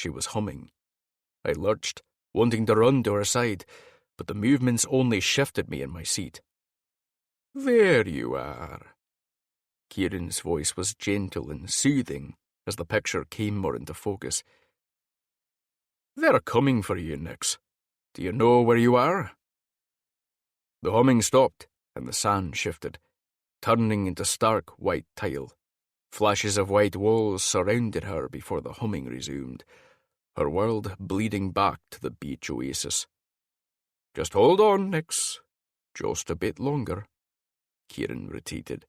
She was humming. I lurched, wanting to run to her side, but the movements only shifted me in my seat. "There you are." Kieran's voice was gentle and soothing as the picture came more into focus. "They're coming for you, Nix. Do you know where you are?" The humming stopped, and the sand shifted, turning into stark white tile. Flashes of white walls surrounded her before the humming resumed, her world bleeding back to the beach oasis. "Just hold on, Nix. Just a bit longer," Kieran repeated,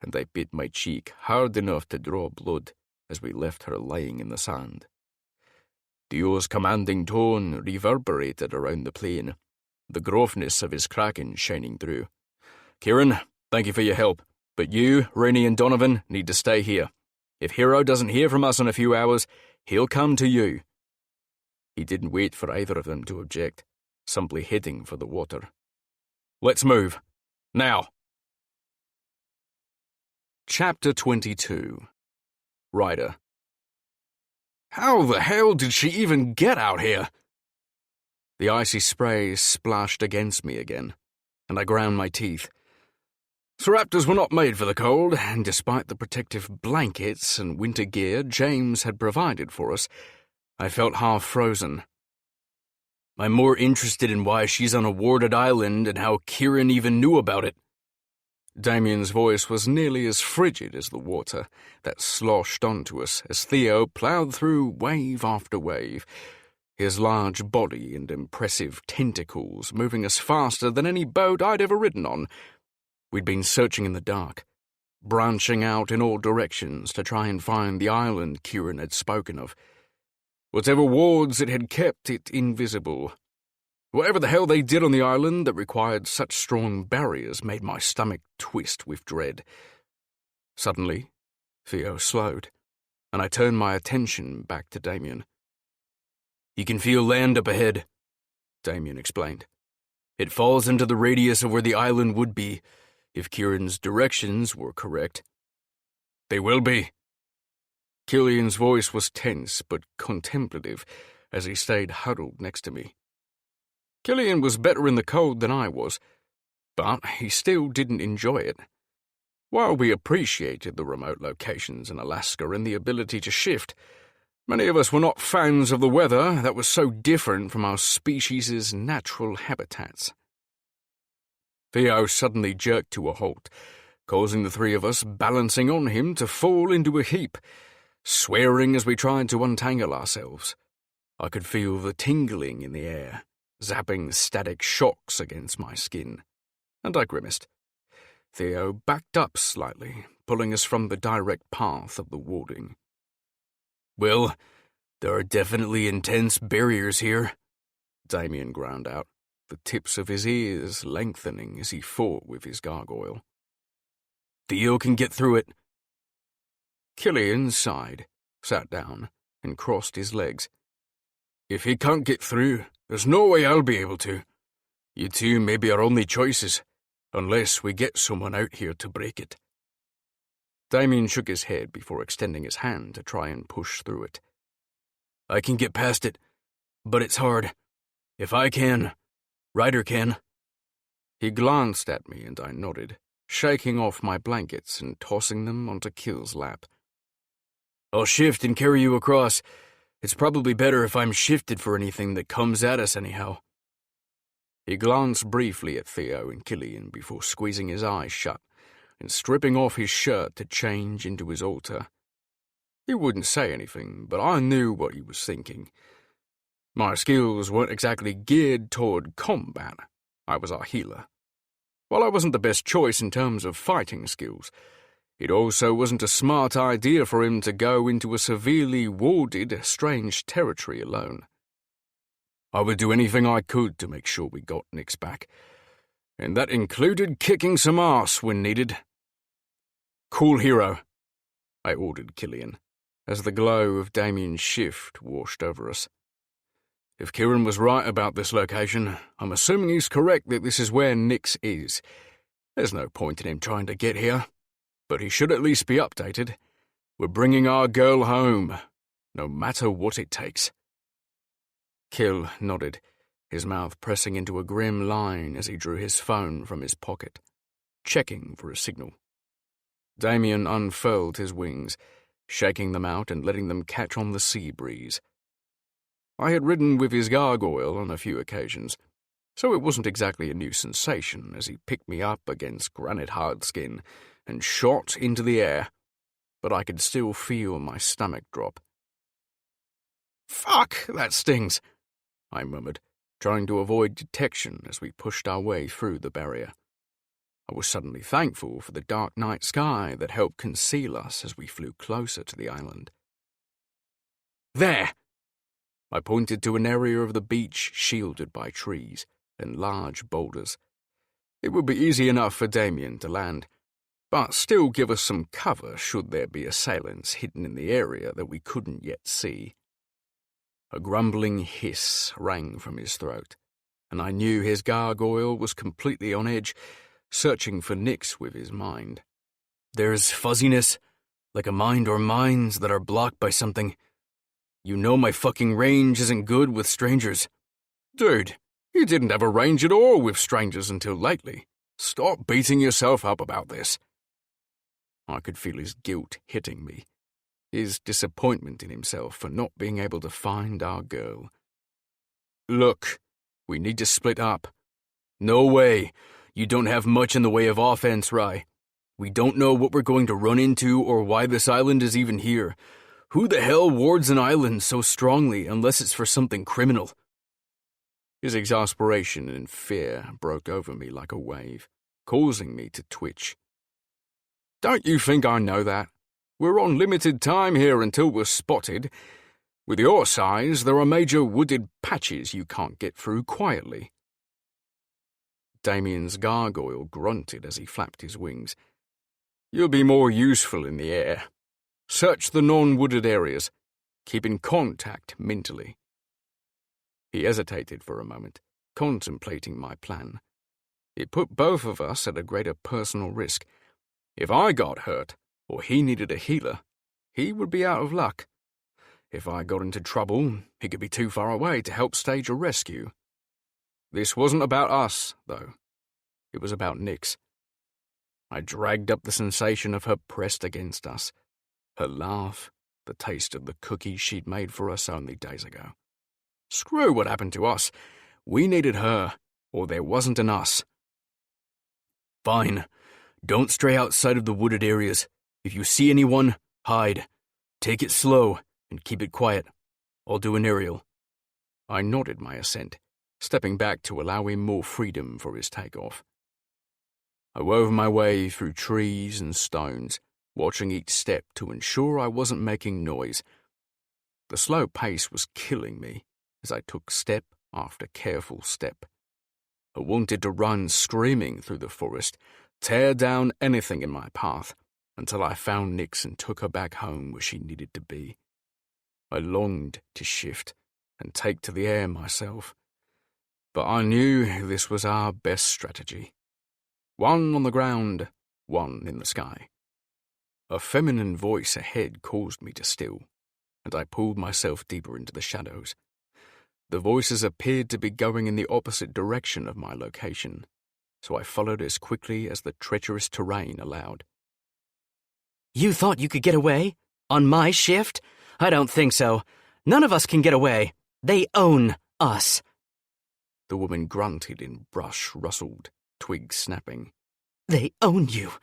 and I bit my cheek hard enough to draw blood as we left her lying in the sand. Dio's commanding tone reverberated around the plain, the gruffness of his kraken shining through. "Kieran, thank you for your help, but you, Rainey and Donovan need to stay here. If Hero doesn't hear from us in a few hours, he'll come to you." He didn't wait for either of them to object, simply heading for the water. "Let's move. Now." Chapter 22. Ryder. "How the hell did she even get out here?" The icy spray splashed against me again, and I ground my teeth. Raptors were not made for the cold, and despite the protective blankets and winter gear James had provided for us, I felt half frozen. I'm more interested in why she's on a warded island and how Kieran even knew about it. Damien's voice was nearly as frigid as the water that sloshed onto us as Theo ploughed through wave after wave, his large body and impressive tentacles moving us faster than any boat I'd ever ridden on. We'd been searching in the dark, branching out in all directions to try and find the island Kieran had spoken of. Whatever wards it had kept it invisible. Whatever the hell they did on the island that required such strong barriers made my stomach twist with dread. Suddenly, Theo slowed, and I turned my attention back to Damien. "You can feel land up ahead," Damien explained. "It falls into the radius of where the island would be, if Kieran's directions were correct." "They will be." Killian's voice was tense but contemplative as he stayed huddled next to me. Killian was better in the cold than I was, but he still didn't enjoy it. While we appreciated the remote locations in Alaska and the ability to shift, many of us were not fans of the weather that was so different from our species' natural habitats. Theo suddenly jerked to a halt, causing the three of us balancing on him to fall into a heap, swearing as we tried to untangle ourselves. I could feel the tingling in the air, zapping static shocks against my skin, and I grimaced. Theo backed up slightly, pulling us from the direct path of the warding. "Well, there are definitely intense barriers here," Damien ground out, the tips of his ears lengthening as he fought with his gargoyle. "Theo can get through it." Killian sighed, sat down, and crossed his legs. "If he can't get through, there's no way I'll be able to. You two may be our only choices, unless we get someone out here to break it." Damien shook his head before extending his hand to try and push through it. "I can get past it, but it's hard. If I can, Ryder can." He glanced at me and I nodded, shaking off my blankets and tossing them onto Kill's lap. "I'll shift and carry you across. It's probably better if I'm shifted for anything that comes at us anyhow." He glanced briefly at Theo and Killian before squeezing his eyes shut and stripping off his shirt to change into his altar. He wouldn't say anything, but I knew what he was thinking. My skills weren't exactly geared toward combat. I was our healer. While I wasn't the best choice in terms of fighting skills, it also wasn't a smart idea for him to go into a severely warded, strange territory alone. I would do anything I could to make sure we got Nix back, and that included kicking some ass when needed. "Cool, Hero," I ordered Killian, as the glow of Damien's shift washed over us. "If Kieran was right about this location, I'm assuming he's correct that this is where Nix is. There's no point in him trying to get here, but he should at least be updated. We're bringing our girl home, no matter what it takes." Kill nodded, his mouth pressing into a grim line as he drew his phone from his pocket, checking for a signal. Damien unfurled his wings, shaking them out and letting them catch on the sea breeze. I had ridden with his gargoyle on a few occasions, so it wasn't exactly a new sensation as he picked me up against granite-hard skin and shot into the air, but I could still feel my stomach drop. "Fuck, that stings," I murmured, trying to avoid detection as we pushed our way through the barrier. I was suddenly thankful for the dark night sky that helped conceal us as we flew closer to the island. "There!" I pointed to an area of the beach shielded by trees and large boulders. It would be easy enough for Damien to land, but still give us some cover should there be assailants hidden in the area that we couldn't yet see. A grumbling hiss rang from his throat, and I knew his gargoyle was completely on edge, searching for nicks with his mind. "There's fuzziness, like a mind or minds that are blocked by something. You know my fucking range isn't good with strangers." "Dude, you didn't have a range at all with strangers until lately. Stop beating yourself up about this." I could feel his guilt hitting me, his disappointment in himself for not being able to find our girl. "Look, we need to split up." "No way. You don't have much in the way of offense, Rye. We don't know what we're going to run into or why this island is even here. Who the hell wards an island so strongly unless it's for something criminal?" His exasperation and fear broke over me like a wave, causing me to twitch. "Don't you think I know that? We're on limited time here until we're spotted. With your size, there are major wooded patches you can't get through quietly." Damien's gargoyle grunted as he flapped his wings. "You'll be more useful in the air. Search the non-wooded areas. Keep in contact mentally." He hesitated for a moment, contemplating my plan. It put both of us at a greater personal risk. If I got hurt, or he needed a healer, he would be out of luck. If I got into trouble, he could be too far away to help stage a rescue. This wasn't about us, though. It was about Nyx. I dragged up the sensation of her pressed against us, her laugh, the taste of the cookies she'd made for us only days ago. Screw what happened to us. We needed her, or there wasn't an us. "Fine. Don't stray outside of the wooded areas. If you see anyone, hide. Take it slow and keep it quiet. I'll do an aerial." I nodded my assent, stepping back to allow him more freedom for his takeoff. I wove my way through trees and stones, watching each step to ensure I wasn't making noise. The slow pace was killing me as I took step after careful step. I wanted to run screaming through the forest, tear down anything in my path, until I found Nyx and took her back home where she needed to be. I longed to shift and take to the air myself, but I knew this was our best strategy. One on the ground, one in the sky. A feminine voice ahead caused me to still, and I pulled myself deeper into the shadows. The voices appeared to be going in the opposite direction of my location, so I followed as quickly as the treacherous terrain allowed. "You thought you could get away? On my shift? I don't think so. None of us can get away. They own us." The woman grunted and brush rustled, twigs snapping. "They own you.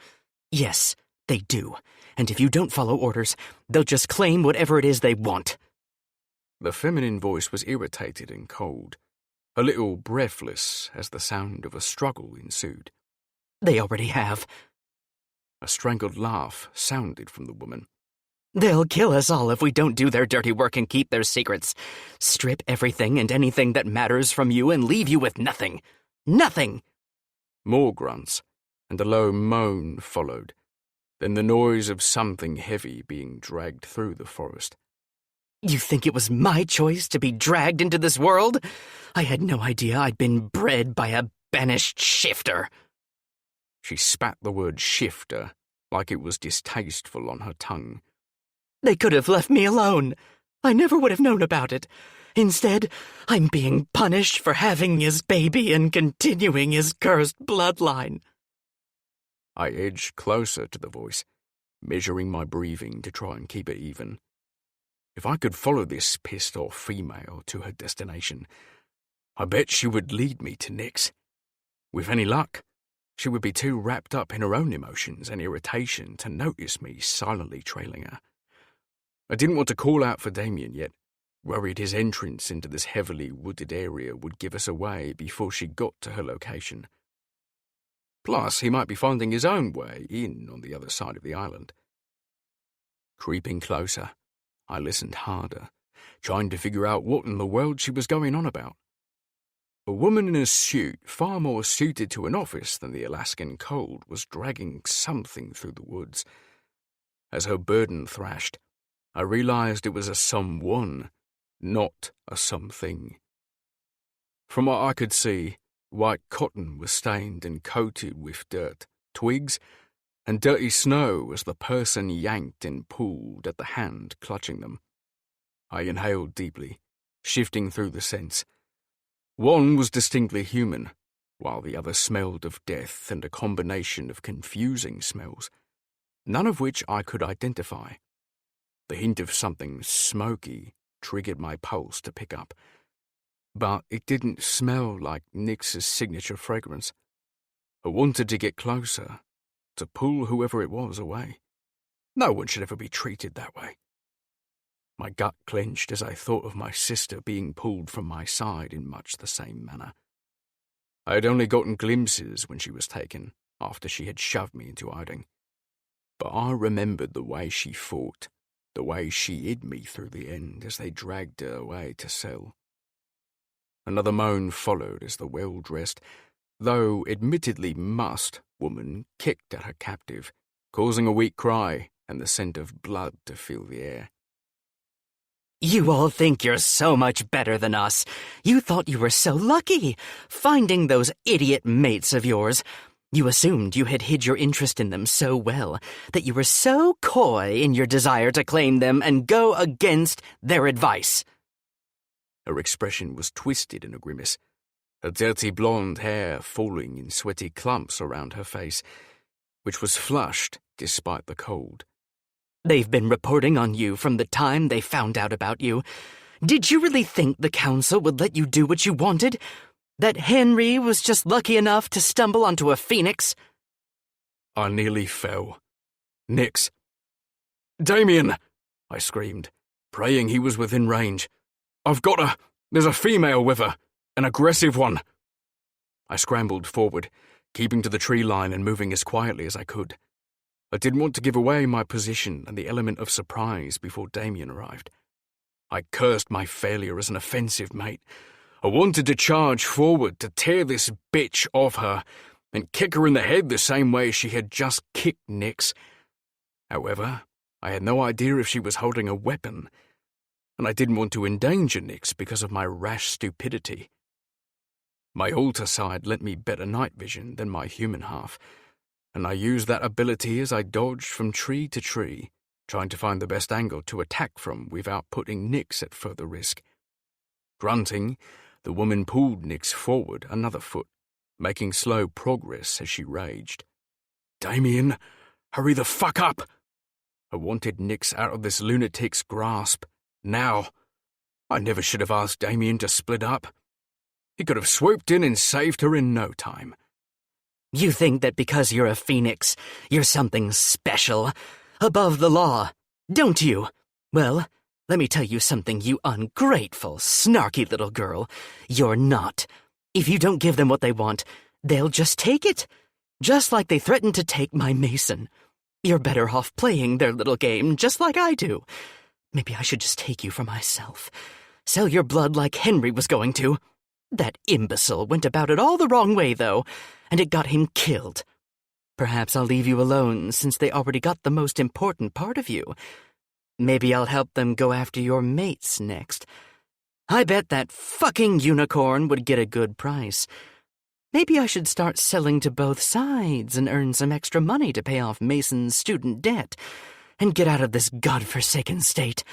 Yes, they do. And if you don't follow orders, they'll just claim whatever it is they want." The feminine voice was irritated and cold, a little breathless as the sound of a struggle ensued. "They already have." A strangled laugh sounded from the woman. "They'll kill us all if we don't do their dirty work and keep their secrets. Strip everything and anything that matters from you and leave you with nothing. Nothing!" More grunts, and a low moan followed, then the noise of something heavy being dragged through the forest. "You think it was my choice to be dragged into this world? I had no idea I'd been bred by a banished shifter." She spat the word shifter like it was distasteful on her tongue. "They could have left me alone. I never would have known about it. Instead, I'm being punished for having his baby and continuing his cursed bloodline. I edged closer to the voice, measuring my breathing to try and keep it even. If I could follow this pissed-off female to her destination, I bet she would lead me to Nix. With any luck, she would be too wrapped up in her own emotions and irritation to notice me silently trailing her. I didn't want to call out for Damien yet, worried his entrance into this heavily wooded area would give us away before she got to her location. Plus, he might be finding his own way in on the other side of the island. Creeping closer, I listened harder, trying to figure out what in the world she was going on about. A woman in a suit far more suited to an office than the Alaskan cold was dragging something through the woods. As her burden thrashed, I realized it was a someone, not a something. From what I could see, white cotton was stained and coated with dirt, twigs, and dirty snow as the person yanked and pulled at the hand clutching them. I inhaled deeply, shifting through the scents. One was distinctly human, while the other smelled of death and a combination of confusing smells, none of which I could identify. The hint of something smoky triggered my pulse to pick up, but it didn't smell like Nix's signature fragrance. I wanted to get closer, to pull whoever it was away. No one should ever be treated that way. My gut clenched as I thought of my sister being pulled from my side in much the same manner. I had only gotten glimpses when she was taken, after she had shoved me into hiding. But I remembered the way she fought, the way she hid me through the end as they dragged her away to sell. Another moan followed as the well-dressed, though admittedly mussed, woman kicked at her captive, causing a weak cry and the scent of blood to fill the air. You all think you're so much better than us. You thought you were so lucky, finding those idiot mates of yours. You assumed you had hid your interest in them so well that you were so coy in your desire to claim them and go against their advice. Her expression was twisted in a grimace, her dirty blonde hair falling in sweaty clumps around her face, which was flushed despite the cold. They've been reporting on you from the time they found out about you. Did you really think the council would let you do what you wanted? That Henry was just lucky enough to stumble onto a phoenix? I nearly fell. Nix. Damien! I screamed, praying he was within range. There's a female with her, an aggressive one. I scrambled forward, keeping to the tree line and moving as quietly as I could. I didn't want to give away my position and the element of surprise before Damien arrived. I cursed my failure as an offensive mate. I wanted to charge forward to tear this bitch off her and kick her in the head the same way she had just kicked Nix. However, I had no idea if she was holding a weapon, and I didn't want to endanger Nix because of my rash stupidity. My alter side lent me better night vision than my human half, and I used that ability as I dodged from tree to tree, trying to find the best angle to attack from without putting Nix at further risk. Grunting, the woman pulled Nix forward another foot, making slow progress as she raged. Damien, hurry the fuck up! I wanted Nix out of this lunatic's grasp, now. I never should have asked Damien to split up. He could have swooped in and saved her in no time. You think that because you're a phoenix, you're something special, above the law, don't you? Well, let me tell you something, you ungrateful, snarky little girl. You're not. If you don't give them what they want, they'll just take it. Just like they threatened to take my Mason. You're better off playing their little game, just like I do. Maybe I should just take you for myself. Sell your blood like Henry was going to. That imbecile went about it all the wrong way, though, and it got him killed. Perhaps I'll leave you alone, since they already got the most important part of you. Maybe I'll help them go after your mates next. I bet that fucking unicorn would get a good price. Maybe I should start selling to both sides and earn some extra money to pay off Mason's student debt and get out of this godforsaken state.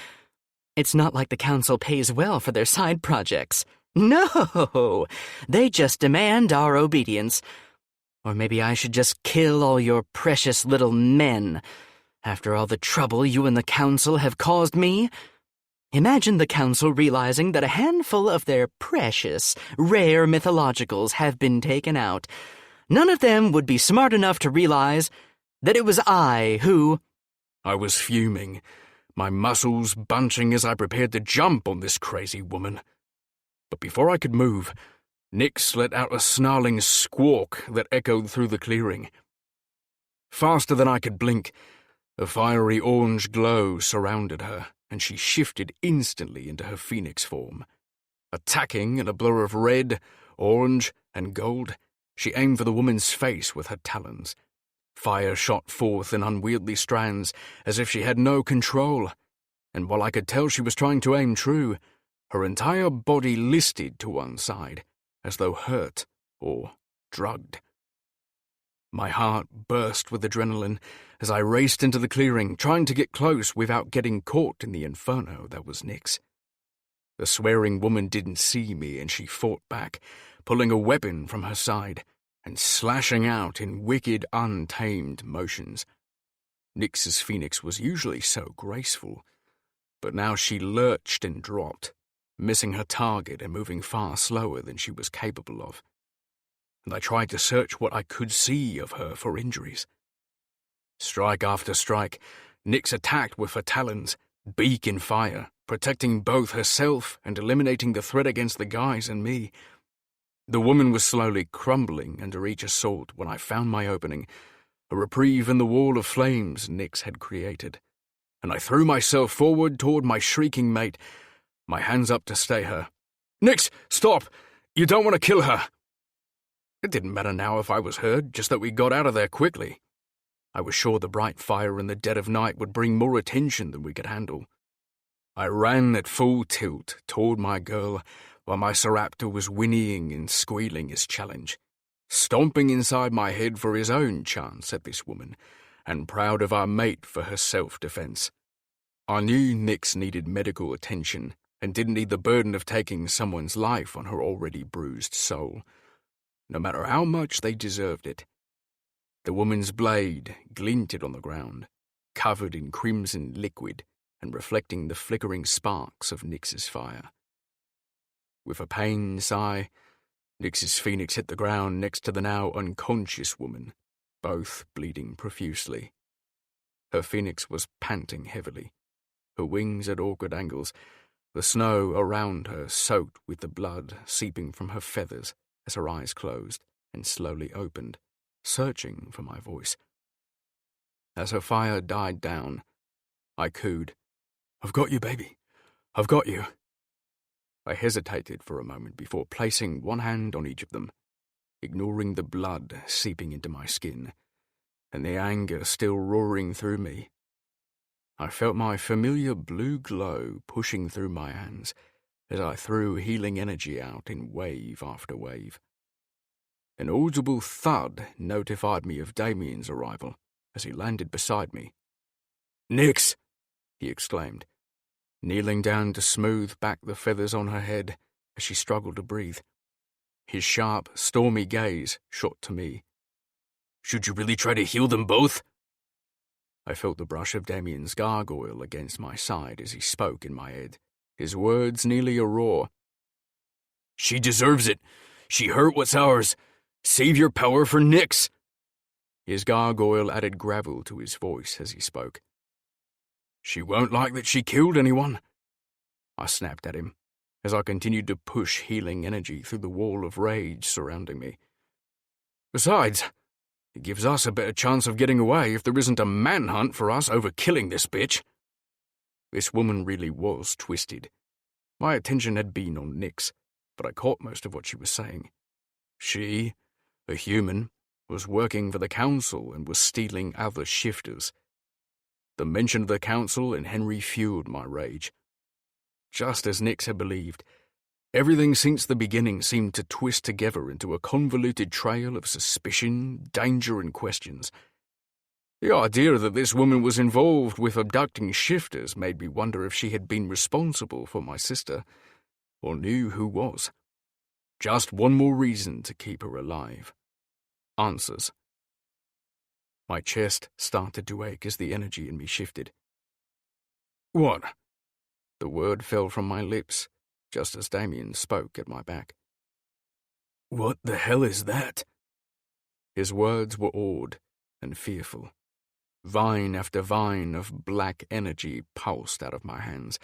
It's not like the council pays well for their side projects. No! They just demand our obedience. Or maybe I should just kill all your precious little men. After all the trouble you and the council have caused me? Imagine the council realizing that a handful of their precious, rare mythologicals have been taken out. None of them would be smart enough to realize that it was I who... I was fuming, my muscles bunching as I prepared to jump on this crazy woman. But before I could move, Nyx let out a snarling squawk that echoed through the clearing. Faster than I could blink, a fiery orange glow surrounded her, and she shifted instantly into her phoenix form. Attacking in a blur of red, orange, and gold, she aimed for the woman's face with her talons. Fire shot forth in unwieldy strands, as if she had no control, and while I could tell she was trying to aim true, her entire body listed to one side, as though hurt or drugged. My heart burst with adrenaline as I raced into the clearing, trying to get close without getting caught in the inferno that was Nyx. The swearing woman didn't see me, and she fought back, pulling a weapon from her side and slashing out in wicked, untamed motions. Nyx's phoenix was usually so graceful, but now she lurched and dropped, missing her target and moving far slower than she was capable of. And I tried to search what I could see of her for injuries. Strike after strike, Nyx attacked with her talons, beak in fire, protecting both herself and eliminating the threat against the guys and me. The woman was slowly crumbling under each assault when I found my opening, a reprieve in the wall of flames Nyx had created, and I threw myself forward toward my shrieking mate, my hands up to stay her. "Nyx, stop! You don't want to kill her!" It didn't matter now if I was hurt, just that we got out of there quickly. I was sure the bright fire in the dead of night would bring more attention than we could handle. I ran at full tilt toward my girl, while my Saraptor was whinnying and squealing his challenge, stomping inside my head for his own chance at this woman, and proud of our mate for her self-defense. I knew Nyx needed medical attention, and didn't need the burden of taking someone's life on her already bruised soul, no matter how much they deserved it. The woman's blade glinted on the ground, covered in crimson liquid and reflecting the flickering sparks of Nyx's fire. With a pained sigh, Nyx's phoenix hit the ground next to the now unconscious woman, both bleeding profusely. Her phoenix was panting heavily, her wings at awkward angles, the snow around her soaked with the blood seeping from her feathers as her eyes closed and slowly opened, searching for my voice. As her fire died down, I cooed, "I've got you, baby. I've got you." I hesitated for a moment before placing one hand on each of them, ignoring the blood seeping into my skin, and the anger still roaring through me. I felt my familiar blue glow pushing through my hands as I threw healing energy out in wave after wave. An audible thud notified me of Damien's arrival as he landed beside me. "Nyx!" he exclaimed, kneeling down to smooth back the feathers on her head as she struggled to breathe. His sharp, stormy gaze shot to me. "Should you really try to heal them both?" I felt the brush of Damien's gargoyle against my side as he spoke in my head, his words nearly a roar. "She deserves it. She hurt what's ours. Save your power for Nyx." His gargoyle added gravel to his voice as he spoke. "She won't like that she killed anyone." I snapped at him as I continued to push healing energy through the wall of rage surrounding me. "Besides, it gives us a better chance of getting away if there isn't a manhunt for us over killing this bitch." This woman really was twisted. My attention had been on Nyx, but I caught most of what she was saying. She, a human, was working for the council and was stealing other shifters. The mention of the council and Henry fueled my rage. Just as Nyx had believed, everything since the beginning seemed to twist together into a convoluted trail of suspicion, danger, and questions. The idea that this woman was involved with abducting shifters made me wonder if she had been responsible for my sister, or knew who was. Just one more reason to keep her alive. Answers. My chest started to ache as the energy in me shifted. What? The word fell from my lips, just as Damien spoke at my back. What the hell is that? His words were awed and fearful. Vine after vine of black energy pulsed out of my hands,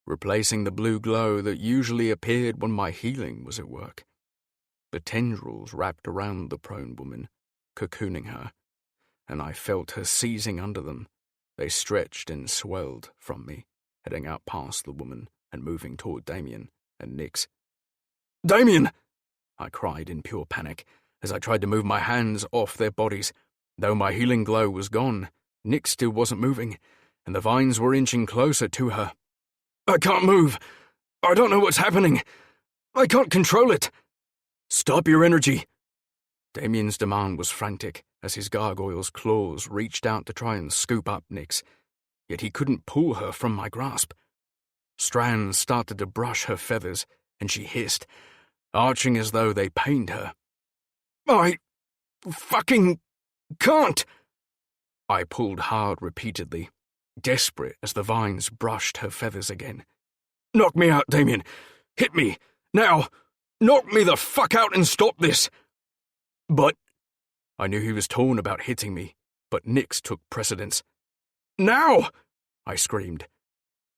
replacing the blue glow that usually appeared when my healing was at work. The tendrils wrapped around the prone woman, cocooning her, and I felt her seizing under them. They stretched and swelled from me, heading out past the woman and moving toward Damien and Nyx. Damien! I cried in pure panic as I tried to move my hands off their bodies. Though my healing glow was gone, Nyx still wasn't moving, and the vines were inching closer to her. I can't move! I don't know what's happening! I can't control it! Stop your energy! Damien's demand was frantic as his gargoyle's claws reached out to try and scoop up Nyx, yet he couldn't pull her from my grasp. Strands started to brush her feathers, and she hissed, arching as though they pained her. I fucking can't! I pulled hard repeatedly, desperate as the vines brushed her feathers again. Knock me out, Damien! Hit me! Now! Knock me the fuck out and stop this! But I knew he was torn about hitting me, but Nyx took precedence. Now! I screamed,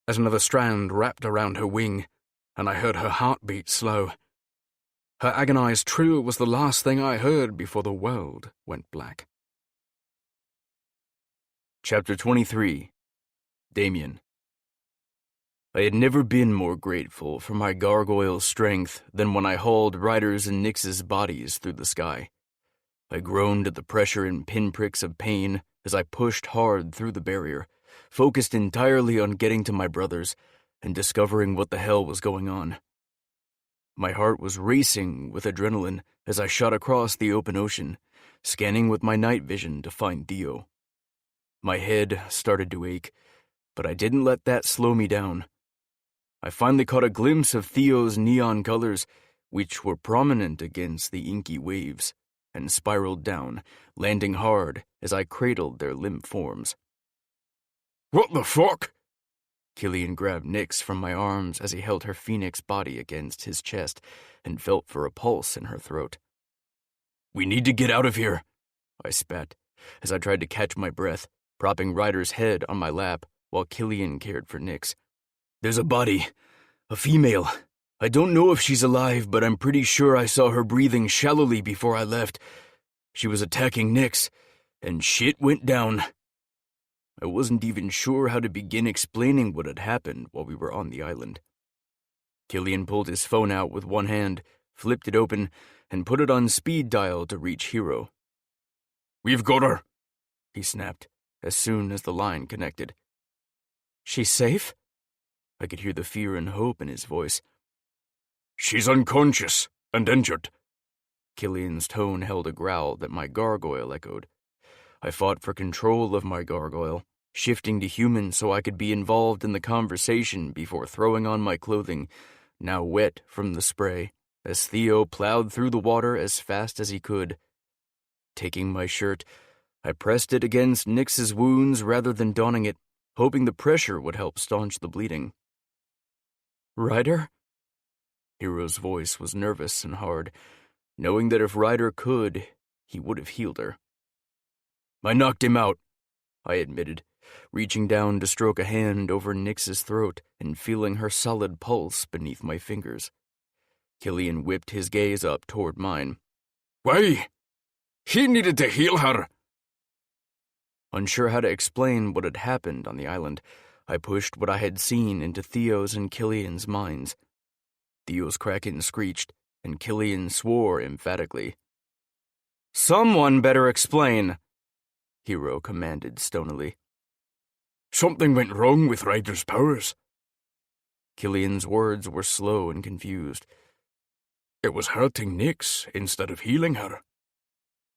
as another strand wrapped around her wing, and I heard her heartbeat slow. Her agonized trill was the last thing I heard before the world went black. Chapter 23. Damien. I had never been more grateful for my gargoyle's strength than when I hauled Ryder's and Nyx's bodies through the sky. I groaned at the pressure and pinpricks of pain as I pushed hard through the barrier, focused entirely on getting to my brothers and discovering what the hell was going on. My heart was racing with adrenaline as I shot across the open ocean, scanning with my night vision to find Theo. My head started to ache, but I didn't let that slow me down. I finally caught a glimpse of Theo's neon colors, which were prominent against the inky waves, and spiraled down, landing hard as I cradled their limp forms. What the fuck? Killian grabbed Nyx from my arms as he held her phoenix body against his chest and felt for a pulse in her throat. We need to get out of here, I spat, as I tried to catch my breath, propping Ryder's head on my lap while Killian cared for Nyx. There's a body. A female. I don't know if she's alive, but I'm pretty sure I saw her breathing shallowly before I left. She was attacking Nyx, and shit went down. I wasn't even sure how to begin explaining what had happened while we were on the island. Killian pulled his phone out with one hand, flipped it open, and put it on speed dial to reach Hero. We've got her, he snapped, as soon as the line connected. She's safe? I could hear the fear and hope in his voice. She's unconscious and injured. Killian's tone held a growl that my gargoyle echoed. I fought for control of my gargoyle, shifting to human so I could be involved in the conversation before throwing on my clothing, now wet from the spray, as Theo plowed through the water as fast as he could. Taking my shirt, I pressed it against Nyx's wounds rather than donning it, hoping the pressure would help staunch the bleeding. Ryder? Hero's voice was nervous and hard, knowing that if Ryder could, he would have healed her. I knocked him out, I admitted, reaching down to stroke a hand over Nyx's throat and feeling her solid pulse beneath my fingers. Killian whipped his gaze up toward mine. Why? He needed to heal her. Unsure how to explain what had happened on the island, I pushed what I had seen into Theo's and Killian's minds. Theo's kraken screeched, and Killian swore emphatically. Someone better explain, Hero commanded stonily. Something went wrong with Ryder's powers. Killian's words were slow and confused. It was hurting Nyx instead of healing her.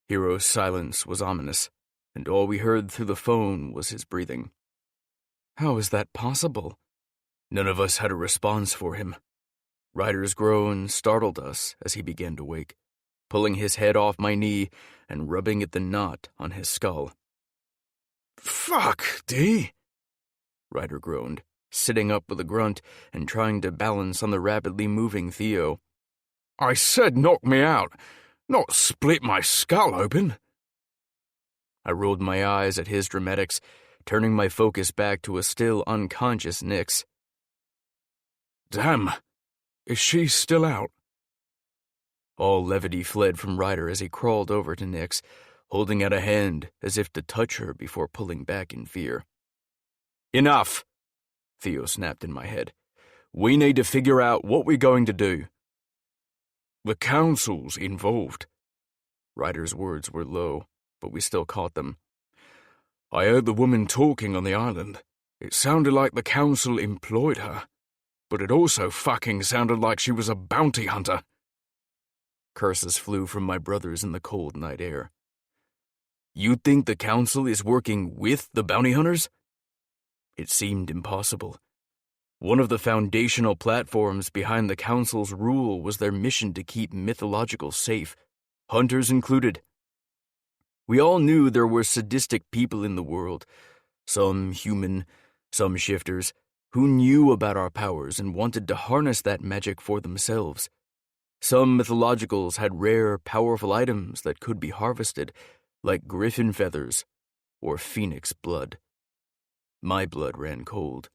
Hero's silence was ominous, and all we heard through the phone was his breathing. How is that possible? None of us had a response for him. Ryder's groan startled us as he began to wake, pulling his head off my knee and rubbing at the knot on his skull. "Fuck, D," Ryder groaned, sitting up with a grunt and trying to balance on the rapidly moving Theo. "I said knock me out, not split my skull open." I rolled my eyes at his dramatics, turning my focus back to a still unconscious Nix. "Damn, is she still out?" All levity fled from Ryder as he crawled over to Nix, holding out a hand as if to touch her before pulling back in fear. "Enough," Theo snapped in my head. "We need to figure out what we're going to do." "The council's involved." Ryder's words were low, but we still caught them. "I heard the woman talking on the island. It sounded like the council employed her, but it also fucking sounded like she was a bounty hunter." Curses flew from my brothers in the cold night air. "You think the council is working with the bounty hunters?" It seemed impossible. One of the foundational platforms behind the council's rule was their mission to keep mythological safe, hunters included. We all knew there were sadistic people in the world, some human, some shifters, who knew about our powers and wanted to harness that magic for themselves. Some mythologicals had rare, powerful items that could be harvested, like griffin feathers or phoenix blood. My blood ran cold.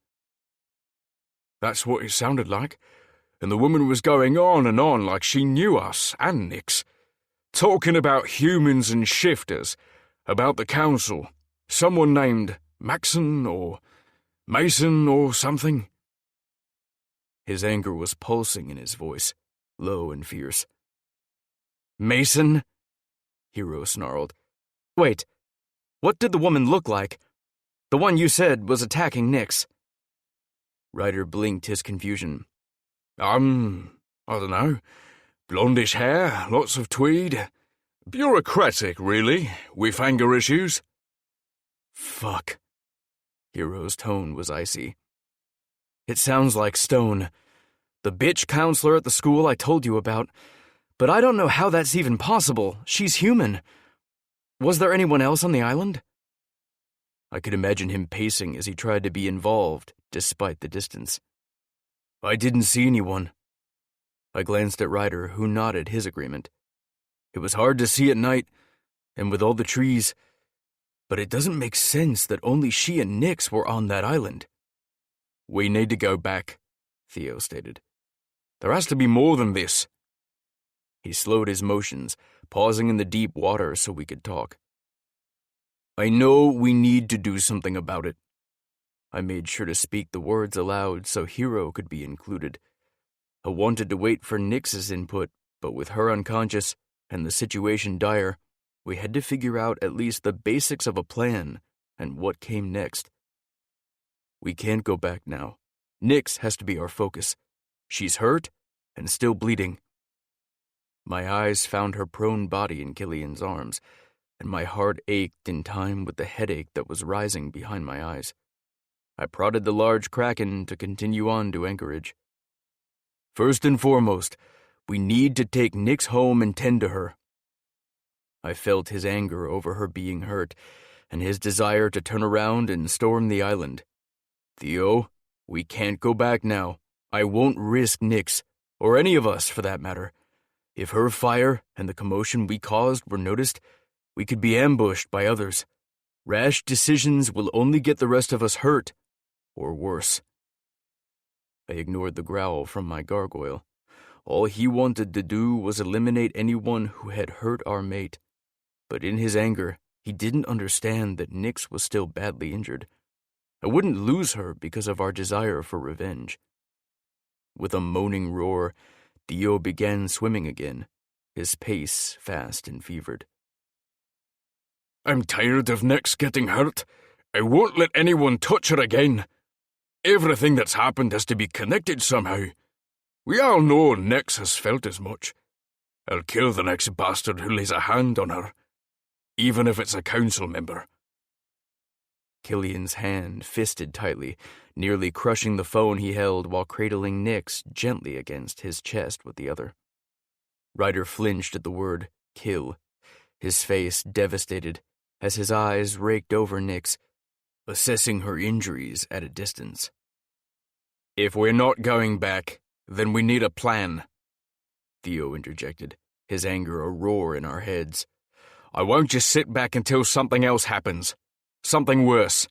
"That's what it sounded like, and the woman was going on and on like she knew us and Nix, talking about humans and shifters, about the council, someone named Maxon or Mason or something." His anger was pulsing in his voice, low and fierce. "Mason?" Hero snarled. "Wait, what did the woman look like? The one you said was attacking Nix." Ryder blinked his confusion. I don't know. Blondish hair, lots of tweed. Bureaucratic, really, with anger issues." "Fuck." Hero's tone was icy. "It sounds like Stone, the bitch counselor at the school I told you about. But I don't know how that's even possible. She's human. Was there anyone else on the island?" I could imagine him pacing as he tried to be involved, despite the distance. "I didn't see anyone." I glanced at Ryder, who nodded his agreement. "It was hard to see at night, and with all the trees, but it doesn't make sense that only she and Nix were on that island." "We need to go back," Theo stated. "There has to be more than this." He slowed his motions, pausing in the deep water so we could talk. "I know we need to do something about it." I made sure to speak the words aloud so Hero could be included. I wanted to wait for Nix's input, but with her unconscious and the situation dire, we had to figure out at least the basics of a plan and what came next. We can't go back now. Nix has to be our focus. She's hurt and still bleeding. My eyes found her prone body in Killian's arms, and my heart ached in time with the headache that was rising behind my eyes. I prodded the large kraken to continue on to Anchorage. "First and foremost, we need to take Nix home and tend to her." I felt his anger over her being hurt, and his desire to turn around and storm the island. "Theo, we can't go back now. I won't risk Nix, or any of us for that matter. If her fire and the commotion we caused were noticed, we could be ambushed by others. Rash decisions will only get the rest of us hurt, or worse." I ignored the growl from my gargoyle. All he wanted to do was eliminate anyone who had hurt our mate. But in his anger, he didn't understand that Nix was still badly injured. I wouldn't lose her because of our desire for revenge. With a moaning roar, Theo began swimming again, his pace fast and fevered. "I'm tired of Nix getting hurt. I won't let anyone touch her again. Everything that's happened has to be connected somehow. We all know Nix has felt as much. I'll kill the next bastard who lays a hand on her. even if it's a council member. Killian's hand fisted tightly, nearly crushing the phone he held while cradling Nix gently against his chest with the other. Ryder flinched at the word kill, his face devastated as his eyes raked over Nix, assessing her injuries at a distance. If we're not going back, then we need a plan, Theo interjected, his anger a roar in our heads. I won't just sit back until something else happens. Something worse.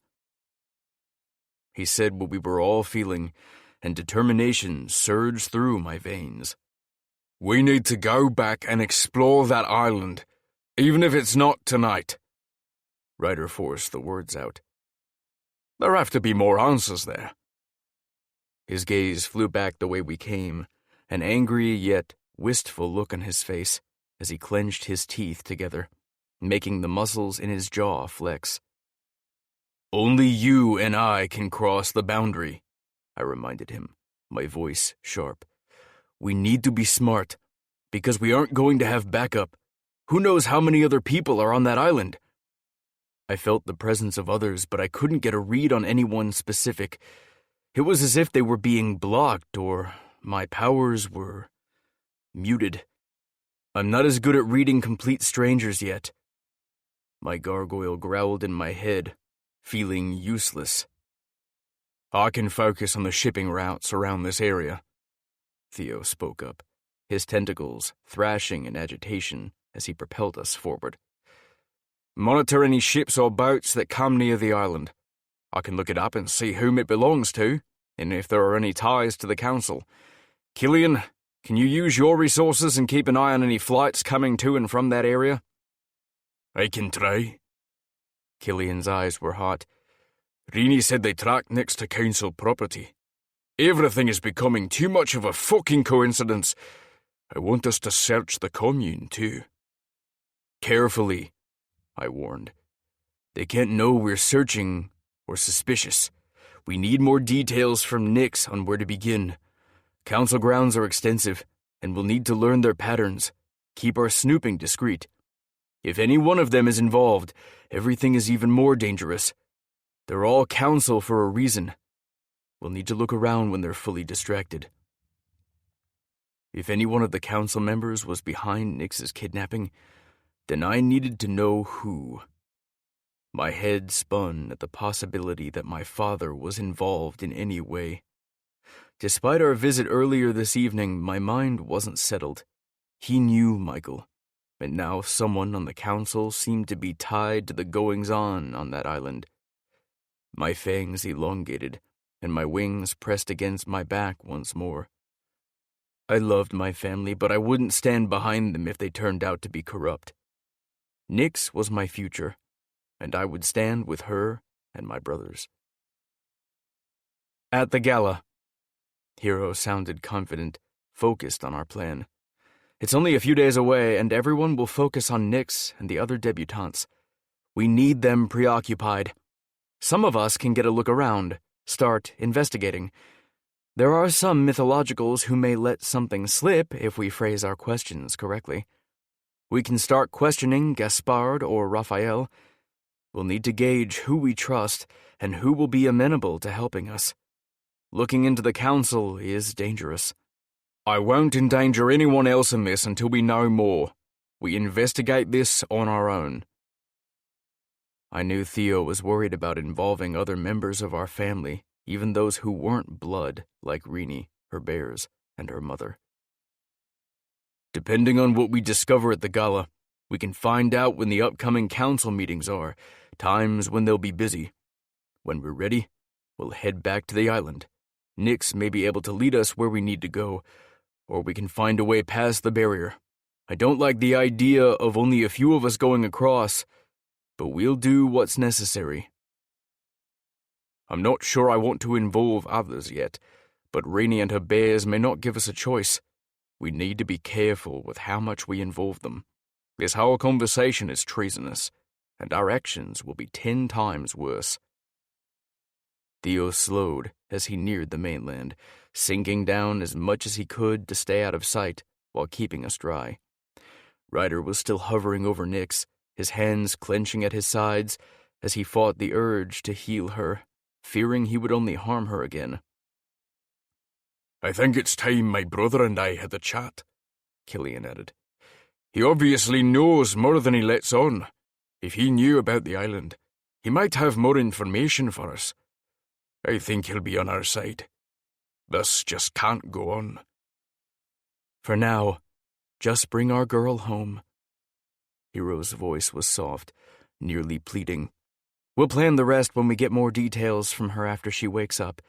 He said what we were all feeling, and determination surged through my veins. We need to go back and explore that island, even if it's not tonight. Ryder forced the words out. There have to be more answers there. His gaze flew back the way we came, an angry yet wistful look on his face as he clenched his teeth together, making the muscles in his jaw flex. Only you and I can cross the boundary, I reminded him, my voice sharp. We need to be smart, because we aren't going to have backup. Who knows how many other people are on that island? I felt the presence of others, but I couldn't get a read on anyone specific. It was as if they were being blocked or my powers were muted. I'm not as good at reading complete strangers yet. My gargoyle growled in my head, feeling useless. I can focus on the shipping routes around this area, Theo spoke up, his tentacles thrashing in agitation as he propelled us forward. Monitor any ships or boats that come near the island. I can look it up and see whom it belongs to, and if there are any ties to the council. Killian, can you use your resources and keep an eye on any flights coming to and from that area? I can try. Killian's eyes were hot. Rini said they tracked next to council property. Everything is becoming too much of a fucking coincidence. I want us to search the commune, too. Carefully, I warned. They can't know we're searching or suspicious. We need more details from Nix on where to begin. Council grounds are extensive, and we'll need to learn their patterns. Keep our snooping discreet. If any one of them is involved, everything is even more dangerous. They're all council for a reason. We'll need to look around when they're fully distracted. If any one of the council members was behind Nix's kidnapping, then I needed to know who. My head spun at the possibility that my father was involved in any way. Despite our visit earlier this evening, my mind wasn't settled. He knew Michael, and now someone on the council seemed to be tied to the goings-on on that island. My fangs elongated, and my wings pressed against my back once more. I loved my family, but I wouldn't stand behind them if they turned out to be corrupt. Nix was my future, and I would stand with her and my brothers. At the gala, Hero sounded confident, focused on our plan. It's only a few days away, and everyone will focus on Nix and the other debutantes. We need them preoccupied. Some of us can get a look around, start investigating. There are some mythologicals who may let something slip if we phrase our questions correctly. We can start questioning Gaspard or Raphael. We'll need to gauge who we trust and who will be amenable to helping us. Looking into the council is dangerous. I won't endanger anyone else in this until we know more. We investigate this on our own. I knew Theo was worried about involving other members of our family, even those who weren't blood, like Rini, her bears, and her mother. Depending on what we discover at the gala, we can find out when the upcoming council meetings are, times when they'll be busy. When we're ready, we'll head back to the island. Nix may be able to lead us where we need to go, or we can find a way past the barrier. I don't like the idea of only a few of us going across, but we'll do what's necessary. I'm not sure I want to involve others yet, but Rini and her bears may not give us a choice. We need to be careful with how much we involve them. This whole conversation is treasonous, and our actions will be 10 times worse. Theo slowed as he neared the mainland, sinking down as much as he could to stay out of sight while keeping us dry. Ryder was still hovering over Nix, his hands clenching at his sides as he fought the urge to heal her, fearing he would only harm her again. "I think it's time my brother and I had a chat," Killian added. "He obviously knows more than he lets on. If he knew about the island, he might have more information for us. I think he'll be on our side. This just can't go on." "For now, just bring our girl home." Hiro's voice was soft, nearly pleading. "We'll plan the rest when we get more details from her after she wakes up.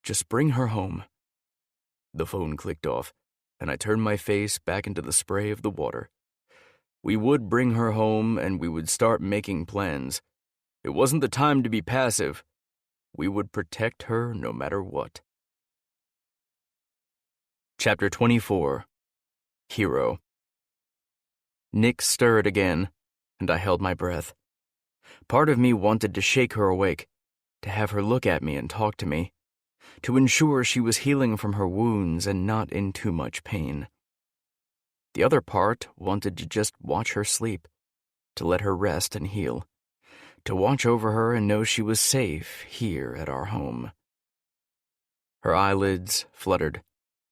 Just bring her home." The phone clicked off, and I turned my face back into the spray of the water. We would bring her home, and we would start making plans. It wasn't the time to be passive. We would protect her no matter what. Chapter 24. Hiro. Nick stirred again, and I held my breath. Part of me wanted to shake her awake, to have her look at me and talk to me, to ensure she was healing from her wounds and not in too much pain. The other part wanted to just watch her sleep, to let her rest and heal, to watch over her and know she was safe here at our home. Her eyelids fluttered,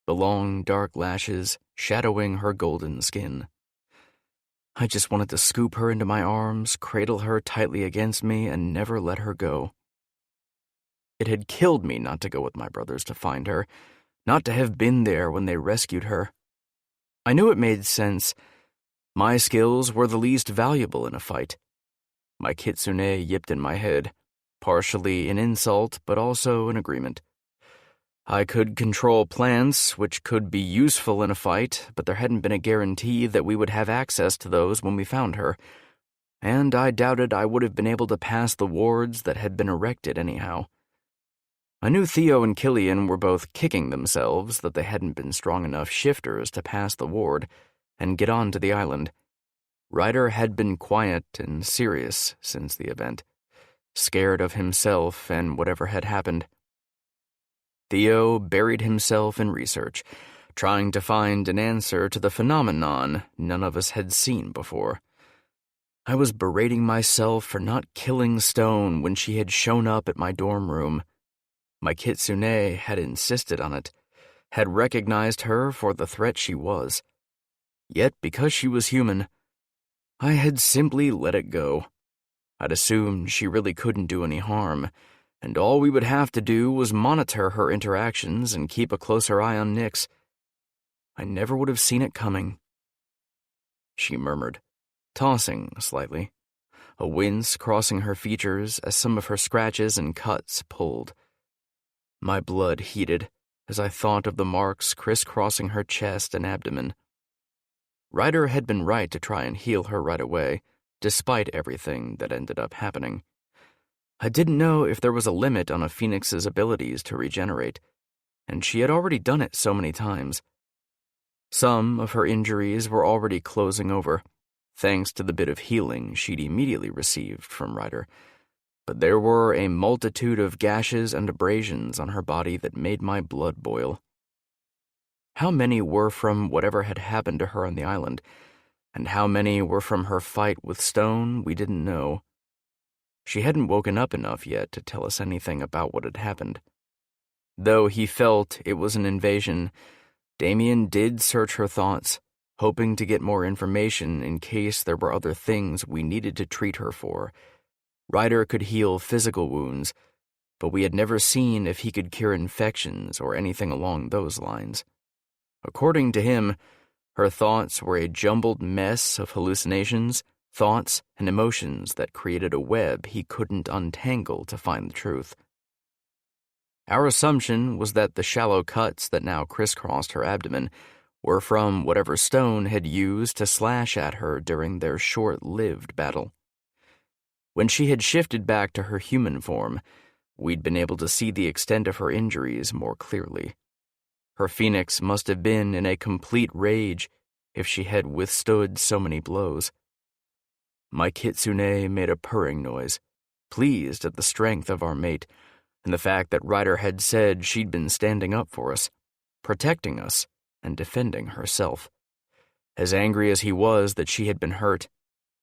the long, dark lashes shadowing her golden skin. I just wanted to scoop her into my arms, cradle her tightly against me, and never let her go. It had killed me not to go with my brothers to find her, not to have been there when they rescued her. I knew it made sense. My skills were the least valuable in a fight. My kitsune yipped in my head, partially in insult, but also in agreement. I could control plants, which could be useful in a fight, but there hadn't been a guarantee that we would have access to those when we found her, and I doubted I would have been able to pass the wards that had been erected anyhow. I knew Theo and Killian were both kicking themselves that they hadn't been strong enough shifters to pass the ward and get on to the island. Ryder had been quiet and serious since the event, scared of himself and whatever had happened. Theo buried himself in research, trying to find an answer to the phenomenon none of us had seen before. I was berating myself for not killing Stone when she had shown up at my dorm room. My kitsune had insisted on it, had recognized her for the threat she was. Yet because she was human, I had simply let it go. I'd assumed she really couldn't do any harm, and all we would have to do was monitor her interactions and keep a closer eye on Nyx. I never would have seen it coming. She murmured, tossing slightly, a wince crossing her features as some of her scratches and cuts pulled. My blood heated as I thought of the marks crisscrossing her chest and abdomen. Ryder had been right to try and heal her right away, despite everything that ended up happening. I didn't know if there was a limit on a phoenix's abilities to regenerate, and she had already done it so many times. Some of her injuries were already closing over, thanks to the bit of healing she'd immediately received from Ryder, but there were a multitude of gashes and abrasions on her body that made my blood boil. How many were from whatever had happened to her on the island, and how many were from her fight with Stone, we didn't know. She hadn't woken up enough yet to tell us anything about what had happened. Though he felt it was an invasion, Damien did search her thoughts, hoping to get more information in case there were other things we needed to treat her for. Ryder could heal physical wounds, but we had never seen if he could cure infections or anything along those lines. According to him, her thoughts were a jumbled mess of hallucinations, thoughts, and emotions that created a web he couldn't untangle to find the truth. Our assumption was that the shallow cuts that now crisscrossed her abdomen were from whatever Stone had used to slash at her during their short-lived battle. When she had shifted back to her human form, we'd been able to see the extent of her injuries more clearly. Her phoenix must have been in a complete rage if she had withstood so many blows. My kitsune made a purring noise, pleased at the strength of our mate, and the fact that Ryder had said she'd been standing up for us, protecting us, and defending herself. As angry as he was that she had been hurt,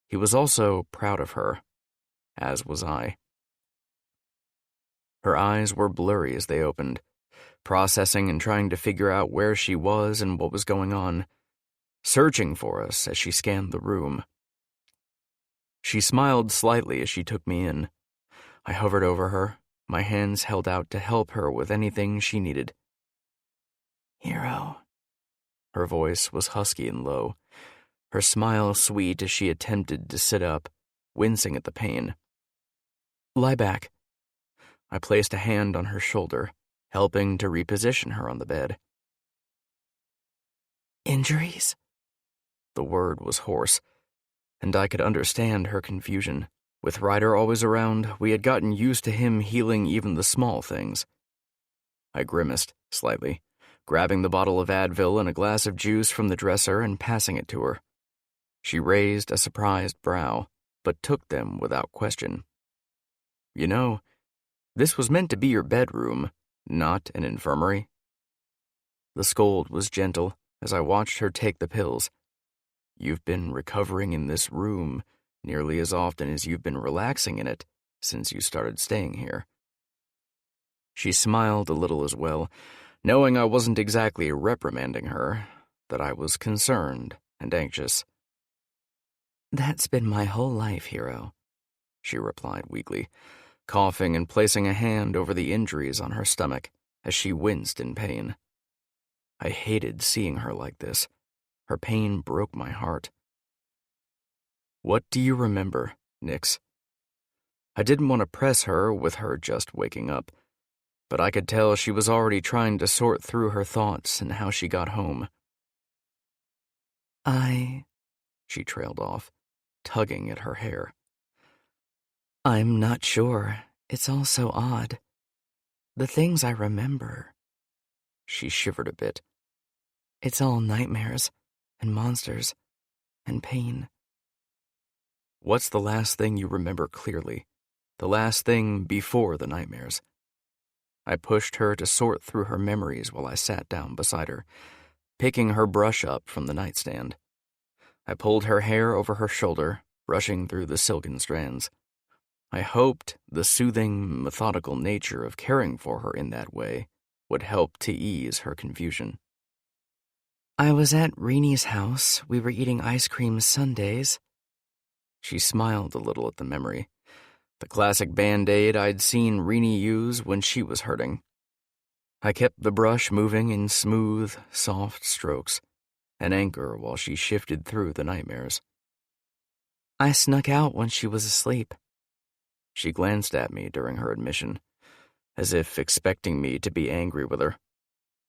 He was also proud of her, as was I. Her eyes were blurry as they opened, processing and trying to figure out where she was and what was going on, searching for us as she scanned the room. She smiled slightly as she took me in. I hovered over her, my hands held out to help her with anything she needed. "Hero." Her voice was husky and low, her smile sweet as she attempted to sit up, wincing at the pain. "Lie back." I placed a hand on her shoulder, helping to reposition her on the bed. "Injuries?" The word was hoarse, and I could understand her confusion. With Ryder always around, we had gotten used to him healing even the small things. I grimaced slightly, grabbing the bottle of Advil and a glass of juice from the dresser and passing it to her. She raised a surprised brow, but took them without question. "You know, this was meant to be your bedroom, not an infirmary." The scold was gentle as I watched her take the pills. "You've been recovering in this room nearly as often as you've been relaxing in it since you started staying here." She smiled a little as well, knowing I wasn't exactly reprimanding her, that I was concerned and anxious. "That's been my whole life, Hero," she replied weakly, coughing and placing a hand over the injuries on her stomach as she winced in pain. I hated seeing her like this. Her pain broke my heart. "What do you remember, Nix?" I didn't want to press her with her just waking up, but I could tell she was already trying to sort through her thoughts and how she got home. She trailed off, tugging at her hair. "I'm not sure. It's all so odd. The things I remember." She shivered a bit. "It's all nightmares and monsters and pain." "What's the last thing you remember clearly? The last thing before the nightmares?" I pushed her to sort through her memories while I sat down beside her, picking her brush up from the nightstand. I pulled her hair over her shoulder, brushing through the silken strands. I hoped the soothing, methodical nature of caring for her in that way would help to ease her confusion. "I was at Reenie's house. We were eating ice cream sundaes." She smiled a little at the memory, the classic Band-Aid I'd seen Reenie use when she was hurting. I kept the brush moving in smooth, soft strokes, an anchor while she shifted through the nightmares. "I snuck out when she was asleep." She glanced at me during her admission, as if expecting me to be angry with her.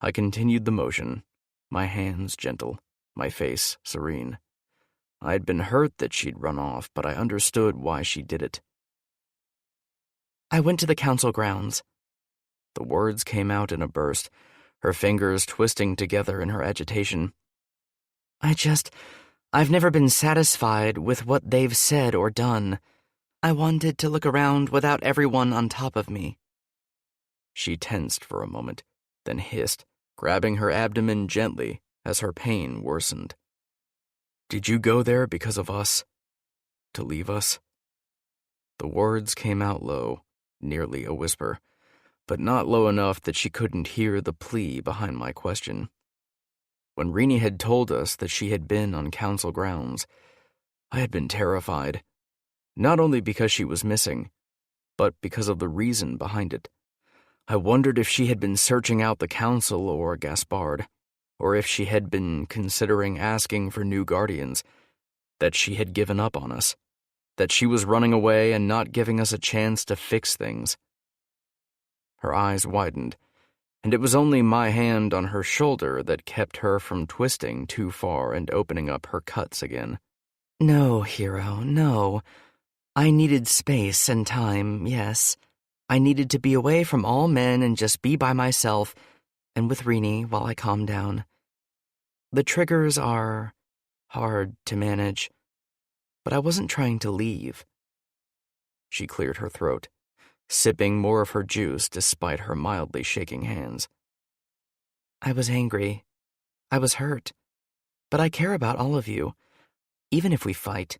I continued the motion, my hands gentle, my face serene. I'd been hurt that she'd run off, but I understood why she did it. "I went to the council grounds." The words came out in a burst, her fingers twisting together in her agitation. I've never been satisfied with what they've said or done. I wanted to look around without everyone on top of me." She tensed for a moment, then hissed, grabbing her abdomen gently as her pain worsened. "Did you go there because of us? To leave us?" The words came out low, nearly a whisper, but not low enough that she couldn't hear the plea behind my question. When Reenie had told us that she had been on council grounds, I had been terrified, not only because she was missing, but because of the reason behind it. I wondered if she had been searching out the council or Gaspard, or if she had been considering asking for new guardians, that she had given up on us, that she was running away and not giving us a chance to fix things. Her eyes widened, and it was only my hand on her shoulder that kept her from twisting too far and opening up her cuts again. "No, Hero, no. I needed space and time, yes. I needed to be away from all men and just be by myself and with Reenie while I calmed down. The triggers are hard to manage, but I wasn't trying to leave." She cleared her throat, sipping more of her juice despite her mildly shaking hands. "I was angry. I was hurt. But I care about all of you, even if we fight,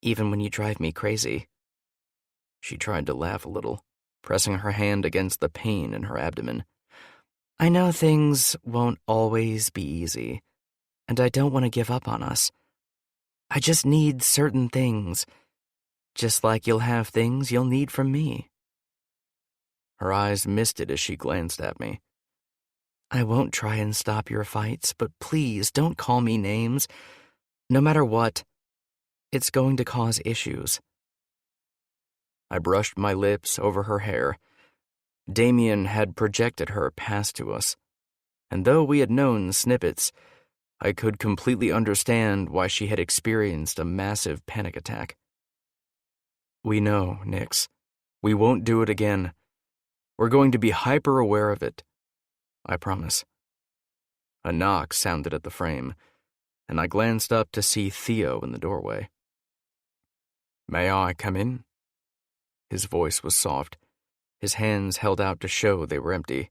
even when you drive me crazy. She tried to laugh a little, pressing her hand against the pain in her abdomen. I know things won't always be easy, and I don't want to give up on us. I just need certain things, just like you'll have things you'll need from me. Her eyes misted as she glanced at me. I won't try and stop your fights, but please don't call me names. No matter what, it's going to cause issues. I brushed my lips over her hair. Damien had projected her past to us, and though we had known snippets, I could completely understand why she had experienced a massive panic attack. We know, Nix. We won't do it again. We're going to be hyper-aware of it. I promise. A knock sounded at the frame, and I glanced up to see Theo in the doorway. May I come in? His voice was soft, his hands held out to show they were empty.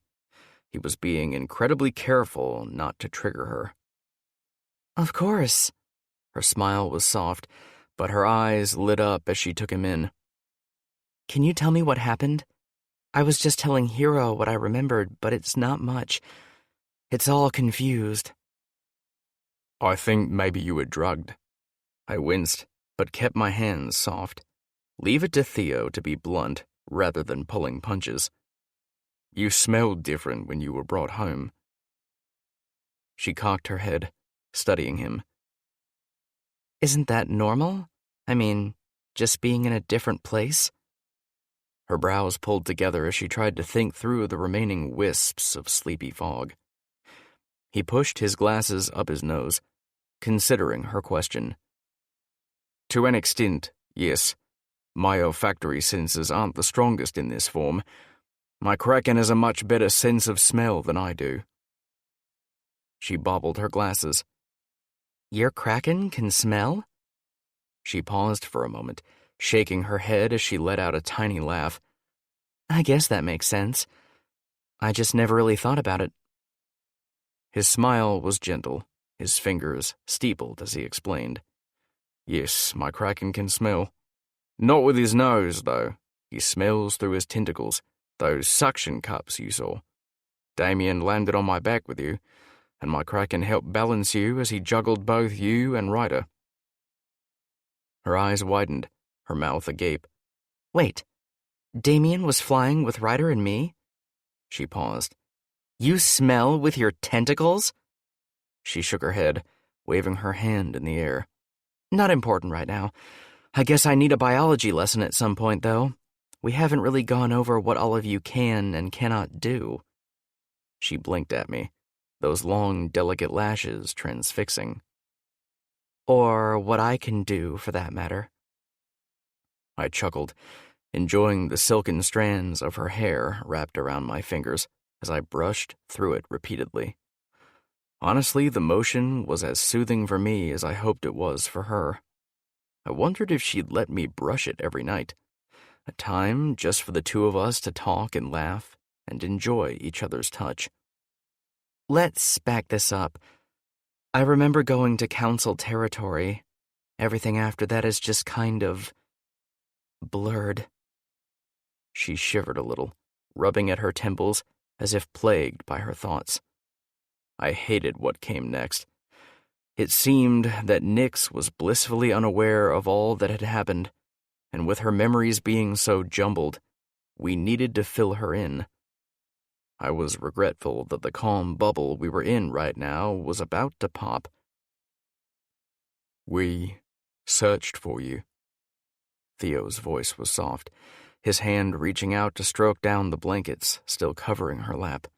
He was being incredibly careful not to trigger her. Of course. Her smile was soft, but her eyes lit up as she took him in. Can you tell me what happened? I was just telling Hero what I remembered, but it's not much. It's all confused. I think maybe you were drugged. I winced, but kept my hands soft. Leave it to Theo to be blunt rather than pulling punches. You smelled different when you were brought home. She cocked her head, studying him. Isn't that normal? I mean, just being in a different place? Her brows pulled together as she tried to think through the remaining wisps of sleepy fog. He pushed his glasses up his nose, considering her question. To an extent, yes. My olfactory senses aren't the strongest in this form. My Kraken has a much better sense of smell than I do. She bobbled her glasses. Your Kraken can smell? She paused for a moment, shaking her head as she let out a tiny laugh. I guess that makes sense. I just never really thought about it. His smile was gentle, his fingers steepled as he explained. Yes, my Kraken can smell. Not with his nose, though. He smells through his tentacles, those suction cups you saw. Damien landed on my back with you, and my Kraken helped balance you as he juggled both you and Ryder. Her eyes widened, her mouth agape. Wait, Damien was flying with Ryder and me? She paused. You smell with your tentacles? She shook her head, waving her hand in the air. Not important right now. I guess I need a biology lesson at some point, though. We haven't really gone over what all of you can and cannot do. She blinked at me, those long, delicate lashes transfixing. Or what I can do, for that matter. I chuckled, enjoying the silken strands of her hair wrapped around my fingers as I brushed through it repeatedly. Honestly, the motion was as soothing for me as I hoped it was for her. I wondered if she'd let me brush it every night, a time just for the two of us to talk and laugh and enjoy each other's touch. Let's back this up. I remember going to council territory. Everything after that is just kind of blurred. She shivered a little, rubbing at her temples as if plagued by her thoughts. I hated what came next. It seemed that Nix was blissfully unaware of all that had happened, and with her memories being so jumbled, we needed to fill her in. I was regretful that the calm bubble we were in right now was about to pop. We searched for you. Theo's voice was soft, his hand reaching out to stroke down the blankets still covering her lap.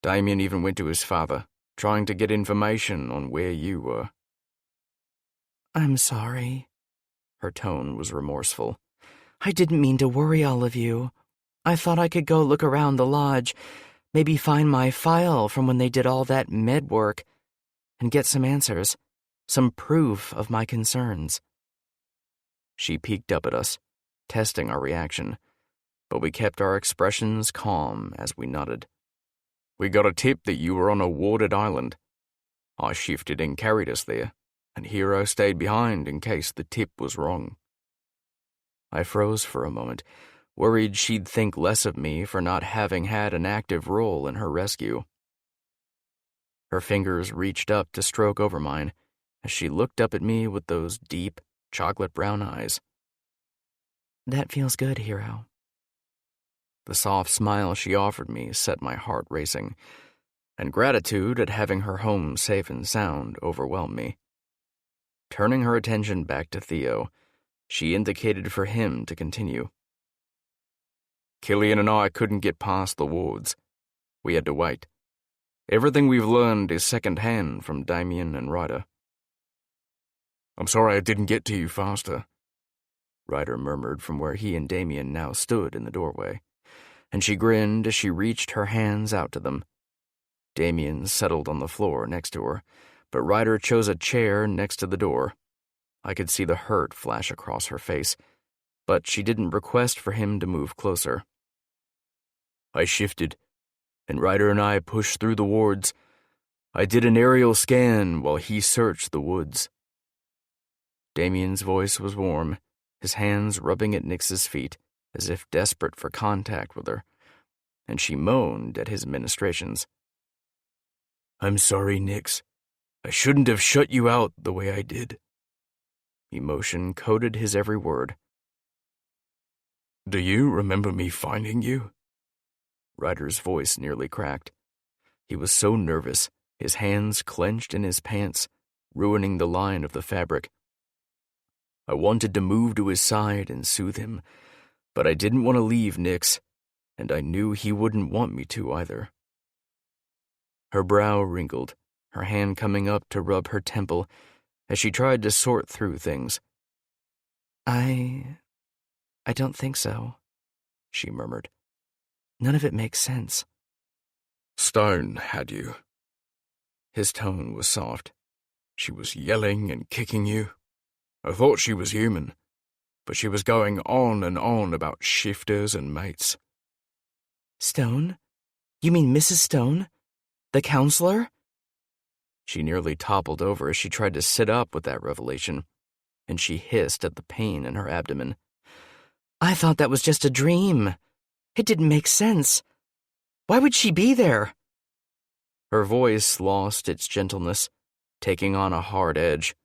Damien even went to his father, trying to get information on where you were. I'm sorry. Her tone was remorseful. I didn't mean to worry all of you. I thought I could go look around the lodge, maybe find my file from when they did all that med work, and get some answers, some proof of my concerns. She peeked up at us, testing our reaction, but we kept our expressions calm as we nodded. We got a tip that you were on a warded island. I shifted and carried us there, and Hero stayed behind in case the tip was wrong. I froze for a moment, worried she'd think less of me for not having had an active role in her rescue. Her fingers reached up to stroke over mine as she looked up at me with those deep, chocolate-brown eyes. That feels good, Hero. The soft smile she offered me set my heart racing, and gratitude at having her home safe and sound overwhelmed me. Turning her attention back to Theo, she indicated for him to continue. Killian and I couldn't get past the wards. We had to wait. Everything we've learned is second-hand from Damien and Ryder. I'm sorry I didn't get to you faster, Ryder murmured from where he and Damien now stood in the doorway, and she grinned as she reached her hands out to them. Damien settled on the floor next to her, but Ryder chose a chair next to the door. I could see the hurt flash across her face, but she didn't request for him to move closer. I shifted, and Ryder and I pushed through the wards. I did an aerial scan while he searched the woods. Damien's voice was warm, his hands rubbing at Nyx's feet, as if desperate for contact with her, and she moaned at his ministrations. I'm sorry, Nyx. I shouldn't have shut you out the way I did. Emotion coated his every word. Do you remember me finding you? Ryder's voice nearly cracked. He was so nervous, his hands clenched in his pants, ruining the line of the fabric. I wanted to move to his side and soothe him, but I didn't want to leave Nyx, and I knew he wouldn't want me to either. Her brow wrinkled, her hand coming up to rub her temple as she tried to sort through things. I don't think so, she murmured. None of it makes sense. Stone had you. His tone was soft. She was yelling and kicking you. I thought she was human, but she was going on and on about shifters and mates. Stone? You mean Mrs. Stone? The counselor? She nearly toppled over as she tried to sit up with that revelation, and she hissed at the pain in her abdomen. I thought that was just a dream. It didn't make sense. Why would she be there? Her voice lost its gentleness, taking on a hard edge.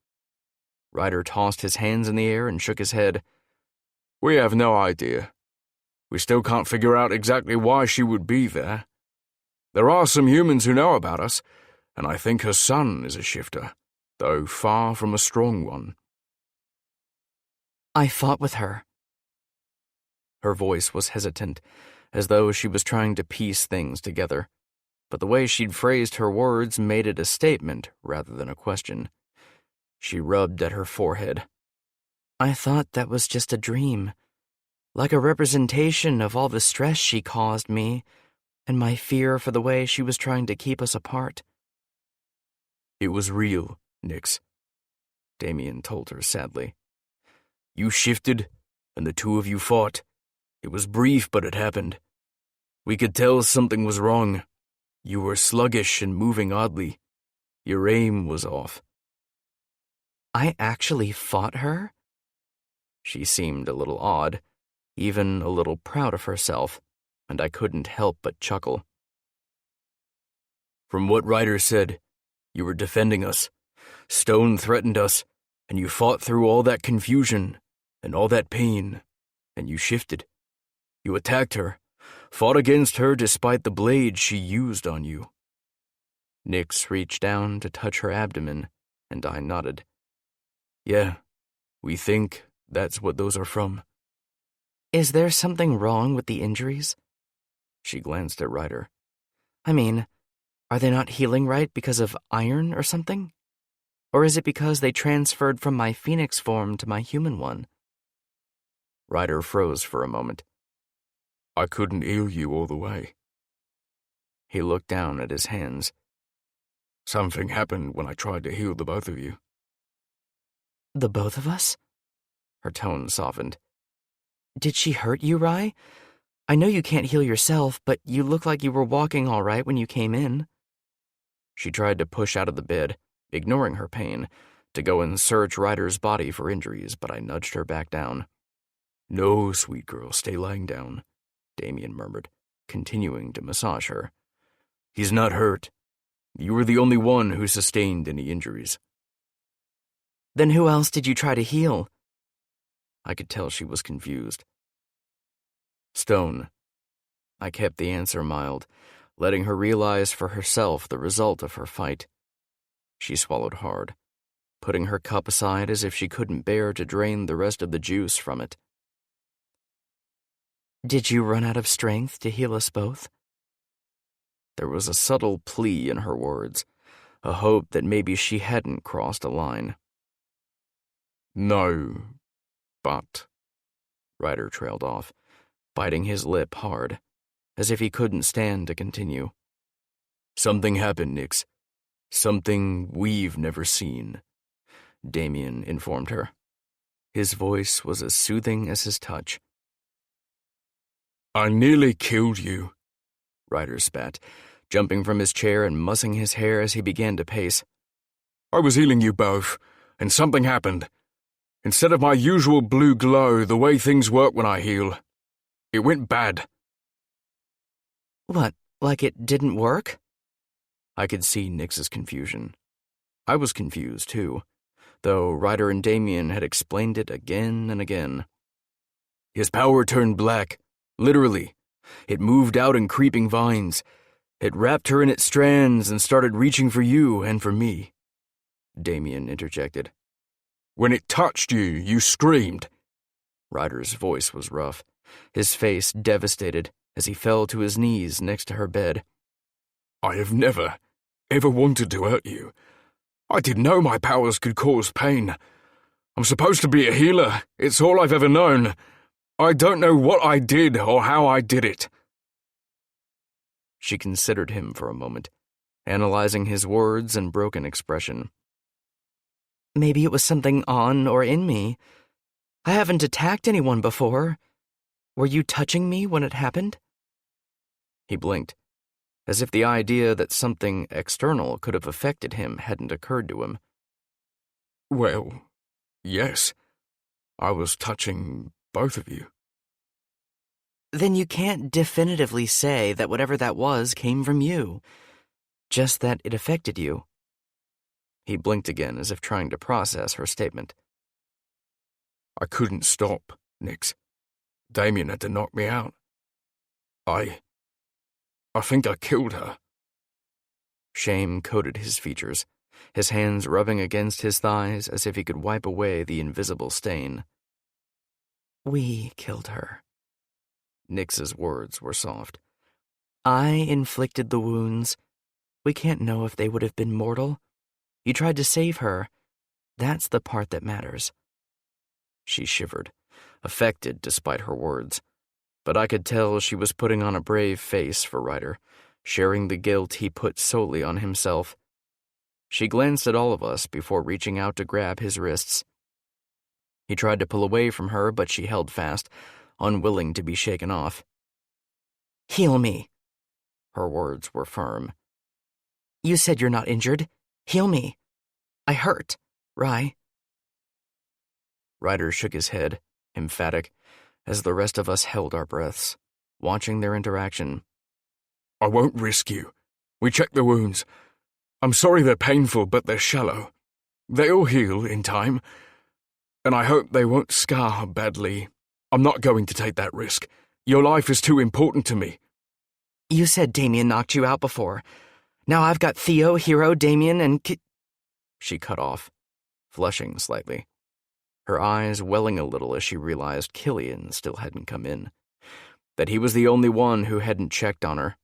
Ryder tossed his hands in the air and shook his head. We have no idea. We still can't figure out exactly why she would be there. There are some humans who know about us, and I think her son is a shifter, though far from a strong one. I fought with her. Her voice was hesitant, as though she was trying to piece things together, but the way she'd phrased her words made it a statement rather than a question. She rubbed at her forehead. I thought that was just a dream, like a representation of all the stress she caused me and my fear for the way she was trying to keep us apart. It was real, Nyx, Damien told her sadly. You shifted, and the two of you fought. It was brief, but it happened. We could tell something was wrong. You were sluggish and moving oddly. Your aim was off. I actually fought her? She seemed a little odd, even a little proud of herself, and I couldn't help but chuckle. From what Ryder said, you were defending us. Stone threatened us, and you fought through all that confusion and all that pain, and you shifted. You attacked her, fought against her despite the blade she used on you. Nyx reached down to touch her abdomen, and I nodded. Yeah, we think that's what those are from. Is there something wrong with the injuries? She glanced at Ryder. I mean, are they not healing right because of iron or something? Or is it because they transferred from my phoenix form to my human one? Ryder froze for a moment. I couldn't heal you all the way. He looked down at his hands. Something happened when I tried to heal the both of you. The both of us? Her tone softened. Did she hurt you, Rai? I know you can't heal yourself, but you look like you were walking all right when you came in. She tried to push out of the bed, ignoring her pain, to go and search Ryder's body for injuries, but I nudged her back down. No, sweet girl, stay lying down, Damien murmured, continuing to massage her. He's not hurt. You were the only one who sustained any injuries. Then who else did you try to heal? I could tell she was confused. Stone. I kept the answer mild, letting her realize for herself the result of her fight. She swallowed hard, putting her cup aside as if she couldn't bear to drain the rest of the juice from it. Did you run out of strength to heal us both? There was a subtle plea in her words, a hope that maybe she hadn't crossed a line. No, but... Ryder trailed off, biting his lip hard, as if he couldn't stand to continue. Something happened, Nix. Something we've never seen, Damien informed her. His voice was as soothing as his touch. I nearly killed you, Ryder spat, jumping from his chair and mussing his hair as he began to pace. I was healing you both, and something happened. Instead of my usual blue glow, the way things work when I heal, it went bad. What, like it didn't work? I could see Nix's confusion. I was confused, too, though Ryder and Damien had explained it again and again. His power turned black, literally. It moved out in creeping vines. It wrapped her in its strands and started reaching for you and for me. Damien interjected. When it touched you, you screamed. Ryder's voice was rough, his face devastated as he fell to his knees next to her bed. I have never, ever wanted to hurt you. I didn't know my powers could cause pain. I'm supposed to be a healer. It's all I've ever known. I don't know what I did or how I did it. She considered him for a moment, analyzing his words and broken expression. Maybe it was something on or in me. I haven't attacked anyone before. Were you touching me when it happened? He blinked, as if the idea that something external could have affected him hadn't occurred to him. Well, yes. I was touching both of you. Then you can't definitively say that whatever that was came from you, just that it affected you. He blinked again as if trying to process her statement. I couldn't stop, Nix. Damien had to knock me out. I think I killed her. Shame coated his features, his hands rubbing against his thighs as if he could wipe away the invisible stain. We killed her. Nix's words were soft. I inflicted the wounds. We can't know if they would have been mortal. You tried to save her. That's the part that matters. She shivered, affected despite her words, but I could tell she was putting on a brave face for Ryder, sharing the guilt he put solely on himself. She glanced at all of us before reaching out to grab his wrists. He tried to pull away from her, but she held fast, unwilling to be shaken off. Heal me. Her words were firm. You said you're not injured. Heal me. I hurt, Rye. Ryder shook his head, emphatic, as the rest of us held our breaths, watching their interaction. I won't risk you. We checked the wounds. I'm sorry they're painful, but they're shallow. They'll heal in time, and I hope they won't scar badly. I'm not going to take that risk. Your life is too important to me. You said Damien knocked you out before. Now I've got Theo, Hero, Damien, and She cut off, flushing slightly, her eyes welling a little as she realized Killian still hadn't come in, that he was the only one who hadn't checked on her.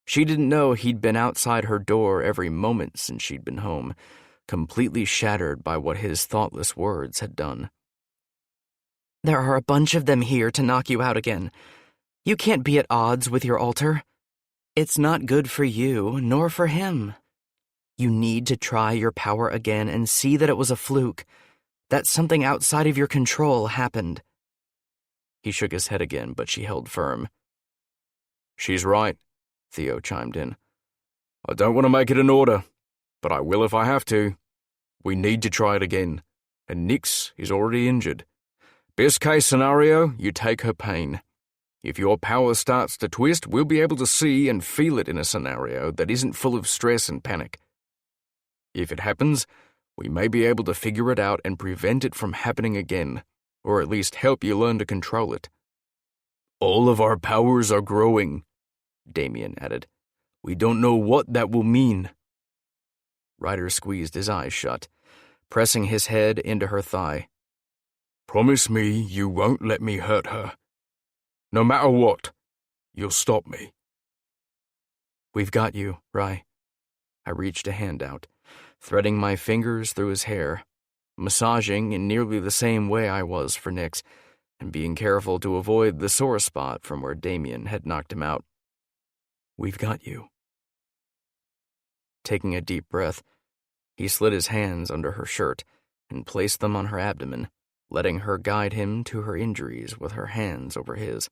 She didn't know he'd been outside her door every moment since she'd been home, completely shattered by what his thoughtless words had done. There are a bunch of them here to knock you out again. You can't be at odds with your altar. It's not good for you, nor for him. You need to try your power again and see that it was a fluke, that something outside of your control happened. He shook his head again, but she held firm. She's right, Theo chimed in. I don't want to make it an order, but I will if I have to. We need to try it again, and Nix is already injured. Best case scenario, you take her pain. If your power starts to twist, we'll be able to see and feel it in a scenario that isn't full of stress and panic. If it happens, we may be able to figure it out and prevent it from happening again, or at least help you learn to control it. All of our powers are growing, Damien added. We don't know what that will mean. Ryder squeezed his eyes shut, pressing his head into her thigh. Promise me you won't let me hurt her. No matter what, you'll stop me. We've got you, Rye. I reached a hand out, threading my fingers through his hair, massaging in nearly the same way I was for Nix, and being careful to avoid the sore spot from where Damien had knocked him out. We've got you. Taking a deep breath, he slid his hands under her shirt and placed them on her abdomen, letting her guide him to her injuries with her hands over his.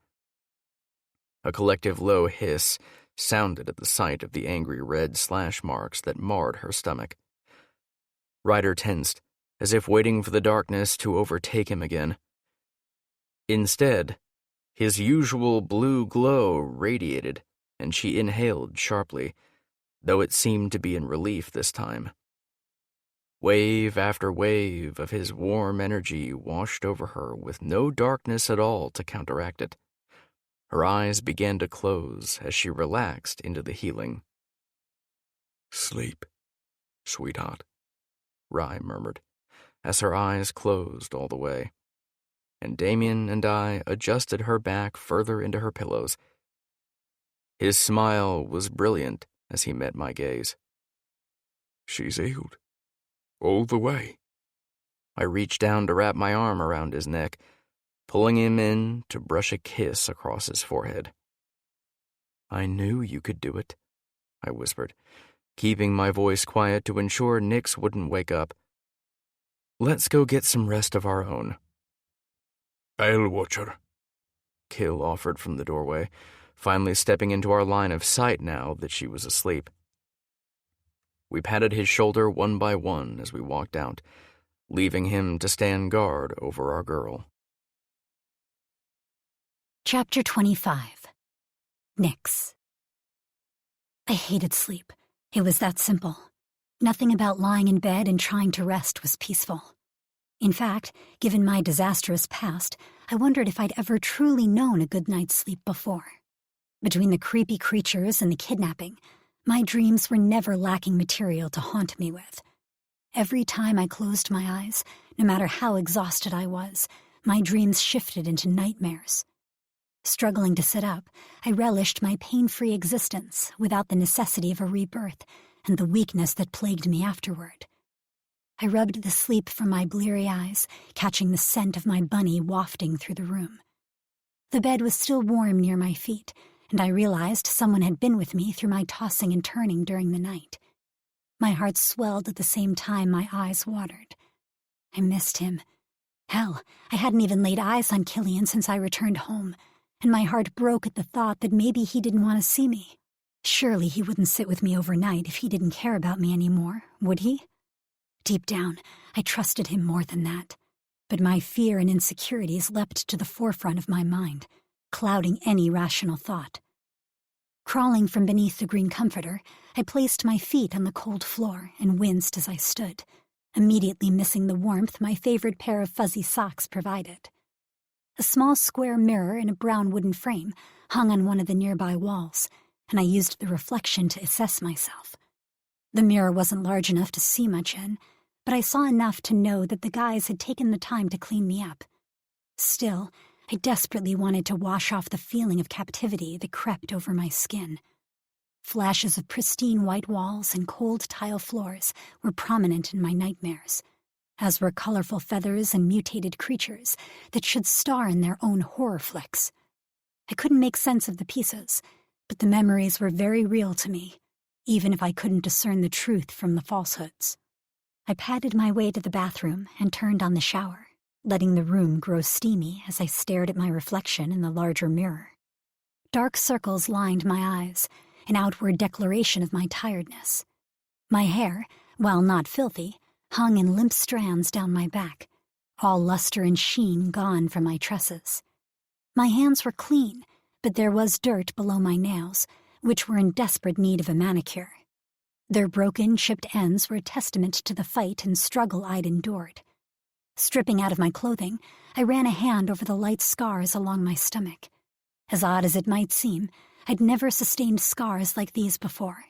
A collective low hiss sounded at the sight of the angry red slash marks that marred her stomach. Ryder tensed, as if waiting for the darkness to overtake him again. Instead, his usual blue glow radiated, and she inhaled sharply, though it seemed to be in relief this time. Wave after wave of his warm energy washed over her with no darkness at all to counteract it. Her eyes began to close as she relaxed into the healing. Sleep, sweetheart, Rye murmured, as her eyes closed all the way, and Damien and I adjusted her back further into her pillows. His smile was brilliant as he met my gaze. She's healed. All the way. I reached down to wrap my arm around his neck, pulling him in to brush a kiss across his forehead. I knew you could do it, I whispered, keeping my voice quiet to ensure Nix wouldn't wake up. Let's go get some rest of our own. I'll watch her, Kill offered from the doorway, finally stepping into our line of sight now that she was asleep. We patted his shoulder one by one as we walked out, leaving him to stand guard over our girl. Chapter 25. Nix. I hated sleep. It was that simple. Nothing about lying in bed and trying to rest was peaceful. In fact, given my disastrous past, I wondered if I'd ever truly known a good night's sleep before. Between the creepy creatures and the kidnapping, my dreams were never lacking material to haunt me with. Every time I closed my eyes, no matter how exhausted I was, my dreams shifted into nightmares. Struggling to sit up, I relished my pain-free existence without the necessity of a rebirth and the weakness that plagued me afterward. I rubbed the sleep from my bleary eyes, catching the scent of my bunny wafting through the room. The bed was still warm near my feet, and I realized someone had been with me through my tossing and turning during the night. My heart swelled at the same time my eyes watered. I missed him. Hell, I hadn't even laid eyes on Killian since I returned home, and my heart broke at the thought that maybe he didn't want to see me. Surely he wouldn't sit with me overnight if he didn't care about me anymore, would he? Deep down, I trusted him more than that, but my fear and insecurities leapt to the forefront of my mind, clouding any rational thought. Crawling from beneath the green comforter, I placed my feet on the cold floor and winced as I stood, immediately missing the warmth my favorite pair of fuzzy socks provided. A small square mirror in a brown wooden frame hung on one of the nearby walls, and I used the reflection to assess myself. The mirror wasn't large enough to see much in, but I saw enough to know that the guys had taken the time to clean me up. Still, I desperately wanted to wash off the feeling of captivity that crept over my skin. Flashes of pristine white walls and cold tile floors were prominent in my nightmares, as were colorful feathers and mutated creatures that should star in their own horror flicks. I couldn't make sense of the pieces, but the memories were very real to me, even if I couldn't discern the truth from the falsehoods. I padded my way to the bathroom and turned on the shower, letting the room grow steamy as I stared at my reflection in the larger mirror. Dark circles lined my eyes, an outward declaration of my tiredness. My hair, while not filthy, hung in limp strands down my back, all luster and sheen gone from my tresses. My hands were clean, but there was dirt below my nails, which were in desperate need of a manicure. Their broken, chipped ends were a testament to the fight and struggle I'd endured. Stripping out of my clothing, I ran a hand over the light scars along my stomach. As odd as it might seem, I'd never sustained scars like these before,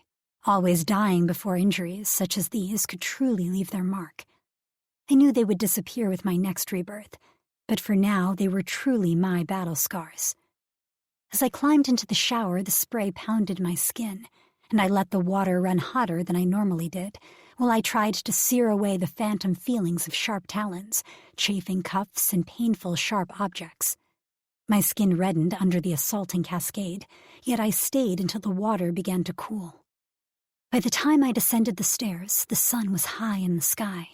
always dying before injuries such as these could truly leave their mark. I knew they would disappear with my next rebirth, but for now they were truly my battle scars. As I climbed into the shower, the spray pounded my skin, and I let the water run hotter than I normally did, while I tried to sear away the phantom feelings of sharp talons, chafing cuffs, and painful sharp objects. My skin reddened under the assaulting cascade, yet I stayed until the water began to cool. By the time I descended the stairs, the sun was high in the sky.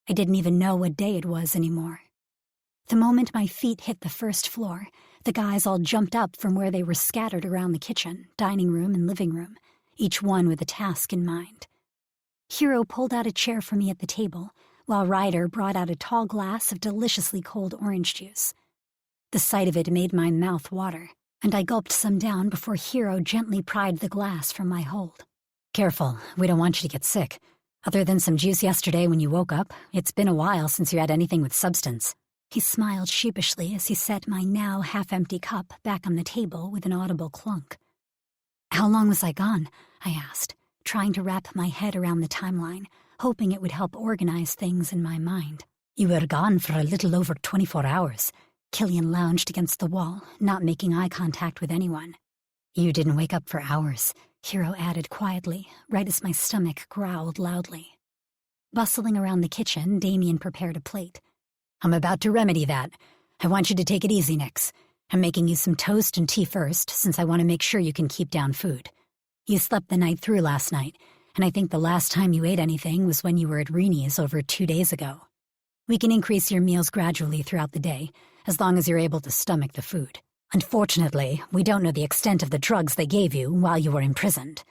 I didn't even know what day it was anymore. The moment my feet hit the first floor, the guys all jumped up from where they were scattered around the kitchen, dining room, and living room, each one with a task in mind. Hero pulled out a chair for me at the table, while Ryder brought out a tall glass of deliciously cold orange juice. The sight of it made my mouth water, and I gulped some down before Hero gently pried the glass from my hold. "Careful, we don't want you to get sick. Other than some juice yesterday when you woke up, it's been a while since you had anything with substance." He smiled sheepishly as he set my now half-empty cup back on the table with an audible clunk. "How long was I gone?" I asked, trying to wrap my head around the timeline, hoping it would help organize things in my mind. "You were gone for a little over 24 hours. Killian lounged against the wall, not making eye contact with anyone. "You didn't wake up for hours," Hero added quietly, right as my stomach growled loudly. Bustling around the kitchen, Damien prepared a plate. "I'm about to remedy that. I want you to take it easy, Nix. I'm making you some toast and tea first, since I want to make sure you can keep down food. You slept the night through last night, and I think the last time you ate anything was when you were at Reenie's over 2 days ago. We can increase your meals gradually throughout the day, as long as you're able to stomach the food. Unfortunately, we don't know the extent of the drugs they gave you while you were imprisoned."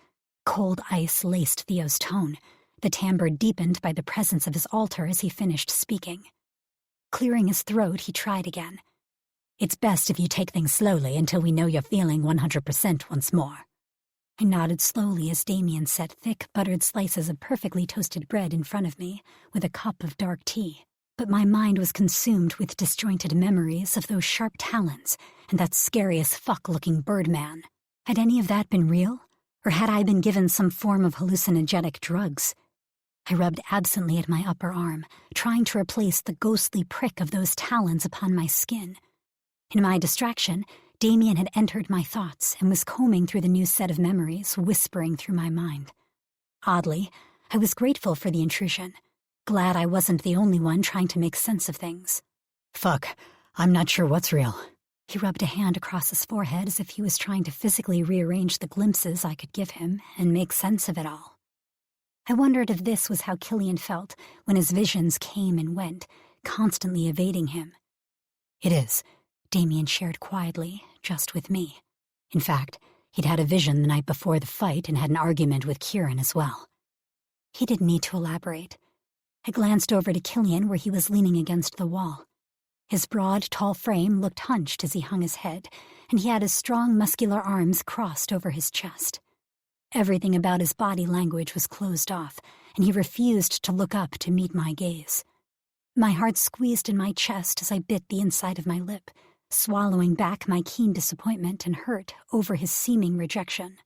Cold ice laced Theo's tone, the timbre deepened by the presence of his altar as he finished speaking. Clearing his throat, he tried again. "It's best if you take things slowly until we know you're feeling 100% once more." I nodded slowly as Damien set thick, buttered slices of perfectly toasted bread in front of me with a cup of dark tea. But my mind was consumed with disjointed memories of those sharp talons and that scary-as-fuck-looking Birdman. Had any of that been real, or had I been given some form of hallucinogenic drugs? I rubbed absently at my upper arm, trying to replace the ghostly prick of those talons upon my skin. In my distraction, Damien had entered my thoughts and was combing through the new set of memories, whispering through my mind. Oddly, I was grateful for the intrusion, glad I wasn't the only one trying to make sense of things. "Fuck, I'm not sure what's real." He rubbed a hand across his forehead as if he was trying to physically rearrange the glimpses I could give him and make sense of it all. I wondered if this was how Killian felt when his visions came and went, constantly evading him. "It is," Damien shared quietly, just with me. In fact, he'd had a vision the night before the fight and had an argument with Kieran as well. He didn't need to elaborate. I glanced over to Killian where he was leaning against the wall. His broad, tall frame looked hunched as he hung his head, and he had his strong, muscular arms crossed over his chest. Everything about his body language was closed off, and he refused to look up to meet my gaze. My heart squeezed in my chest as I bit the inside of my lip, swallowing back my keen disappointment and hurt over his seeming rejection.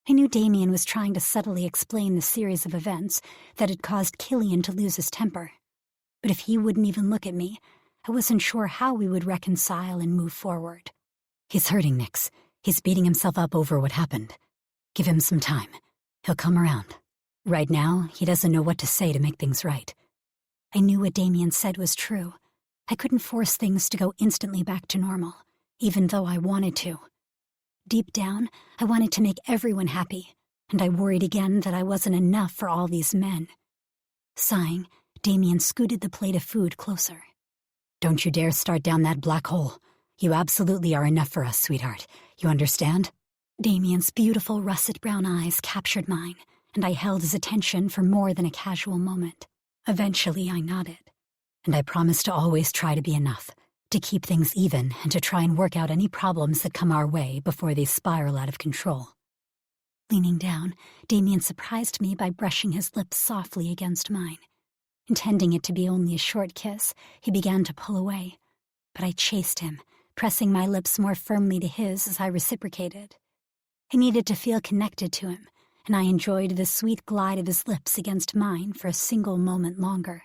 I knew Damien was trying to subtly explain the series of events that had caused Killian to lose his temper. But if he wouldn't even look at me, I wasn't sure how we would reconcile and move forward. "He's hurting, Nix. He's beating himself up over what happened. Give him some time. He'll come around. Right now, he doesn't know what to say to make things right." I knew what Damien said was true. I couldn't force things to go instantly back to normal, even though I wanted to. Deep down, I wanted to make everyone happy, and I worried again that I wasn't enough for all these men. Sighing, Damien scooted the plate of food closer. "Don't you dare start down that black hole. You absolutely are enough for us, sweetheart. You understand?" Damien's beautiful russet brown eyes captured mine, and I held his attention for more than a casual moment. Eventually, I nodded, and I promised to always try to be enough, to keep things even and to try and work out any problems that come our way before they spiral out of control. Leaning down, Damien surprised me by brushing his lips softly against mine. Intending it to be only a short kiss, he began to pull away, but I chased him, pressing my lips more firmly to his as I reciprocated. I needed to feel connected to him, and I enjoyed the sweet glide of his lips against mine for a single moment longer.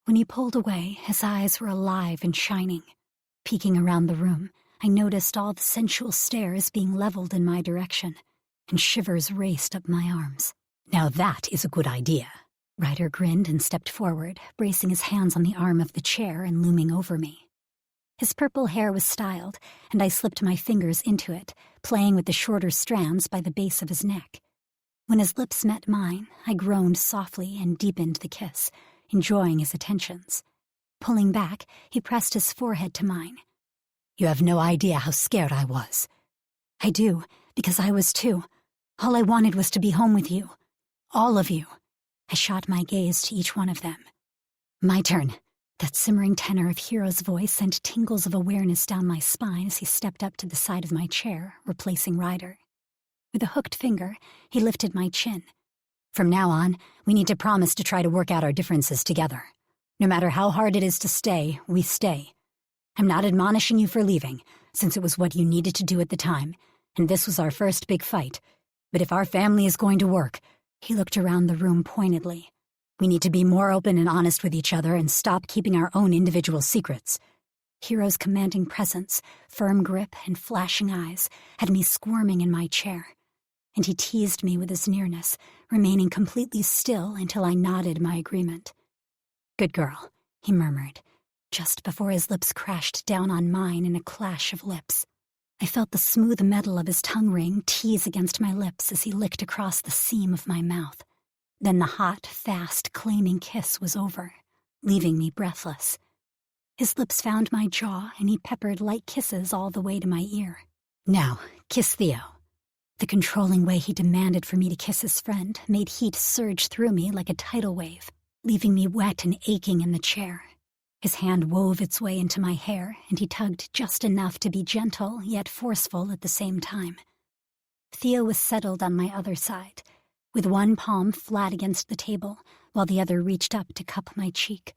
When he pulled away, his eyes were alive and shining. Peeking around the room, I noticed all the sensual stares being leveled in my direction, and shivers raced up my arms. "Now that is a good idea." Ryder grinned and stepped forward, bracing his hands on the arm of the chair and looming over me. His purple hair was styled, and I slipped my fingers into it, playing with the shorter strands by the base of his neck. When his lips met mine, I groaned softly and deepened the kiss, enjoying his attentions. Pulling back, he pressed his forehead to mine. "You have no idea how scared I was." "I do, because I was too. All I wanted was to be home with you. All of you." I shot my gaze to each one of them. "My turn." That simmering tenor of Hero's voice sent tingles of awareness down my spine as he stepped up to the side of my chair, replacing Ryder. With a hooked finger, he lifted my chin. "From now on, we need to promise to try to work out our differences together. No matter how hard it is to stay, we stay. I'm not admonishing you for leaving, since it was what you needed to do at the time, and this was our first big fight. But if our family is going to work," he looked around the room pointedly, "we need to be more open and honest with each other and stop keeping our own individual secrets." Hero's commanding presence, firm grip, and flashing eyes had me squirming in my chair, and he teased me with his nearness, remaining completely still until I nodded my agreement. "Good girl," he murmured, just before his lips crashed down on mine in a clash of lips. I felt the smooth metal of his tongue ring tease against my lips as he licked across the seam of my mouth. Then the hot, fast, claiming kiss was over, leaving me breathless. His lips found my jaw, and he peppered light kisses all the way to my ear. "Now, kiss Theo." The controlling way he demanded for me to kiss his friend made heat surge through me like a tidal wave, leaving me wet and aching in the chair. His hand wove its way into my hair, and he tugged just enough to be gentle yet forceful at the same time. Theo was settled on my other side, with one palm flat against the table, while the other reached up to cup my cheek.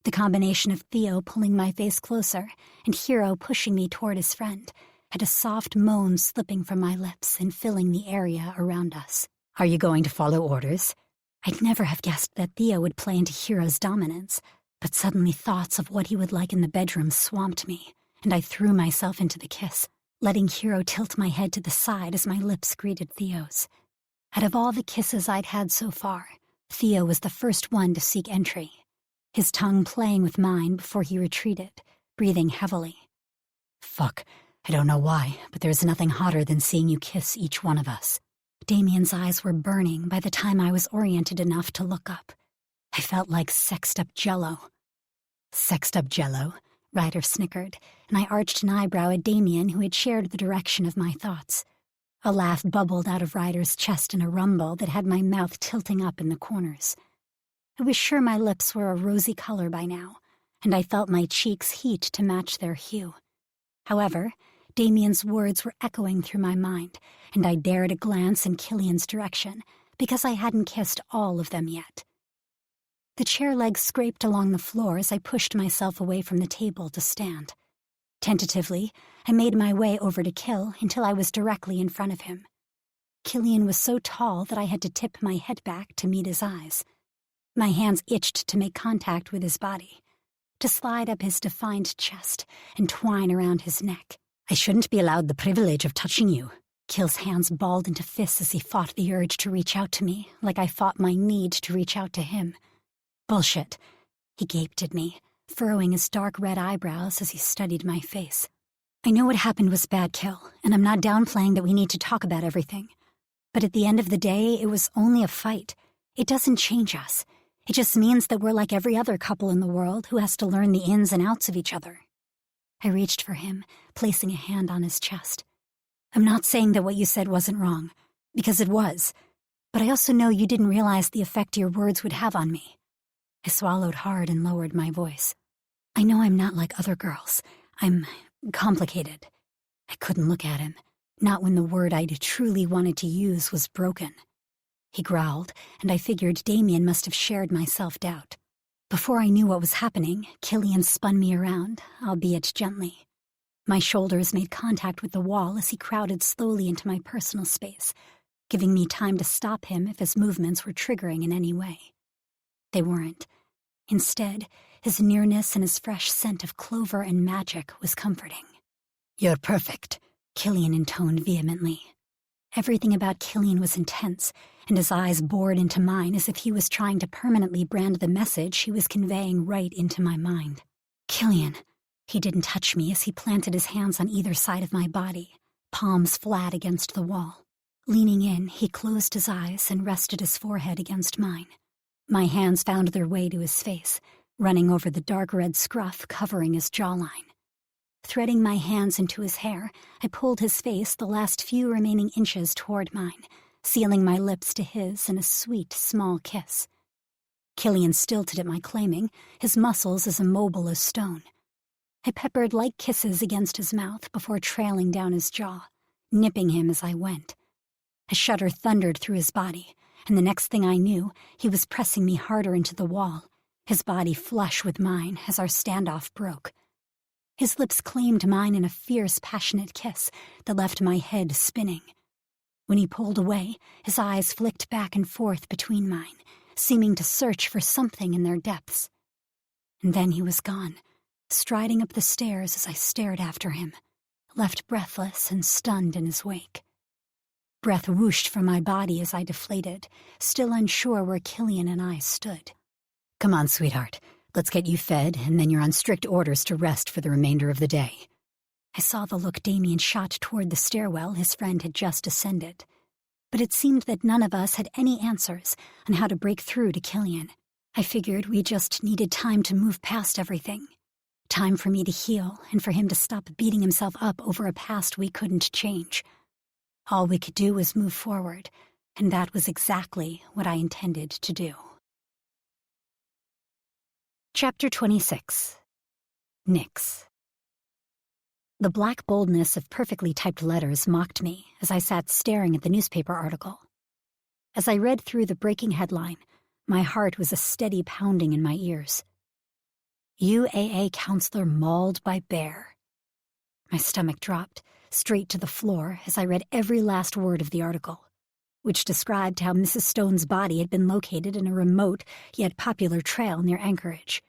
The combination of Theo pulling my face closer and Hero pushing me toward his friend had a soft moan slipping from my lips and filling the area around us. "Are you going to follow orders?" I'd never have guessed that Theo would play into Hero's dominance, but suddenly thoughts of what he would like in the bedroom swamped me, and I threw myself into the kiss, letting Hero tilt my head to the side as my lips greeted Theo's. Out of all the kisses I'd had so far, Theo was the first one to seek entry, his tongue playing with mine before he retreated, breathing heavily. "Fuck, I don't know why, but there's nothing hotter than seeing you kiss each one of us." Damien's eyes were burning by the time I was oriented enough to look up. I felt like sexed-up jello. "Sexed-up jello?" Ryder snickered, and I arched an eyebrow at Damien, who had shared the direction of my thoughts. A laugh bubbled out of Ryder's chest in a rumble that had my mouth tilting up in the corners. I was sure my lips were a rosy color by now, and I felt my cheeks heat to match their hue. However, Damien's words were echoing through my mind, and I dared a glance in Killian's direction, because I hadn't kissed all of them yet. The chair legs scraped along the floor as I pushed myself away from the table to stand. Tentatively, I made my way over to Kill until I was directly in front of him. Killian was so tall that I had to tip my head back to meet his eyes. My hands itched to make contact with his body, to slide up his defined chest and twine around his neck. "I shouldn't be allowed the privilege of touching you." Kill's hands balled into fists as he fought the urge to reach out to me, like I fought my need to reach out to him. "Bullshit." He gaped at me, furrowing his dark red eyebrows as he studied my face. "I know what happened was bad, Kill, and I'm not downplaying that we need to talk about everything. But at the end of the day, it was only a fight. It doesn't change us. It just means that we're like every other couple in the world who has to learn the ins and outs of each other." I reached for him, placing a hand on his chest. "I'm not saying that what you said wasn't wrong, because it was. But I also know you didn't realize the effect your words would have on me. I swallowed hard and lowered my voice. I know I'm not like other girls. I'm complicated. I couldn't look at him, not when the word I'd truly wanted to use was broken. He growled, and I figured Damien must have shared my self-doubt. Before I knew what was happening, Killian spun me around, albeit gently. My shoulders made contact with the wall as he crowded slowly into my personal space, giving me time to stop him if his movements were triggering in any way. They weren't. Instead, his nearness and his fresh scent of clover and magic was comforting. "You're perfect," Killian intoned vehemently. Everything about Killian was intense, and his eyes bored into mine as if he was trying to permanently brand the message he was conveying right into my mind. "Killian." He didn't touch me as he planted his hands on either side of my body, palms flat against the wall. Leaning in, he closed his eyes and rested his forehead against mine. My hands found their way to his face, running over the dark red scruff covering his jawline. Threading my hands into his hair, I pulled his face the last few remaining inches toward mine, sealing my lips to his in a sweet, small kiss. Killian stilted at my claiming, his muscles as immobile as stone. I peppered light kisses against his mouth before trailing down his jaw, nipping him as I went. A shudder thundered through his body, and the next thing I knew, he was pressing me harder into the wall, his body flush with mine as our standoff broke. His lips claimed mine in a fierce, passionate kiss that left my head spinning. When he pulled away, his eyes flicked back and forth between mine, seeming to search for something in their depths. And then he was gone, striding up the stairs as I stared after him, left breathless and stunned in his wake. Breath whooshed from my body as I deflated, still unsure where Killian and I stood. "Come on, sweetheart. Let's get you fed, and then you're on strict orders to rest for the remainder of the day." I saw the look Damien shot toward the stairwell his friend had just ascended, but it seemed that none of us had any answers on how to break through to Killian. I figured we just needed time to move past everything. Time for me to heal and for him to stop beating himself up over a past we couldn't change. All we could do was move forward, and that was exactly what I intended to do. Chapter 26. Nix. The black boldness of perfectly typed letters mocked me as I sat staring at the newspaper article. As I read through the breaking headline, my heart was a steady pounding in my ears. UAA counselor mauled by bear. My stomach dropped straight to the floor as I read every last word of the article, which described how Mrs. Stone's body had been located in a remote yet popular trail near Anchorage.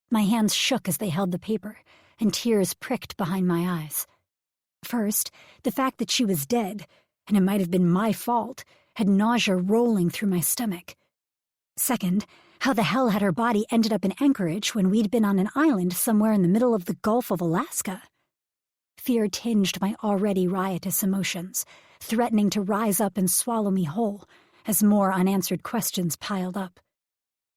My hands shook as they held the paper, and tears pricked behind my eyes. First, the fact that she was dead, and it might have been my fault, had nausea rolling through my stomach. Second, how the hell had her body ended up in Anchorage when we'd been on an island somewhere in the middle of the Gulf of Alaska? Fear tinged my already riotous emotions, threatening to rise up and swallow me whole as more unanswered questions piled up.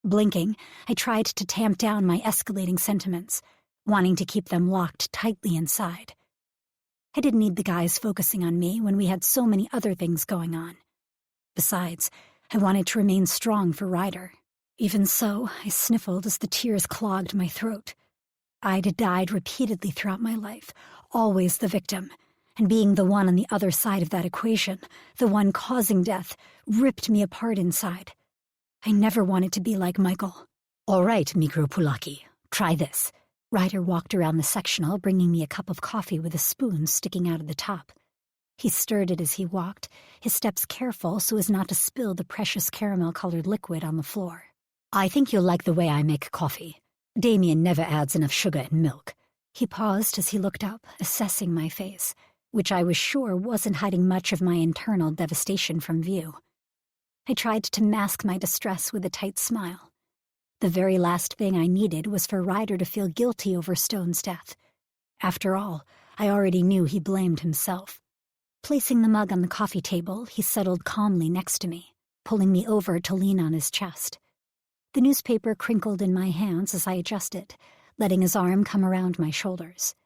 Blinking, I tried to tamp down my escalating sentiments, wanting to keep them locked tightly inside. I didn't need the guys focusing on me when we had so many other things going on. Besides, I wanted to remain strong for Ryder. Even so, I sniffled as the tears clogged my throat. I'd died repeatedly throughout my life, always the victim, and being the one on the other side of that equation, the one causing death, ripped me apart inside. I never wanted to be like Michael. "All right, Mikro Pulaki, try this." Ryder walked around the sectional, bringing me a cup of coffee with a spoon sticking out of the top. He stirred it as he walked, his steps careful so as not to spill the precious caramel-colored liquid on the floor. "I think you'll like the way I make coffee. Damien never adds enough sugar in milk." He paused as he looked up, assessing my face, which I was sure wasn't hiding much of my internal devastation from view. I tried to mask my distress with a tight smile. The very last thing I needed was for Ryder to feel guilty over Stone's death. After all, I already knew he blamed himself. Placing the mug on the coffee table, he settled calmly next to me, pulling me over to lean on his chest. The newspaper crinkled in my hands as I adjusted, letting his arm come around my shoulders.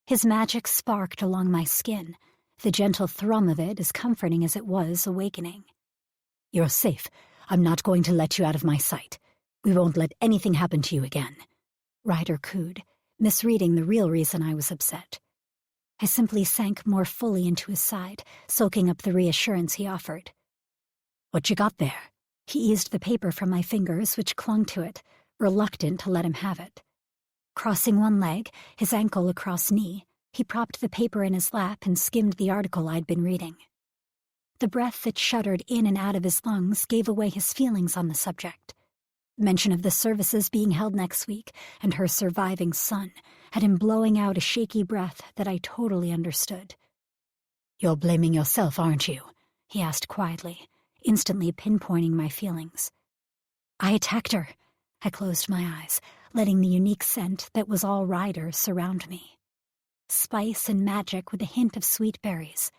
His magic sparked along my skin, the gentle thrum of it as comforting as it was awakening. "You're safe. I'm not going to let you out of my sight. We won't let anything happen to you again, Ryder cooed, misreading the real reason I was upset. I simply sank more fully into his side, soaking up the reassurance he offered. What you got there? He eased the paper from my fingers, which clung to it, reluctant to let him have it. Crossing one leg, his ankle across knee, he propped the paper in his lap and skimmed the article I'd been reading. The breath that shuddered in and out of his lungs gave away his feelings on the subject. Mention of the services being held next week and her surviving son had him blowing out a shaky breath that I totally understood. "You're blaming yourself, aren't you?" he asked quietly, instantly pinpointing my feelings. I attacked her. I closed my eyes, letting the unique scent that was all Ryder surround me. Spice and magic with a hint of sweet berries.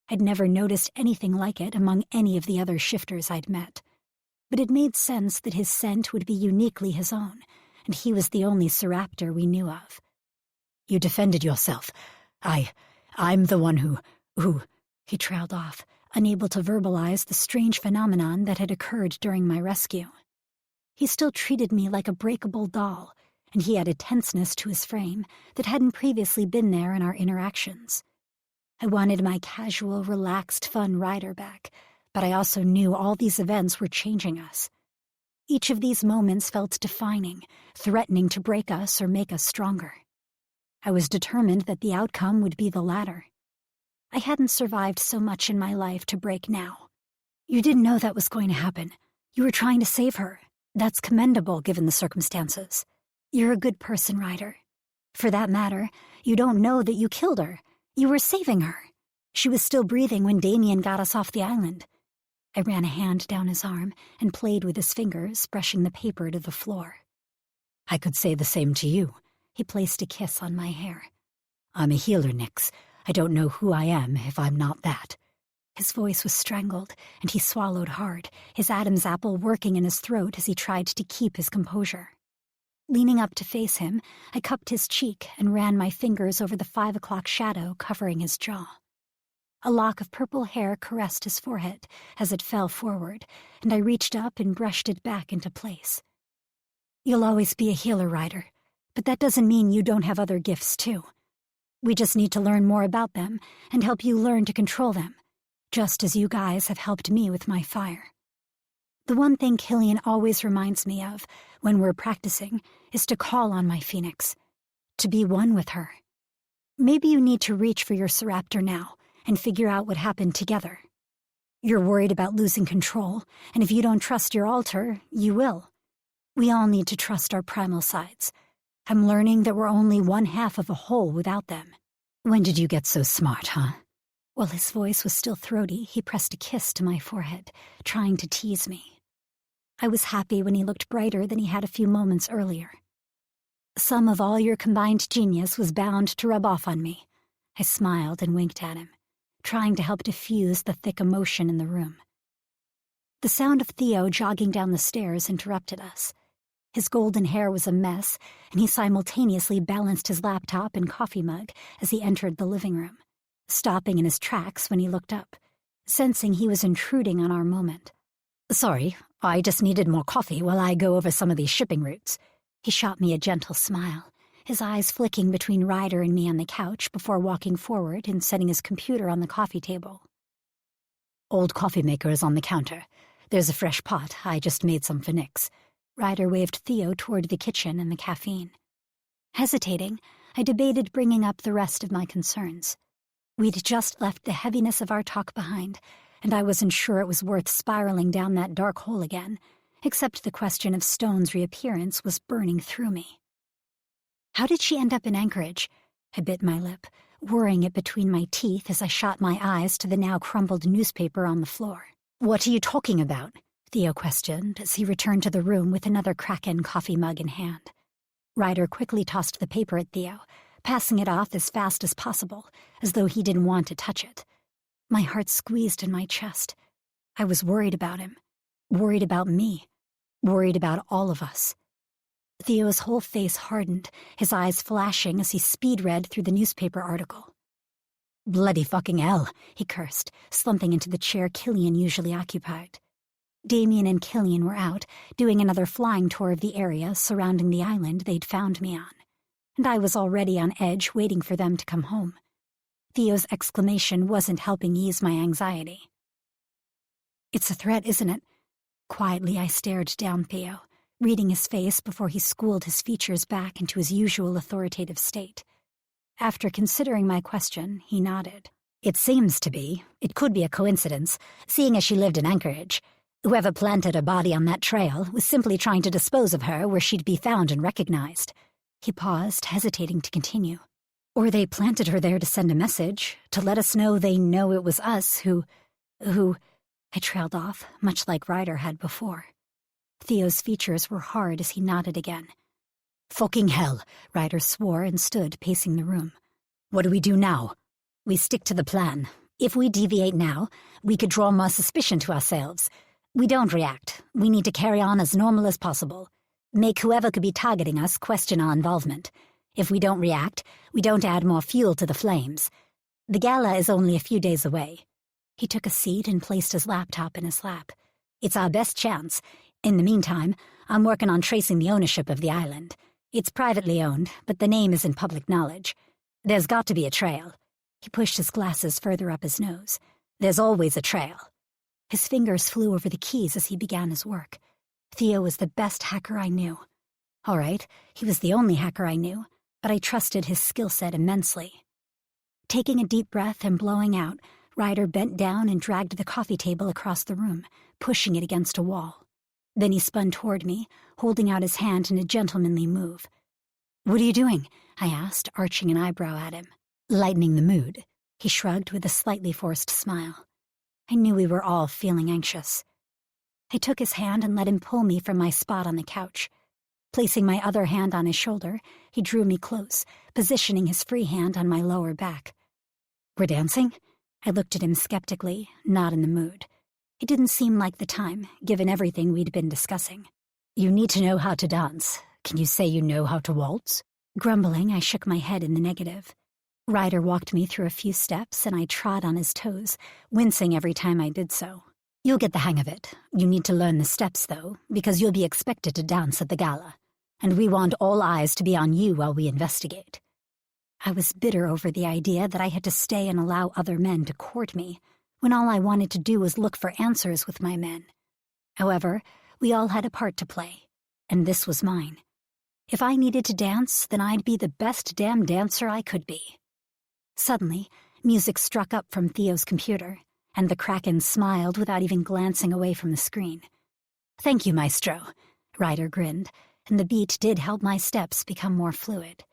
I'd never noticed anything like it among any of the other shifters I'd met, but it made sense that his scent would be uniquely his own, and he was the only Seraptor we knew of. "You defended yourself. I'm the one who," he trailed off, unable to verbalize the strange phenomenon that had occurred during my rescue. He still treated me like a breakable doll, and he had a tenseness to his frame that hadn't previously been there in our interactions. I wanted my casual, relaxed, fun Ryder back, but I also knew all these events were changing us. Each of these moments felt defining, threatening to break us or make us stronger. I was determined that the outcome would be the latter. I hadn't survived so much in my life to break now. You didn't know that was going to happen. You were trying to save her. That's commendable given the circumstances. You're a good person, Ryder. For that matter, you don't know that you killed her. You were saving her. She was still breathing when Damien got us off the island. I ran a hand down his arm and played with his fingers, brushing the paper to the floor. I could say the same to you. He placed a kiss on my hair. I'm a healer, Nix. I don't know who I am if I'm not that. His voice was strangled, and he swallowed hard, his Adam's apple working in his throat as he tried to keep his composure. Leaning up to face him, I cupped his cheek and ran my fingers over the 5 o'clock shadow covering his jaw. A lock of purple hair caressed his forehead as it fell forward, and I reached up and brushed it back into place. You'll always be a healer, Ryder, but that doesn't mean you don't have other gifts, too. We just need to learn more about them and help you learn to control them, just as you guys have helped me with my fire. The one thing Killian always reminds me of when we're practicing is to call on my Phoenix, to be one with her. Maybe you need to reach for your Seraptor now and figure out what happened together. You're worried about losing control, and if you don't trust your altar, you will. We all need to trust our primal sides. I'm learning that we're only one half of a whole without them. When did you get so smart, huh? While his voice was still throaty, he pressed a kiss to my forehead, trying to tease me. I was happy when he looked brighter than he had a few moments earlier. Some of all your combined genius was bound to rub off on me. I smiled and winked at him, trying to help diffuse the thick emotion in the room. The sound of Theo jogging down the stairs interrupted us. His golden hair was a mess, and he simultaneously balanced his laptop and coffee mug as he entered the living room, stopping in his tracks when he looked up, sensing he was intruding on our moment. Sorry, I just needed more coffee while I go over some of these shipping routes. He shot me a gentle smile, his eyes flicking between Ryder and me on the couch before walking forward and setting his computer on the coffee table. Old coffee maker is on the counter. There's a fresh pot. I just made some for Nix. Ryder waved Theo toward the kitchen and the caffeine. Hesitating, I debated bringing up the rest of my concerns. We'd just left the heaviness of our talk behind, and I wasn't sure it was worth spiraling down that dark hole again, except the question of Stone's reappearance was burning through me. How did she end up in Anchorage? I bit my lip, worrying it between my teeth as I shot my eyes to the now crumpled newspaper on the floor. What are you talking about? Theo questioned as he returned to the room with another Kraken coffee mug in hand. Ryder quickly tossed the paper at Theo, passing it off as fast as possible, as though he didn't want to touch it. My heart squeezed in my chest. I was worried about him, worried about me, worried about all of us. Theo's whole face hardened, his eyes flashing as he speed-read through the newspaper article. Bloody fucking hell, he cursed, slumping into the chair Killian usually occupied. Damien and Killian were out, doing another flying tour of the area surrounding the island they'd found me on, and I was already on edge waiting for them to come home. Theo's exclamation wasn't helping ease my anxiety. "It's a threat, isn't it?" Quietly, I stared down Theo, reading his face before he schooled his features back into his usual authoritative state. After considering my question, he nodded. "It seems to be. It could be a coincidence, seeing as she lived in Anchorage. Whoever planted her body on that trail was simply trying to dispose of her where she'd be found and recognized." He paused, hesitating to continue. "Or they planted her there to send a message, to let us know they know it was us who... I trailed off, much like Ryder had before. Theo's features were hard as he nodded again. "Fucking hell," Ryder swore and stood, pacing the room. "What do we do now?" "We stick to the plan. If we deviate now, we could draw more suspicion to ourselves. We don't react. We need to carry on as normal as possible. Make whoever could be targeting us question our involvement. If we don't react, we don't add more fuel to the flames. The gala is only a few days away." He took a seat and placed his laptop in his lap. "It's our best chance. In the meantime, I'm working on tracing the ownership of the island. It's privately owned, but the name isn't public knowledge. There's got to be a trail." He pushed his glasses further up his nose. "There's always a trail." His fingers flew over the keys as he began his work. Theo was the best hacker I knew. All right, he was the only hacker I knew, but I trusted his skill set immensely. Taking a deep breath and blowing out, Ryder bent down and dragged the coffee table across the room, pushing it against a wall. Then he spun toward me, holding out his hand in a gentlemanly move. "What are you doing?" I asked, arching an eyebrow at him. "Lightening the mood." He shrugged with a slightly forced smile. I knew we were all feeling anxious. I took his hand and let him pull me from my spot on the couch. Placing my other hand on his shoulder, he drew me close, positioning his free hand on my lower back. "We're dancing?" I looked at him skeptically, not in the mood. It didn't seem like the time, given everything we'd been discussing. "You need to know how to dance. Can you say you know how to waltz?" Grumbling, I shook my head in the negative. Ryder walked me through a few steps, and I trod on his toes, wincing every time I did so. "You'll get the hang of it. You need to learn the steps, though, because you'll be expected to dance at the gala, and we want all eyes to be on you while we investigate." I was bitter over the idea that I had to stay and allow other men to court me, when all I wanted to do was look for answers with my men. However, we all had a part to play, and this was mine. If I needed to dance, then I'd be the best damn dancer I could be. Suddenly, music struck up from Theo's computer, and the Kraken smiled without even glancing away from the screen. "Thank you, Maestro," Ryder grinned, and the beat did help my steps become more fluid.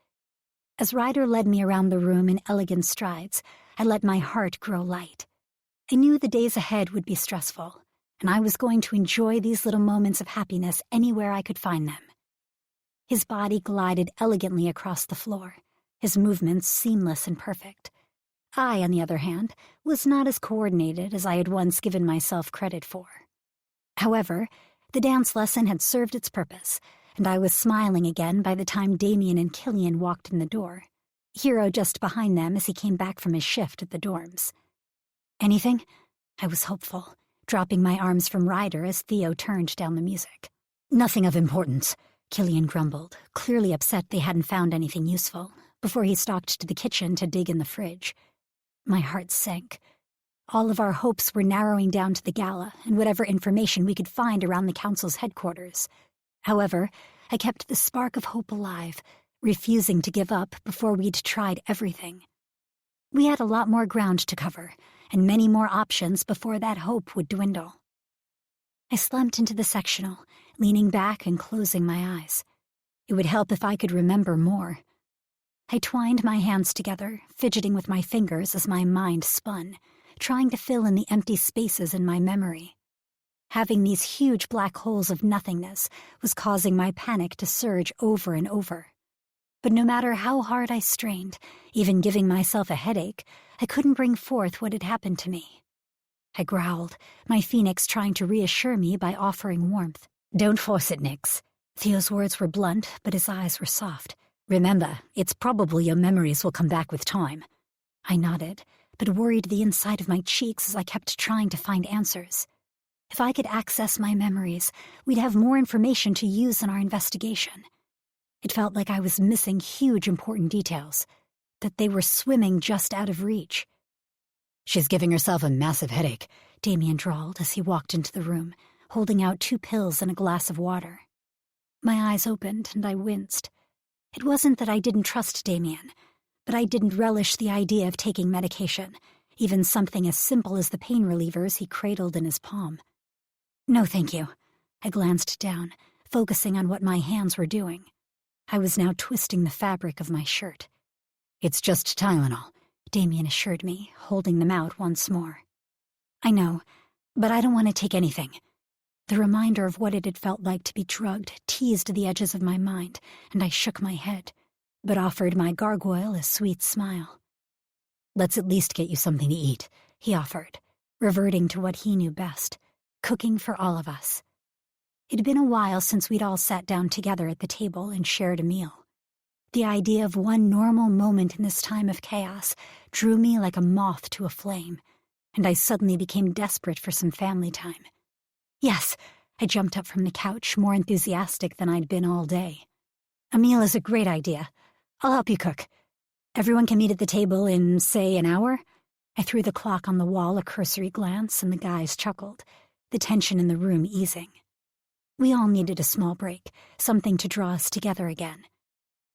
As Ryder led me around the room in elegant strides, I let my heart grow light. I knew the days ahead would be stressful, and I was going to enjoy these little moments of happiness anywhere I could find them. His body glided elegantly across the floor, his movements seamless and perfect. I, on the other hand, was not as coordinated as I had once given myself credit for. However, the dance lesson had served its purpose, and I was smiling again by the time Damien and Killian walked in the door, Hero just behind them as he came back from his shift at the dorms. "Anything?" I was hopeful, dropping my arms from Ryder as Theo turned down the music. "Nothing of importance," Killian grumbled, clearly upset they hadn't found anything useful, before he stalked to the kitchen to dig in the fridge. My heart sank. All of our hopes were narrowing down to the gala and whatever information we could find around the council's headquarters. However, I kept the spark of hope alive, refusing to give up before we'd tried everything. We had a lot more ground to cover, and many more options before that hope would dwindle. I slumped into the sectional, leaning back and closing my eyes. It would help if I could remember more. I twined my hands together, fidgeting with my fingers as my mind spun, trying to fill in the empty spaces in my memory. Having these huge black holes of nothingness was causing my panic to surge over and over. But no matter how hard I strained, even giving myself a headache, I couldn't bring forth what had happened to me. I growled, my phoenix trying to reassure me by offering warmth. "Don't force it, Nix." Theo's words were blunt, but his eyes were soft. "Remember, it's probable your memories will come back with time." I nodded, but worried the inside of my cheeks as I kept trying to find answers. If I could access my memories, we'd have more information to use in our investigation. It felt like I was missing huge important details, that they were swimming just out of reach. "She's giving herself a massive headache," Damien drawled as he walked into the room, holding out 2 pills and a glass of water. My eyes opened and I winced. It wasn't that I didn't trust Damien, but I didn't relish the idea of taking medication, even something as simple as the pain relievers he cradled in his palm. "No, thank you." I glanced down, focusing on what my hands were doing. I was now twisting the fabric of my shirt. "It's just Tylenol," Damien assured me, holding them out once more. "I know, but I don't want to take anything." The reminder of what it had felt like to be drugged teased the edges of my mind, and I shook my head, but offered my gargoyle a sweet smile. "Let's at least get you something to eat," he offered, reverting to what he knew best, cooking for all of us. It'd been a while since we'd all sat down together at the table and shared a meal. The idea of one normal moment in this time of chaos drew me like a moth to a flame, and I suddenly became desperate for some family time. "Yes," I jumped up from the couch, more enthusiastic than I'd been all day. "A meal is a great idea. I'll help you cook. Everyone can meet at the table in, say, an hour?" I threw the clock on the wall a cursory glance, and the guys chuckled, the tension in the room easing. We all needed a small break, something to draw us together again.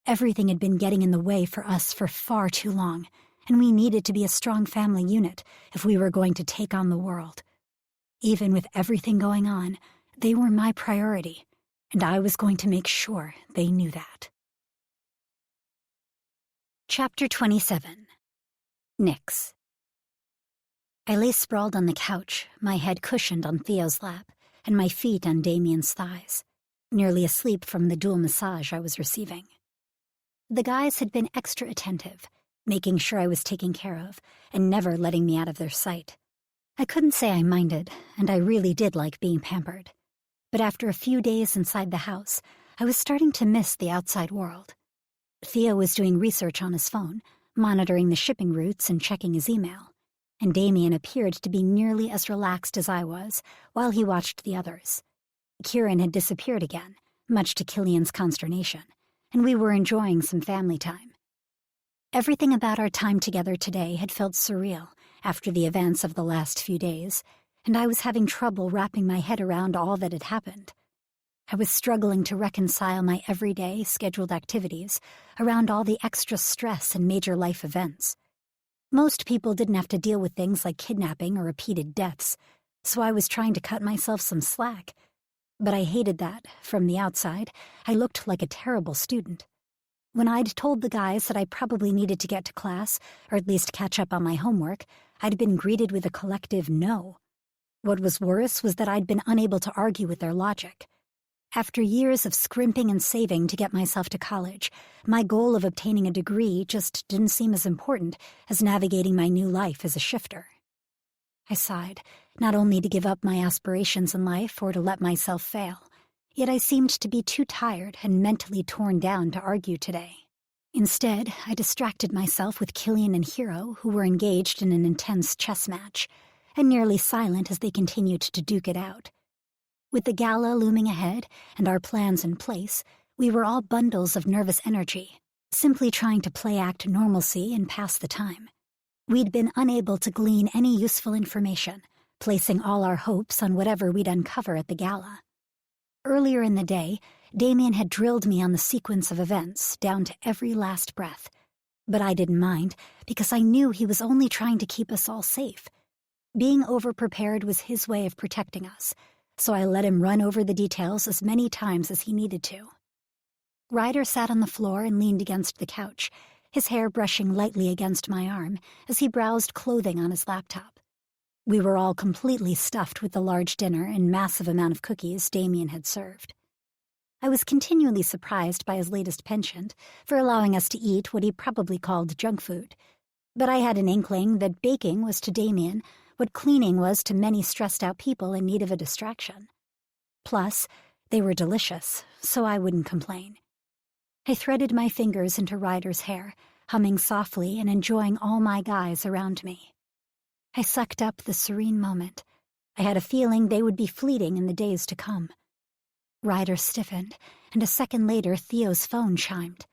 Everything had been getting in the way for us for far too long, and we needed to be a strong family unit if we were going to take on the world. Even with everything going on, they were my priority, and I was going to make sure they knew that. Chapter 27. Nyx. I lay sprawled on the couch, my head cushioned on Theo's lap, and my feet on Damien's thighs, nearly asleep from the dual massage I was receiving. The guys had been extra attentive, making sure I was taken care of, and never letting me out of their sight. I couldn't say I minded, and I really did like being pampered. But after a few days inside the house, I was starting to miss the outside world. Theo was doing research on his phone, monitoring the shipping routes and checking his email, and Damien appeared to be nearly as relaxed as I was while he watched the others. Kieran had disappeared again, much to Killian's consternation, and we were enjoying some family time. Everything about our time together today had felt surreal after the events of the last few days, and I was having trouble wrapping my head around all that had happened. I was struggling to reconcile my everyday, scheduled activities around all the extra stress and major life events. Most people didn't have to deal with things like kidnapping or repeated deaths, so I was trying to cut myself some slack. But I hated that, from the outside, I looked like a terrible student. When I'd told the guys that I probably needed to get to class, or at least catch up on my homework, I'd been greeted with a collective no. What was worse was that I'd been unable to argue with their logic. After years of scrimping and saving to get myself to college, my goal of obtaining a degree just didn't seem as important as navigating my new life as a shifter. I sighed, not only to give up my aspirations in life or to let myself fail, yet I seemed to be too tired and mentally torn down to argue today. Instead, I distracted myself with Killian and Hero, who were engaged in an intense chess match, and nearly silent as they continued to duke it out. With the gala looming ahead and our plans in place, we were all bundles of nervous energy, simply trying to play-act normalcy and pass the time. We'd been unable to glean any useful information, placing all our hopes on whatever we'd uncover at the gala. Earlier in the day, Damien had drilled me on the sequence of events down to every last breath, but I didn't mind because I knew he was only trying to keep us all safe. Being overprepared was his way of protecting us, so I let him run over the details as many times as he needed to. Ryder sat on the floor and leaned against the couch, his hair brushing lightly against my arm as he browsed clothing on his laptop. We were all completely stuffed with the large dinner and massive amount of cookies Damien had served. I was continually surprised by his latest penchant for allowing us to eat what he probably called junk food, but I had an inkling that baking was to Damien what cleaning was to many stressed-out people in need of a distraction. Plus, they were delicious, so I wouldn't complain. I threaded my fingers into Ryder's hair, humming softly and enjoying all my guys around me. I sucked up the serene moment, I had a feeling they would be fleeting in the days to come. Ryder stiffened, and a second later Theo's phone chimed.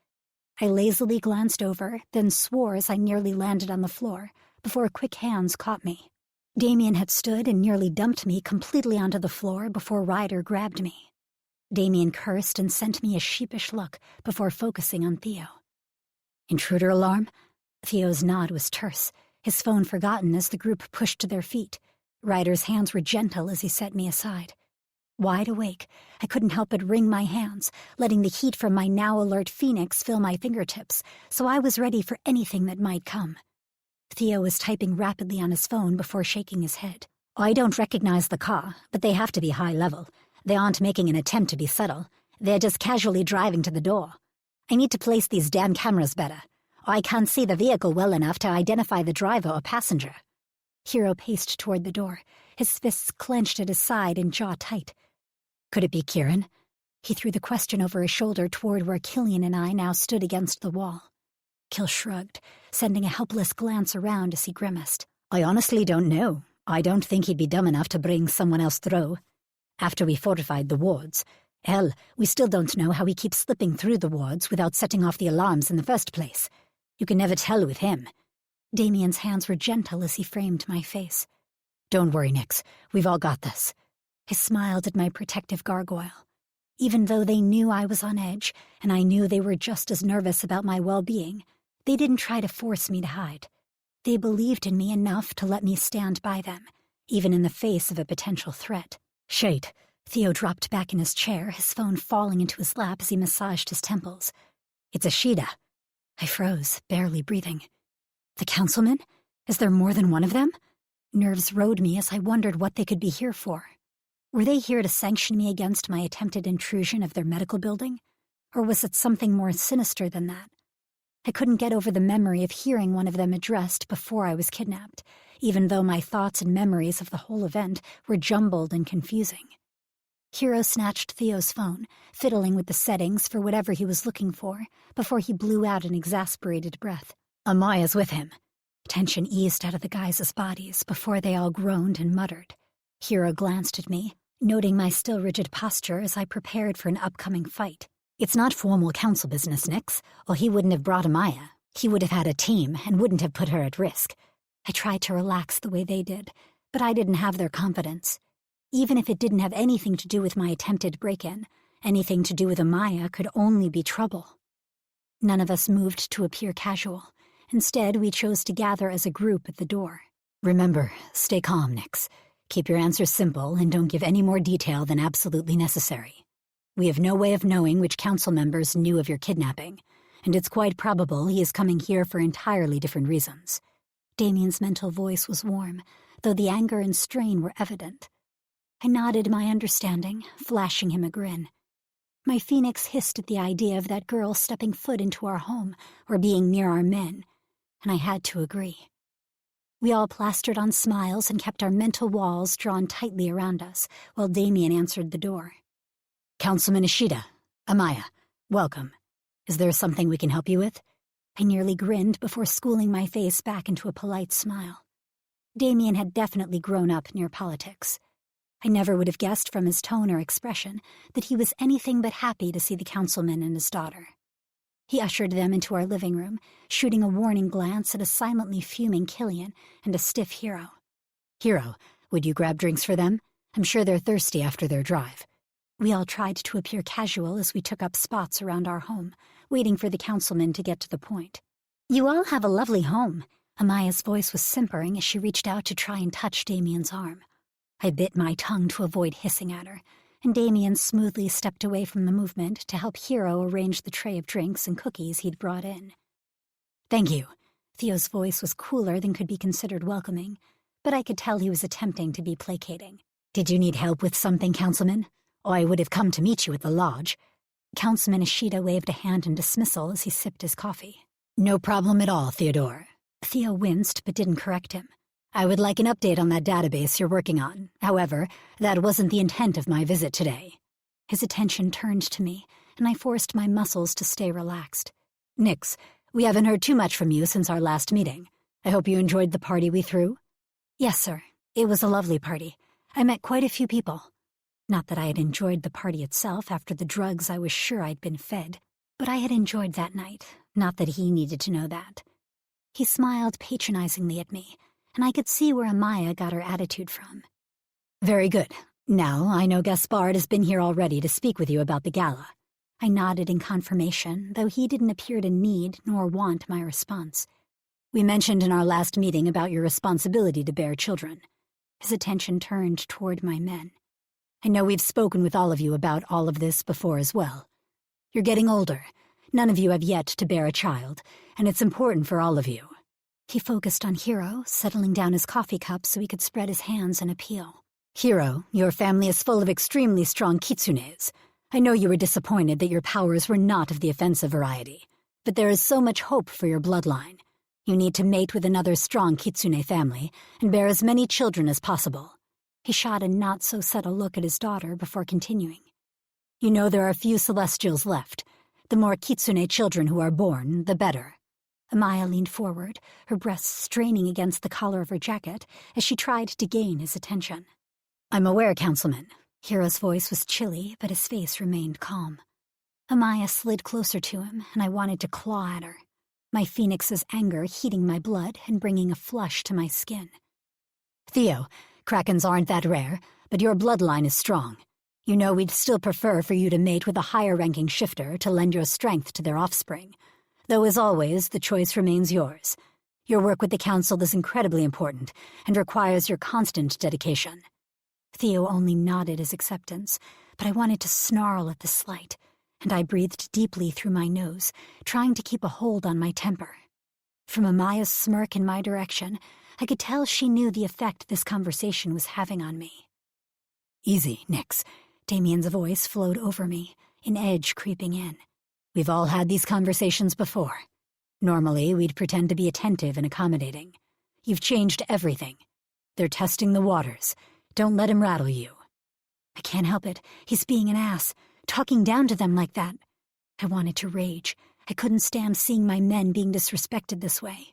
I lazily glanced over, then swore as I nearly landed on the floor, before quick hands caught me. Damien had stood and nearly dumped me completely onto the floor before Ryder grabbed me. Damien cursed and sent me a sheepish look before focusing on Theo. Intruder alarm? Theo's nod was terse, his phone forgotten as the group pushed to their feet. Ryder's hands were gentle as he set me aside. Wide awake, I couldn't help but wring my hands, letting the heat from my now-alert phoenix fill my fingertips, so I was ready for anything that might come. Theo was typing rapidly on his phone before shaking his head. I don't recognize the car, but they have to be high level. They aren't making an attempt to be subtle. They're just casually driving to the door. I need to place these damn cameras better. I can't see the vehicle well enough to identify the driver or passenger. Hero paced toward the door, his fists clenched at his side and jaw tight. Could it be Kieran? He threw the question over his shoulder toward where Killian and I now stood against the wall. Kill shrugged, sending a helpless glance around as he grimaced. I honestly don't know. I don't think he'd be dumb enough to bring someone else through. After we fortified the wards. Hell, we still don't know how he keeps slipping through the wards without setting off the alarms in the first place. You can never tell with him. Damien's hands were gentle as he framed my face. Don't worry, Nix. We've all got this. I smiled at my protective gargoyle. Even though they knew I was on edge, and I knew they were just as nervous about my well-being, they didn't try to force me to hide. They believed in me enough to let me stand by them, even in the face of a potential threat. Shade. Theo dropped back in his chair, his phone falling into his lap as he massaged his temples. It's Ashida. I froze, barely breathing. The councilman? Is there more than one of them? Nerves rode me as I wondered what they could be here for. Were they here to sanction me against my attempted intrusion of their medical building? Or was it something more sinister than that? I couldn't get over the memory of hearing one of them addressed before I was kidnapped, even though my thoughts and memories of the whole event were jumbled and confusing. Hero snatched Theo's phone, fiddling with the settings for whatever he was looking for, before he blew out an exasperated breath. Amaya's with him. Tension eased out of the guys' bodies before they all groaned and muttered. Hero glanced at me, noting my still rigid posture as I prepared for an upcoming fight. It's not formal council business, Nix, or he wouldn't have brought Amaya. He would have had a team and wouldn't have put her at risk. I tried to relax the way they did, but I didn't have their confidence. Even if it didn't have anything to do with my attempted break-in, anything to do with Amaya could only be trouble. None of us moved to appear casual. Instead, we chose to gather as a group at the door. Remember, stay calm, Nix. Keep your answers simple and don't give any more detail than absolutely necessary. We have no way of knowing which council members knew of your kidnapping, and it's quite probable he is coming here for entirely different reasons. Damien's mental voice was warm, though the anger and strain were evident. I nodded my understanding, flashing him a grin. My phoenix hissed at the idea of that girl stepping foot into our home or being near our men, and I had to agree. We all plastered on smiles and kept our mental walls drawn tightly around us while Damien answered the door. Councilman Ishida, Amaya, welcome. Is there something we can help you with? I nearly grinned before schooling my face back into a polite smile. Damien had definitely grown up near politics. I never would have guessed from his tone or expression that he was anything but happy to see the councilman and his daughter. He ushered them into our living room, shooting a warning glance at a silently fuming Killian and a stiff Hero. Hero, would you grab drinks for them? I'm sure they're thirsty after their drive. We all tried to appear casual as we took up spots around our home, waiting for the councilman to get to the point. You all have a lovely home. Amaya's voice was simpering as she reached out to try and touch Damien's arm. I bit my tongue to avoid hissing at her, and Damien smoothly stepped away from the movement to help Hero arrange the tray of drinks and cookies he'd brought in. Thank you. Theo's voice was cooler than could be considered welcoming, but I could tell he was attempting to be placating. Did you need help with something, Councilman? Or I would have come to meet you at the lodge. Councilman Ishida waved a hand in dismissal as he sipped his coffee. No problem at all, Theodore. Theo winced but didn't correct him. I would like an update on that database you're working on. However, that wasn't the intent of my visit today. His attention turned to me, and I forced my muscles to stay relaxed. Nix, we haven't heard too much from you since our last meeting. I hope you enjoyed the party we threw? Yes, sir. It was a lovely party. I met quite a few people. Not that I had enjoyed the party itself after the drugs I was sure I'd been fed, but I had enjoyed that night, not that he needed to know that. He smiled patronizingly at me, and I could see where Amaya got her attitude from. Very good. Now, I know Gaspard has been here already to speak with you about the gala. I nodded in confirmation, though he didn't appear to need nor want my response. We mentioned in our last meeting about your responsibility to bear children. His attention turned toward my men. I know we've spoken with all of you about all of this before as well. You're getting older. None of you have yet to bear a child, and it's important for all of you. He focused on Hiro, settling down his coffee cup so he could spread his hands and appeal. Hiro, your family is full of extremely strong kitsunes. I know you were disappointed that your powers were not of the offensive variety, but there is so much hope for your bloodline. You need to mate with another strong kitsune family and bear as many children as possible. He shot a not-so-subtle look at his daughter before continuing. You know there are few Celestials left. The more kitsune children who are born, the better. Amaya leaned forward, her breasts straining against the collar of her jacket as she tried to gain his attention. I'm aware, Councilman. Hiro's voice was chilly, but his face remained calm. Amaya slid closer to him, and I wanted to claw at her. My phoenix's anger heating my blood and bringing a flush to my skin. Theo, Krakens aren't that rare, but your bloodline is strong. You know we'd still prefer for you to mate with a higher-ranking shifter to lend your strength to their offspring. Though, as always, the choice remains yours. Your work with the Council is incredibly important and requires your constant dedication. Theo only nodded his acceptance, but I wanted to snarl at the slight, and I breathed deeply through my nose, trying to keep a hold on my temper. From Amaya's smirk in my direction, I could tell she knew the effect this conversation was having on me. Easy, Nix. Damien's voice flowed over me, an edge creeping in. We've all had these conversations before. Normally, we'd pretend to be attentive and accommodating. You've changed everything. They're testing the waters. Don't let him rattle you. I can't help it. He's being an ass, talking down to them like that. I wanted to rage. I couldn't stand seeing my men being disrespected this way.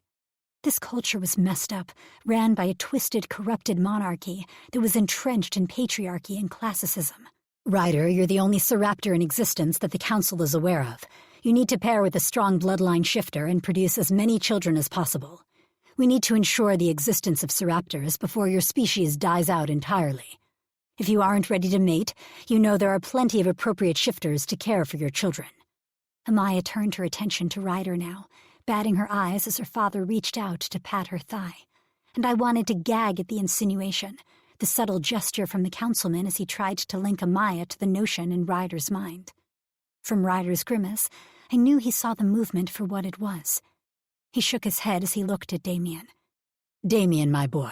This culture was messed up, ran by a twisted, corrupted monarchy that was entrenched in patriarchy and classicism. Ryder, you're the only Seraptor in existence that the Council is aware of. You need to pair with a strong bloodline shifter and produce as many children as possible. We need to ensure the existence of Seraptors before your species dies out entirely. If you aren't ready to mate, you know there are plenty of appropriate shifters to care for your children. Amaya turned her attention to Ryder now, batting her eyes as her father reached out to pat her thigh. And I wanted to gag at the insinuation, the subtle gesture from the councilman as he tried to link Amaya to the notion in Ryder's mind. From Ryder's grimace, I knew he saw the movement for what it was. He shook his head as he looked at Damien. Damien, my boy,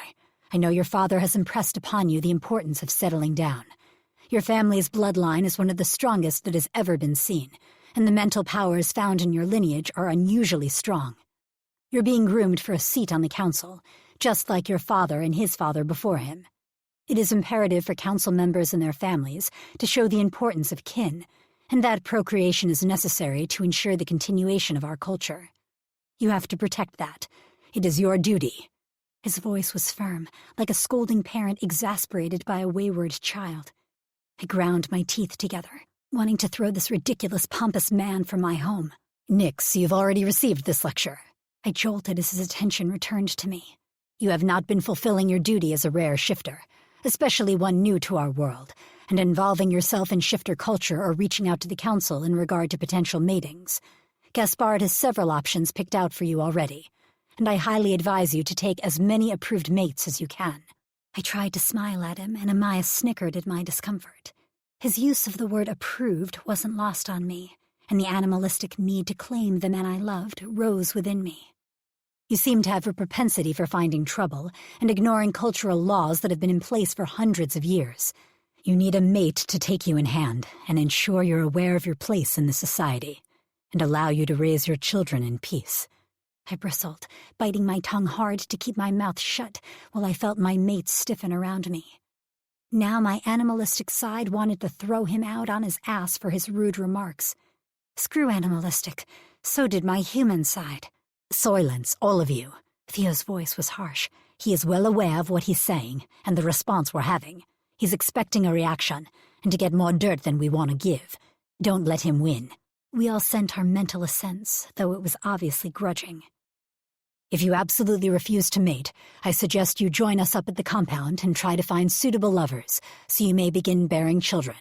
I know your father has impressed upon you the importance of settling down. Your family's bloodline is one of the strongest that has ever been seen, and the mental powers found in your lineage are unusually strong. You're being groomed for a seat on the council, just like your father and his father before him. It is imperative for council members and their families to show the importance of kin, and that procreation is necessary to ensure the continuation of our culture. You have to protect that. It is your duty. His voice was firm, like a scolding parent exasperated by a wayward child. I ground my teeth together, wanting to throw this ridiculous, pompous man from my home. Nix, you've already received this lecture. I jolted as his attention returned to me. You have not been fulfilling your duty as a rare shifter, especially one new to our world, and involving yourself in shifter culture or reaching out to the council in regard to potential matings. Gaspard has several options picked out for you already, and I highly advise you to take as many approved mates as you can. I tried to smile at him, and Amaya snickered at my discomfort. His use of the word approved wasn't lost on me, and the animalistic need to claim the man I loved rose within me. You seem to have a propensity for finding trouble and ignoring cultural laws that have been in place for hundreds of years. You need a mate to take you in hand and ensure you're aware of your place in the society, and allow you to raise your children in peace. I bristled, biting my tongue hard to keep my mouth shut while I felt my mates stiffen around me. Now my animalistic side wanted to throw him out on his ass for his rude remarks. Screw animalistic, so did my human side. Silence, all of you. Theo's voice was harsh. He is well aware of what he's saying and the response we're having. He's expecting a reaction, and to get more dirt than we want to give. Don't let him win." We all sent our mental assents, though it was obviously grudging. "If you absolutely refuse to mate, I suggest you join us up at the compound and try to find suitable lovers, so you may begin bearing children.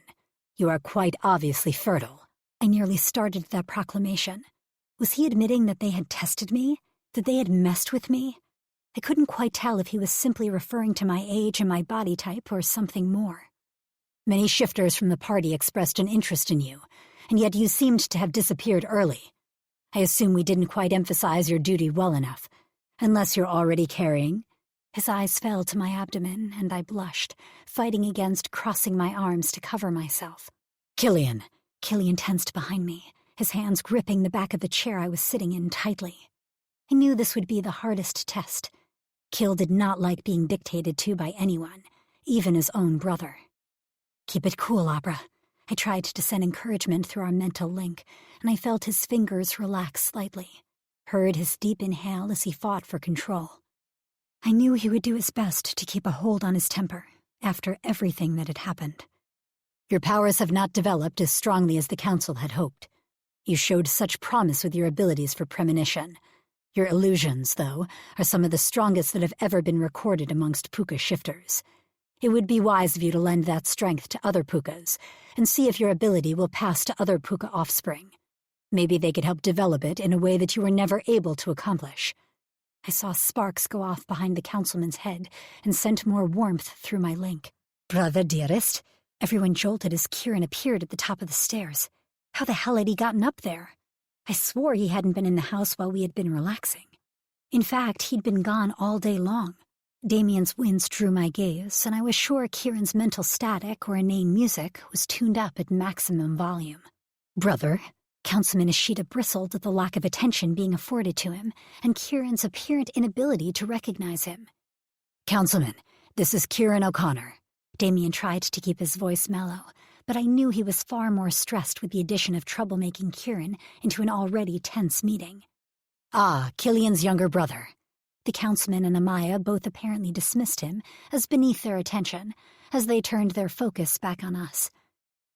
You are quite obviously fertile." I nearly started that proclamation. Was he admitting that they had tested me? That they had messed with me? I couldn't quite tell if he was simply referring to my age and my body type or something more. "Many shifters from the party expressed an interest in you, and yet you seemed to have disappeared early. I assume we didn't quite emphasize your duty well enough. Unless you're already carrying." His eyes fell to my abdomen, and I blushed, fighting against crossing my arms to cover myself. "Killian." Killian tensed behind me, his hands gripping the back of the chair I was sitting in tightly. I knew this would be the hardest test. Kill did not like being dictated to by anyone, even his own brother. "Keep it cool, Abra." I tried to send encouragement through our mental link, and I felt his fingers relax slightly, heard his deep inhale as he fought for control. I knew he would do his best to keep a hold on his temper after everything that had happened. "Your powers have not developed as strongly as the Council had hoped. You showed such promise with your abilities for premonition. Your illusions, though, are some of the strongest that have ever been recorded amongst Puka shifters. It would be wise of you to lend that strength to other Pukas, and see if your ability will pass to other Puka offspring. Maybe they could help develop it in a way that you were never able to accomplish." I saw sparks go off behind the councilman's head and sent more warmth through my link. "Brother dearest?" Everyone jolted as Kieran appeared at the top of the stairs. How the hell had he gotten up there? I swore he hadn't been in the house while we had been relaxing. In fact, he'd been gone all day long. Damien's winds drew my gaze, and I was sure Kieran's mental static or inane music was tuned up at maximum volume. "Brother?" Councilman Ishida bristled at the lack of attention being afforded to him, and Kieran's apparent inability to recognize him. "Councilman, this is Kieran O'Connor." Damien tried to keep his voice mellow, but I knew he was far more stressed with the addition of troublemaking Kieran into an already tense meeting. "Ah, Killian's younger brother." The councilman and Amaya both apparently dismissed him as beneath their attention, as they turned their focus back on us.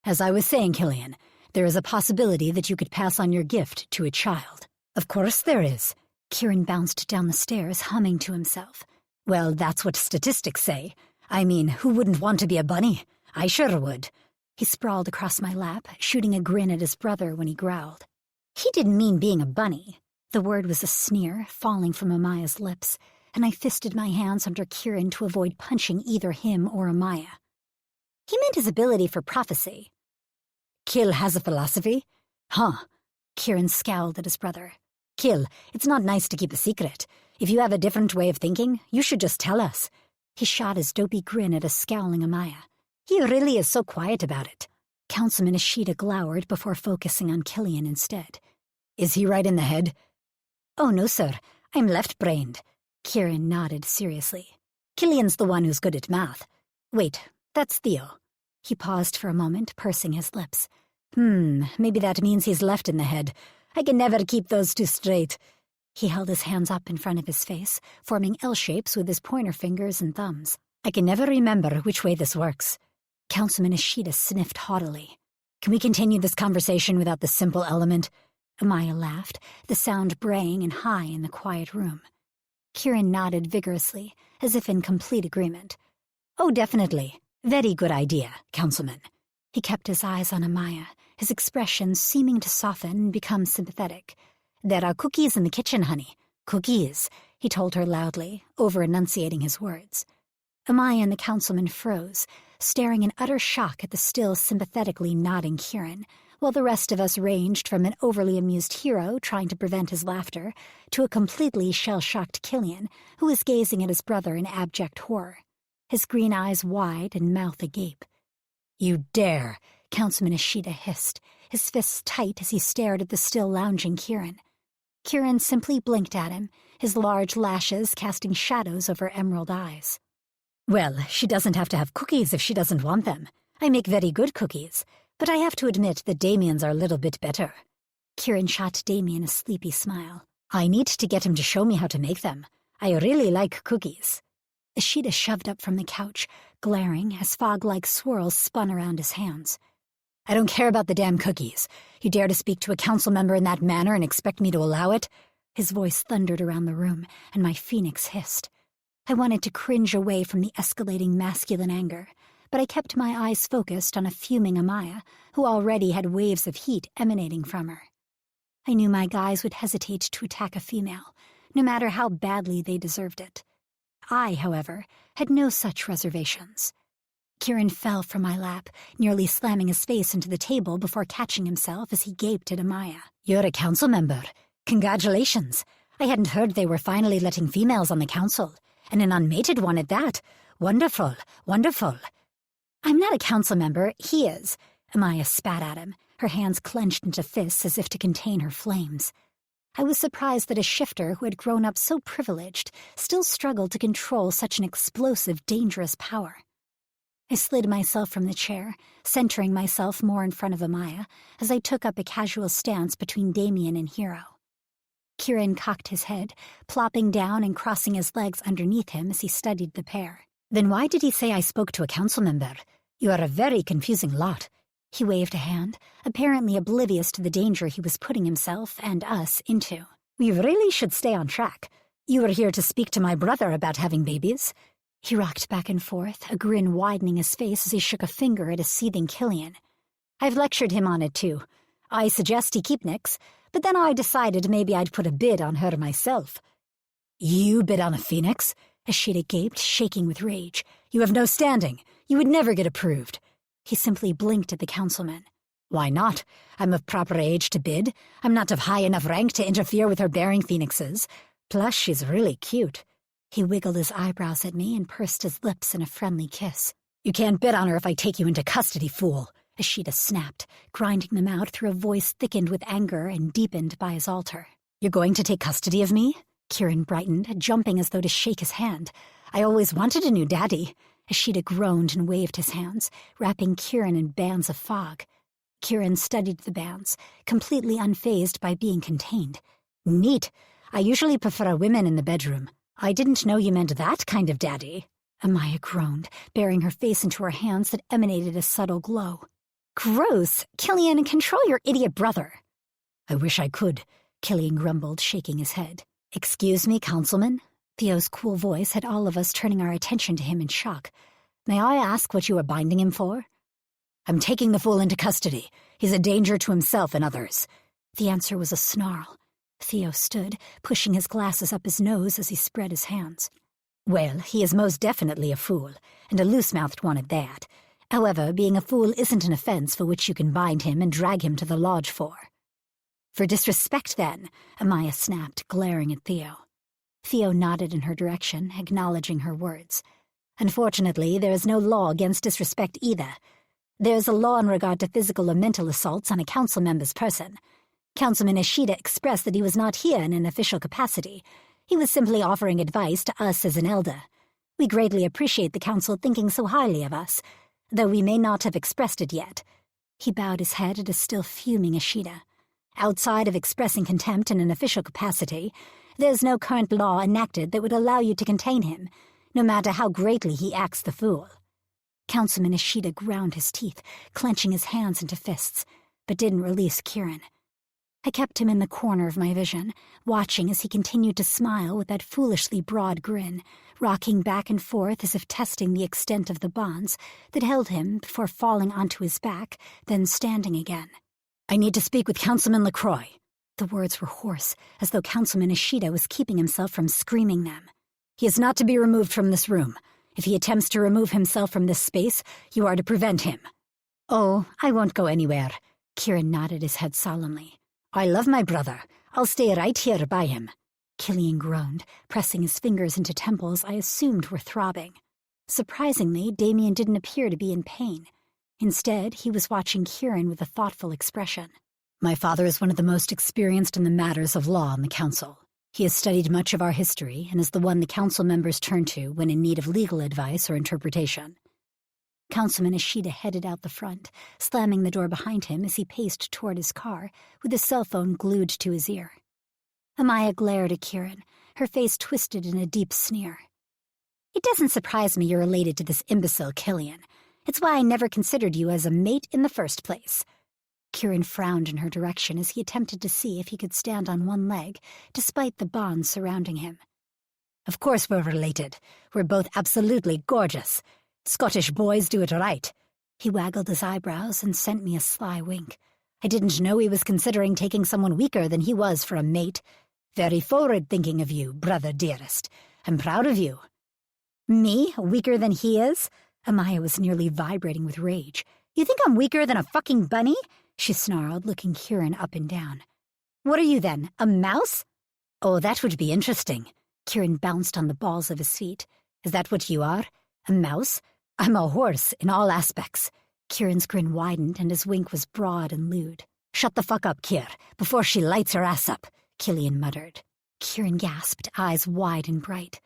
"As I was saying, Killian, there is a possibility that you could pass on your gift to a child." "Of course there is." Kieran bounced down the stairs, humming to himself. "Well, that's what statistics say. I mean, who wouldn't want to be a bunny? I sure would." He sprawled across my lap, shooting a grin at his brother when he growled. He didn't mean being a bunny. The word was a sneer, falling from Amaya's lips, and I fisted my hands under Kieran to avoid punching either him or Amaya. He meant his ability for prophecy. "Kill has a philosophy?" "Huh." Kieran scowled at his brother. "Kill, it's not nice to keep a secret. If you have a different way of thinking, you should just tell us." He shot his dopey grin at a scowling Amaya. "He really is so quiet about it." Councilman Ishida glowered before focusing on Killian instead. "Is he right in the head?" "Oh, no, sir. I'm left-brained." Kieran nodded seriously. "Killian's the one who's good at math. Wait, that's Theo." He paused for a moment, pursing his lips. Maybe that means he's left in the head. I can never keep those two straight." He held his hands up in front of his face, forming L-shapes with his pointer fingers and thumbs. "I can never remember which way this works." Councilman Ishida sniffed haughtily. "Can we continue this conversation without the simple element?" Amaya laughed, the sound braying and high in the quiet room. Kieran nodded vigorously, as if in complete agreement. "Oh, definitely. Very good idea, Councilman." He kept his eyes on Amaya, his expression seeming to soften and become sympathetic. "There are cookies in the kitchen, honey. Cookies," he told her loudly, over-enunciating his words. Amaya and the councilman froze, staring in utter shock at the still sympathetically nodding Kieran, while the rest of us ranged from an overly amused hero trying to prevent his laughter to a completely shell-shocked Killian who was gazing at his brother in abject horror, his green eyes wide and mouth agape. "You dare!" Councilman Ishida hissed, his fists tight as he stared at the still lounging Kieran. Kieran simply blinked at him, his large lashes casting shadows over emerald eyes. "Well, she doesn't have to have cookies if she doesn't want them. I make very good cookies, but I have to admit that Damien's are a little bit better." Kieran shot Damien a sleepy smile. "I need to get him to show me how to make them. I really like cookies." Ishida shoved up from the couch, glaring as fog-like swirls spun around his hands. I don't care about the damn cookies. You dare to speak to a council member in that manner and expect me to allow it? His voice thundered around the room, and my phoenix hissed. I wanted to cringe away from the escalating masculine anger, but I kept my eyes focused on a fuming Amaya, who already had waves of heat emanating from her. I knew my guys would hesitate to attack a female, no matter how badly they deserved it. I, however, had no such reservations. Kieran fell from my lap, nearly slamming his face into the table before catching himself as he gaped at Amaya. You're a council member. Congratulations. I hadn't heard they were finally letting females on the council, and an unmated one at that. Wonderful, wonderful. I'm not a council member, he is. Amaya spat at him, her hands clenched into fists as if to contain her flames. I was surprised that a shifter who had grown up so privileged still struggled to control such an explosive, dangerous power. I slid myself from the chair, centering myself more in front of Amaya as I took up a casual stance between Damien and Hero. Kieran cocked his head, plopping down and crossing his legs underneath him as he studied the pair. Then why did he say I spoke to a council member? You are a very confusing lot. He waved a hand, apparently oblivious to the danger he was putting himself and us into. We really should stay on track. You were here to speak to my brother about having babies. He rocked back and forth, a grin widening his face as he shook a finger at a seething Killian. I've lectured him on it too. I suggest he keep Nyx, but then I decided maybe I'd put a bid on her myself. You bid on a phoenix? Ishida gaped, shaking with rage. You have no standing. You would never get approved. He simply blinked at the councilman. Why not? I'm of proper age to bid. I'm not of high enough rank to interfere with her bearing phoenixes. Plus, she's really cute. He wiggled his eyebrows at me and pursed his lips in a friendly kiss. You can't bid on her if I take you into custody, fool. Ishida snapped, grinding them out through a voice thickened with anger and deepened by his alter. You're going to take custody of me? Kieran brightened, jumping as though to shake his hand. I always wanted a new daddy. Ishida groaned and waved his hands, wrapping Kieran in bands of fog. Kieran studied the bands, completely unfazed by being contained. Neat. I usually prefer women in the bedroom. I didn't know you meant that kind of daddy. Amaya groaned, burying her face into her hands that emanated a subtle glow. Gross! Killian, control your idiot brother. I wish I could, Killian grumbled, shaking his head. Excuse me, councilman? Theo's cool voice had all of us turning our attention to him in shock. May I ask what you are binding him for? I'm taking the fool into custody. He's a danger to himself and others. The answer was a snarl. Theo stood, pushing his glasses up his nose as he spread his hands. Well, he is most definitely a fool, and a loose-mouthed one at that. However, being a fool isn't an offense for which you can bind him and drag him to the lodge for. For disrespect, then, Amaya snapped, glaring at Theo. Theo nodded in her direction, acknowledging her words. Unfortunately, there is no law against disrespect either. There is a law in regard to physical or mental assaults on a council member's person. Councilman Ishida expressed that he was not here in an official capacity. He was simply offering advice to us as an elder. We greatly appreciate the council thinking so highly of us, though we may not have expressed it yet. He bowed his head at a still fuming Ishida. Outside of expressing contempt in an official capacity, there is no current law enacted that would allow you to contain him, no matter how greatly he acts the fool. Councilman Ishida ground his teeth, clenching his hands into fists, but didn't release Kieran. I kept him in the corner of my vision, watching as he continued to smile with that foolishly broad grin, rocking back and forth as if testing the extent of the bonds that held him before falling onto his back, then standing again. I need to speak with Councilman LaCroix. The words were hoarse, as though Councilman Ishida was keeping himself from screaming them. He is not to be removed from this room. If he attempts to remove himself from this space, you are to prevent him. Oh, I won't go anywhere. Kieran nodded his head solemnly. I love my brother. I'll stay right here by him. Killian groaned, pressing his fingers into temples I assumed were throbbing. Surprisingly, Damien didn't appear to be in pain. Instead, he was watching Kieran with a thoughtful expression. My father is one of the most experienced in the matters of law on the council. He has studied much of our history and is the one the council members turn to when in need of legal advice or interpretation. Councilman Ishida headed out the front, slamming the door behind him as he paced toward his car, with his cell phone glued to his ear. Amaya glared at Kieran, her face twisted in a deep sneer. It doesn't surprise me you're related to this imbecile Killian. It's why I never considered you as a mate in the first place. Kieran frowned in her direction as he attempted to see if he could stand on one leg, despite the bonds surrounding him. Of course we're related. We're both absolutely gorgeous. Scottish boys do it right. He waggled his eyebrows and sent me a sly wink. I didn't know he was considering taking someone weaker than he was for a mate. Very forward-thinking of you, brother dearest. I'm proud of you. Me? Weaker than he is? Amaya was nearly vibrating with rage. You think I'm weaker than a fucking bunny? She snarled, looking Kieran up and down. What are you then, a mouse? Oh, that would be interesting. Kieran bounced on the balls of his feet. Is that what you are? A mouse? I'm a horse in all aspects. Kieran's grin widened and his wink was broad and lewd. Shut the fuck up, Kier, before she lights her ass up, Killian muttered. Kieran gasped, eyes wide and bright.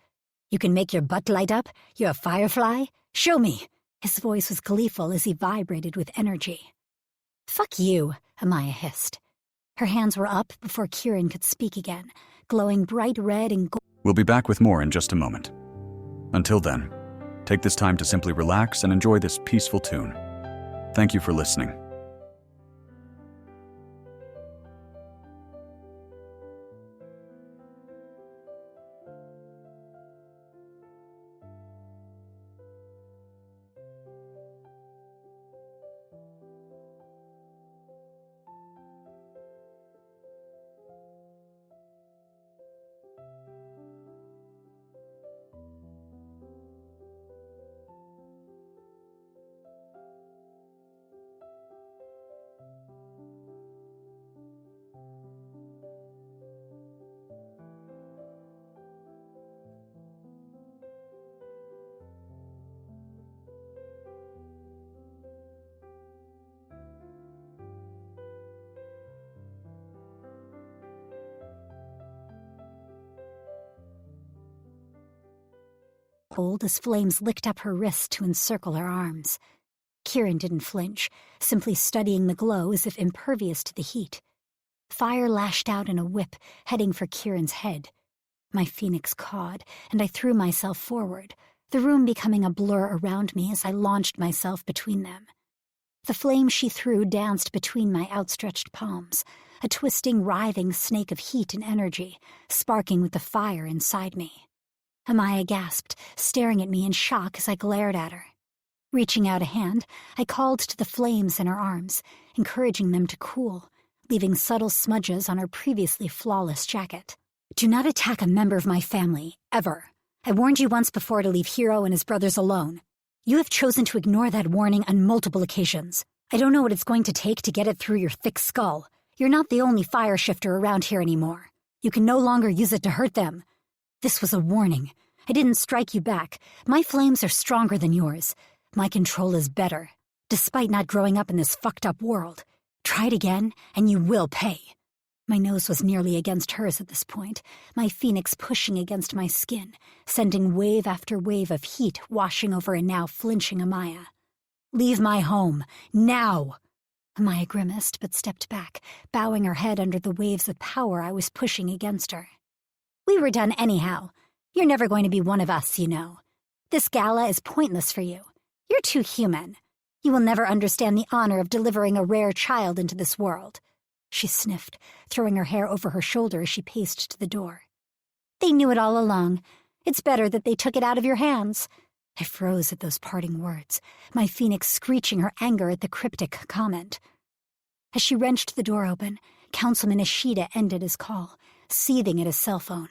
You can make your butt light up? You're a firefly? Show me! His voice was gleeful as he vibrated with energy. Fuck you, Amaya hissed. Her hands were up before Kieran could speak again, glowing bright red and gold. We'll be back with more in just a moment. Until then, take this time to simply relax and enjoy this peaceful tune. Thank you for listening. As flames licked up her wrists to encircle her arms. Kieran didn't flinch, simply studying the glow as if impervious to the heat. Fire lashed out in a whip, heading for Kieran's head. My phoenix cawed, and I threw myself forward, the room becoming a blur around me as I launched myself between them. The flame she threw danced between my outstretched palms, a twisting, writhing snake of heat and energy, sparking with the fire inside me. Amaya gasped, staring at me in shock as I glared at her. Reaching out a hand, I called to the flames in her arms, encouraging them to cool, leaving subtle smudges on her previously flawless jacket. Do not attack a member of my family, ever. I warned you once before to leave Hero and his brothers alone. You have chosen to ignore that warning on multiple occasions. I don't know what it's going to take to get it through your thick skull. You're not the only fire shifter around here anymore. You can no longer use it to hurt them. This was a warning. I didn't strike you back. My flames are stronger than yours. My control is better, despite not growing up in this fucked up world. Try it again, and you will pay. My nose was nearly against hers at this point, my phoenix pushing against my skin, sending wave after wave of heat washing over a now flinching Amaya. Leave my home, now! Amaya grimaced but stepped back, bowing her head under the waves of power I was pushing against her. We were done anyhow. You're never going to be one of us, you know. This gala is pointless for you. You're too human. You will never understand the honor of delivering a rare child into this world. She sniffed, throwing her hair over her shoulder as she paced to the door. They knew it all along. It's better that they took it out of your hands. I froze at those parting words, my phoenix screeching her anger at the cryptic comment. As she wrenched the door open, Councilman Ishida ended his call, seething at his cell phone.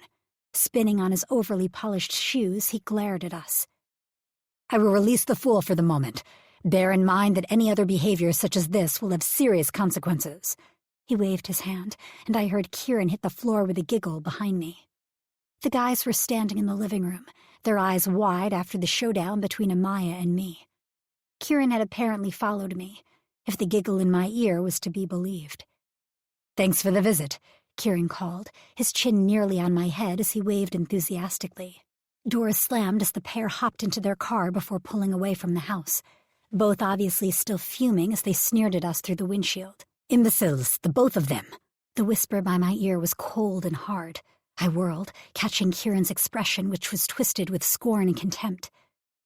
Spinning on his overly polished shoes, he glared at us. I will release the fool for the moment. Bear in mind that any other behavior such as this will have serious consequences. He waved his hand, and I heard Kieran hit the floor with a giggle behind me. The guys were standing in the living room, their eyes wide after the showdown between Amaya and me. Kieran had apparently followed me, if the giggle in my ear was to be believed. Thanks for the visit, Kieran called, his chin nearly on my head as he waved enthusiastically. Doors slammed as the pair hopped into their car before pulling away from the house, both obviously still fuming as they sneered at us through the windshield. Imbeciles, the both of them. The whisper by my ear was cold and hard. I whirled, catching Kieran's expression, which was twisted with scorn and contempt.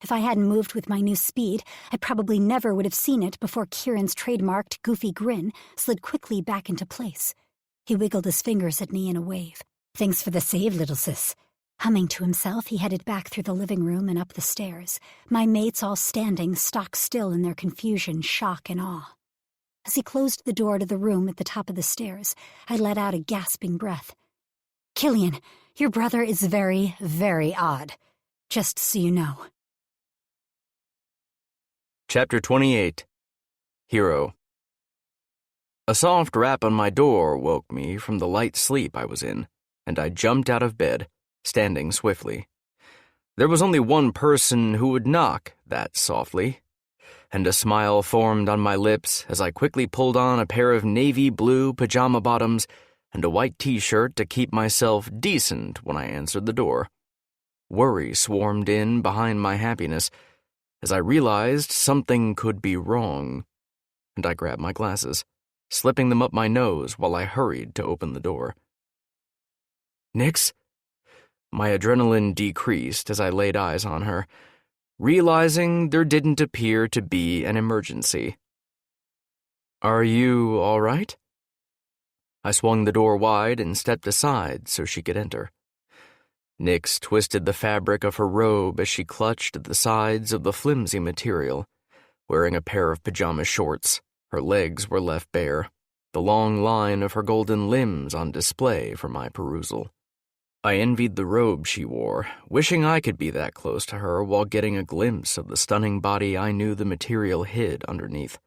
If I hadn't moved with my new speed, I probably never would have seen it before Kieran's trademarked goofy grin slid quickly back into place. He wiggled his fingers at me in a wave. "Thanks for the save, little sis." Humming to himself, he headed back through the living room and up the stairs, my mates all standing stock still in their confusion, shock, and awe. As he closed the door to the room at the top of the stairs, I let out a gasping breath. "Killian, your brother is very, very odd. Just so you know." Chapter 28. Hero. A soft rap on my door woke me from the light sleep I was in, and I jumped out of bed, standing swiftly. There was only one person who would knock that softly, and a smile formed on my lips as I quickly pulled on a pair of navy blue pajama bottoms and a white t-shirt to keep myself decent when I answered the door. Worry swarmed in behind my happiness as I realized something could be wrong, and I grabbed my glasses, slipping them up my nose while I hurried to open the door. "Nix?" My adrenaline decreased as I laid eyes on her, realizing there didn't appear to be an emergency. "Are you all right?" I swung the door wide and stepped aside so she could enter. Nix twisted the fabric of her robe as she clutched at the sides of the flimsy material. Wearing a pair of pajama shorts, her legs were left bare, the long line of her golden limbs on display for my perusal. I envied the robe she wore, wishing I could be that close to her while getting a glimpse of the stunning body I knew the material hid underneath.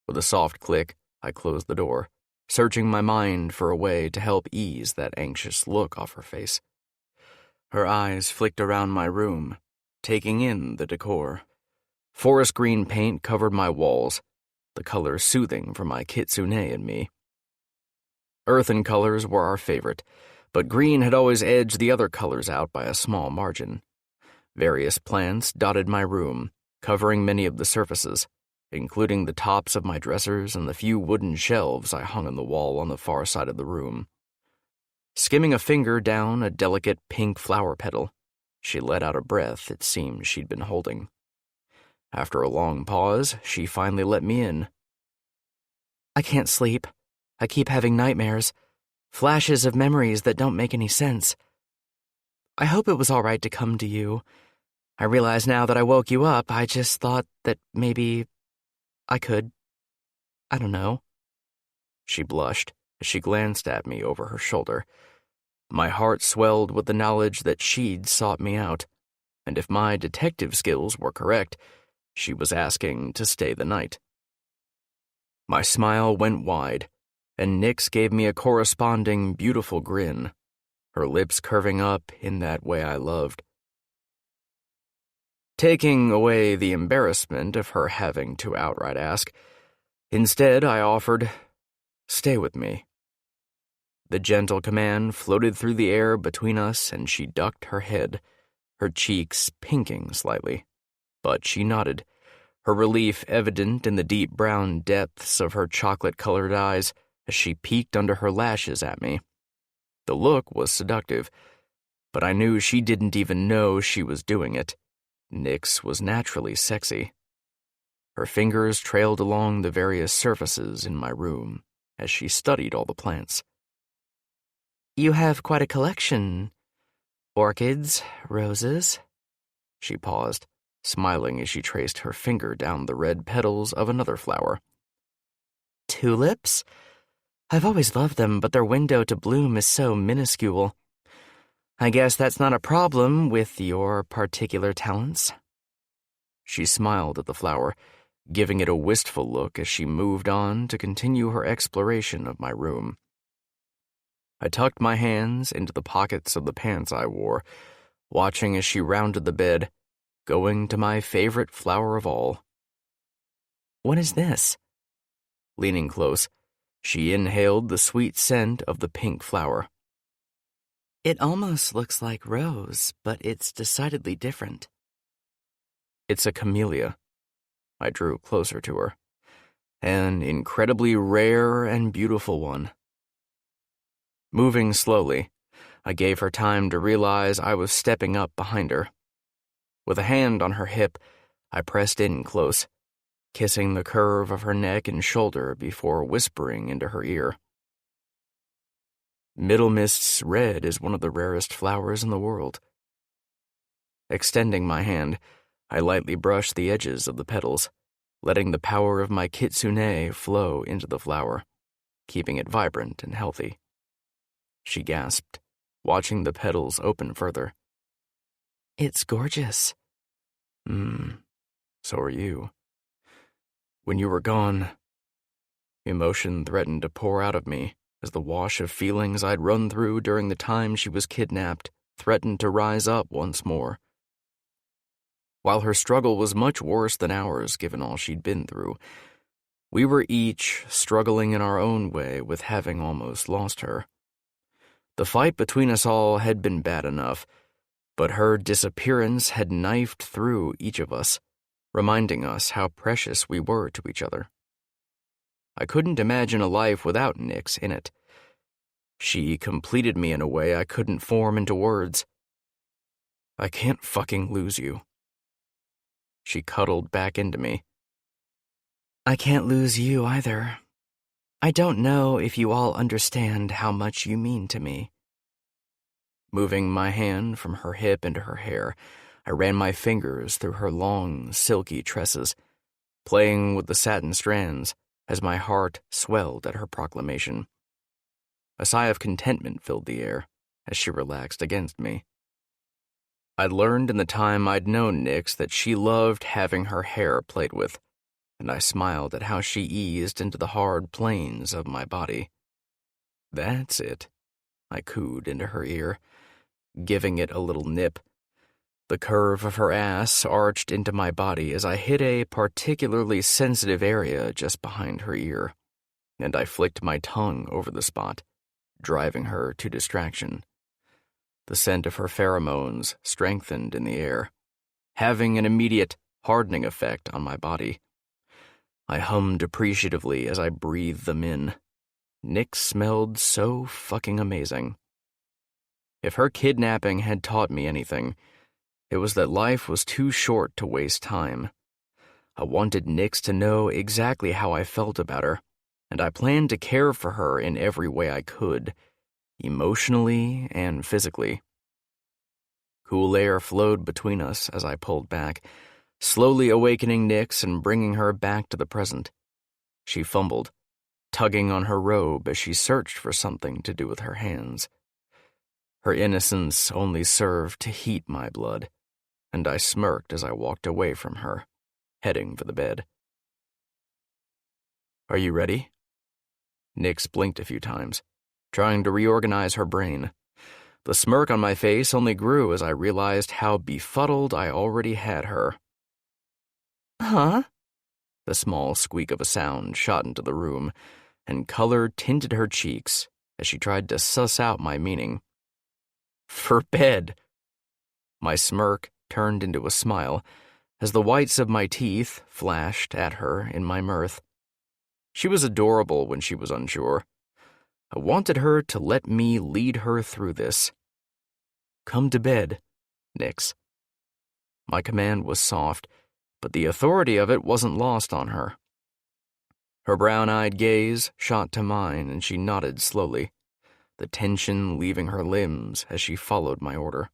With a soft click, I closed the door, searching my mind for a way to help ease that anxious look off her face. Her eyes flicked around my room, taking in the decor. Forest green paint covered my walls, the color soothing for my kitsune and me. Earthen colors were our favorite, but green had always edged the other colors out by a small margin. Various plants dotted my room, covering many of the surfaces, including the tops of my dressers and the few wooden shelves I hung on the wall on the far side of the room. Skimming a finger down a delicate pink flower petal, she let out a breath it seemed she'd been holding. After a long pause, she finally let me in. "I can't sleep. I keep having nightmares. Flashes of memories that don't make any sense. I hope it was all right to come to you. I realize now that I woke you up, I just thought that maybe I could. I don't know." She blushed as she glanced at me over her shoulder. My heart swelled with the knowledge that she'd sought me out, and if my detective skills were correct, she was asking to stay the night. My smile went wide, and Nix gave me a corresponding beautiful grin, her lips curving up in that way I loved. Taking away the embarrassment of her having to outright ask, instead I offered, "Stay with me." The gentle command floated through the air between us, and she ducked her head, her cheeks pinking slightly. But she nodded, her relief evident in the deep brown depths of her chocolate-colored eyes as she peeked under her lashes at me. The look was seductive, but I knew she didn't even know she was doing it. Nix was naturally sexy. Her fingers trailed along the various surfaces in my room as she studied all the plants. "You have quite a collection. Orchids, roses." She paused, smiling as she traced her finger down the red petals of another flower. "Tulips? I've always loved them, but their window to bloom is so minuscule. I guess that's not a problem with your particular talents." She smiled at the flower, giving it a wistful look as she moved on to continue her exploration of my room. I tucked my hands into the pockets of the pants I wore, watching as she rounded the bed, going to my favorite flower of all. "What is this?" Leaning close, she inhaled the sweet scent of the pink flower. "It almost looks like rose, but it's decidedly different." "It's a camellia." I drew closer to her. "An incredibly rare and beautiful one." Moving slowly, I gave her time to realize I was stepping up behind her. With a hand on her hip, I pressed in close, kissing the curve of her neck and shoulder before whispering into her ear. Middle Mist's red is one of the rarest flowers in the world. Extending my hand, I lightly brushed the edges of the petals, letting the power of my kitsune flow into the flower, keeping it vibrant and healthy. She gasped, watching the petals open further. "It's gorgeous." So are you. When you were gone, emotion threatened to pour out of me as the wash of feelings I'd run through during the time she was kidnapped threatened to rise up once more. While her struggle was much worse than ours given all she'd been through, we were each struggling in our own way with having almost lost her. The fight between us all had been bad enough, but her disappearance had knifed through each of us, reminding us how precious we were to each other. I couldn't imagine a life without Nyx in it. She completed me in a way I couldn't form into words. I can't fucking lose you. She cuddled back into me. I can't lose you either. I don't know if you all understand how much you mean to me. Moving my hand from her hip into her hair, I ran my fingers through her long, silky tresses, playing with the satin strands as my heart swelled at her proclamation. A sigh of contentment filled the air as she relaxed against me. I'd learned in the time I'd known Nyx that she loved having her hair played with, and I smiled at how she eased into the hard planes of my body. That's it, I cooed into her ear, giving it a little nip. The curve of her ass arched into my body as I hit a particularly sensitive area just behind her ear, and I flicked my tongue over the spot, driving her to distraction. The scent of her pheromones strengthened in the air, having an immediate hardening effect on my body. I hummed appreciatively as I breathed them in. Nyx smelled so fucking amazing. If her kidnapping had taught me anything, it was that life was too short to waste time. I wanted Nyx to know exactly how I felt about her, and I planned to care for her in every way I could, emotionally and physically. Cool air flowed between us as I pulled back, slowly awakening Nyx and bringing her back to the present. She fumbled, tugging on her robe as she searched for something to do with her hands. Her innocence only served to heat my blood, and I smirked as I walked away from her, heading for the bed. Are you ready? Nyx blinked a few times, trying to reorganize her brain. The smirk on my face only grew as I realized how befuddled I already had her. Huh? The small squeak of a sound shot into the room, and color tinted her cheeks as she tried to suss out my meaning. For bed. My smirk turned into a smile as the whites of my teeth flashed at her in my mirth. She was adorable when she was unsure. I wanted her to let me lead her through this. Come to bed, Nyx. My command was soft, but the authority of it wasn't lost on her. Her brown-eyed gaze shot to mine, and she nodded slowly, the tension leaving her limbs as she followed my order.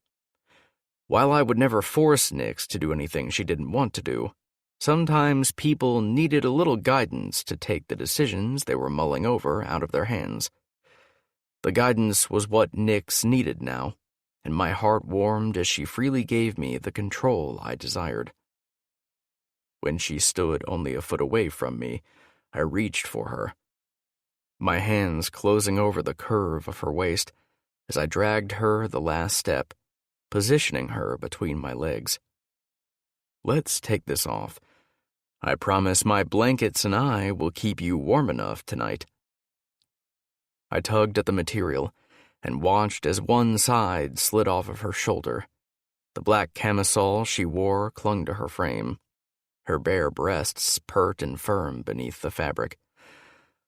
While I would never force Nyx to do anything she didn't want to do, sometimes people needed a little guidance to take the decisions they were mulling over out of their hands. The guidance was what Nyx needed now, and my heart warmed as she freely gave me the control I desired. When she stood only a foot away from me, I reached for her, my hands closing over the curve of her waist as I dragged her the last step, positioning her between my legs. Let's take this off. I promise my blankets and I will keep you warm enough tonight. I tugged at the material and watched as one side slid off of her shoulder. The black camisole she wore clung to her frame, her bare breasts pert and firm beneath the fabric.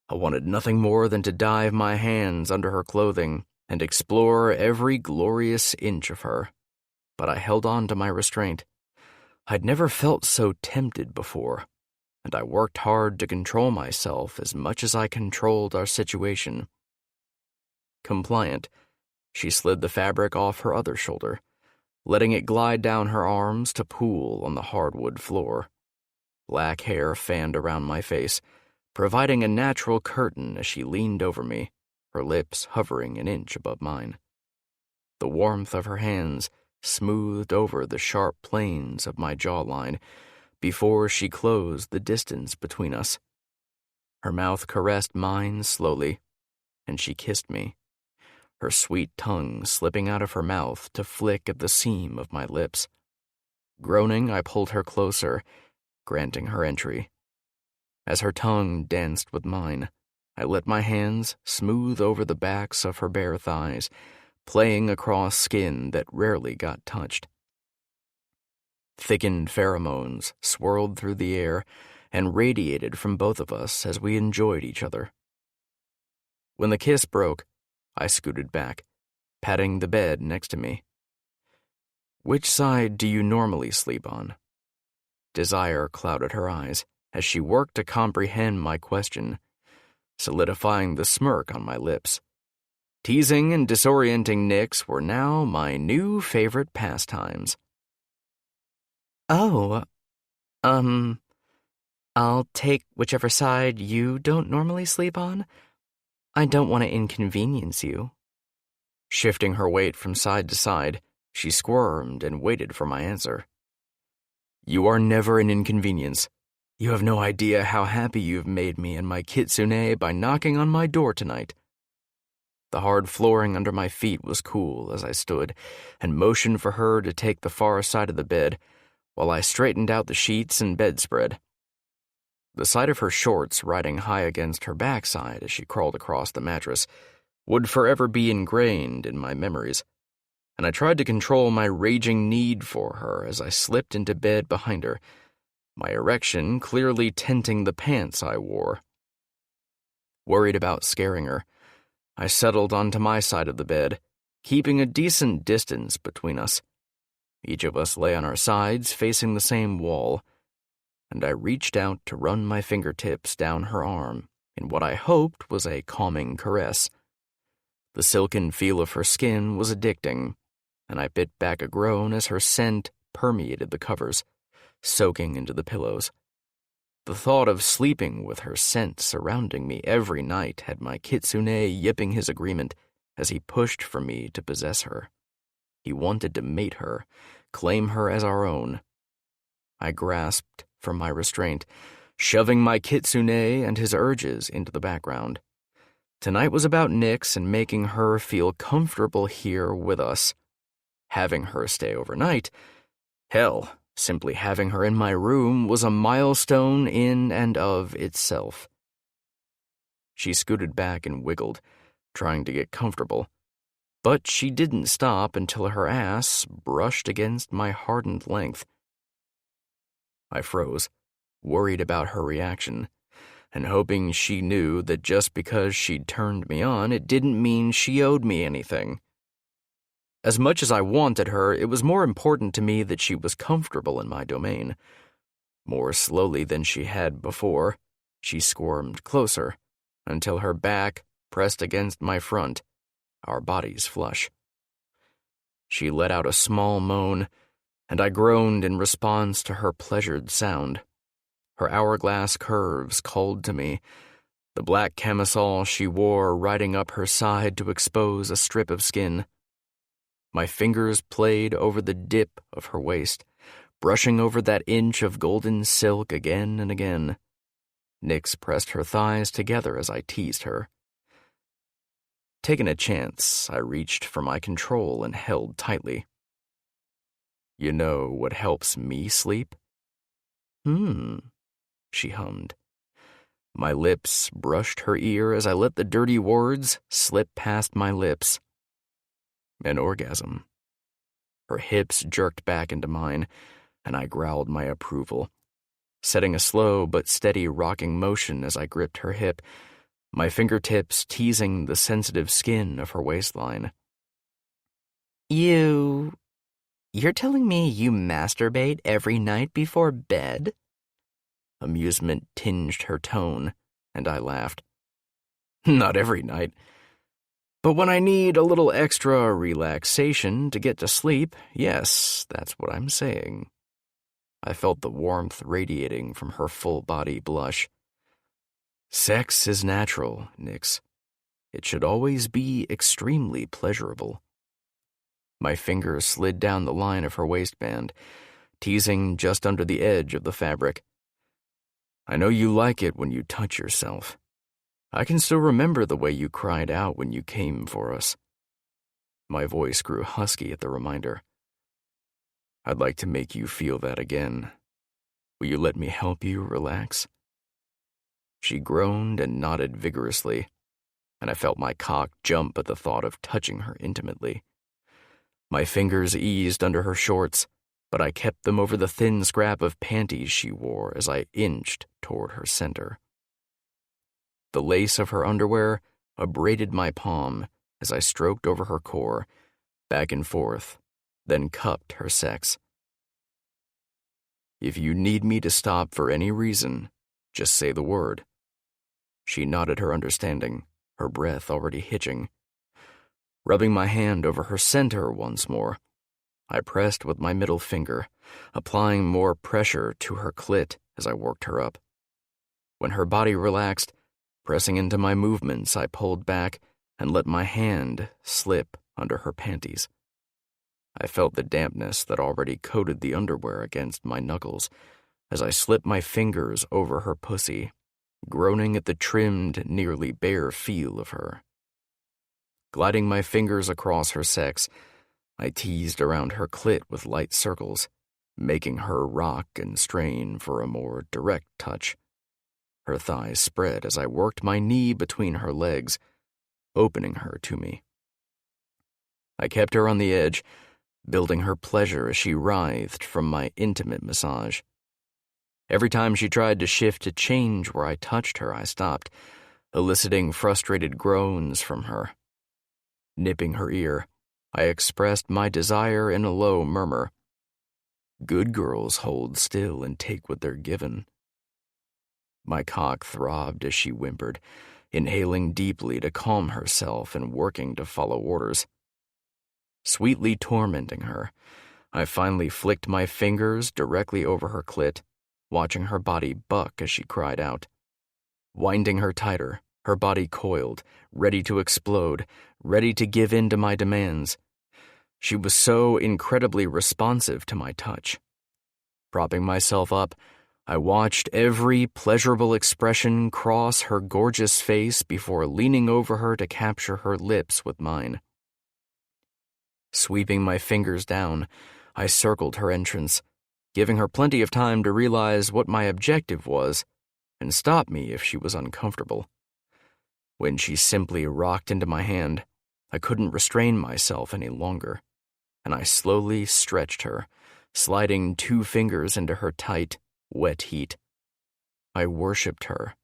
I wanted nothing more than to dive my hands under her clothing and explore every glorious inch of her, but I held on to my restraint. I'd never felt so tempted before, and I worked hard to control myself as much as I controlled our situation. Compliant, she slid the fabric off her other shoulder, letting it glide down her arms to pool on the hardwood floor. Black hair fanned around my face, providing a natural curtain as she leaned over me, her lips hovering an inch above mine. The warmth of her hands smoothed over the sharp planes of my jawline before she closed the distance between us. Her mouth caressed mine slowly, and she kissed me, her sweet tongue slipping out of her mouth to flick at the seam of my lips. Groaning, I pulled her closer, granting her entry. As her tongue danced with mine, I let my hands smooth over the backs of her bare thighs, playing across skin that rarely got touched. Thickened pheromones swirled through the air and radiated from both of us as we enjoyed each other. When the kiss broke, I scooted back, patting the bed next to me. "Which side do you normally sleep on?" Desire clouded her eyes as she worked to comprehend my question, solidifying the smirk on my lips. Teasing and disorienting Nix were now my new favorite pastimes. "Oh, I'll take whichever side you don't normally sleep on. I don't want to inconvenience you." Shifting her weight from side to side, she squirmed and waited for my answer. "You are never an inconvenience. You have no idea how happy you've made me and my kitsune by knocking on my door tonight." The hard flooring under my feet was cool as I stood and motioned for her to take the far side of the bed while I straightened out the sheets and bedspread. The sight of her shorts riding high against her backside as she crawled across the mattress would forever be ingrained in my memories, and I tried to control my raging need for her as I slipped into bed behind her, my erection clearly tinting the pants I wore. Worried about scaring her, I settled onto my side of the bed, keeping a decent distance between us. Each of us lay on our sides facing the same wall, and I reached out to run my fingertips down her arm in what I hoped was a calming caress. The silken feel of her skin was addicting, and I bit back a groan as her scent permeated the covers, soaking into the pillows. The thought of sleeping with her scent surrounding me every night had my kitsune yipping his agreement as he pushed for me to possess her. He wanted to mate her, claim her as our own. I grasped for my restraint, shoving my kitsune and his urges into the background. Tonight was about Nix and making her feel comfortable here with us. Having her stay overnight, hell, simply having her in my room was a milestone in and of itself. She scooted back and wiggled, trying to get comfortable, but she didn't stop until her ass brushed against my hardened length. I froze, worried about her reaction, and hoping she knew that just because she'd turned me on, it didn't mean she owed me anything. As much as I wanted her, it was more important to me that she was comfortable in my domain. More slowly than she had before, she squirmed closer, until her back pressed against my front, our bodies flush. She let out a small moan, and I groaned in response to her pleasured sound. Her hourglass curves called to me, the black camisole she wore riding up her side to expose a strip of skin. My fingers played over the dip of her waist, brushing over that inch of golden silk again and again. Nix pressed her thighs together as I teased her. Taking a chance, I reached for my control and held tightly. "You know what helps me sleep?" She hummed. My lips brushed her ear as I let the dirty words slip past my lips. "An orgasm." Her hips jerked back into mine, and I growled my approval, setting a slow but steady rocking motion as I gripped her hip, my fingertips teasing the sensitive skin of her waistline. You're telling me you masturbate every night before bed? Amusement tinged her tone, and I laughed. Not every night. But when I need a little extra relaxation to get to sleep, yes, that's what I'm saying. I felt the warmth radiating from her full-body blush. Sex is natural, Nix. It should always be extremely pleasurable. My fingers slid down the line of her waistband, teasing just under the edge of the fabric. I know you like it when you touch yourself. I can still remember the way you cried out when you came for us. My voice grew husky at the reminder. I'd like to make you feel that again. Will you let me help you relax? She groaned and nodded vigorously, and I felt my cock jump at the thought of touching her intimately. My fingers eased under her shorts, but I kept them over the thin scrap of panties she wore as I inched toward her center. The lace of her underwear abraded my palm as I stroked over her core, back and forth, then cupped her sex. If you need me to stop for any reason, just say the word. She nodded her understanding, her breath already hitching. Rubbing my hand over her center once more, I pressed with my middle finger, applying more pressure to her clit as I worked her up. When her body relaxed, pressing into my movements, I pulled back and let my hand slip under her panties. I felt the dampness that already coated the underwear against my knuckles as I slipped my fingers over her pussy, groaning at the trimmed, nearly bare feel of her. Gliding my fingers across her sex, I teased around her clit with light circles, making her rock and strain for a more direct touch. Her thighs spread as I worked my knee between her legs, opening her to me. I kept her on the edge, building her pleasure as she writhed from my intimate massage. Every time she tried to shift to change where I touched her, I stopped, eliciting frustrated groans from her. Nipping her ear, I expressed my desire in a low murmur. Good girls hold still and take what they're given. My cock throbbed as she whimpered, inhaling deeply to calm herself and working to follow orders. Sweetly tormenting her, I finally flicked my fingers directly over her clit, watching her body buck as she cried out. Winding her tighter, her body coiled, ready to explode, ready to give in to my demands. She was so incredibly responsive to my touch. Propping myself up, I watched every pleasurable expression cross her gorgeous face before leaning over her to capture her lips with mine. Sweeping my fingers down, I circled her entrance, giving her plenty of time to realize what my objective was and stop me if she was uncomfortable. When she simply rocked into my hand, I couldn't restrain myself any longer, and I slowly stretched her, sliding 2 fingers into her tight, wet heat. I worshipped her,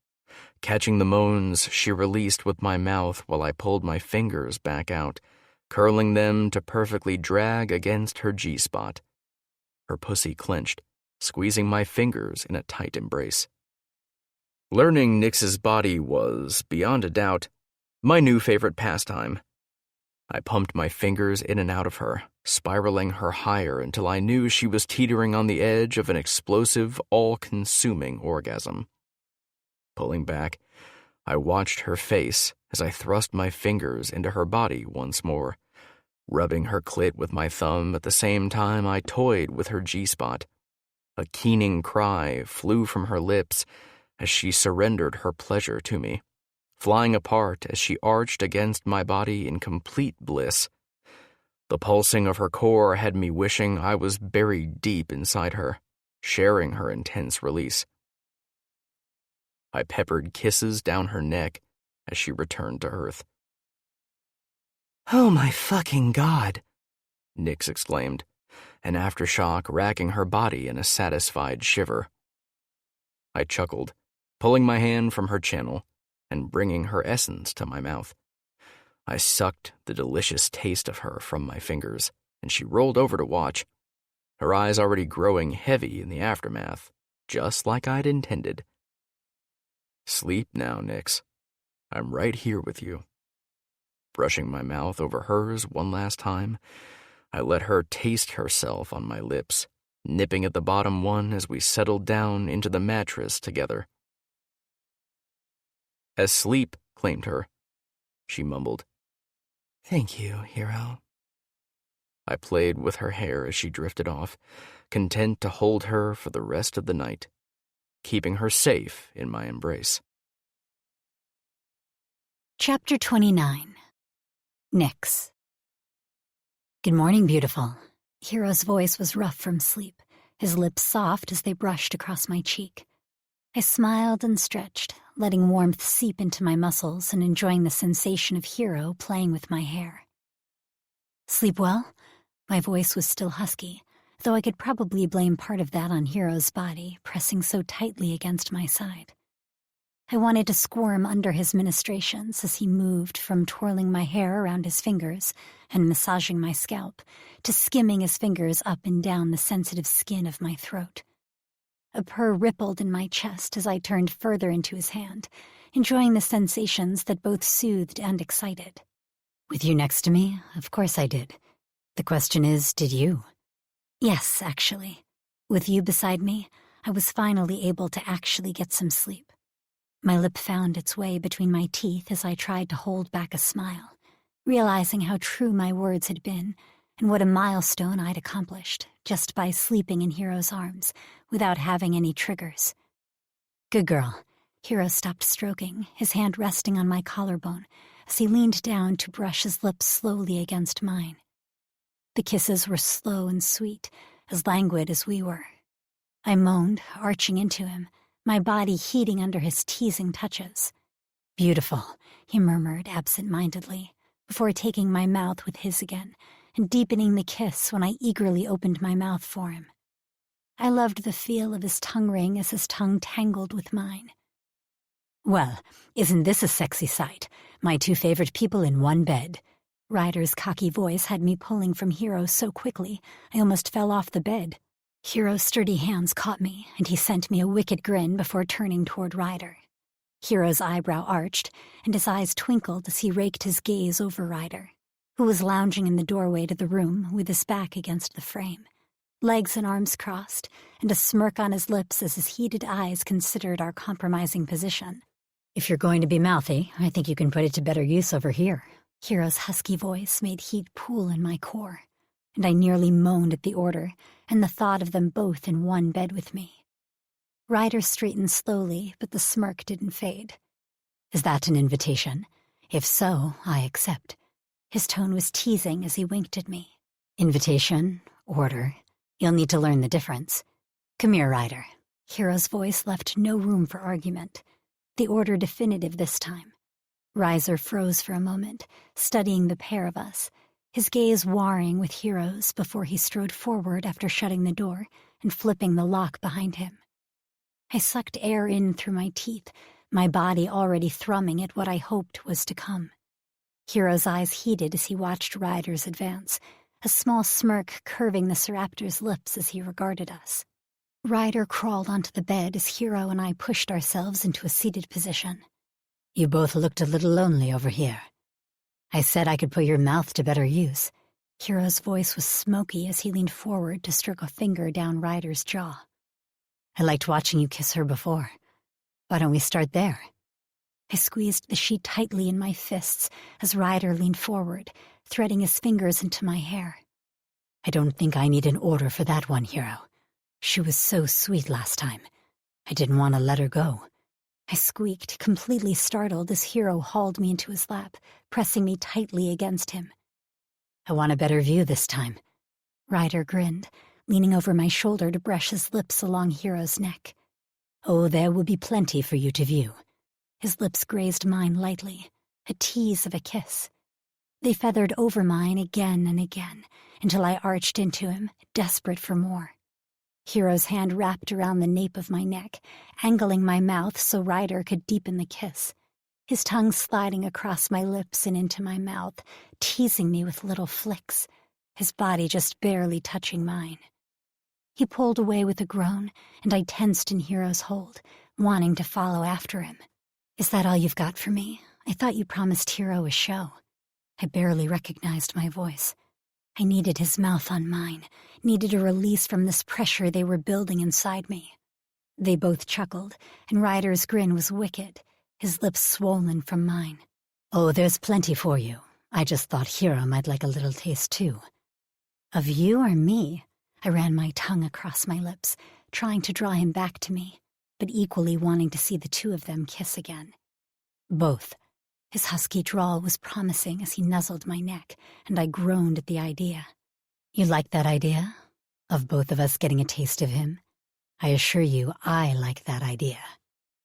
catching the moans she released with my mouth while I pulled my fingers back out, curling them to perfectly drag against her G-spot. Her pussy clenched, squeezing my fingers in a tight embrace. Learning Nix's body was, beyond a doubt, my new favorite pastime. I pumped my fingers in and out of her, spiraling her higher until I knew she was teetering on the edge of an explosive, all-consuming orgasm. Pulling back, I watched her face as I thrust my fingers into her body once more, rubbing her clit with my thumb at the same time I toyed with her G-spot. A keening cry flew from her lips as she surrendered her pleasure to me, flying apart as she arched against my body in complete bliss. The pulsing of her core had me wishing I was buried deep inside her, sharing her intense release. I peppered kisses down her neck as she returned to earth. "Oh my fucking God," Nix exclaimed, an aftershock racking her body in a satisfied shiver. I chuckled, pulling my hand from her channel and bringing her essence to my mouth. I sucked the delicious taste of her from my fingers, and she rolled over to watch, her eyes already growing heavy in the aftermath, just like I'd intended. Sleep now, Nix. I'm right here with you. Brushing my mouth over hers one last time, I let her taste herself on my lips, nipping at the bottom one as we settled down into the mattress together. As sleep claimed her, she mumbled, "Thank you, hero." I played with her hair as she drifted off, content to hold her for the rest of the night, keeping her safe in my embrace. Chapter 29. Nix. Good morning, beautiful. Hero's voice was rough from sleep, his lips soft as they brushed across my cheek. I smiled and stretched, letting warmth seep into my muscles and enjoying the sensation of Hero playing with my hair. Sleep well? My voice was still husky, though I could probably blame part of that on Hero's body pressing so tightly against my side. I wanted to squirm under his ministrations as he moved from twirling my hair around his fingers and massaging my scalp to skimming his fingers up and down the sensitive skin of my throat. A purr rippled in my chest as I turned further into his hand, enjoying the sensations that both soothed and excited. With you next to me, of course I did. The question is, did you? Yes, actually. With you beside me, I was finally able to actually get some sleep. My lip found its way between my teeth as I tried to hold back a smile, realizing how true my words had been and what a milestone I'd accomplished just by sleeping in Hero's arms without having any triggers. Good girl. Hero stopped stroking, his hand resting on my collarbone as he leaned down to brush his lips slowly against mine. The kisses were slow and sweet, as languid as we were. I moaned, arching into him, my body heating under his teasing touches. Beautiful, he murmured absent-mindedly, before taking my mouth with his again and deepening the kiss when I eagerly opened my mouth for him. I loved the feel of his tongue ring as his tongue tangled with mine. Well, isn't this a sexy sight? My two favorite people in one bed. Ryder's cocky voice had me pulling from Hero so quickly I almost fell off the bed. Hero's sturdy hands caught me, and he sent me a wicked grin before turning toward Ryder. Hero's eyebrow arched, and his eyes twinkled as he raked his gaze over Ryder, who was lounging in the doorway to the room with his back against the frame, legs and arms crossed, and a smirk on his lips as his heated eyes considered our compromising position. If you're going to be mouthy, I think you can put it to better use over here. Hero's husky voice made heat pool in my core, and I nearly moaned at the order and the thought of them both in one bed with me. Ryder straightened slowly, but the smirk didn't fade. Is that an invitation? If so, I accept. His tone was teasing as he winked at me. Invitation, order. You'll need to learn the difference. Come here, Ryder. Hero's voice left no room for argument. The order definitive this time. Riser froze for a moment, studying the pair of us, his gaze warring with Hero's before he strode forward after shutting the door and flipping the lock behind him. I sucked air in through my teeth, my body already thrumming at what I hoped was to come. Hero's eyes heated as he watched Ryder's advance, a small smirk curving the Seraptor's lips as he regarded us. Ryder crawled onto the bed as Hero and I pushed ourselves into a seated position. You both looked a little lonely over here. I said I could put your mouth to better use. Hero's voice was smoky as he leaned forward to stroke a finger down Ryder's jaw. I liked watching you kiss her before. Why don't we start there? I squeezed the sheet tightly in my fists as Ryder leaned forward, threading his fingers into my hair. I don't think I need an order for that one, Hero. She was so sweet last time. I didn't want to let her go. I squeaked, completely startled as Hero hauled me into his lap, pressing me tightly against him. I want a better view this time. Ryder grinned, leaning over my shoulder to brush his lips along Hero's neck. Oh, there will be plenty for you to view. His lips grazed mine lightly, a tease of a kiss. They feathered over mine again and again, until I arched into him, desperate for more. Hero's hand wrapped around the nape of my neck, angling my mouth so Ryder could deepen the kiss. his tongue sliding across my lips and into my mouth, teasing me with little flicks, his body just barely touching mine. He pulled away with a groan, and I tensed in Hero's hold, wanting to follow after him. "Is that all you've got for me? I thought you promised Hero a show." I barely recognized my voice. I needed his mouth on mine, needed a release from this pressure they were building inside me. They both chuckled, and Ryder's grin was wicked, his lips swollen from mine. "Oh, there's plenty for you. I just thought Hero might like a little taste too." "Of you or me?" I ran my tongue across my lips, trying to draw him back to me, but equally wanting to see the two of them kiss again. "Both." His husky drawl was promising as he nuzzled my neck, and I groaned at the idea. "You like that idea? Of both of us getting a taste of him? I assure you, I like that idea."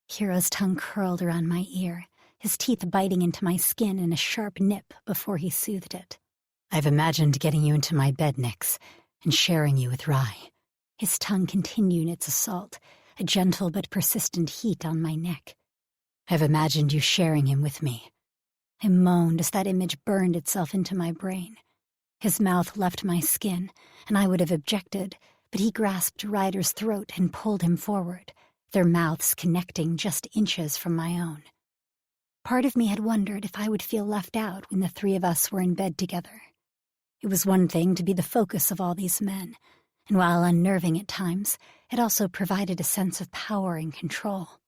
Hero's tongue curled around my ear, his teeth biting into my skin in a sharp nip before he soothed it. "I've imagined getting you into my bed, Nyx, and sharing you with Rye." His tongue continued its assault, a gentle but persistent heat on my neck. "I've imagined you sharing him with me." I moaned as that image burned itself into my brain. His mouth left my skin, and I would have objected, but he grasped Ryder's throat and pulled him forward, their mouths connecting just inches from my own. Part of me had wondered if I would feel left out when the three of us were in bed together. It was one thing to be the focus of all these men, and while unnerving at times, it also provided a sense of power and control.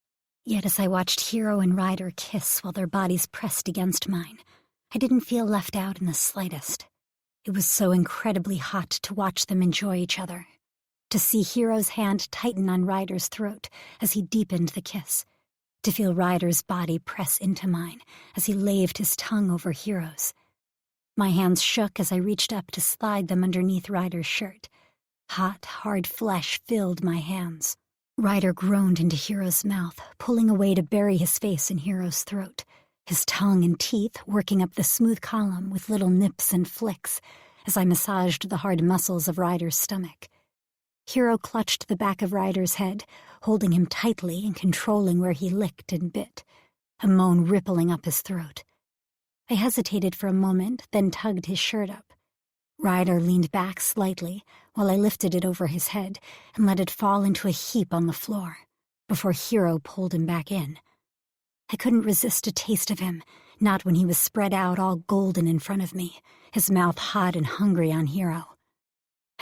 Yet as I watched Hero and Ryder kiss while their bodies pressed against mine, I didn't feel left out in the slightest. It was so incredibly hot to watch them enjoy each other, to see Hero's hand tighten on Ryder's throat as he deepened the kiss, to feel Ryder's body press into mine as he laved his tongue over Hero's. My hands shook as I reached up to slide them underneath Ryder's shirt. Hot, hard flesh filled my hands. Ryder groaned into Hero's mouth, pulling away to bury his face in Hero's throat, his tongue and teeth working up the smooth column with little nips and flicks as I massaged the hard muscles of Ryder's stomach. Hero clutched the back of Ryder's head, holding him tightly and controlling where he licked and bit, a moan rippling up his throat. I hesitated for a moment, then tugged his shirt up. Ryder leaned back slightly while I lifted it over his head and let it fall into a heap on the floor before Hero pulled him back in. I couldn't resist a taste of him, not when he was spread out all golden in front of me, his mouth hot and hungry on Hero.